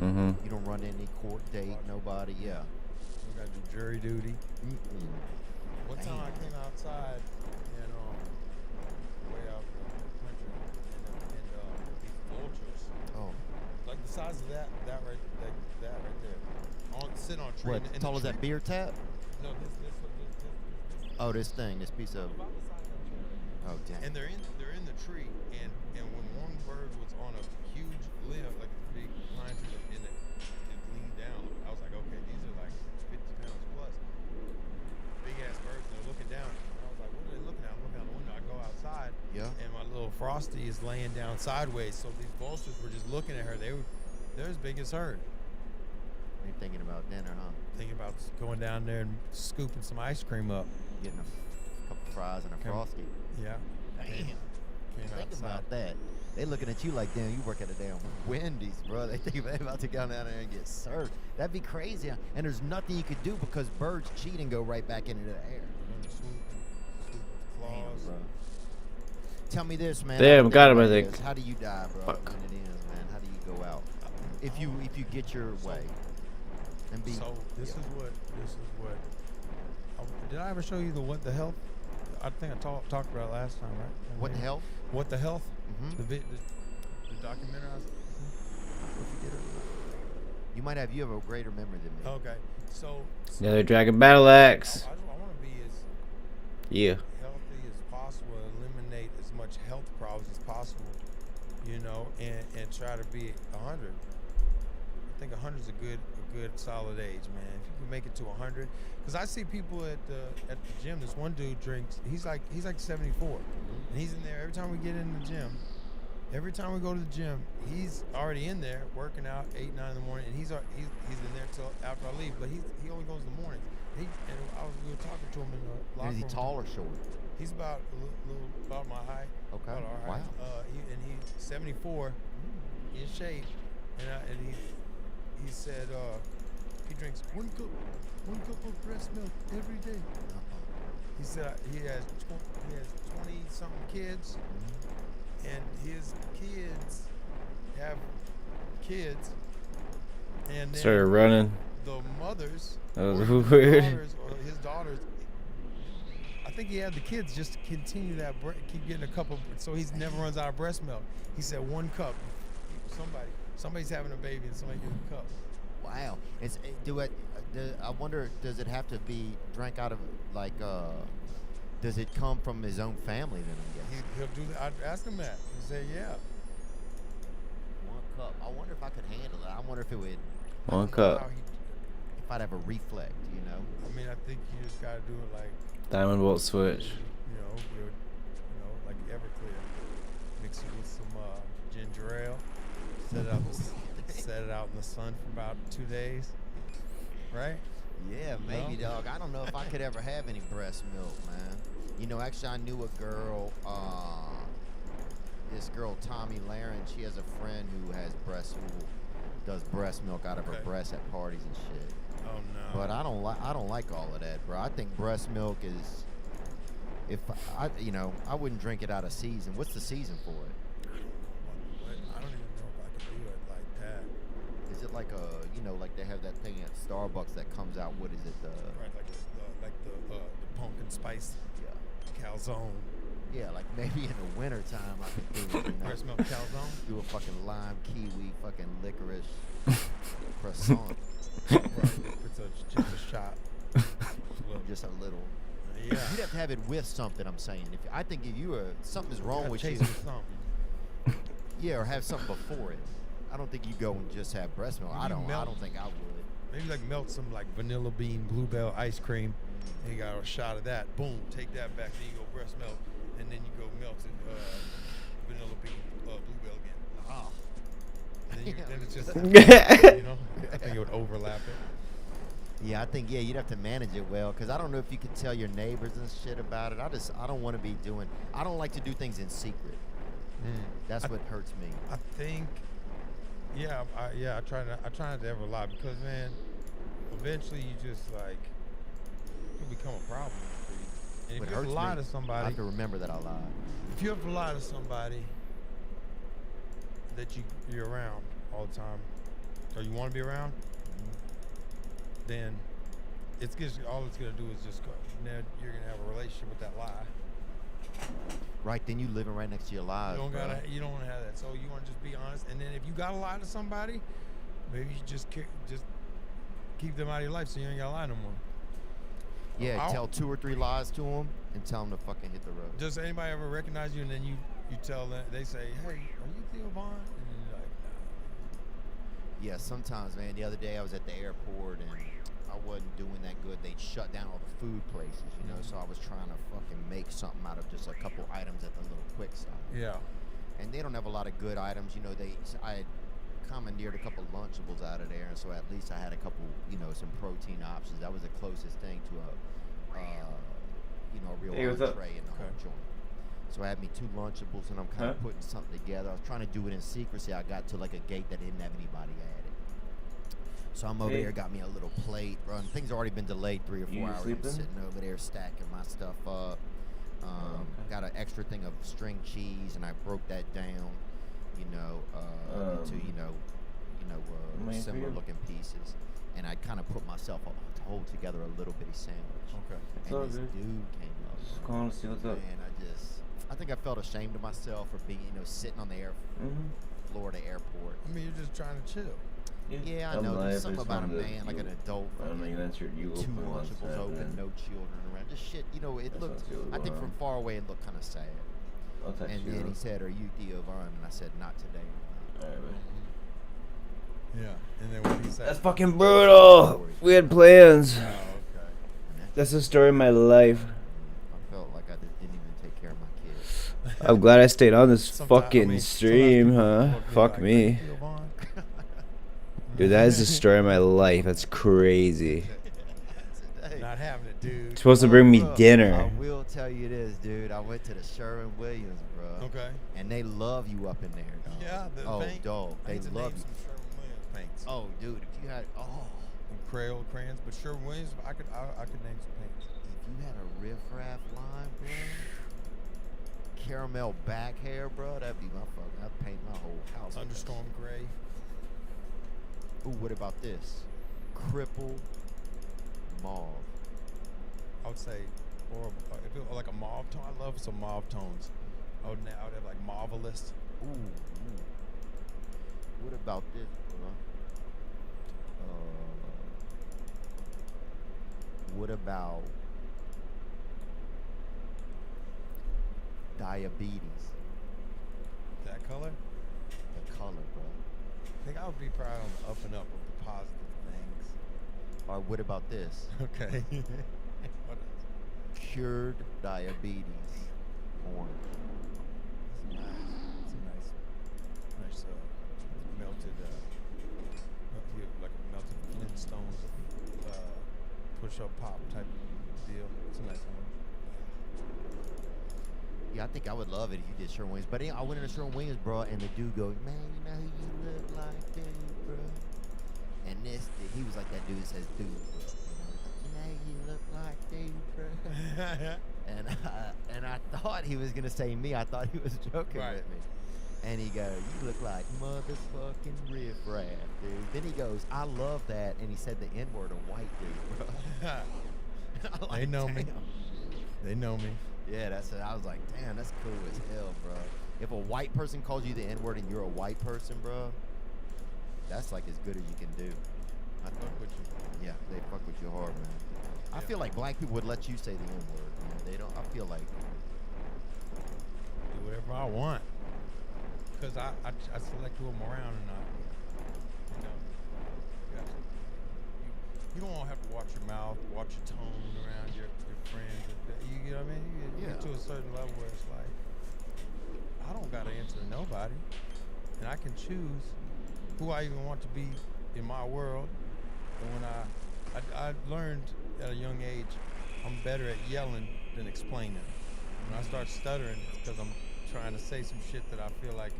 Mm-hmm. You don't run any court date. Nobody. Yeah. We got to do jury duty. One time I came outside and way out in the country and these vultures. Oh. Like the size of that right there. Sitting on a tree. What? Tall as that beer tap? No, this. Oh, this thing, this piece of. Oh, damn. And they're in the tree, and when one bird was on a huge limb, like a big pine tree, and it leaned down, I was like, okay, these are like 50 pounds plus, big ass birds. And they're looking down. And I was like, what are they looking at? I'm looking out the window. I go outside, and my little Frosty is laying down sideways. So these vultures were just looking at her. They're as big as her. You're thinking about dinner, huh? Thinking about going down there and scooping some ice cream up. Getting a couple fries and a Frosty. Yeah. Damn. Think outside. about that. They looking at you like, damn, you work at a damn Wendy's, bro. They think they about to go down there and get served. That'd be crazy. And there's nothing you could do because birds cheat and go right back into the air. Damn, bro. Tell me this, man. Damn, got him, I think. How do you die, bro? When it ends, man. How do you go out? If you get your way. And be. So this is what. Did I ever show you what the health? I think I talked about it last time, right? What the health? What the health? Mm-hmm. The documentary. You might have a greater memory than me. Okay, so Another Dragon Battle Axe. I want to be as Yeah. healthy as possible, eliminate as much health problems as possible, you know, and try to be 100. I think 100 is a good solid age, man. If you can make it to 100, because I see people at the gym. This one dude drinks. He's like 74, and he's in there every time we get in the gym. Every time we go to the gym, he's already in there working out 8, 9 in the morning, and he's in there till after I leave. But he only goes in the morning. We were talking to him in the locker room. Is he tall or short? He's about about my height. Okay. About our height. Wow. He's 74, in shape, and he said he drinks one cup of breast milk every day. He said he has 20 something kids, and his kids have kids, and then Started running. the mothers, That was or weird. his daughters. I think he had the kids just to continue that, keep getting a couple, so he never runs out of breast milk. He said 1 cup. Somebody's having a baby and somebody gets a cup. Wow. I wonder, does it have to be drank out of, like, does it come from his own family then, I guess? He'll do that. I'd ask him that. He said, yeah. 1 cup. I wonder if I could handle it. I wonder if it would. 1 cup. If I'd have a reflect, you know? I mean, I think you just got to do it like, Diamond Bolt switch. like Everclear. Mix it with some ginger ale. Set it out in the sun for about 2 days. Right? Yeah, maybe, dog. I don't know if I could ever have any breast milk, man. You know, actually, I knew a girl, this girl, Tommy Laren. She has a friend who does breast milk out of her breast at parties and shit. Oh no. But I don't like all of that, bro. I think breast milk is, I wouldn't drink it out of season. What's the season for it? I don't even know if I could do it like that. Is it like like they have that thing at Starbucks that comes out? What is it? Right, like the pumpkin spice calzone. Yeah, like maybe in the winter time I could do it. Breast milk calzone. Do a fucking lime, kiwi, fucking licorice croissant. It's just a shot. Just a little. Yeah. You'd have to have it with something. I'm saying. I think if you something's wrong with you. Chase with something. Yeah, or have something before it. I don't think you go and just have breast milk. I don't think I would. Maybe like melt some like vanilla bean bluebell ice cream. And you got a shot of that. Boom. Take that back. Then you go breast milk, and then you go melt it vanilla bean bluebell again. Oh. Then it's just I think it would overlap it. Yeah, I think you'd have to manage it well, because I don't know if you could tell your neighbors and shit about it. I don't want to be doing. I don't like to do things in secret. That's what hurts me. I think. I try not to ever lie, because man, eventually you just like it'll become a problem for you. And if you have to lie to somebody, I have to remember that I lied. If you have to lie to somebody that you're around all the time, or you want to be around, then all it's gonna do is just go. Now you're gonna have a relationship with that lie. Right, then you living right next to your lies. You don't want to have that. So you want to just be honest, and then if you gotta lie to somebody, maybe you just keep them out of your life, so you ain't gotta lie no more. Yeah, tell 2 or 3 lies to them and tell them to fucking hit the road. Does anybody ever recognize you, and then you tell them, they say, "Hey, are you Theo Vaughn?" And then you're like, "Nah." Yeah, sometimes, man. The other day I was at the airport and I wasn't doing that good. They'd shut down all the food places, so I was trying to fucking make something out of just a couple items at the little quick stop. Yeah. And they don't have a lot of good items, I had commandeered a couple Lunchables out of there, and so at least I had a couple, some protein options. That was the closest thing to a real entree in the whole joint. So I had me 2 Lunchables, and I'm kind of putting something together. I was trying to do it in secrecy. I got to like a gate that didn't have anybody at it. So I'm over there, got me a little plate, bro. And things already been delayed 3 or 4 hours. I'm sitting over there stacking my stuff up. Got an extra thing of string cheese, and I broke that down, into similar looking pieces. And I kind of put myself to hold together a little bitty sandwich. Okay. And this dude came up. Just calling to see what's up. And I think I felt ashamed of myself for being, sitting on the Florida airport. I mean, you're just trying to chill. Yeah, I know. There's something about a man, like an adult. I mean, that's your 2 Lunchables open, no children around. Just shit. It looked. I think from far away it looked kind of sad. And then he said, "Are you Theo Vaughn?" And I said, "Not today." All right, man. Yeah, and then what he said. That's fucking brutal. We had plans. Oh, okay. That's the story of my life. I felt like I didn't even take care of my kids. I'm glad I stayed on this fucking stream, huh? Fuck me. Dude, that is the story of my life. That's crazy. Not having it, dude. You're supposed to bring me dinner. I will tell you this, dude. I went to the Sherwin-Williams, bro. Okay. And they love you up in there, dog. Yeah, the paint. Dog. They love you. Sherwin-Williams paints. Oh, dude, if you had Crayola crayons, but Sherwin-Williams, I could name some paints. If you had a riffraff line, bro, caramel back hair, bro. That'd be my fucking. I'd paint my whole house. Thunderstorm gray. Ooh, what about this? Cripple mauve. I would say, or if it were like a mauve tone, I love some mauve tones. I would have like marvelous. Ooh. What about this, bro? What about diabetes? That color? The color, bro. I think I would be proud on the up and up of the positive things. Or what about this? Okay. What else? Cured diabetes. Orange. It's a nice melted, like a melted Flintstones push-up pop type deal. It's a nice one. Yeah, I think I would love it if you did Sherwin Williams. But I went into Sherwin Williams, bro, and the dude goes, "Man, you know who you look like, dude, bro." And he was like that dude that says, "Dude, bro." You know who you look like, dude, bro. and I thought he was gonna say me. I thought he was joking with me. And he goes, "You look like motherfucking riffraff, dude." Then he goes, "I love that," and he said the N-word, a white dude, bro. They know me. They know me. Yeah, that's it. I was like, damn, that's cool as hell, bro. If a white person calls you the N-word and you're a white person, bro, that's like as good as you can do. I fuck with you. Yeah, they fuck with you hard, man. I feel like black people would let you say the N-word, man. They don't. I feel like do whatever I want. Because I select who I'm around or not. You know, you don't want to have to watch your mouth, watch your tone around your friends. You know what I mean? You get to a certain level where it's like, I don't got to answer to nobody. And I can choose who I even want to be in my world. And when I learned at a young age, I'm better at yelling than explaining. When I start stuttering, it's because I'm trying to say some shit that I feel like,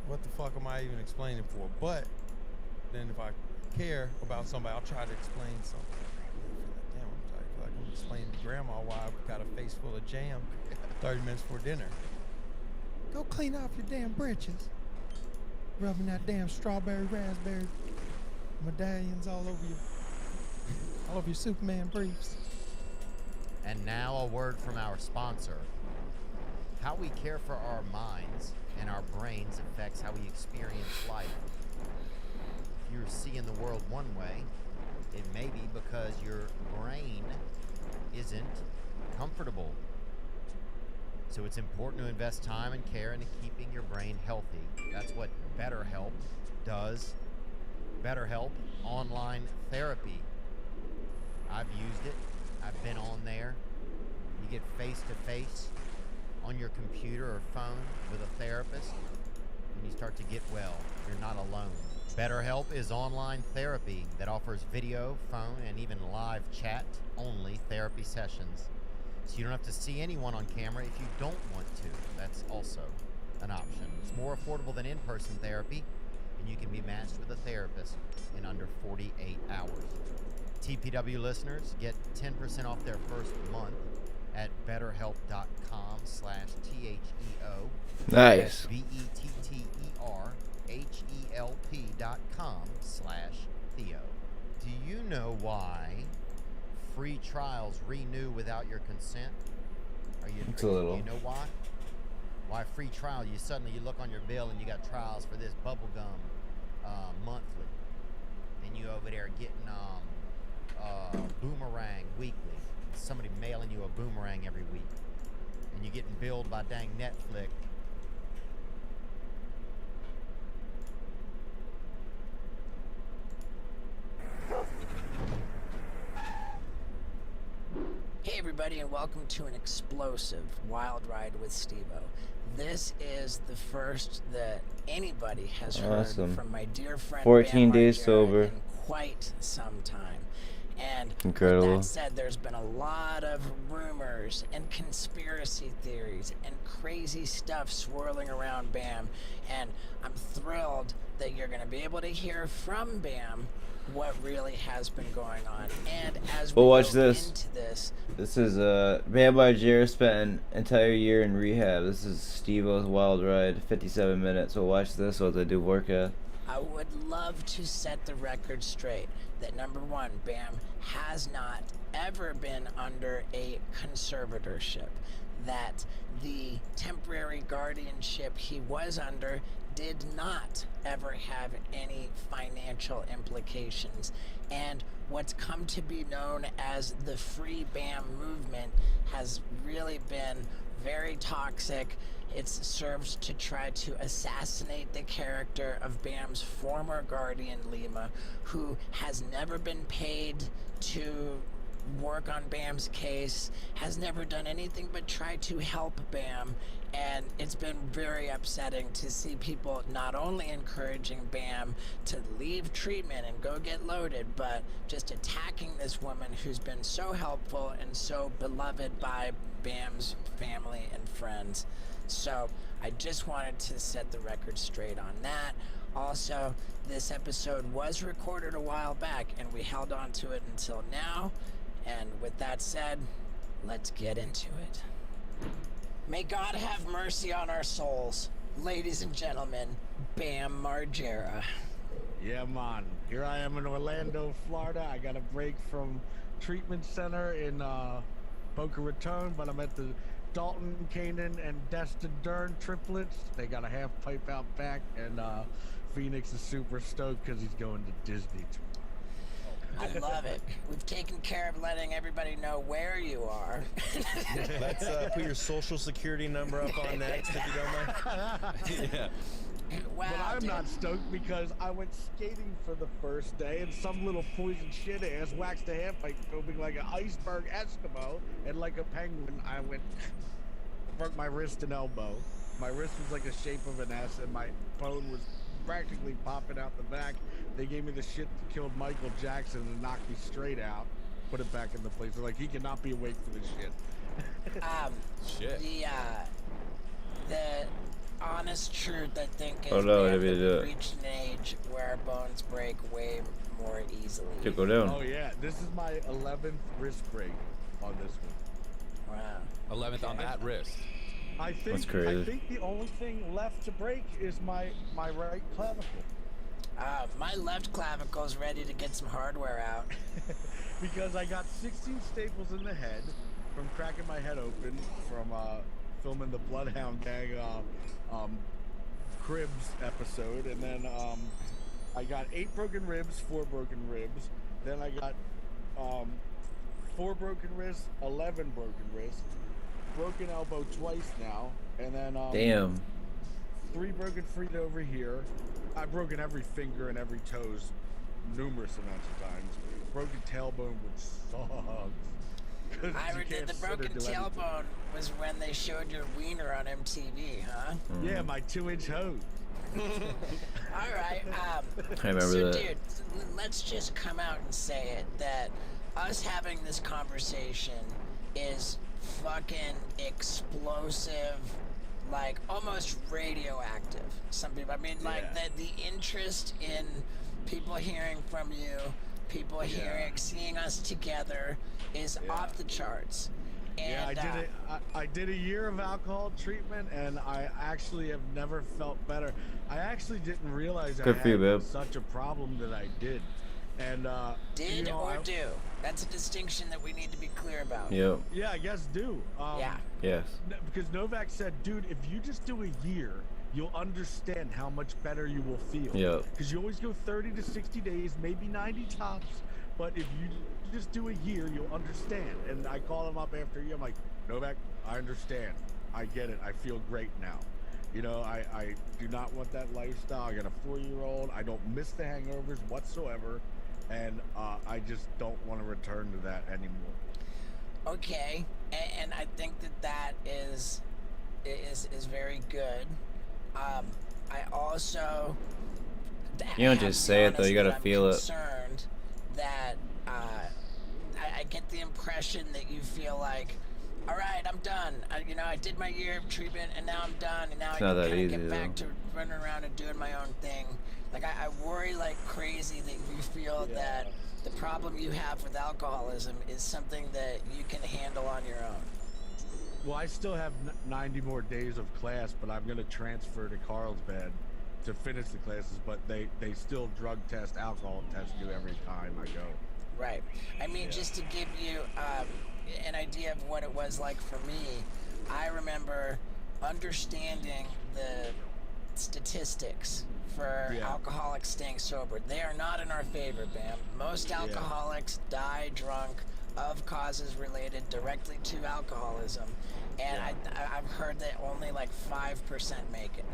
what the fuck am I even explaining for? But then if I care about somebody, I'll try to explain something. I feel like I'm explaining to grandma why I've got a face full of jam 30 minutes before dinner. Go clean off your damn britches. Rubbing that damn strawberry, raspberry medallions all over your Superman briefs. And now a word from our sponsor. How we care for our minds and our brains affects how we experience life. If you're seeing the world one way, it may be because your brain isn't comfortable. So it's important to invest time and care into keeping your brain healthy. That's what BetterHelp does. BetterHelp online therapy. I've used it. I've been on there. You get face-to-face on your computer or phone with a therapist, and you start to get well. You're not alone. BetterHelp is online therapy that offers video, phone, and even live chat-only therapy sessions. So you don't have to see anyone on camera if you don't want to. That's also an option. It's more affordable than in-person therapy, and you can be matched with a therapist in under 48 hours. TPW listeners get 10% off their first month at betterhelp.com/THEO. Nice. BetterHelp.com/Theo. Do you know why free trials renew without your consent? Are you? It's a little. Do you know why? Why free trial? You look on your bill and you got trials for this bubblegum monthly, and you over there getting Boomerang weekly. Somebody mailing you a Boomerang every week, and you're getting billed by dang Netflix. Hey everybody, and welcome to an explosive wild ride with Steve-O. This is the first that anybody has heard from my dear friend 14 Bam days Margera sober. in quite some time. And Incredible. with that said, there's been a lot of rumors and conspiracy theories and crazy stuff swirling around Bam, and I'm thrilled that you're going to be able to hear from Bam what really has been going on. And as Well, we watch go this. into this, This is Bam Margera spent an entire year in rehab. This is Steve-O's wild ride, 57 minutes. So watch this while they do Vorkath. I would love to set the record straight that number one, Bam has not ever been under a conservatorship. That the temporary guardianship he was under did not ever have any financial implications. And what's come to be known as the Free Bam movement has really been very toxic. It's served to try to assassinate the character of Bam's former guardian, Lima, who has never been paid to work on Bam's case, has never done anything but try to help Bam, and it's been very upsetting to see people not only encouraging Bam to leave treatment and go get loaded, but just attacking this woman who's been so helpful and so beloved by Bam's family and friends. So I just wanted to set the record straight on that. Also, this episode was recorded a while back and we held on to it until now. And with that said, let's get into it. May God have mercy on our souls. Ladies and gentlemen, Bam Margera. Yeah, man. Here I am in Orlando, Florida. I got a break from treatment center in Boca Raton, but I'm at the Dalton, Kanan, and Destin Dern triplets. They got a half pipe out back, and Phoenix is super stoked because he's going to Disney. I love it. We've taken care of letting everybody know where you are. Let's put your social security number up on next, if you don't mind. Yeah. Wow, but I'm dude. not stoked because I went skating for the first day and some little poison shit ass waxed a half pipe moving like an iceberg Eskimo, and like a penguin I broke my wrist and elbow. My wrist was like the shape of an S and my bone was practically popping out the back. They gave me the shit that killed Michael Jackson and knocked me straight out, put it back in the place. They're like, he cannot be awake for this shit. Shit. The honest truth, I think, is Oh no, that let me do it. we've reached an age where bones break way more easily. To go down. Oh yeah, this is my 11th wrist break on this one. Wow. 11th on that wrist. I think That's crazy. I think the only thing left to break is my right clavicle. My left clavicle's ready to get some hardware out. Because I got 16 staples in the head from cracking my head open from filming the Bloodhound Gang Cribs episode, and then I got 8 broken ribs, 4 broken ribs. Then I got 4 broken wrists, 11 broken wrists, broken elbow twice now, and then Damn. 3 broken feet over here. I've broken every finger and every toes numerous amounts of times. Broken tailbone, which sucks. I heard that the broken tailbone was when they showed your wiener on MTV, huh? Yeah, my 2-inch hose. All right. I remember so, that. dude, let's just come out and say it that us having this conversation is fucking explosive, like almost radioactive. Some people, I mean, like the interest in people hearing from you, people seeing us together is off the charts. And, I did a year of alcohol treatment, and I actually have never felt better. I actually didn't realize Good I for you, had babe. such a problem that I did. And did you know, or do? That's a distinction that we need to be clear about. Yep. Yeah, I guess do. Yeah. Yes. Because Novak said, dude, if you just do a year, you'll understand how much better you will feel. Yep. Because you always go 30 to 60 days, maybe 90 tops. But if you just do a year, you'll understand. And I call him up after a year. I'm like, Novak, I understand. I get it. I feel great now. You know, I do not want that lifestyle. I got a 4-year-old. I don't miss the hangovers whatsoever. And I just don't want to return to that anymore. Okay, and I think that is very good. I also. You don't just say it though. You gotta feel it. Concerned that I get the impression that you feel like, all right, I'm done. I did my year of treatment, and now I'm done, and now I not can that kind of easy, get back though. to running around and doing my own thing. Like I worry like crazy that you feel that the problem you have with alcoholism is something that you can handle on your own. Well, I still have 90 more days of class, but I'm going to transfer to Carlsbad to finish the classes, but they still drug test, alcohol test you every time I go. Right. I mean, just to give you an idea of what it was like for me, I remember understanding the statistics for alcoholics staying sober. They are not in our favor, Bam. Most alcoholics die drunk of causes related directly to alcoholism, and I've heard that only like 5% make it.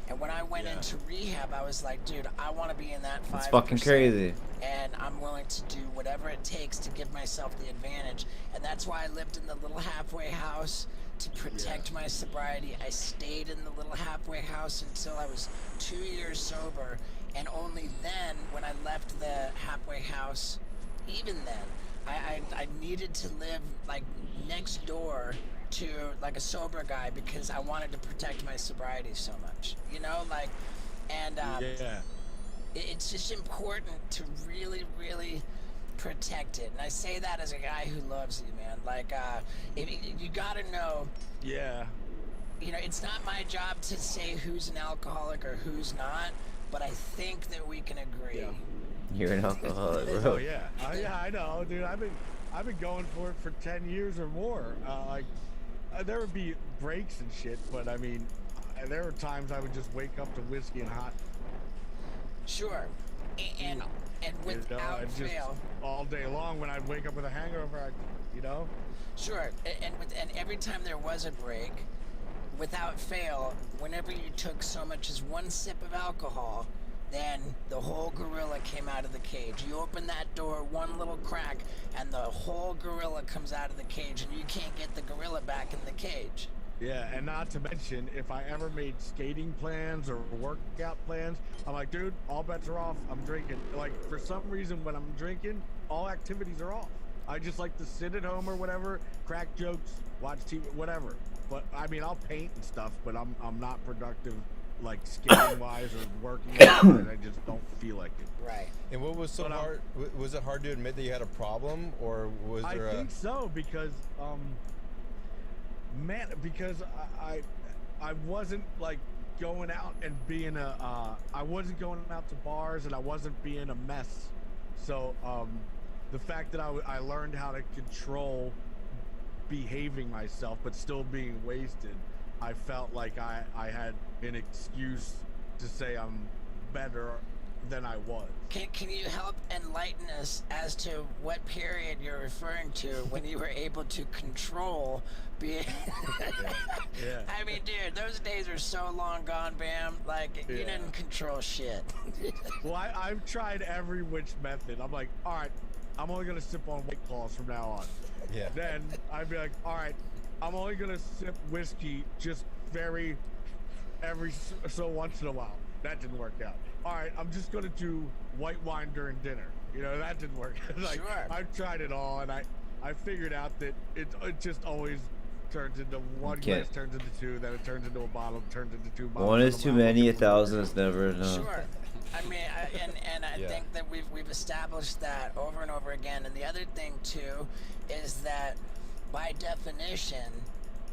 And when I went into rehab, I was like, dude, I want to be in that 5%. It's fucking crazy. And I'm willing to do whatever it takes to give myself the advantage. And that's why I lived in the little halfway house to protect my sobriety. I stayed in the little halfway house until I was 2 years sober. And only then, when I left the halfway house, even then, I needed to live like next door to like a sober guy because I wanted to protect my sobriety so much, you know, like, and it's just important to really, really protect it. And I say that as a guy who loves you, man. Like, you gotta know. Yeah. You know, it's not my job to say who's an alcoholic or who's not, but I think that we can agree. You're an alcoholic, bro. Oh yeah, I know, dude. I've been going for it for 10 years or more. There would be breaks and shit, but I mean, there were times I would just wake up to whiskey and hot. Sure, and without fail, all day long when I'd wake up with a hangover, you know. Sure, and every time there was a break, without fail, whenever you took so much as one sip of alcohol, then the whole gorilla came out of the cage. You open that door one little crack, and the whole gorilla comes out of the cage, and you can't get the gorilla back in the cage. Yeah, and not to mention, if I ever made skating plans or workout plans, I'm like, dude, all bets are off. I'm drinking. Like, for some reason, when I'm drinking, all activities are off. I just like to sit at home or whatever, crack jokes, watch TV, whatever. But I mean, I'll paint and stuff, but I'm not productive, like skating wise or working out. I just don't feel like it. Right. And what was so hard? Was it hard to admit that you had a problem, or was there I think so, because man, because I wasn't like going out and being I wasn't going out to bars and I wasn't being a mess. So the fact that I learned how to control behaving myself but still being wasted, I felt like I had an excuse to say I'm better than I was. Can you help enlighten us as to what period you're referring to when you were able to control being? Yeah. I mean, dude, those days are so long gone, Bam. Like, you didn't control shit. Well, I've tried every which method. I'm like, all right, I'm only gonna sip on White Claws from now on. Yeah. Then I'd be like, all right, I'm only gonna sip whiskey just every so once in a while. That didn't work out. All right, I'm just gonna do white wine during dinner. You know, that didn't work. Like, Sure. I've tried it all, and I figured out that it just always turns into one glass, turns into two, then it turns into a bottle, turns into two bottles. One is too many, 1,000 is never enough. Sure. I mean, I think that we've established that over and over again. And the other thing too is that by definition,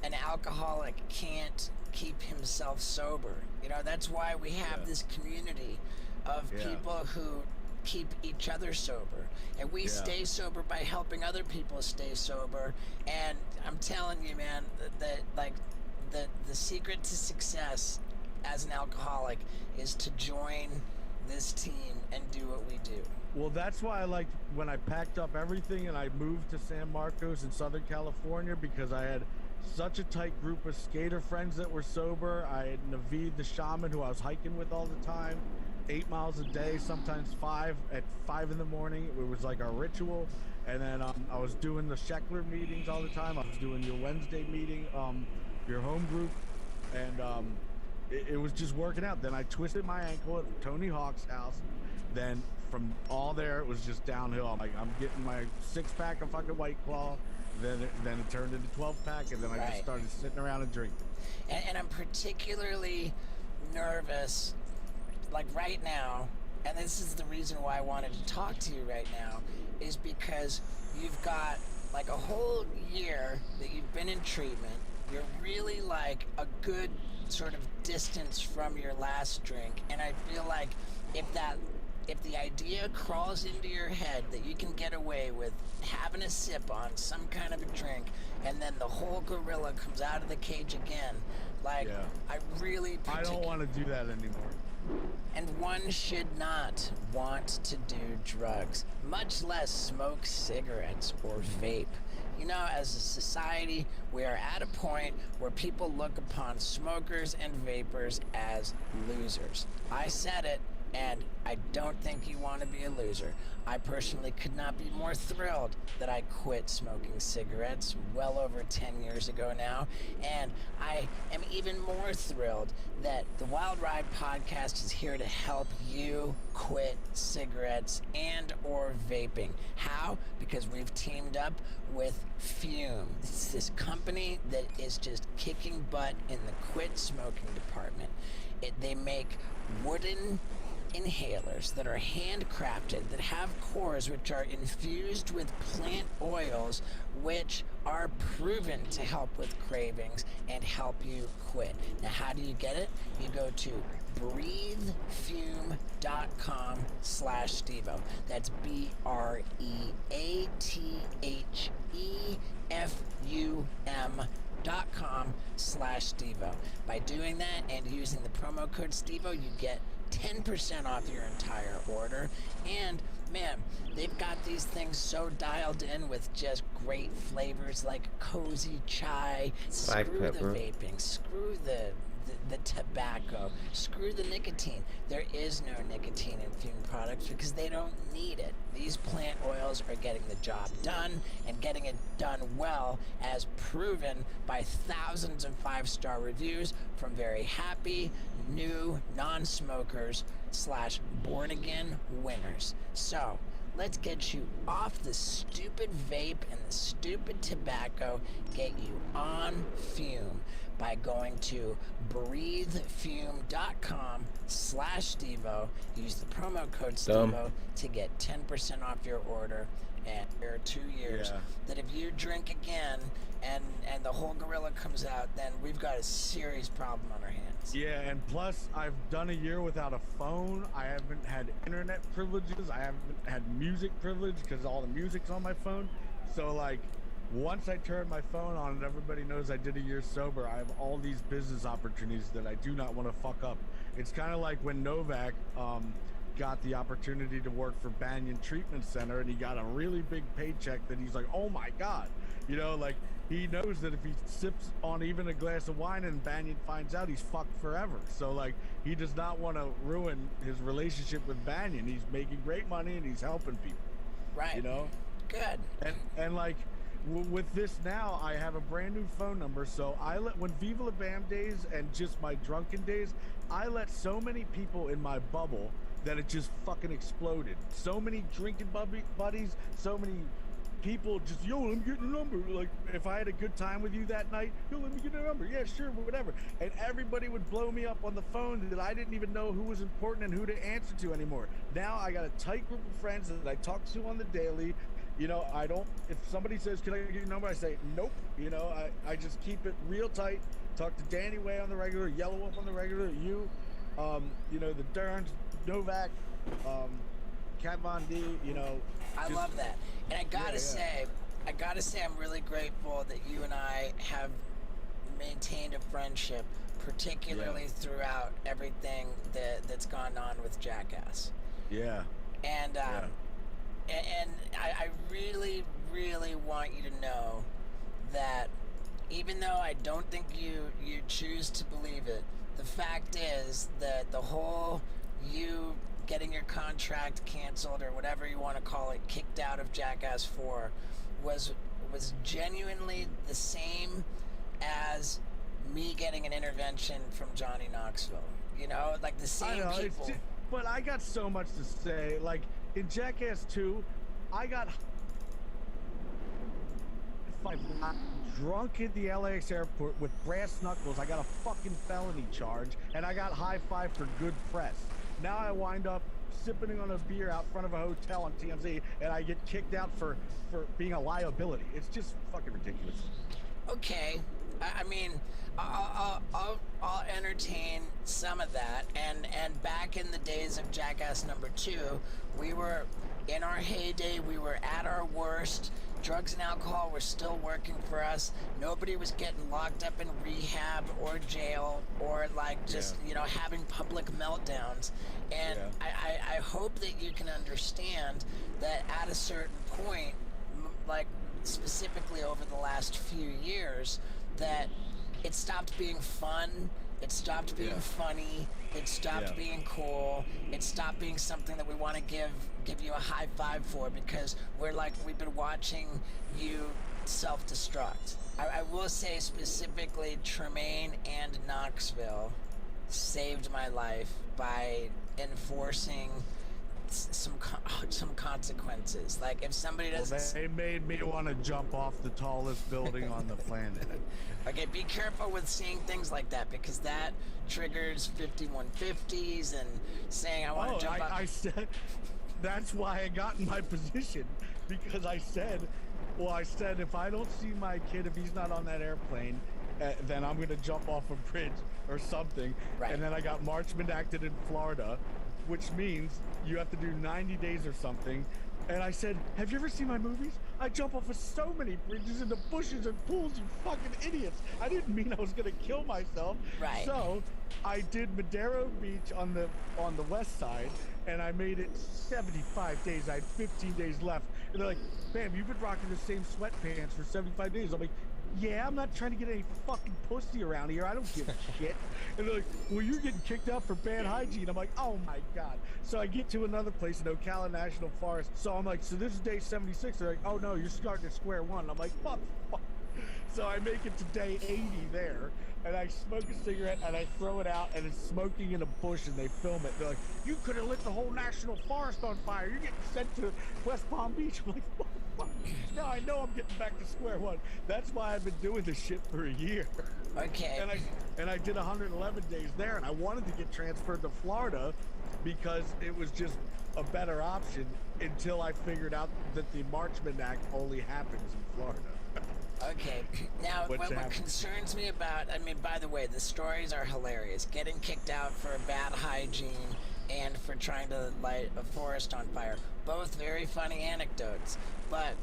an alcoholic can't keep himself sober. You know, that's why we have this community of people who keep each other sober, and we stay sober by helping other people stay sober. And I'm telling you, man, that like the secret to success as an alcoholic is to join this team and do what we do. Well, that's why I liked when I packed up everything and I moved to San Marcos in Southern California, because I had such a tight group of skater friends that were sober. I had Naveed the shaman, who I was hiking with all the time, 8 miles a day, sometimes 5 at 5 in the morning. It was like our ritual. And then I was doing the Sheckler meetings all the time. I was doing your Wednesday meeting, your home group, and it was just working out. Then I twisted my ankle at Tony Hawk's house. Then from all there, it was just downhill. I'm like, I'm getting my 6-pack of fucking White Claw. Then it turned into 12-pack, and then I just started sitting around and drinking. And I'm particularly nervous, like right now, and this is the reason why I wanted to talk to you right now, is because you've got like a whole year that you've been in treatment. You're really like a good sort of distance from your last drink, and I feel like if the idea crawls into your head that you can get away with having a sip on some kind of a drink, and then the whole gorilla comes out of the cage again, like, Yeah. I really I don't want to do that anymore. And one should not want to do drugs, much less smoke cigarettes or vape. You know, as a society, we are at a point where people look upon smokers and vapors as losers. I said it, and I don't think you want to be a loser. I personally could not be more thrilled that I quit smoking cigarettes well over 10 years ago now, and I am even more thrilled that the Wild Ride podcast is here to help you quit cigarettes and or vaping. How? Because we've teamed up with Fume. It's this company that is just kicking butt in the quit smoking department. They make wooden inhalers that are handcrafted, that have cores which are infused with plant oils, which are proven to help with cravings and help you quit. Now, how do you get it? You go to breathefume.com/Stevo. That's BREATHEFUM.com/Stevo. By doing that and using the promo code Stevo, you get 10% off your entire order. And man, they've got these things so dialed in with just great flavors like cozy chai. Black Screw pepper. the vaping, screw the tobacco, screw the nicotine. There is no nicotine in Fume products because they don't need it. These plant oils are getting the job done, and getting it done well, as proven by thousands of 5-star reviews from very happy new non-smokers / born again winners. So let's get you off the stupid vape and the stupid tobacco, get you on Fume by going to breathefume.com/Stevo. Use the promo code Stevo to get 10% off your order. And there are 2 years that if you drink again and the whole gorilla comes out, then we've got a serious problem on our hands. Yeah, and plus I've done a year without a phone. I haven't had internet privileges. I haven't had music privilege because all the music's on my phone. So like, once I turn my phone on and everybody knows I did a year sober, I have all these business opportunities that I do not want to fuck up. It's kind of like when Novak got the opportunity to work for Banyan Treatment Center, and he got a really big paycheck that he's like, oh my God, you know, like he knows that if he sips on even a glass of wine and Banyan finds out, he's fucked forever. So like, he does not want to ruin his relationship with Banyan. He's making great money and he's helping people. Right. You know? Good. And like, with this now, I have a brand new phone number, so I let, when Viva La Bam days and just my drunken days, I let so many people in my bubble that it just fucking exploded. So many drinking buddies, so many people just, yo, let me get your number. Like, if I had a good time with you that night, yo, let me get your number. Yeah, sure, whatever. And everybody would blow me up on the phone that I didn't even know who was important and who to answer to anymore. Now I got a tight group of friends that I talk to on the daily. You know, I don't, if somebody says, can I get your number? I say, nope. You know, I just keep it real tight. Talk to Danny Way on the regular, Yellow Up on the regular, you know, the Derns, Novak, Kat Von D, you know. I love that. And I gotta say, I'm really grateful that you and I have maintained a friendship, particularly throughout everything that's gone on with Jackass. Yeah. And and I really, really want you to know that even though I don't think you choose to believe it, the fact is that the whole you getting your contract canceled, or whatever you want to call it, kicked out of Jackass 4 was genuinely the same as me getting an intervention from Johnny Knoxville. You know, like the same people. But I got so much to say. Like, in Jackass 2, I got drunk at the LAX airport with brass knuckles. I got a fucking felony charge, and I got high five for good press. Now I wind up sipping on a beer out front of a hotel on TMZ, and I get kicked out for being a liability. It's just fucking ridiculous. Okay, I mean, I'll entertain some of that. And back in the days of Jackass #2, we were in our heyday. We were at our worst. Drugs and alcohol were still working for us. Nobody was getting locked up in rehab or jail or like just having public meltdowns. And I hope that you can understand that at a certain point, like specifically over the last few years, that it stopped being fun, it stopped being funny, it stopped being cool, it stopped being something that we want to give you a high five for, because we've been watching you self-destruct. I will say specifically Tremaine and Knoxville saved my life by enforcing some consequences. Like if somebody doesn't... Well, they made me want to jump off the tallest building on the planet. Okay, be careful with seeing things like that, because that triggers 5150s and saying I want to jump off. I said, that's why I got in my position, because I said if I don't see my kid, if he's not on that airplane, then I'm gonna jump off a bridge or something. Right. And then I got Marchman acted in Florida, which means you have to do 90 days or something. And I said, have you ever seen my movies? I jump off of so many bridges into bushes and pools, you fucking idiots. I didn't mean I was gonna kill myself. Right. So I did Madero Beach on the west side, and I made it 75 days. I had 15 days left. And they're like, bam, you've been rocking the same sweatpants for 75 days. I'm like, yeah, I'm not trying to get any fucking pussy around here. I don't give a shit. And they're like, well, you're getting kicked out for bad hygiene. I'm like, oh my God. So I get to another place in Ocala National Forest. So I'm like, so this is day 76. They're like, oh no, you're starting at square one. I'm like, motherfucker. So I make it to day 80 there, and I smoke a cigarette and I throw it out, and it's smoking in a bush, and they film it. They're like, you could have lit the whole national forest on fire. You're getting sent to West Palm Beach. I'm like, what? Now I know I'm getting back to square one. That's why I've been doing this shit for a year. Okay. And I did 111 days there, and I wanted to get transferred to Florida because it was just a better option until I figured out that the Marchman Act only happens in Florida. Okay, now what concerns me about, I mean, by the way, the stories are hilarious. Getting kicked out for bad hygiene and for trying to light a forest on fire. Both very funny anecdotes. But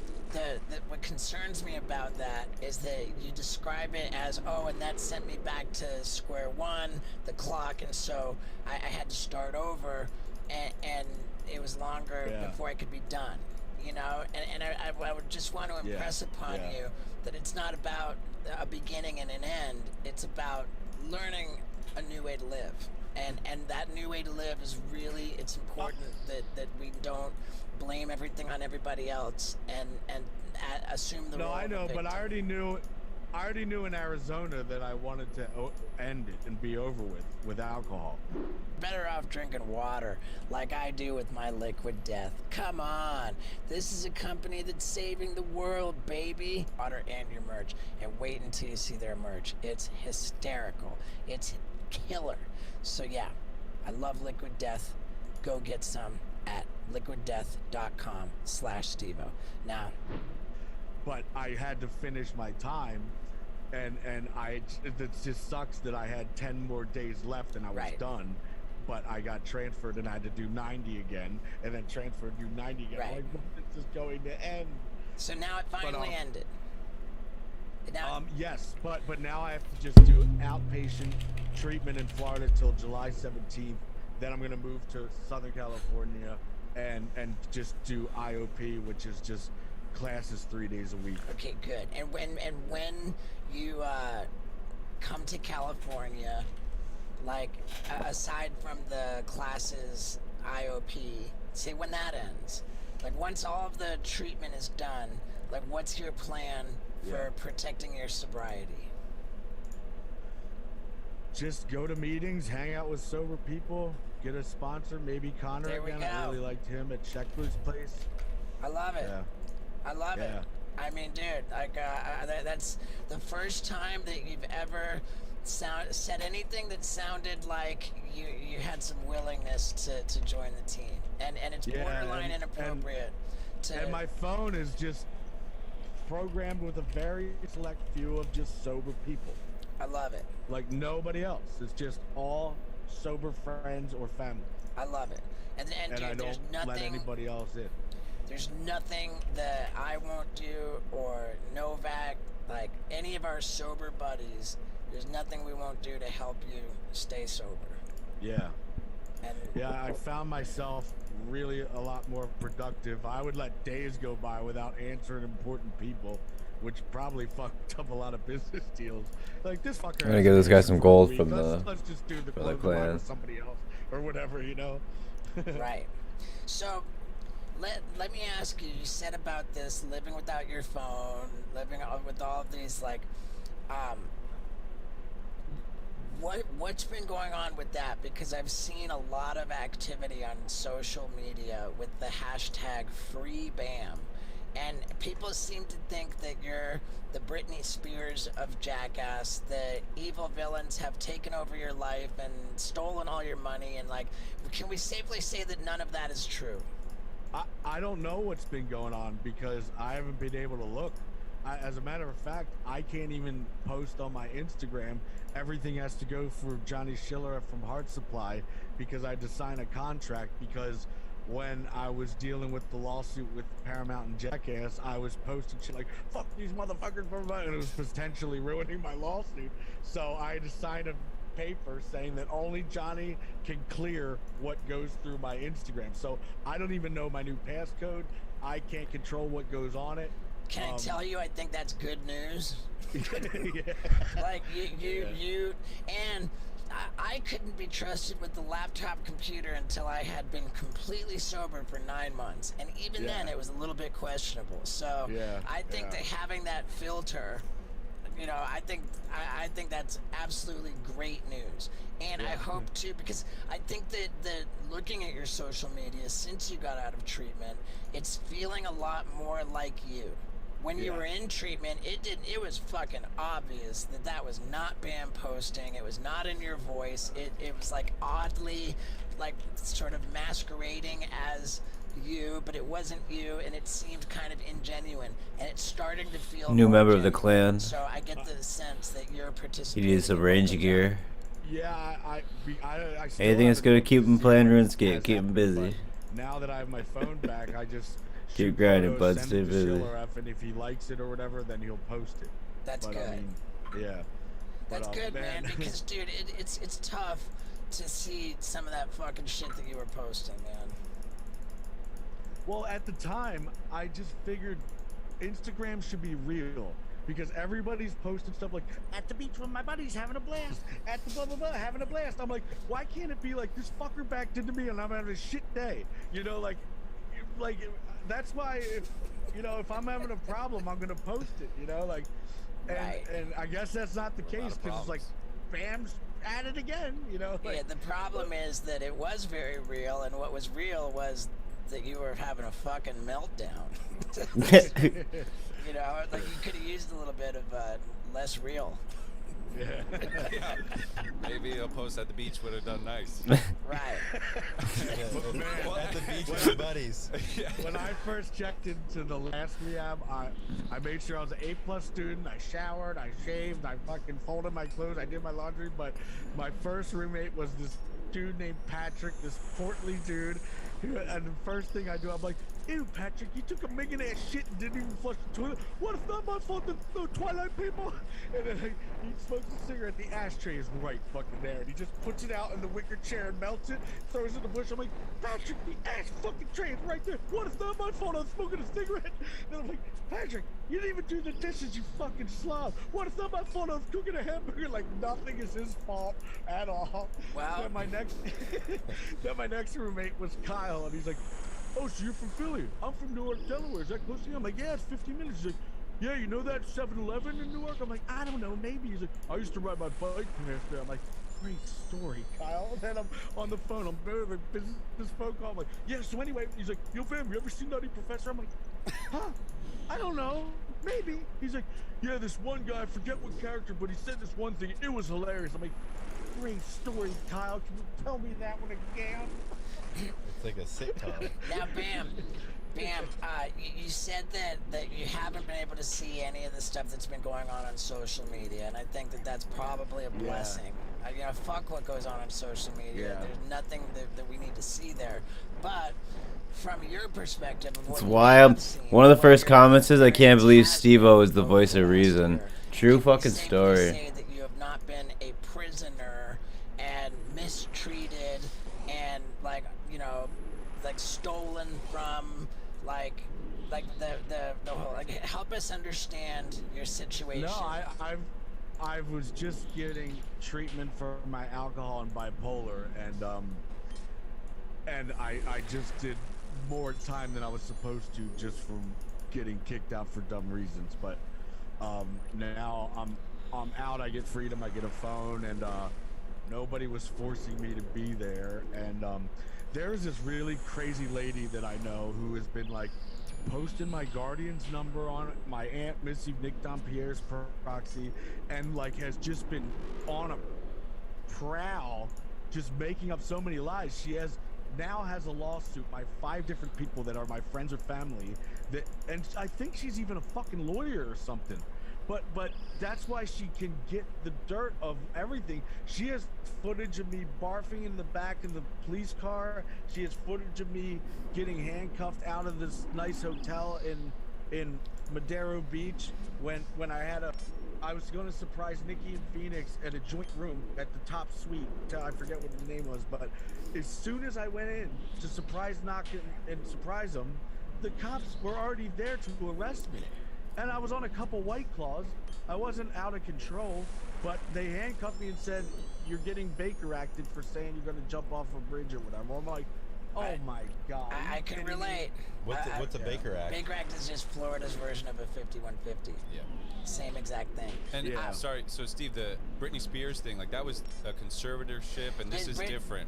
what concerns me about that is that you describe it as, oh, and that sent me back to square one, the clock, and so I had to start over, and it was longer before I could be done. You know, and I would just want to impress upon you that it's not about a beginning and an end. It's about learning a new way to live. And that new way to live is really, it's important that we don't blame everything on everybody else and assume the role No, I know, of a but I victim. already knew in Arizona that I wanted to end it and be over with alcohol. Better off drinking water like I do with my Liquid Death. Come on. This is a company that's saving the world, baby. Water and your merch. And wait until you see their merch. It's hysterical. It's killer. So yeah, I love Liquid Death. Go get some at liquiddeath.com/Stevo. Now, but I had to finish my time, and it just sucks that I had 10 more days left and I was done. But I got transferred and I had to do 90 again, and then transferred and do 90 again. Right. Like, this is going to end. So now it finally ended. Now, yes, but now I have to just do outpatient treatment in Florida till July 17th. Then I'm gonna move to Southern California and just do IOP, which is just classes 3 days a week. Okay, good. And when you come to California, like aside from the classes IOP, say when that ends, like once all of the treatment is done, like what's your plan for protecting your sobriety? Just go to meetings, hang out with sober people, get a sponsor, maybe Connor There we again. I go. really liked him at Checkboo's place. I love it. Yeah. I love it. Yeah. I mean, dude, like that's the first time that you've ever said anything that sounded like you had some willingness to join the team, and it's Yeah, borderline inappropriate. And my phone is just programmed with a very select few of just sober people. I love it. Like nobody else. It's just all sober friends or family. I love it. And dude, I there's don't nothing. let anybody else in. There's nothing that I won't do or Novak, like any of our sober buddies. There's nothing we won't do to help you stay sober. Yeah. And yeah, I found myself really a lot more productive. I would let days go by without answering important people, which probably fucked up a lot of business deals. Like this fucker. I'm gonna has give this guy cancer some for a gold week. from Let's just do the from the close line clan. with somebody else or whatever, you know. Right. So let me ask you. You said about this living without your phone, living with all of these like, what's been going on with that? Because I've seen a lot of activity on social media with the hashtag #FreeBam, and people seem to think that you're the Britney Spears of Jackass. The evil villains have taken over your life and stolen all your money, and like, can we safely say that none of that is true? I don't know what's been going on because I haven't been able to look. As a matter of fact, I can't even post on my Instagram. Everything has to go through Johnny Schiller from Heart Supply because I had to sign a contract because when I was dealing with the lawsuit with Paramount and Jackass, I was posting shit like, fuck these motherfuckers, and it was potentially ruining my lawsuit. So I had to sign a paper saying that only Johnny can clear what goes through my Instagram. So I don't even know my new passcode. I can't control what goes on it. Can I tell you, I think that's good news. Yeah. Like you, and I couldn't be trusted with the laptop computer until I had been completely sober for 9 months, and even then it was a little bit questionable. So I think that having that filter, you know, I think that's absolutely great news. And I hope too, because I think that looking at your social media since you got out of treatment, it's feeling a lot more like you. When you were in treatment, it was fucking obvious that was not Bam posting. It was not in your voice. It was like oddly, like sort of masquerading as you, but it wasn't you, and it seemed kind of ingenuine. And it's starting to feel New more member of the genuine. clan. So I get the sense that you're He participating. needs some range gear. Yeah, I still Anything that's haven't gonna looked keep to him see playing what RuneScape, has keep him happened, busy. but now that I have my phone back, I just Keep shoot grinding, photos, bud. send Stay it to busy. Schiller F, and if he likes it or whatever, then he'll post it. That's but, good. I mean, yeah. That's But, good, man. Because dude, it's tough to see some of that fucking shit that you were posting, man. Well, at the time, I just figured Instagram should be real because everybody's posting stuff like at the beach with my buddies having a blast, at the blah blah blah having a blast. I'm like, why can't it be like this fucker backed into me and I'm having a shit day? You know, like that's why if I'm having a problem, I'm gonna post it. You know, like, and I guess that's not the case because it's like, Bam's at it again. You know, like, Yeah, the problem is that it was very real, and what was real was that you were having a fucking meltdown. You know, like you could have used a little bit of less real. Yeah. Yeah. Maybe a post at the beach would have done nice. Right. But man, at the beach with your buddies. When I first checked into the last rehab, I made sure I was an A+ student. I showered, I shaved, I fucking folded my clothes, I did my laundry. But my first roommate was this dude named Patrick, this portly dude. And the first thing I do, I'm like, ew, Patrick, you took a minging ass shit and didn't even flush the toilet. What if not my fault, the Twilight people? And then he smokes a cigarette, the ashtray is right fucking there. And he just puts it out in the wicker chair and melts it, throws it in the bush. I'm like, Patrick, the ash fucking tray is right there. What if not my fault, I'm smoking a cigarette? And I'm like, Patrick, you didn't even do the dishes, you fucking slob. What if not my fault, I was cooking a hamburger? Like, nothing is his fault at all. Wow. Then my next roommate was Kyle, and he's like, oh, so you're from Philly? I'm from Newark, Delaware. Is that close to you? I'm like, yeah, it's 15 minutes. He's like, yeah, you know that 7-Eleven in Newark? I'm like, I don't know, maybe. He's like, I used to ride my bike from there. I'm like, great story, Kyle. And then I'm on the phone. I'm doing a business phone call. I'm like, yeah, so anyway, he's like, yo, fam, you ever seen Nutty Professor? I'm like, Huh? I don't know. Maybe. He's like, yeah, this one guy, I forget what character, but he said this one thing. It was hilarious. I'm like, great story, Kyle. Can you tell me that one again? It's like a sitcom. Now, Bam, you said that you haven't been able to see any of the stuff that's been going on social media, and I think that's probably a blessing. Fuck what goes on social media. Yeah. There's nothing that we need to see there. But from your perspective of what It's you wild. have seen, One of the what first your comments is, "I can't believe experience has Steve-O been is the over voice the of last reason." year, True can we fucking safely story. say that you have not been a prisoner and mistreated and like stolen from like the whole, like, help us understand your situation. No, I was just getting treatment for my alcohol and bipolar, and I just did more time than I was supposed to just from getting kicked out for dumb reasons. But now I'm out. I get freedom. I get a phone, and nobody was forcing me to be there. And there's this really crazy lady that I know who has been like posting my guardian's number on my Aunt Missy Nick Dompierre's proxy, and like has just been on a prowl, just making up so many lies. She now has a lawsuit by 5 different people that are my friends or family, that, and I think she's even a fucking lawyer or something. But that's why she can get the dirt of everything. She has footage of me barfing in the back of the police car. She has footage of me getting handcuffed out of this nice hotel in Madero Beach when I was going to surprise Nikki and Phoenix at a joint room at the top suite. I forget what the name was, but as soon as I went in to surprise knock and surprise them, the cops were already there to arrest me. And I was on a couple White Claws. I wasn't out of control, but they handcuffed me and said, "You're getting Baker acted for saying you're going to jump off a bridge or whatever." I'm like, oh my God. I can relate. What's a Baker Act? Baker Act is just Florida's version of a 5150. Yeah. Same exact thing. And sorry, so Steve, the Britney Spears thing, like that was a conservatorship, and this is different.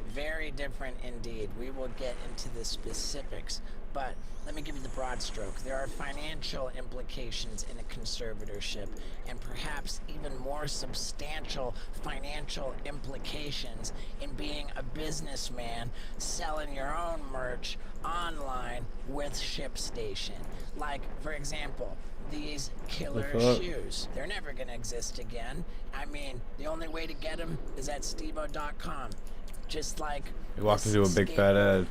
Very different indeed. We will get into the specifics, but let me give you the broad stroke. There are financial implications in a conservatorship, and perhaps even more substantial financial implications in being a businessman selling your own merch online with ShipStation. Like, for example, these killer shoes. They're never going to exist again. I mean, the only way to get them is at stevo.com. Just like You walked into a big fat ad.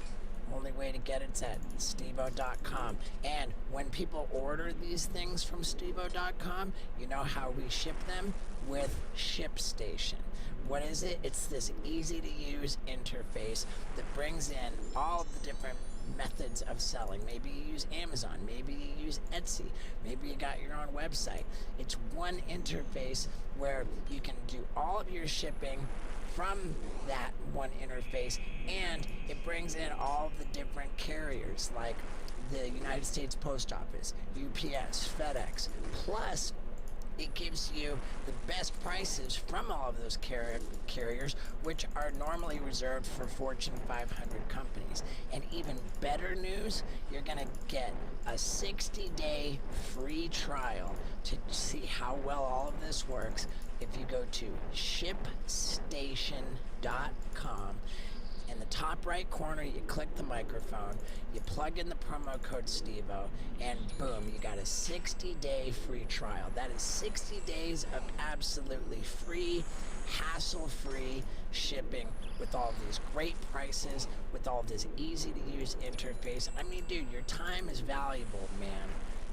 only way to get it's at stevo.com. And when people order these things from stevo.com, you know how we ship them? With ShipStation. What is it? It's this easy to use interface that brings in all of the different methods of selling. Maybe you use Amazon, maybe you use Etsy, maybe you got your own website. It's one interface where you can do all of your shipping from that one interface, and it brings in all of the different carriers like the United States Post Office, UPS, FedEx, plus it gives you the best prices from all of those carriers, which are normally reserved for Fortune 500 companies. And even better news, you're going to get a 60-day free trial to see how well all of this works if you go to ShipStation.com. In the top right corner, you click the microphone, you plug in the promo code STEVO, and boom, you got a 60-day free trial. That is 60 days of absolutely free, hassle-free shipping with all of these great prices, with all of this easy-to-use interface. I mean, dude, your time is valuable, man.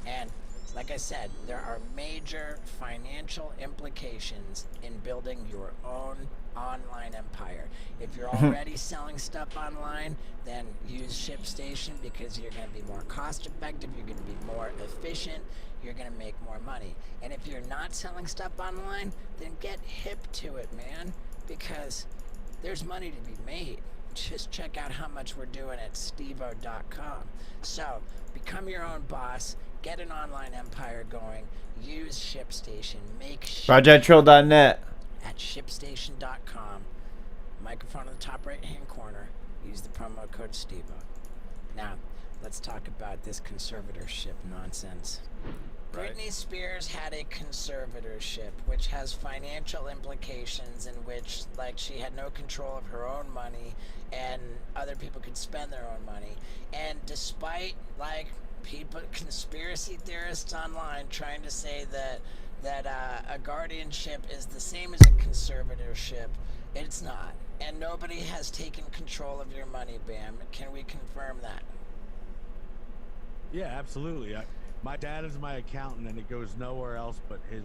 And like I said, there are major financial implications in building your own online empire. If you're already selling stuff online, then use ShipStation because you're going to be more cost effective, you're going to be more efficient, you're going to make more money. And if you're not selling stuff online, then get hip to it, man, because there's money to be made. Just check out how much we're doing at stevo.com. So, become your own boss, get an online empire going, use ShipStation, make ProjectTrill.net. at ShipStation.com. Microphone in the top right hand corner. Use the promo code STEVO. Now, let's talk about this conservatorship nonsense. Right. Britney Spears had a conservatorship, which has financial implications in which, like, she had no control of her own money and other people could spend their own money. And despite, like, people, conspiracy theorists online trying to say that a guardianship is the same as a conservatorship, it's not. And nobody has taken control of your money, Bam. Can we confirm that? Yeah, absolutely. My dad is my accountant, and it goes nowhere else but his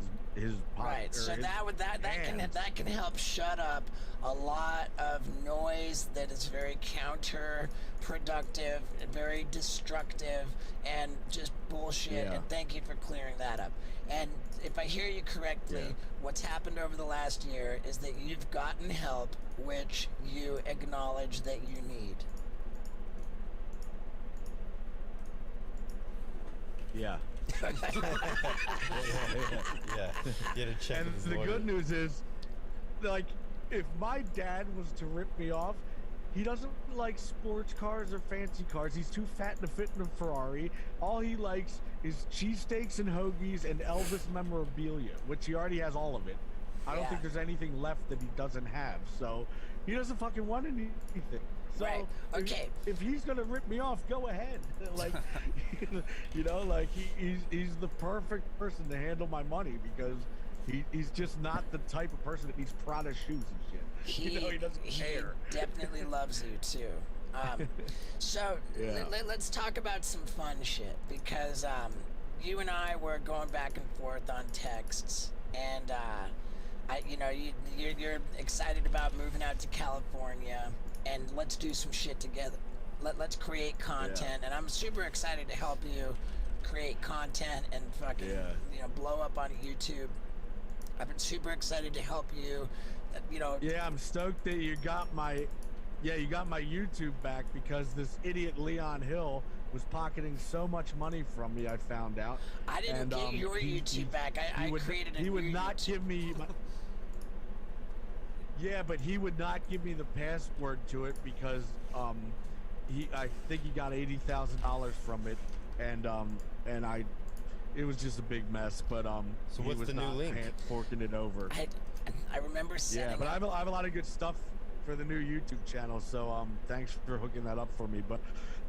pocket. Right. So that can help shut up a lot of noise that is very counterproductive, very destructive, and just bullshit. Yeah. And thank you for clearing that up. And if I hear you correctly, what's happened over the last year is that you've gotten help, which you acknowledge that you need. Yeah. Yeah. Get a check. And the good news is, like, if my dad was to rip me off, he doesn't like sports cars or fancy cars. He's too fat to fit in a Ferrari. All he likes is cheesesteaks and hoagies and Elvis memorabilia, which he already has all of it. I don't think there's anything left that he doesn't have. So he doesn't fucking want anything. So right. Okay. If he's gonna rip me off, go ahead. Like, you know, like he's the perfect person to handle my money because he's just not the type of person that needs Prada shoes and shit. You know, he doesn't care. He definitely loves you too. So let's talk about some fun shit because you and I were going back and forth on texts, and you're excited about moving out to California. And let's do some shit together. Let's create content, and I'm super excited to help you create content and fucking blow up on YouTube. I've been super excited to help you. Yeah, I'm stoked that you got my YouTube back because this idiot Leon Hill was pocketing so much money from me. I found out. I didn't get your YouTube back. I created a He would new not YouTube. give me. Yeah, but he would not give me the password to it because I think he got $80,000 from it, and it was just a big mess. But So he what's was the new not link? Forking it over. I remember setting. Yeah, but I have a lot of good stuff for the new YouTube channel. So thanks for hooking that up for me. But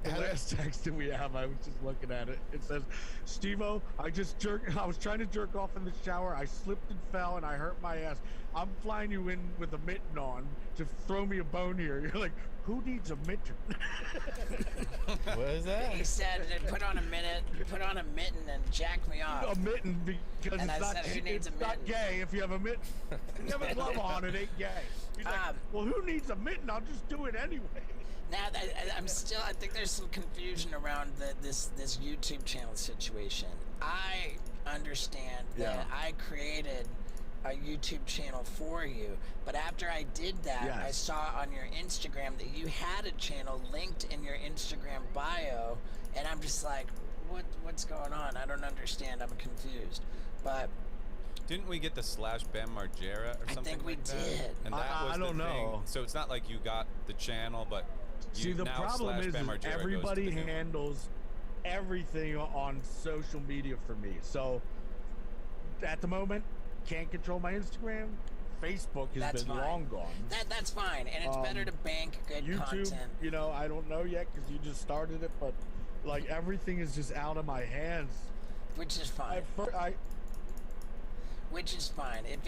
the last text that we have, I was just looking at it. It says, "Steve-O, I was trying to jerk off in the shower. I slipped and fell, and I hurt my ass. I'm flying you in with a mitten on to throw me a bone here." You're like, who needs a mitten? What is that? He said, "Put on a mitten and jack me off." A mitten because And it's I not said, "Who needs a it's not mitten?" gay if you have a mitten. If you have a glove on, it ain't gay. He's like, well, who needs a mitten? I'll just do it anyway. Now, I think there's some confusion around this YouTube channel situation. I understand that I created a YouTube channel for you, but after I did that, I saw on your Instagram that you had a channel linked in your Instagram bio, and I'm just like, what's going on? I don't understand. I'm confused. But didn't we get the /Bam Margera or something? I think we like that? did. And that was I don't the thing. know. So it's not like you got the channel, but See, the now problem is /Bam Margera goes to everybody the new- handles everything on social media for me. So at the moment, can't control my Instagram. Facebook has That's been fine. long gone. That's fine, and it's better to bank good YouTube, content. you know, I don't know yet because you just started it, but like everything is just out of my hands. Which is fine. Which is fine. If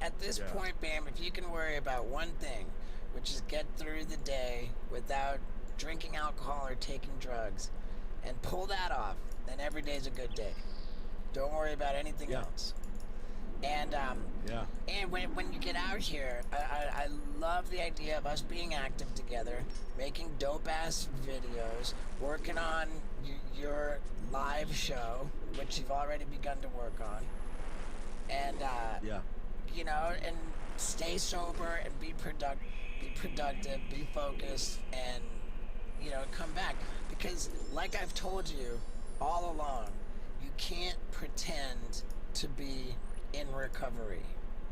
at this point, Bam, if you can worry about one thing, which is get through the day without drinking alcohol or taking drugs, and pull that off, then every day's a good day. Don't worry about anything else. And and when you get out here, I love the idea of us being active together, making dope ass videos, working on your live show, which you've already begun to work on, and you know, and stay sober and be productive, be focused, and you know, come back, because like I've told you all along, you can't pretend to be in recovery.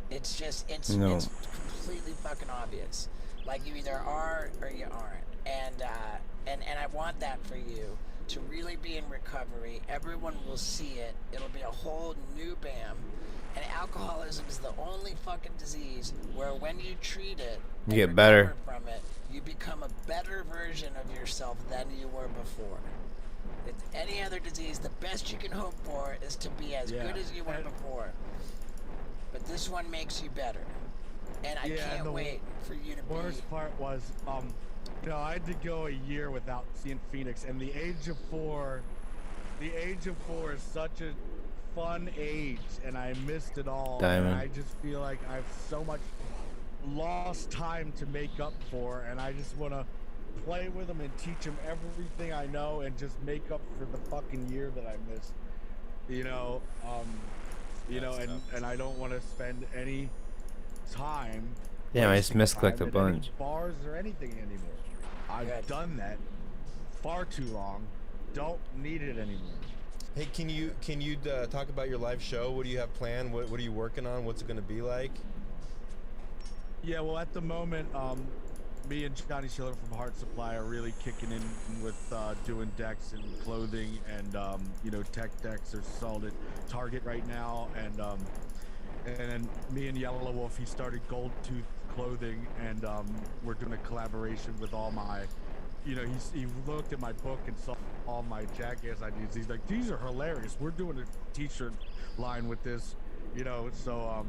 It's just it's completely fucking obvious. Like you either are or you aren't. And I want that for you. to really be in recovery. Everyone will see it. It'll be a whole new BAM. And alcoholism is the only fucking disease where when you treat it, You get better. recover from it, you become a better version of yourself than you were before. With any other disease, the best you can hope for is to be as good as you were before. But this one makes you better. And I can't wait for you to be... Worst part was, you know, I had to go a year without seeing Phoenix, and the age of 4 is such a fun age, and I missed it all. Diamond. And I just feel like I have so much lost time to make up for, and I just want to play with them and teach them everything I know and just make up for the fucking year that I missed. You know, and I don't want to spend any time. Damn, I just wasting misclicked time a at any bunch. bars or anything anymore. I've done that far too long. Don't need it anymore. Hey, can you talk about your live show? What do you have planned? What are you working on? What's it going to be like? Yeah, well, at the moment, me and Johnny Schiller from Heart Supply are really kicking in with doing decks and clothing, and you know, tech decks are sold at Target right now, and then me and Yellow Wolf, he started Gold Tooth Clothing, and we're doing a collaboration with all my, you know, he looked at my book and saw all my jackass ideas. He's like, these are hilarious. We're doing a t-shirt line with this, you know, so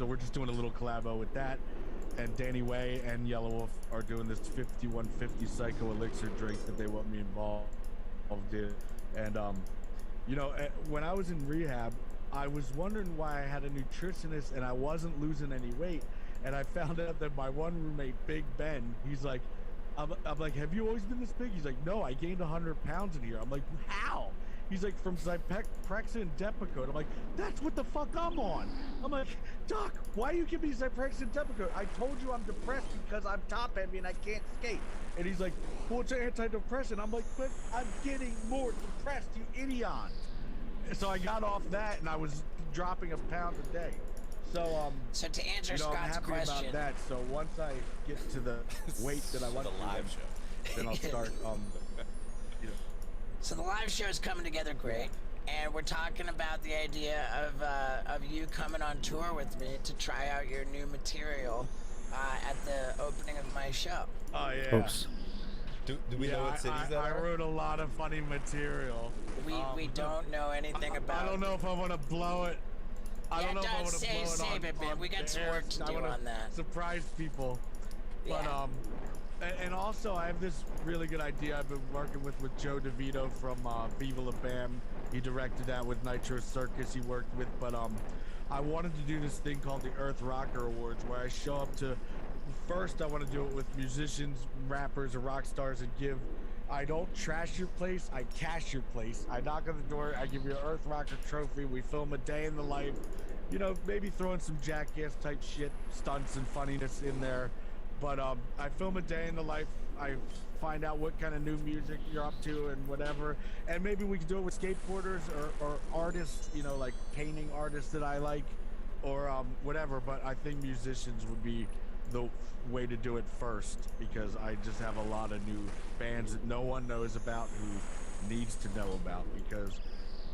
we're just doing a little collabo with that. And Danny Way and Yellow Wolf are doing this 5150 Psycho Elixir drink that they want me involved in. And you know, when I was in rehab, I was wondering why I had a nutritionist and I wasn't losing any weight. And I found out that my one roommate, Big Ben, he's like, I'm like, have you always been this big? He's like, no, I gained 100 pounds in here. I'm like, how? He's like, from Zyprexa and Depakote. I'm like, that's what the fuck I'm on. I'm like, Doc, why do you give me Zyprexa and Depakote? I told you I'm depressed because I'm top heavy and I can't skate. And he's like, well, it's an antidepressant. I'm like, but I'm getting more depressed, you idiot. So I got off that and I was dropping a pound a day. So so to answer you know, I'm Scott's happy question, about that. So once I get to the weight that I want to live show, then I'll start you know. So the live show is coming together great, and we're talking about the idea of you coming on tour with me to try out your new material at the opening of my show. Oh yeah. Oops. Do we know what cities that I are? wrote a lot of funny material. We don't know anything about. I don't know if I want to blow it. I don't know if I want to blow it save it, man. We got some work to do on that. Surprise people. But and also I have this really good idea I've been working with Joe DeVito from Viva La Bam. He directed that with Nitro Circus he worked with, but I wanted to do this thing called the Earth Rocker Awards where I show up to, first I want to do it with musicians, rappers, or rock stars and give, I don't trash your place, I cash your place. I knock on the door, I give you an Earth Rocker trophy, we film a day in the life, you know, maybe throwing some jackass type shit, stunts and funniness in there. But I film a day in the life, I find out what kind of new music you're up to and whatever. And maybe we can do it with skateboarders or artists, you know, like painting artists that I like or whatever. But I think musicians would be the way to do it first because I just have a lot of new bands that no one knows about who needs to know about because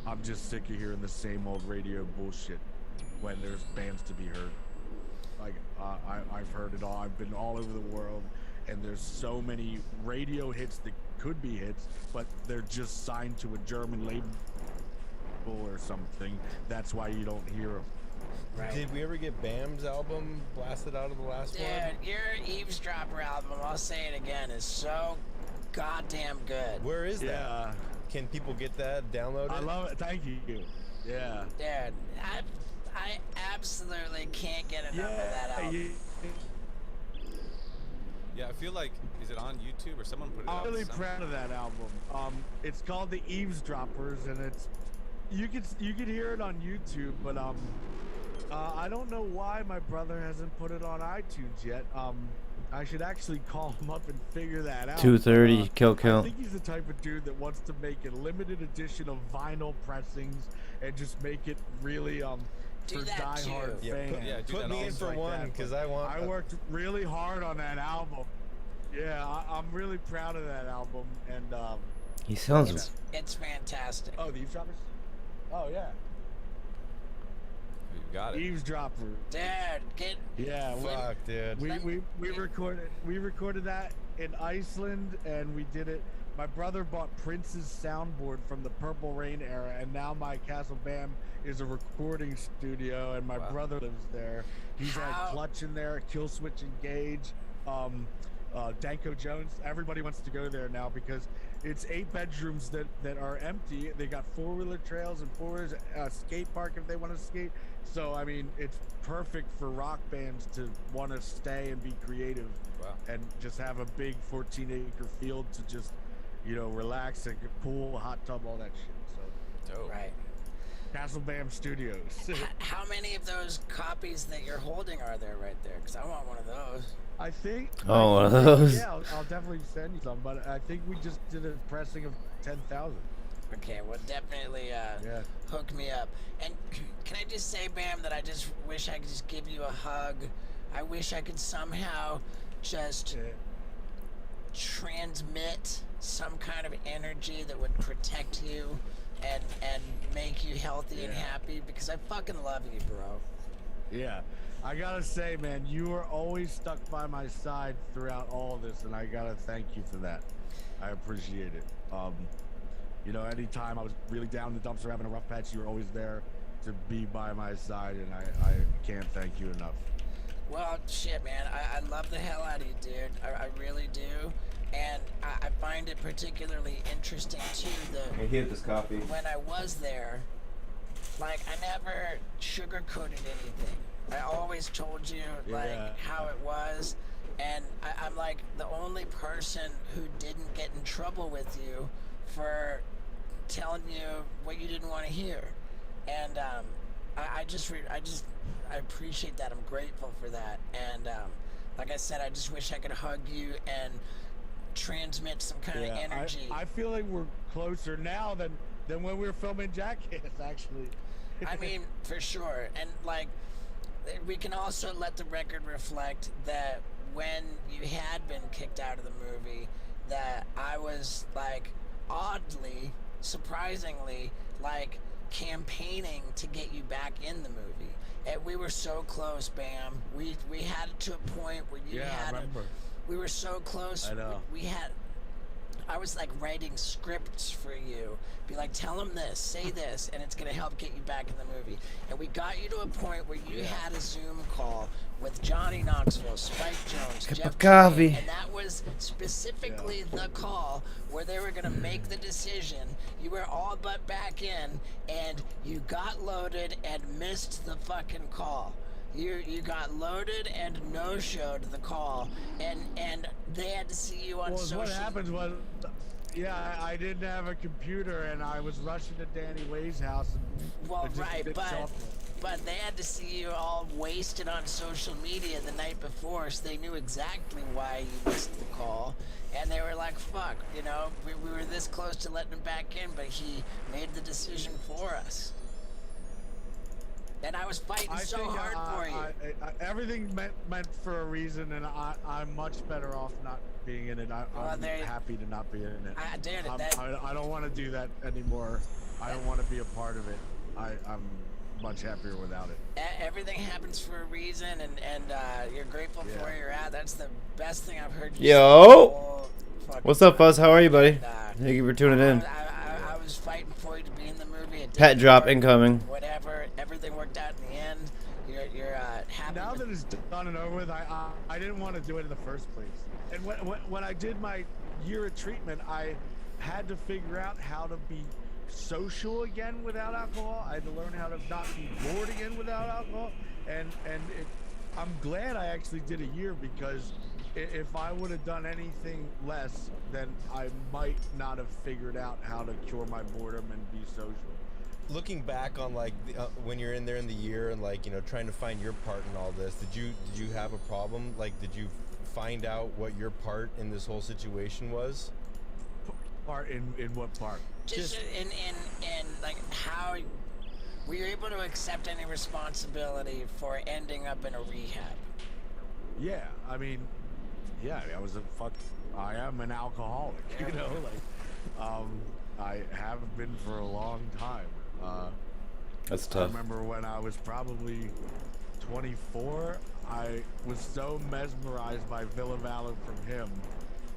I'm just sick of hearing the same old radio bullshit when there's bands to be heard. Like I've heard it all. I've been all over the world, and there's so many radio hits that could be hits, but they're just signed to a German label or something. That's why you don't hear them. Right. Did we ever get Bam's album blasted out of the last one? Dude, your Eavesdropper album, I'll say it again, is so goddamn good. Where is that? Can people get that downloaded? I love it. Thank you. Yeah. Dude, I absolutely can't get enough of that album. Yeah, I feel like, is it on YouTube or someone put it out? I'm really proud of that album. It's called The Eavesdroppers, and it's you could hear it on YouTube, but I don't know why my brother hasn't put it on iTunes yet. I should actually call him up and figure that out. 230 kill count. I think he's the type of dude that wants to make a limited edition of vinyl pressings and just make it really for diehard fans. Put me in for one because I want. I worked really hard on that album. Yeah, I'm really proud of that album, and He sounds. It's fantastic. Oh, the eavesdroppers. Oh yeah. You got it. Eavesdropper. Dude, get. Yeah, Fuck, dude. We recorded that in Iceland, and we did it. My brother bought Prince's soundboard from the Purple Rain era, and now my Castle Bam is a recording studio, and my brother lives there. He's had Clutch in there, Kill Switch Engage, Danko Jones. Everybody wants to go there now because it's 8 bedrooms that are empty. They got 4-wheeler trails and 4-wheelers, skate park if they want to skate. So I mean, it's perfect for rock bands to want to stay and be creative, and just have a big 14-acre field to just, you know, relax and pool, hot tub, all that shit. So Right. Castle Bam Studios. How many of those copies that you're holding are there right there? Because I want one of those. I think. Oh, one of those. Yeah, I'll definitely send you some. But I think we just did a pressing of 10,000. Okay, well, definitely hook me up. And can I just say, Bam, that I just wish I could just give you a hug. I wish I could somehow just transmit some kind of energy that would protect you and make you healthy and happy, because I fucking love you, bro. Yeah. I gotta say, man, you were always stuck by my side throughout all of this, and I gotta thank you for that. I appreciate it. You know, anytime I was really down in the dumpster having a rough patch, you were always there to be by my side, and I can't thank you enough. Well, shit, man, I love the hell out of you, dude. I really do. And I find it particularly interesting, too, that Hey, get this coffee. when I was there, like, I never sugarcoated anything. I always told you, like, how it was. And I'm, like, the only person who didn't get in trouble with you for telling you what you didn't want to hear. And I appreciate that. I'm grateful for that. And like I said, I just wish I could hug you and transmit some kind of energy. I feel like we're closer now than when we were filming Jackass, actually. I mean, for sure. And like, we can also let the record reflect that when you had been kicked out of the movie, that I was like, oddly, surprisingly, like, campaigning to get you back in the movie. And we were so close, Bam. We had it to a point where you had I remember. we were so close. I know. I was like writing scripts for you. Be like, tell him this, say this, and it's gonna help get you back in the movie. And we got you to a point where you had a Zoom call with Johnny Knoxville, Spike Jones, Cup Jeff of coffee. Tremaine, and that was specifically the call where they were gonna make the decision. You were all but back in, and you got loaded and missed the fucking call. You got loaded and no-showed the call, and they had to see you on social. What happened was, I didn't have a computer, and I was rushing to Danny Way's house. And Well, it just right, didn't show up. but they had to see you all wasted on social media the night before, so they knew exactly why you missed the call. And they were like, fuck, you know, we were this close to letting him back in, but he made the decision for us. And I was fighting so hard for you. Everything meant for a reason, and I'm much better off not being in it. I'm happy to not be in it. I don't want to do that anymore. I don't want to be a part of it. I'm much happier without it. Everything happens for a reason, and you're grateful for where you're at. That's the best thing I've heard you Yo! say. What's up, Fuzz? How are you, buddy? Thank you for tuning in. I was fighting for you to be in the movie. It Pet didn't drop work. incoming. Whatever. Everything worked out in the end. You're happy. Now that it's done and over with, I didn't want to do it in the first place. And when I did my year of treatment, I had to figure out how to be social again without alcohol. I had to learn how to not be bored again without alcohol. And I'm glad I actually did a year, because if I would have done anything less, then I might not have figured out how to cure my boredom and be social. Looking back on like when you're in there in the year and like, you know, trying to find your part in all this, did you have a problem? Like, did you find out what your part in this whole situation was? Part in what part? Just in like how were you able to accept any responsibility for ending up in a rehab? Yeah, I mean, I am an alcoholic, you know, like, I have been for a long time. That's I tough. remember when I was probably 24, I was so mesmerized by Villa Valor from him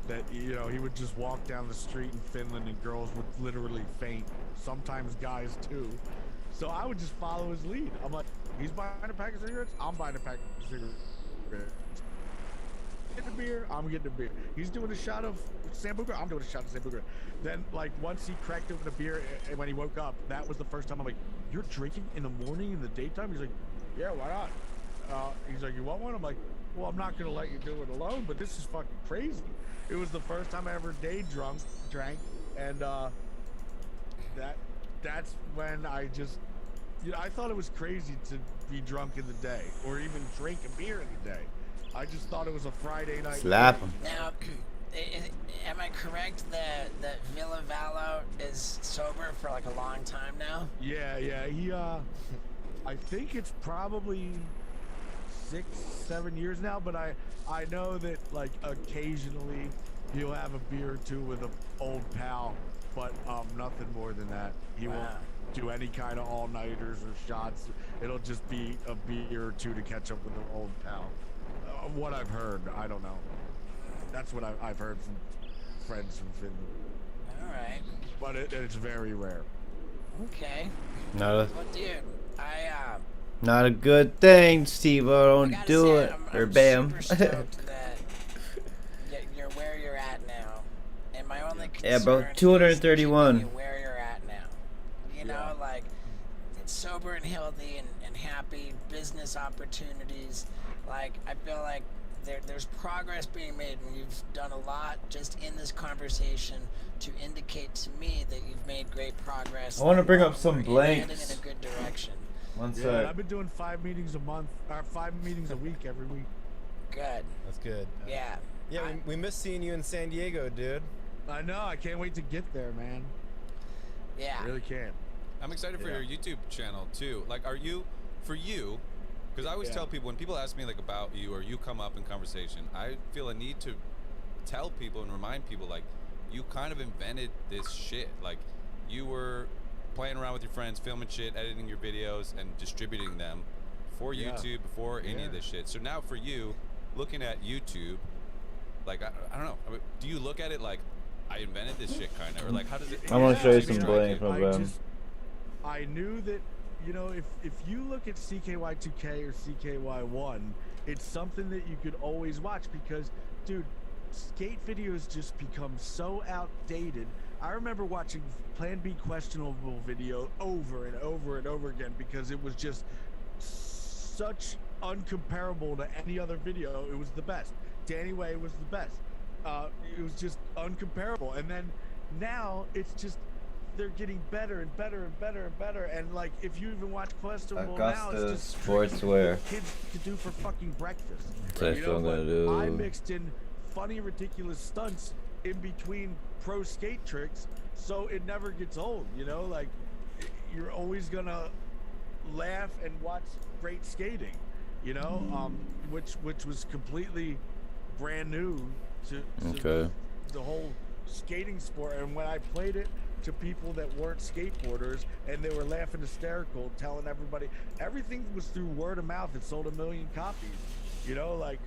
that, you know, he would just walk down the street in Finland and girls would literally faint. Sometimes guys too. So I would just follow his lead. I'm like, he's buying a pack of cigarettes, I'm buying a pack of cigarettes. Getting a beer, I'm getting a beer. He's doing a shot of Sambuca, I'm doing a shot of Sambuca. Then, like, once he cracked open a beer and when he woke up, that was the first time I'm like, you're drinking in the morning, in the daytime? He's like, yeah, why not? He's like, you want one? I'm like, well, I'm not gonna let you do it alone, but this is fucking crazy. It was the first time I ever drank, and that's when I just, you know, I thought it was crazy to be drunk in the day or even drink a beer in the day. I just thought it was a Friday night. Slap him. Now, am I correct that Villa Vallo is sober for like a long time now? Yeah, he I think it's probably 6-7 years now, but I know that like occasionally he'll have a beer or two with an old pal, but nothing more than that. He won't do any kind of all-nighters or shots. It'll just be a beer or two to catch up with an old pal. What I've heard, I don't know. That's what I've heard from friends from Finland. All right. But it's very rare. Okay. Not a, Well, dude, not a good thing, Steve. Don't gotta do say, it. I'm Or bam. super stoked that you're where you're at now. And my only concern Yeah, bro. is 231. keeping you where you're at now. You know, like, it's sober and healthy and happy, business opportunities. Like, I feel like there's progress being made, and you've done a lot just in this conversation to indicate to me that you've made great progress. I want to bring up We're some heading blanks. in a good direction. One Yeah, sec. I've been doing 5 meetings a month, or 5 meetings a week every week. Good. That's good. Yeah. Yeah, we miss seeing you in San Diego, dude. I know. I can't wait to get there, man. Yeah. I really can't. I'm excited for Yeah. your YouTube channel too. Like, are you, for you, because I always Yeah. tell people when people ask me like about you or you come up in conversation, I feel a need to tell people and remind people like you kind of invented this shit. Like, you were playing around with your friends, filming shit, editing your videos, and distributing them for Yeah. YouTube before any of this shit. So now for you, looking at YouTube, like I don't know, I mean, do you look at it like I invented this shit kind of, or like how does it? I want to show you how does some it blanks strike from you? them. I knew that, you know, if you look at CKY2K or CKY1, it's something that you could always watch because, dude, skate videos just become so outdated. I remember watching Plan B Questionable video over and over and over again because it was just such uncomparable to any other video. It was the best. Danny Way was the best. It was just uncomparable. And then now it's just, they're getting better and better and better and better. And like, if you even watch Questionable now, it's Augusta just Sportswear. what kids could do for fucking breakfast. That's You what I'm know, gonna but I do. mixed in funny, ridiculous stunts in between pro skate tricks, so it never gets old. You know, like you're always gonna laugh and watch great skating. You know, which was completely brand new to Okay. the whole skating sport. And when I played it to people that weren't skateboarders and they were laughing hysterical, telling everybody, everything was through word of mouth. It sold 1 million copies. You know, like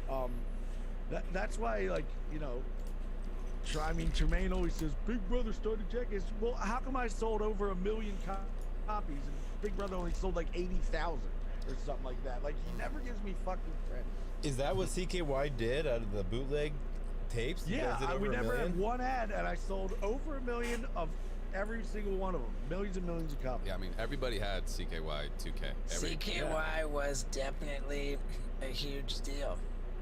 that's why, like, you know, I mean, Tremaine always says Big Brother started Jackass. Well, how come I sold over 1 million copies and Big Brother only sold like 80,000 or something like that? Like, he never gives me fucking credit. Is that what CKY did out of the bootleg tapes? You guys did Yeah, over we a never million? had one ad, and I sold over 1 million of every single one of them. Millions and millions of copies. Yeah, I mean everybody had CKY 2K. CKY was definitely a huge deal,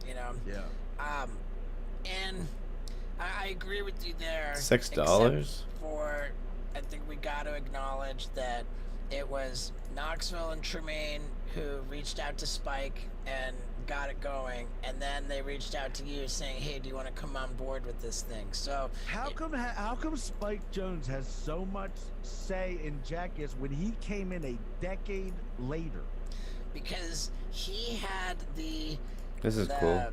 you know. Yeah. And I agree with you there. $6? except for, I think we got to acknowledge that it was Knoxville and Tremaine who reached out to Spike and got it going, and then they reached out to you saying, "Hey, do you want to come on board with this thing?" So How come Spike Jones has so much say in Jackass when he came in a decade later? Because he had the This is cool.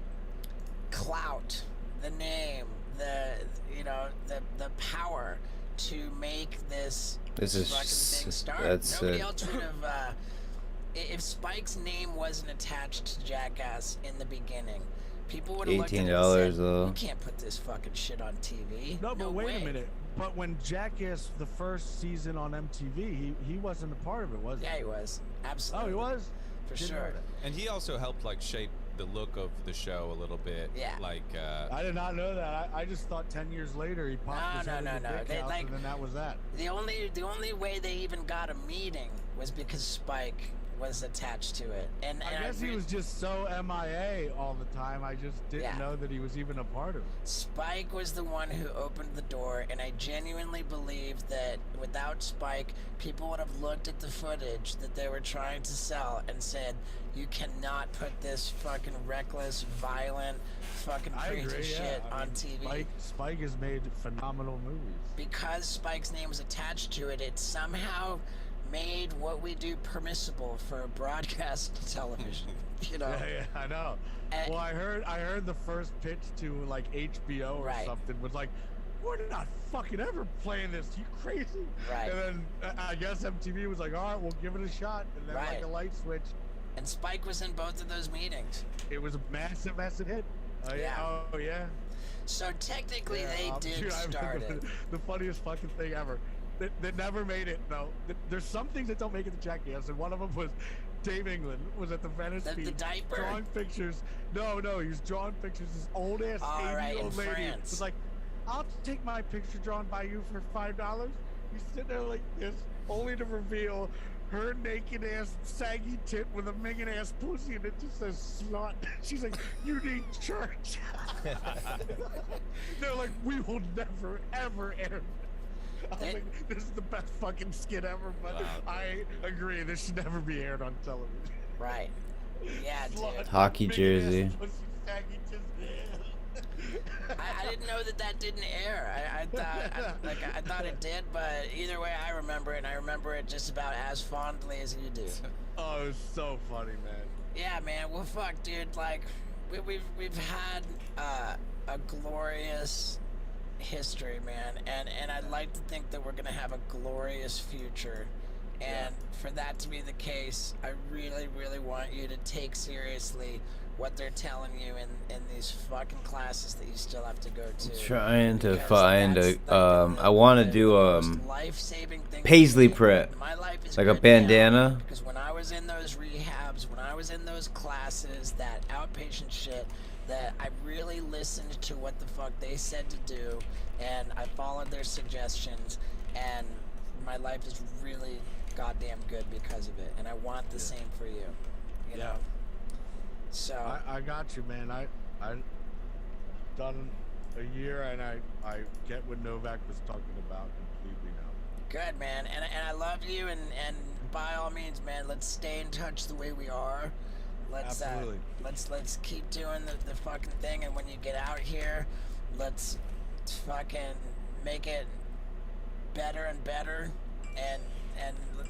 clout, the name, the power to make this This is fucking thing start. that's Nobody it. else would have. If Spike's name wasn't attached to Jackass in the beginning, people would have looked at it and $18 said, though. "You can't put this fucking shit on TV." No, but wait way. a minute. But when Jackass, the first season on MTV, he wasn't a part of it, was he? Yeah, he was. Absolutely. Oh, he was? For Didn't know sure. that. And he also helped like shape the look of the show a little bit. Yeah. Like I did not know that. I just thought 10 years later he popped his head in the big They, house, like, and then that was that. The only way they even got a meeting was because Spike was attached to it. And I guess he was just so MIA all the time. I just didn't know that he was even a part of it. Spike was the one who opened the door, and I genuinely believe that without Spike, people would have looked at the footage that they were trying to sell and said, "You cannot put this fucking reckless, violent, fucking I crazy agree, shit I on mean, TV." Spike has made phenomenal movies. Because Spike's name was attached to it, it somehow made what we do permissible for broadcast television. You know? Yeah, I know. And- Well, I heard the first pitch to like HBO or Right. something was like, "We're not fucking ever playing this. You crazy?" Right. And then I guess MTV was like, "All right, we'll give it a shot." And then like Right. a light switch. And Spike was in both of those meetings. It was a massive hit. Yeah. Oh yeah. So technically, Yeah, they did dude, I start remember it. The funniest fucking thing ever. That never made it. No, there's some things that don't make it to Jackass, and one of them was Dave England was at the Venice The Beach diaper? drawing pictures. No, he was drawing pictures. This old ass All right, 80-year-old in lady France. was like, "I'll take my picture drawn by you for $5." You sit there like this, only to reveal her naked ass, saggy tit with a minging ass pussy, and it just says slut. She's like, "You need church." They're like, "We will never ever air." I was like, "This is the best fucking skit ever," but I agree, this should never be aired on television. Right. Yeah, dude. Hockey Minging jersey. ass pussy, saggy tits. I didn't know that didn't air. I thought it did, but either way, I remember it, and I remember it just about as fondly as you do. Oh, it was so funny, man. Yeah, man. Well, fuck, dude. Like, we've had a glorious history, man, and I'd like to think that we're gonna have a glorious future. And for that to be the case, I really, really want you to take seriously what they're telling you in these fucking classes that you still have to go to. Trying to Because find that's a I want to do life-saving thing paisley for me. prep, My life is like a good now bandana. because when I was in those rehabs, when I was in those classes, that outpatient shit, that I really listened to what the fuck they said to do, and I followed their suggestions, and my life is really goddamn good because of it, and I want the same for you. You know. So I got you, man. I done a year, and I get what Novak was talking about completely now. good, man, and I love you, and by all means, man, let's stay in touch the way we are. Let's Absolutely. Let's keep doing the fucking thing, and when you get out here, let's fucking make it better and better, and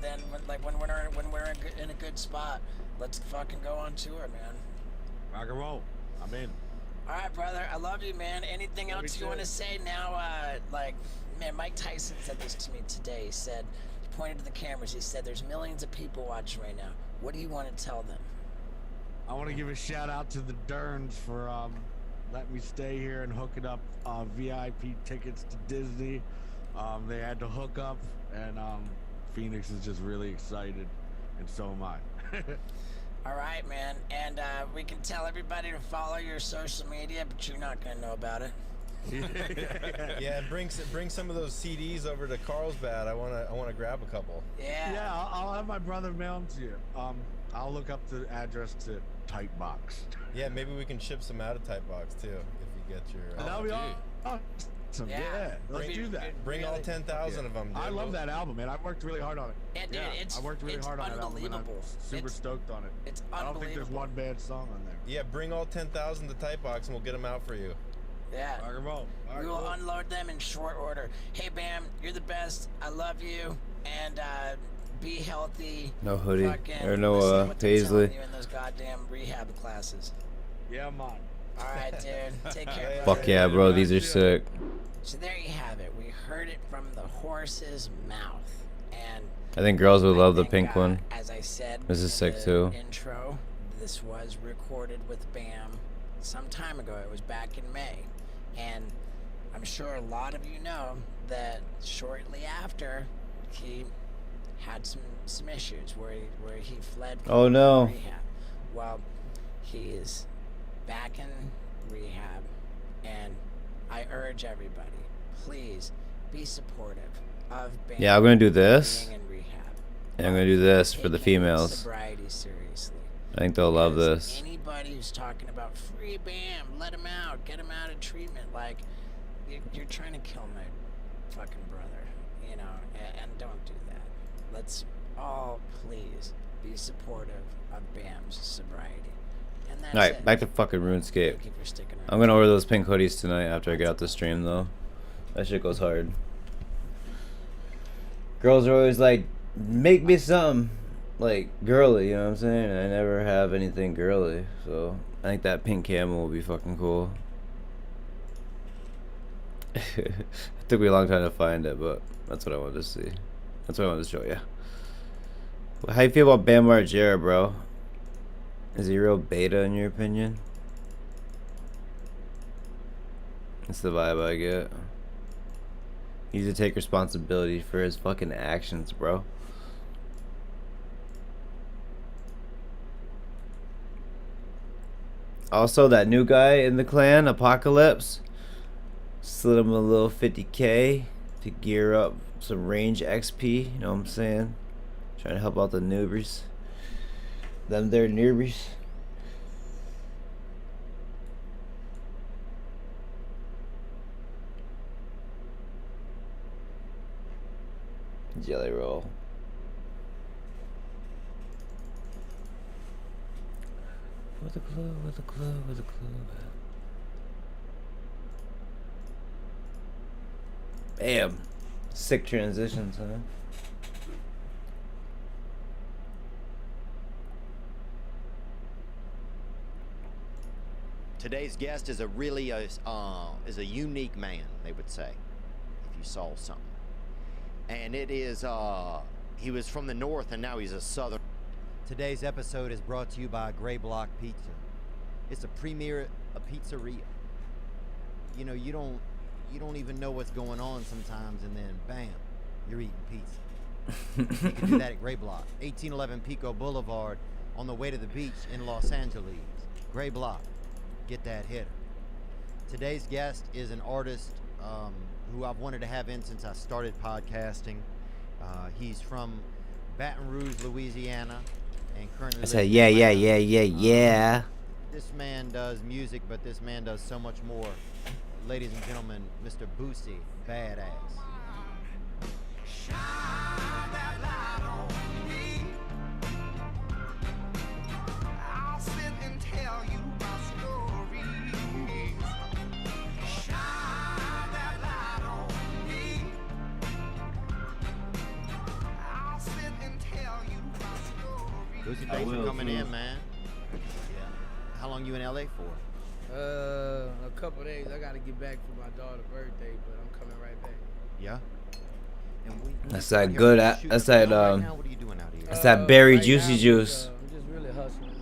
then when we're in a good spot, let's fucking go on tour, man. Rock and roll. I'm in. All right, brother. I love you, man. Anything Love else you you want to too. say now? Man, Mike Tyson said this to me today. He said, he pointed to the cameras. He said, "There's millions of people watching right now. What do you want to tell them?" I want to give a shout out to the Derns for letting me stay here and hooking up VIP tickets to Disney. They had to hook up, and Phoenix is just really excited, and so am I. All right, man. And we can tell everybody to follow your social media, but you're not gonna know about it. Yeah, bring some of those CDs over to Carlsbad. I wanna grab a couple. Yeah. Yeah, I'll have my brother mail them to you. I'll look up the address to Typebox. Yeah, maybe we can ship some out of Typebox too if you get your. That'll be awesome. Yeah, let's Bring- do that. bring all 10,000 of 'em, dude. I love that album, man. I worked really hard on it. Yeah, dude, I worked really hard on that album. And I'm unbelievable. super stoked on it. It's I don't think there's unbelievable. one bad song on there. Yeah, bring all 10,000 to Typebox and we'll get them out for you. Yeah. Rock and roll. All right, We will cool. unload them in short order. Hey, Bam, you're the best. I love you. And be healthy. No hoodie Fucking or no listen what they're paisley. telling you in those goddamn rehab classes. Yeah, man. All right, dude. Take care. Fuck yeah, bro. These are sick. So there you have it. We heard it from the horse's mouth. And I think girls would love the think, pink one. as I said This is in sick the too. intro, this was recorded with Bam some time ago. It was back in May. And I'm sure a lot of you know that shortly after, he had some issues where he fled from Oh, no. rehab. Well, he is back in rehab, and I urge everybody, please be supportive of Bam. Yeah, I'm gonna do this. being in rehab. And I'm gonna do this for the Taking females. sobriety seriously. I think they'll love this. Anybody who's talking about free Bam, let him out, get him out of treatment, like, you're trying to kill my fucking brother, you know, and don't do that. Let's all please be supportive of Bam's sobriety. And that's Alright, it. back to fucking RuneScape. Thank you for sticking around. I'm gonna order those pink hoodies tonight after I get out the stream though. That shit goes hard. Girls are always like, make me something like girly, you know what I'm saying? And I never have anything girly, so I think that pink camel will be fucking cool. It took me a long time to find it, but that's what I wanted to see. That's what I wanted to show you. How you feel about Bam Margera, bro? Is he real beta in your opinion? That's the vibe I get. He needs to take responsibility for his fucking actions, bro. Also, that new guy in the clan, Apocalypse, slid him a little 50k to gear up some range XP, you know what I'm saying? Trying to help out the newbies. Them there newbies. Jelly roll. With a clue, with a clue, with a clue. Bam. Sick transitions, huh? Today's guest is a really is a unique man, they would say, if you saw something. And it is he was from the north and now he's a southern. Today's episode is brought to you by Gray Block Pizza. It's a premier pizzeria. You know, you don't even know what's going on sometimes, and then bam, you're eating pizza. You can do that at Gray Block, 1811 Pico Boulevard, on the way to the beach in Los Angeles. Gray Block, get that hitter. Today's guest is an artist who I've wanted to have in since I started podcasting. He's from Baton Rouge, Louisiana, and currently I said, yeah. This man does music, but this man does so much more. Ladies and gentlemen, Mr. Boosie, Badass. I'll sit and tell you my stories. Shine that light on me. I'll sit and tell you my stories. Boosie, thanks for coming in, man. Yeah. How long you in LA for? A couple days. I gotta get back for my daughter's birthday, but I'm coming right back. Yeah. And That's that good. That's that. Right now, what are you doing out here? That's that berry Right juicy now, juice. I'm just really hustling. You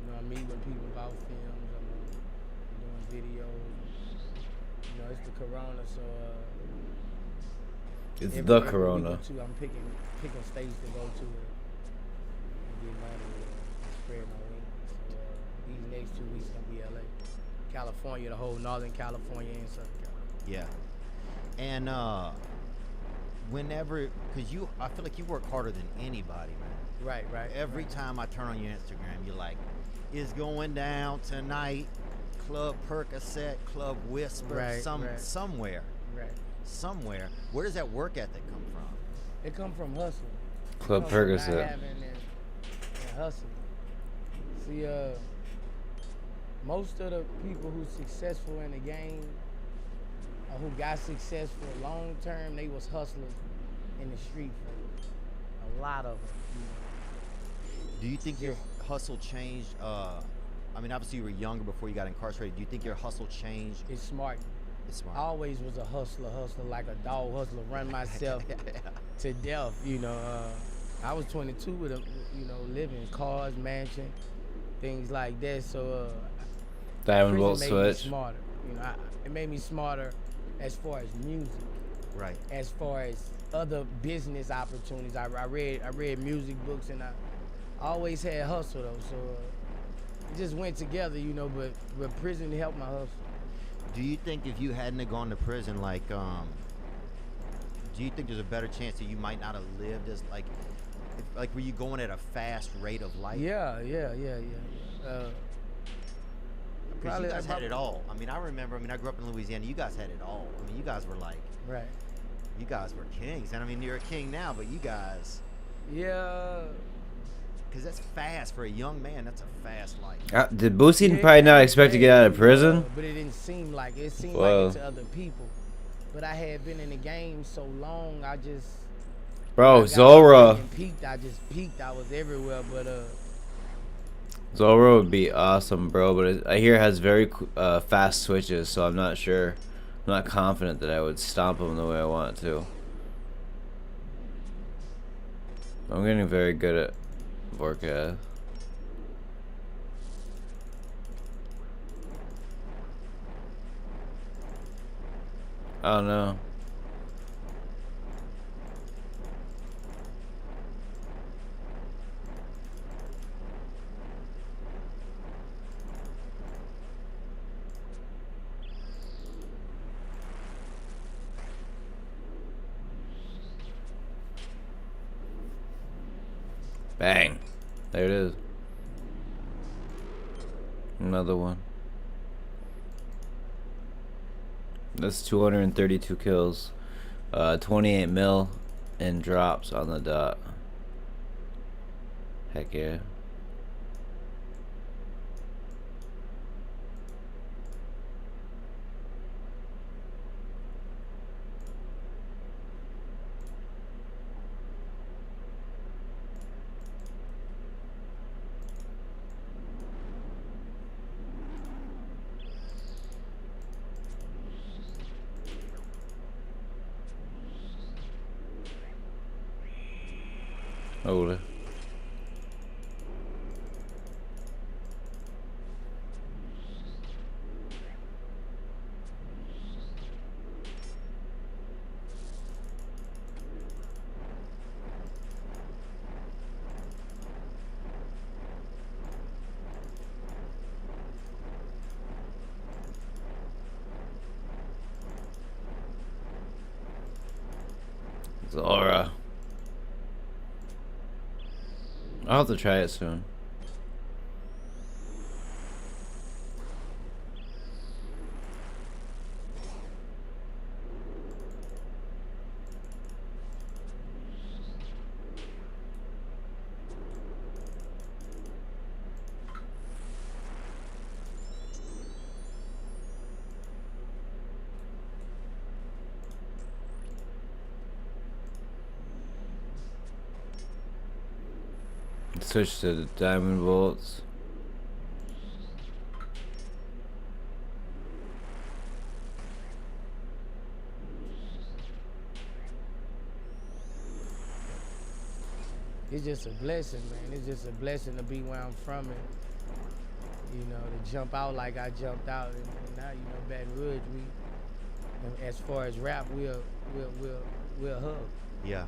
know, I'm meeting with people about films. I'm doing videos. You know, it's the corona, so It's every the week we corona. go to, I'm picking states to go to and get money and spread my wings. So these next 2 weeks gonna be LA, California, the whole Northern California and Southern California. Yeah. And whenever, because I feel like you work harder than anybody, man. Right. Every time I turn on your Instagram, you're like, it's going down tonight, Club Percocet, Club Whisper, somewhere. Right. Somewhere. Where does that work ethic come from? It come from hustling. Club It come from not Percocet. having and hustling. See, most of the people who's successful in the game, or who got successful long term, they was hustlers in the street for a lot of them. Do you think your hustle changed? I mean, obviously you were younger before you got incarcerated. Do you think your hustle changed? It's smart. It's smart. I always was a hustler like a dog hustler, run myself to death. You know, I was 22 with a, you know, living cars, mansion, things like that. So Diamond prison Bolt made switch. me smarter. You know, it made me smarter as far as music. Right. As far as other business opportunities, I read music books, and I always had hustle though. So it just went together, you know. But prison helped my hustle. Do you think if you hadn't have gone to prison, like, do you think there's a better chance that you might not have lived as like, were you going at a fast rate of life? Yeah. Because you guys had it all. I mean, I remember. I mean, I grew up in Louisiana. You guys had it all. I mean, you guys were like, right. You guys were kings, and I mean, you're a king now, but you guys. Yeah. Because that's fast for a young man. That's a fast life. Did Boosie probably not expect to get out of prison? But it didn't seem like it. It seemed Whoa. like it to other people. But I had been in the game so long, I just. Bro, I Zora. Peaked. I just peaked. I was everywhere, but Zora would be awesome, bro. But I hear it has very fast switches, so I'm not sure. I'm not confident that I would stomp him the way I want to. I'm getting very good at Vorkath. I don't know. Bang. There it is. Another one. That's 232 kills. 28 mil and drops on the dot. Heck yeah. Older. Zora. I'll have to try it soon. Switch to the diamond bolts. it's just a blessing, man. It's just a blessing to be where I'm from, and you know, to jump out like I jumped out, and now, you know, Baton Rouge, we, as far as rap, we'll hug. Yeah.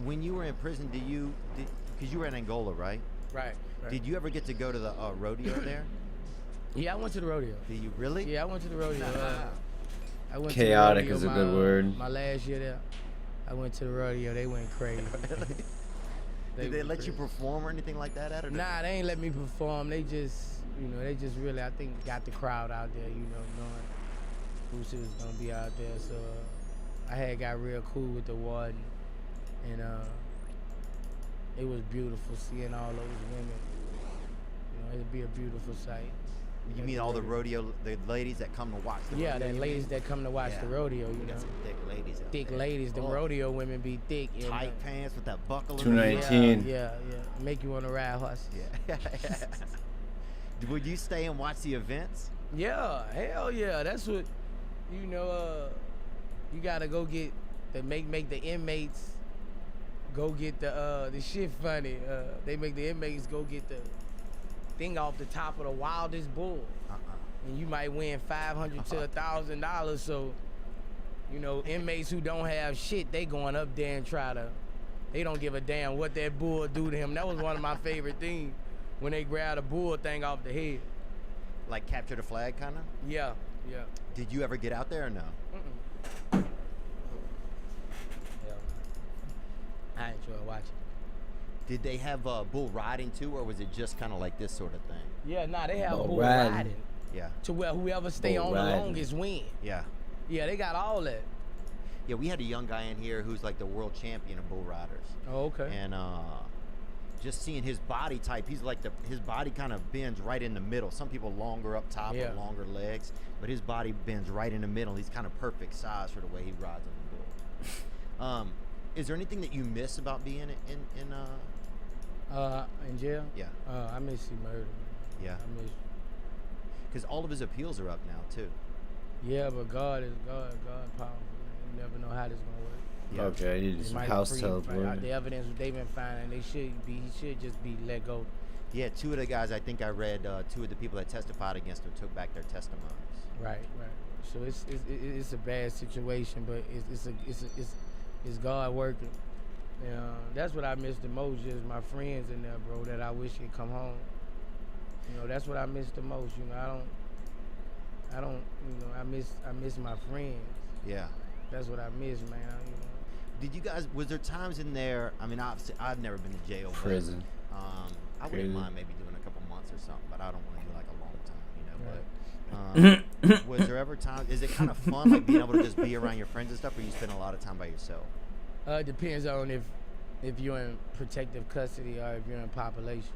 When you were in prison, because you were in Angola, right? Right. Did you ever get to go to the rodeo there? Yeah, I went to the rodeo. Did you really? Yeah, I went to the rodeo. I went Chaotic to the rodeo is a good word. My last year there, I went to the rodeo. They went crazy. Did they let you perform or anything like that at it? Nah, they ain't let me perform. They just, you know, really, I think, got the crowd out there, you know, knowing who was gonna be out there. So I got real cool with the warden, and it was beautiful seeing all those women. You know, it'd be a beautiful sight. You mean all the ladies that come to watch the rodeo? Yeah, the ladies that come to watch the rodeo, you know. Got some thick ladies out Thick there. ladies. The rodeo women be thick. And, tight pants with that buckle. 219. Yeah. Make you want to ride horses. Yeah. Would you stay and watch the events? Yeah, hell yeah. That's what, you know, you gotta go get, make the inmates go get the shit funny. They make the inmates go get the thing off the top of the wildest bull. And you might win $500 to $1,000. So, you know, inmates who don't have shit, they going up there and they don't give a damn what that bull do to him. That was one of my favorite things, when they grab a bull thing off the head. Like capture the flag, kind of? Yeah, yeah. Did you ever get out there or no? I enjoy watching. Did they have bull riding too, or was it just kind of like this sort of thing? Yeah, nah, they have Bull bull riding. riding. Yeah. To where whoever stay Bull on riding. the longest win. Yeah. Yeah, they got all that. Yeah, we had a young guy in here who's like the world champion of bull riders. Oh, okay. And just seeing his body type, he's like his body kind of bends right in the middle. Some people longer up top Yeah. or longer legs, but his body bends right in the middle. He's kind of perfect size for the way he rides on the bull. Is there anything that you miss about being in jail? Yeah. I miss you, murder. Yeah. I miss you. Because all of his appeals are up now too. Yeah, but God is God powerful. You never know how this gonna work. Yeah. Okay, I need They some might house free- teleport. The evidence they've been finding, he should just be let go. Yeah, two of the guys I think I read, two of the people that testified against him took back their testimonies. Right. So it's a bad situation, but it's God working. That's what I miss the most, just my friends in there, bro, that I wish could come home. You know, that's what I miss the most. You know, I don't. You know, I miss my friends. Yeah. That's what I miss, man. Did you guys? Was there times in there? I mean, obviously, I've never been to jail. Prison. But, I Crazy. wouldn't mind maybe doing a couple months or something, but I don't want to do like a long time, you know. But was there ever time? Is it kind of fun, like being able to just be around your friends and stuff, or you spend a lot of time by yourself? It depends on if you're in protective custody or if you're in population.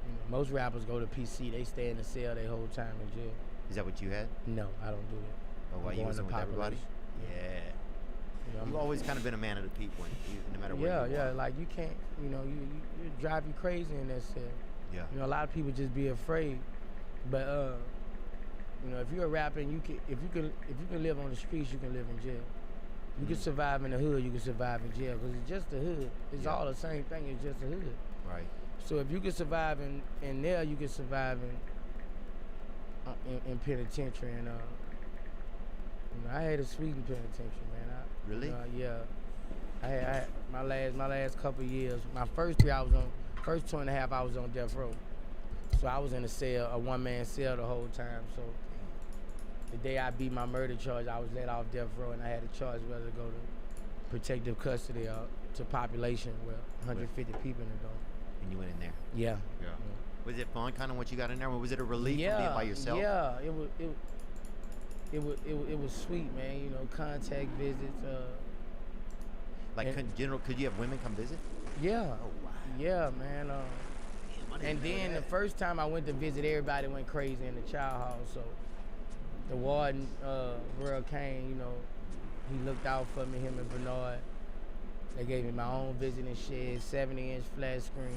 You know, most rappers go to PC. They stay in the cell their whole time in jail. Is that what you had? No, I don't do that. Oh, why I'm you going was to with everybody? population. Yeah. You know, You've always kind of been a man of the people, no matter where you are. Like you can't, you know, you drive you crazy in that cell. Yeah. You know, a lot of people just be afraid, but you know, if you're a rapper and if you can live on the streets, you can live in jail. You can survive in the hood, you can survive in jail, because it's just the hood. It's all the same thing. It's just the hood. Right. So if you can survive in there, you can survive in penitentiary. And you know, I had a sweet in penitentiary, man. Really? Yeah. I had my last couple of years. My first 2.5 I was on death row. So I was in a cell, a one-man cell the whole time. So the day I beat my murder charge, I was let off death row, and I had a choice whether to go to protective custody or to population, where 150 people in the door. And you went in there. Yeah. Yeah. Was it fun, kind of, once you got in there? Or was it a relief from being by yourself? Yeah, it was sweet, man. You know, contact visits. Like, could you have women come visit? Yeah. Oh, wow. Yeah, man. And then the first time I went to visit, everybody went crazy in the child house. So the warden, Vorkath, you know, he looked out for me, him and Bernard. They gave me my own visiting shed, 70-inch flat screen,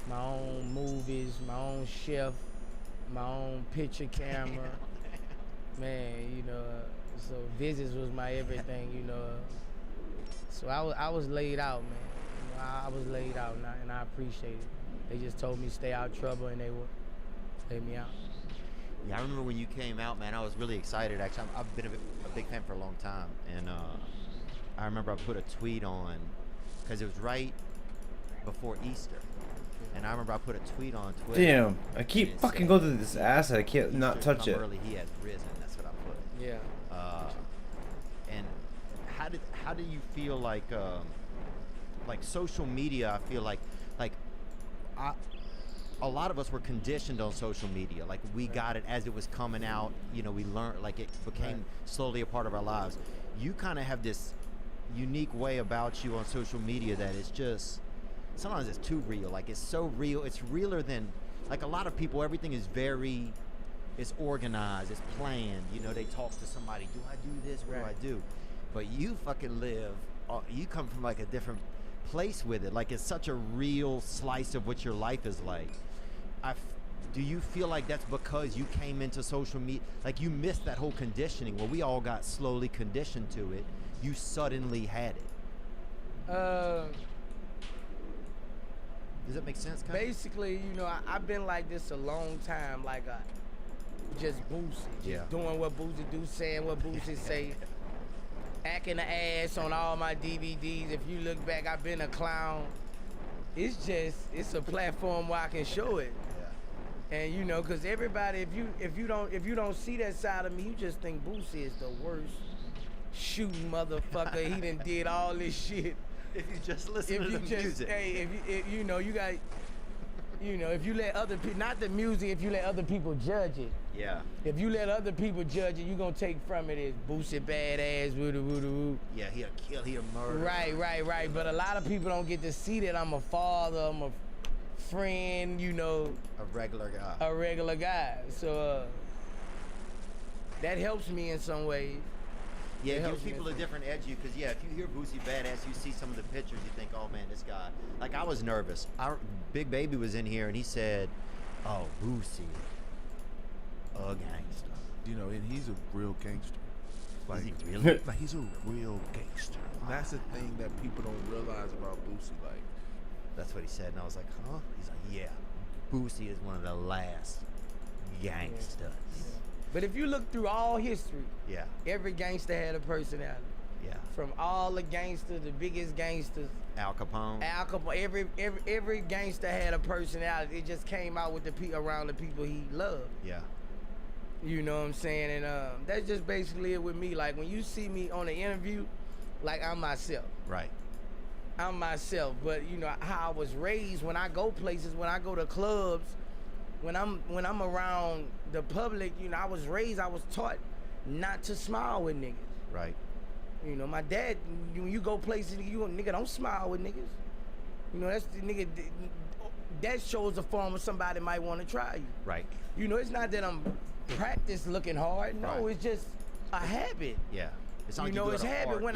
my own movies, my own chef, my own picture camera. Man, you know, so visits was my everything, you know. So I was laid out, man. You know, I was laid out, and I appreciate it. They just told me stay out of trouble, and they would lay me out. Yeah, I remember when you came out, man. I was really excited. Actually, I've been a big fan for a long time, and I remember I put a tweet on because it was right before Easter, and I remember I put a tweet on Twitter. Damn, I keep fucking going to this acid. I can't Easter's not touch come it. Early, he has risen. That's what I put. Yeah. And how do you feel like social media? I feel like a lot of us were conditioned on social media. Like we got it as it was coming out. You know, we learned, like it became slowly a part of our lives. You kind of have this unique way about you on social media that is just, sometimes it's too real. Like it's so real. It's realer than, like a lot of people, everything is very, it's organized, it's planned. You know, they talk to somebody, do I do this, what do I do? But you fucking live, you come from like a different place with it. Like it's such a real slice of what your life is like. Do you feel like that's because you came into social media, like you missed that whole conditioning where we all got slowly conditioned to it? You suddenly had it. Does that make sense? Kind Basically, you know, I've been like this a long time, like just Boosie, just doing what Boosie do, saying what Boosie say, acting the ass on all my DVDs. If you look back, I've been a clown. It's a platform where I can show it. And you know, cause everybody, if you don't see that side of me, you just think Boosie is the worst shooting motherfucker. He done did all this shit. If you just listen to the music. Hey, if you know, you got, you know, if you let other people, not the music, if you let other people judge it. Yeah. If you let other people judge it, you gonna take from it as Boosie badass, woo. Yeah, he a kill, he a murder. Right. But a lot of people don't get to see that I'm a father, I'm a friend, you know. A regular guy. So that helps me in some ways. Yeah, it gives people a different edge to you, because if you hear Boosie badass, you see some of the pictures, you think, oh man, this guy. Like, I was nervous. Big Baby was in here and he said, oh, Boosie, a gangster. You know, and he's a real gangster. Like, Is he really? Like, he's a real gangster. That's the thing that people don't realize about Boosie. Like, that's what he said, and I was like, huh? He's like, yeah, Boosie is one of the last gangsters. Yeah. But if you look through all history, every gangster had a personality. Yeah. From all the gangsters, the biggest gangsters. Al Capone. Every gangster had a personality. It just came out with around the people he loved. Yeah. You know what I'm saying? And that's just basically it with me. Like, when you see me on an interview, like, I'm myself. Right. I'm myself. But you know how I was raised, when I go places, when I go to clubs, when I'm around the public, you know, I was taught not to smile with niggas. Right. You know, my dad, when you go places, nigga, don't smile with niggas. You know, that's the nigga, that shows a form of somebody might want to try you. Right. You know, it's not that I'm practice looking hard. No, It's just a habit. Yeah. It's you know, it's habit when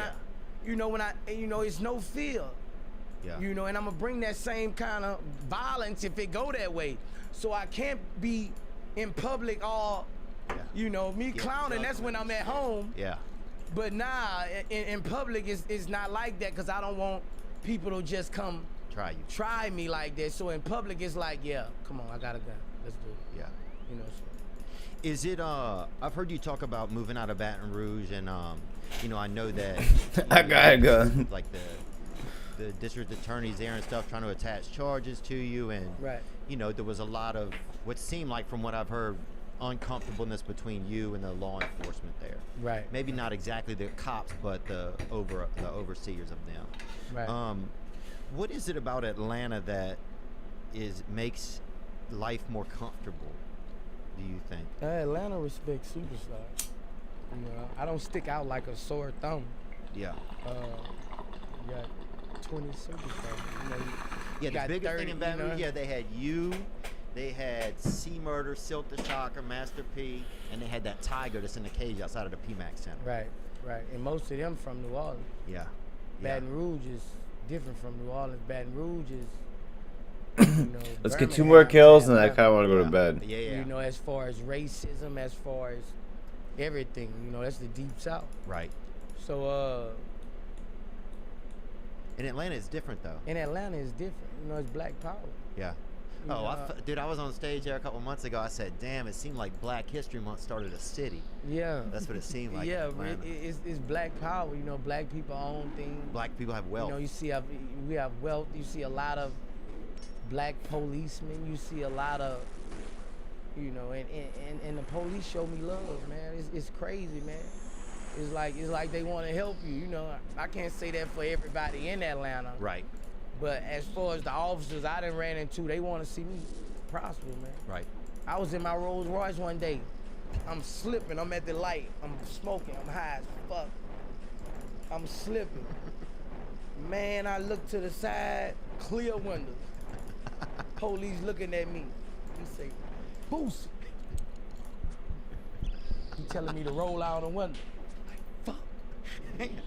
it's no fear. Yeah. You know, and I'm gonna bring that same kind of violence if it go that way. So I can't be in public all, you know, me clowning. That's when I'm at home. Yeah. But nah, in public it's not like that, because I don't want people to just come try me like that. So in public it's like, yeah, come on, I got a gun. Let's do it. Yeah. You know. So. Is it I've heard you talk about moving out of Baton Rouge, and you know, I know that I got a gun. Like the district attorneys there and stuff trying to attach charges to you, and you know, there was a lot of what seemed like, from what I've heard, uncomfortableness between you and the law enforcement there. Right. Maybe not exactly the cops, but the overseers of them. Right. What is it about Atlanta that makes life more comfortable, do you think? Atlanta respects superstars. You know, I don't stick out like a sore thumb. Yeah. You got 20 superstars. You know, yeah, the biggest thing in Baton Rouge, they had you, they had C-Murder, Silk the Shocker, Master P, and they had that tiger that's in the cage outside of the PMAX Center. Right. And most of them from New Orleans. Yeah. Baton Rouge is different from New Orleans. Baton Rouge is, you know, let's get 2 more kills, and I kind of want to go to bed. Yeah. You know, as far as racism, as far as everything, you know, that's the Deep South. Right. So, in Atlanta, it's different, though. In Atlanta, it's different. You know, it's Black Power. Yeah. Dude, I was on stage there a couple months ago. I said, damn, it seemed like Black History Month started a city. Yeah. That's what it seemed like. Yeah, it's Black Power. You know, Black people own things. Black people have wealth. You know, we have wealth. You see a lot of Black policemen. You see a lot of, you know, and the police show me love, man. It's crazy, man. It's like they want to help you. You know, I can't say that for everybody in Atlanta. Right. But as far as the officers I done ran into, they want to see me prosper, man. Right. I was in my Rolls Royce one day. I'm slipping. I'm at the light. I'm smoking. I'm high as fuck. I'm slipping. Man, I look to the side, clear windows. Police looking at me. He say, Boosie. He telling me to roll out the window.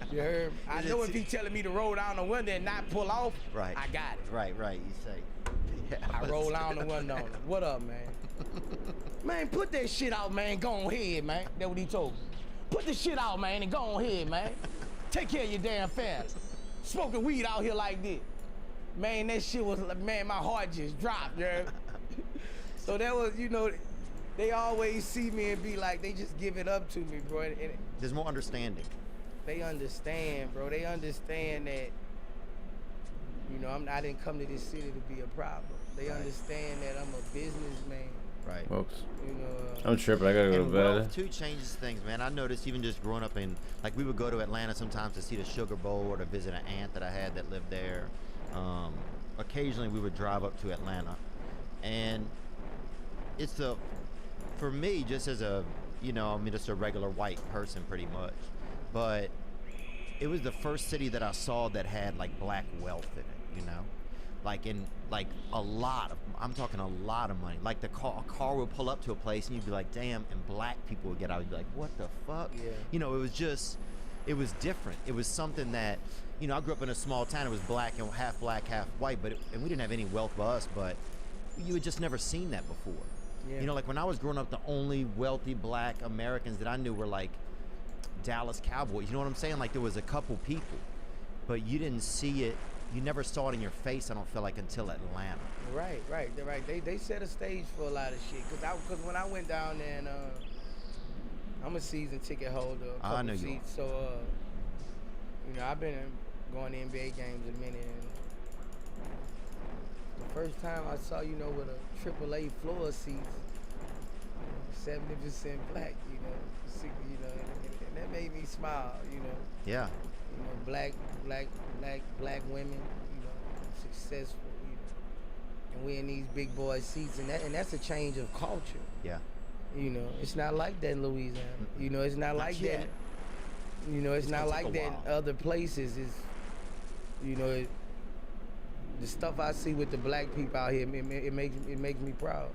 You heard? I know if he telling me to roll down the window and not pull off, right. I got it. Right. You say. I roll down the window. What up, man? Man, put that shit out, man. Go ahead, man. That's what he told me. Put the shit out, man, and go ahead, man. Take care of your damn family. Smoking weed out here like this. Man, that shit was, man, my heart just dropped, you know? So that was, you know, they always see me and be like, they just give it up to me, bro. And There's more understanding. they understand, bro. They understand that, you know, I didn't come to this city to be a problem. They understand that I'm a businessman. Right. Whoops. You know, I'm tripping. I gotta go to And bed. wealth too changes things, man. I noticed even just growing up in, like, we would go to Atlanta sometimes to see the Sugar Bowl or to visit an aunt that I had that lived there. Occasionally we would drive up to Atlanta, and it's for me, just as a, you know, I mean, just a regular white person pretty much, but it was the first city that I saw that had like black wealth in it, you know, like in like a lot of, I'm talking a lot of money. Like a car would pull up to a place and you'd be like, damn, and black people would get out. You'd be like, what the fuck? Yeah. You know, it was different. It was something that, you know, I grew up in a small town. It was black, and half white, and we didn't have any wealth by us, but you had just never seen that before. Yeah. You know, like when I was growing up, the only wealthy black Americans that I knew were like Dallas Cowboys. You know what I'm saying? Like there was a couple people, but you didn't see it. You never saw it in your face, I don't feel like, until Atlanta. Right. They're right. They set a stage for a lot of shit. Cause when I went down there, and I'm a season ticket holder, a couple I know you seats. So you know, I've been going to NBA games a minute. And the first time I saw, you know, with a AAA floor seats, 70% black, you know, and that made me smile, you know. Yeah. You know, black women, you know, successful, you know, and we in these big boy seats, and that's a change of culture. Yeah. You know, it's not like that in Louisiana. You know, it's not like that. You know, it's not like that in other places. It's, you know, the stuff I see with the black people out here, it makes me proud.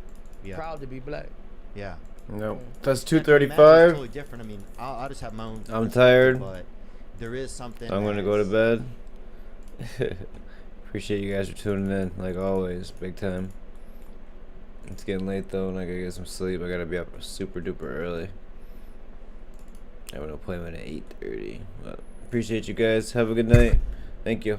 Yeah. Proud to be black. Yeah. No, that's Imagine 2:35. it's totally different. I mean, I'll just have my own. I'm tired. But there is something. I'm gonna go to bed. Appreciate you guys for tuning in, like always, big time. It's getting late though, and I gotta get some sleep. I gotta be up super duper early. I have an appointment at 8:30. But appreciate you guys. Have a good night. Thank you.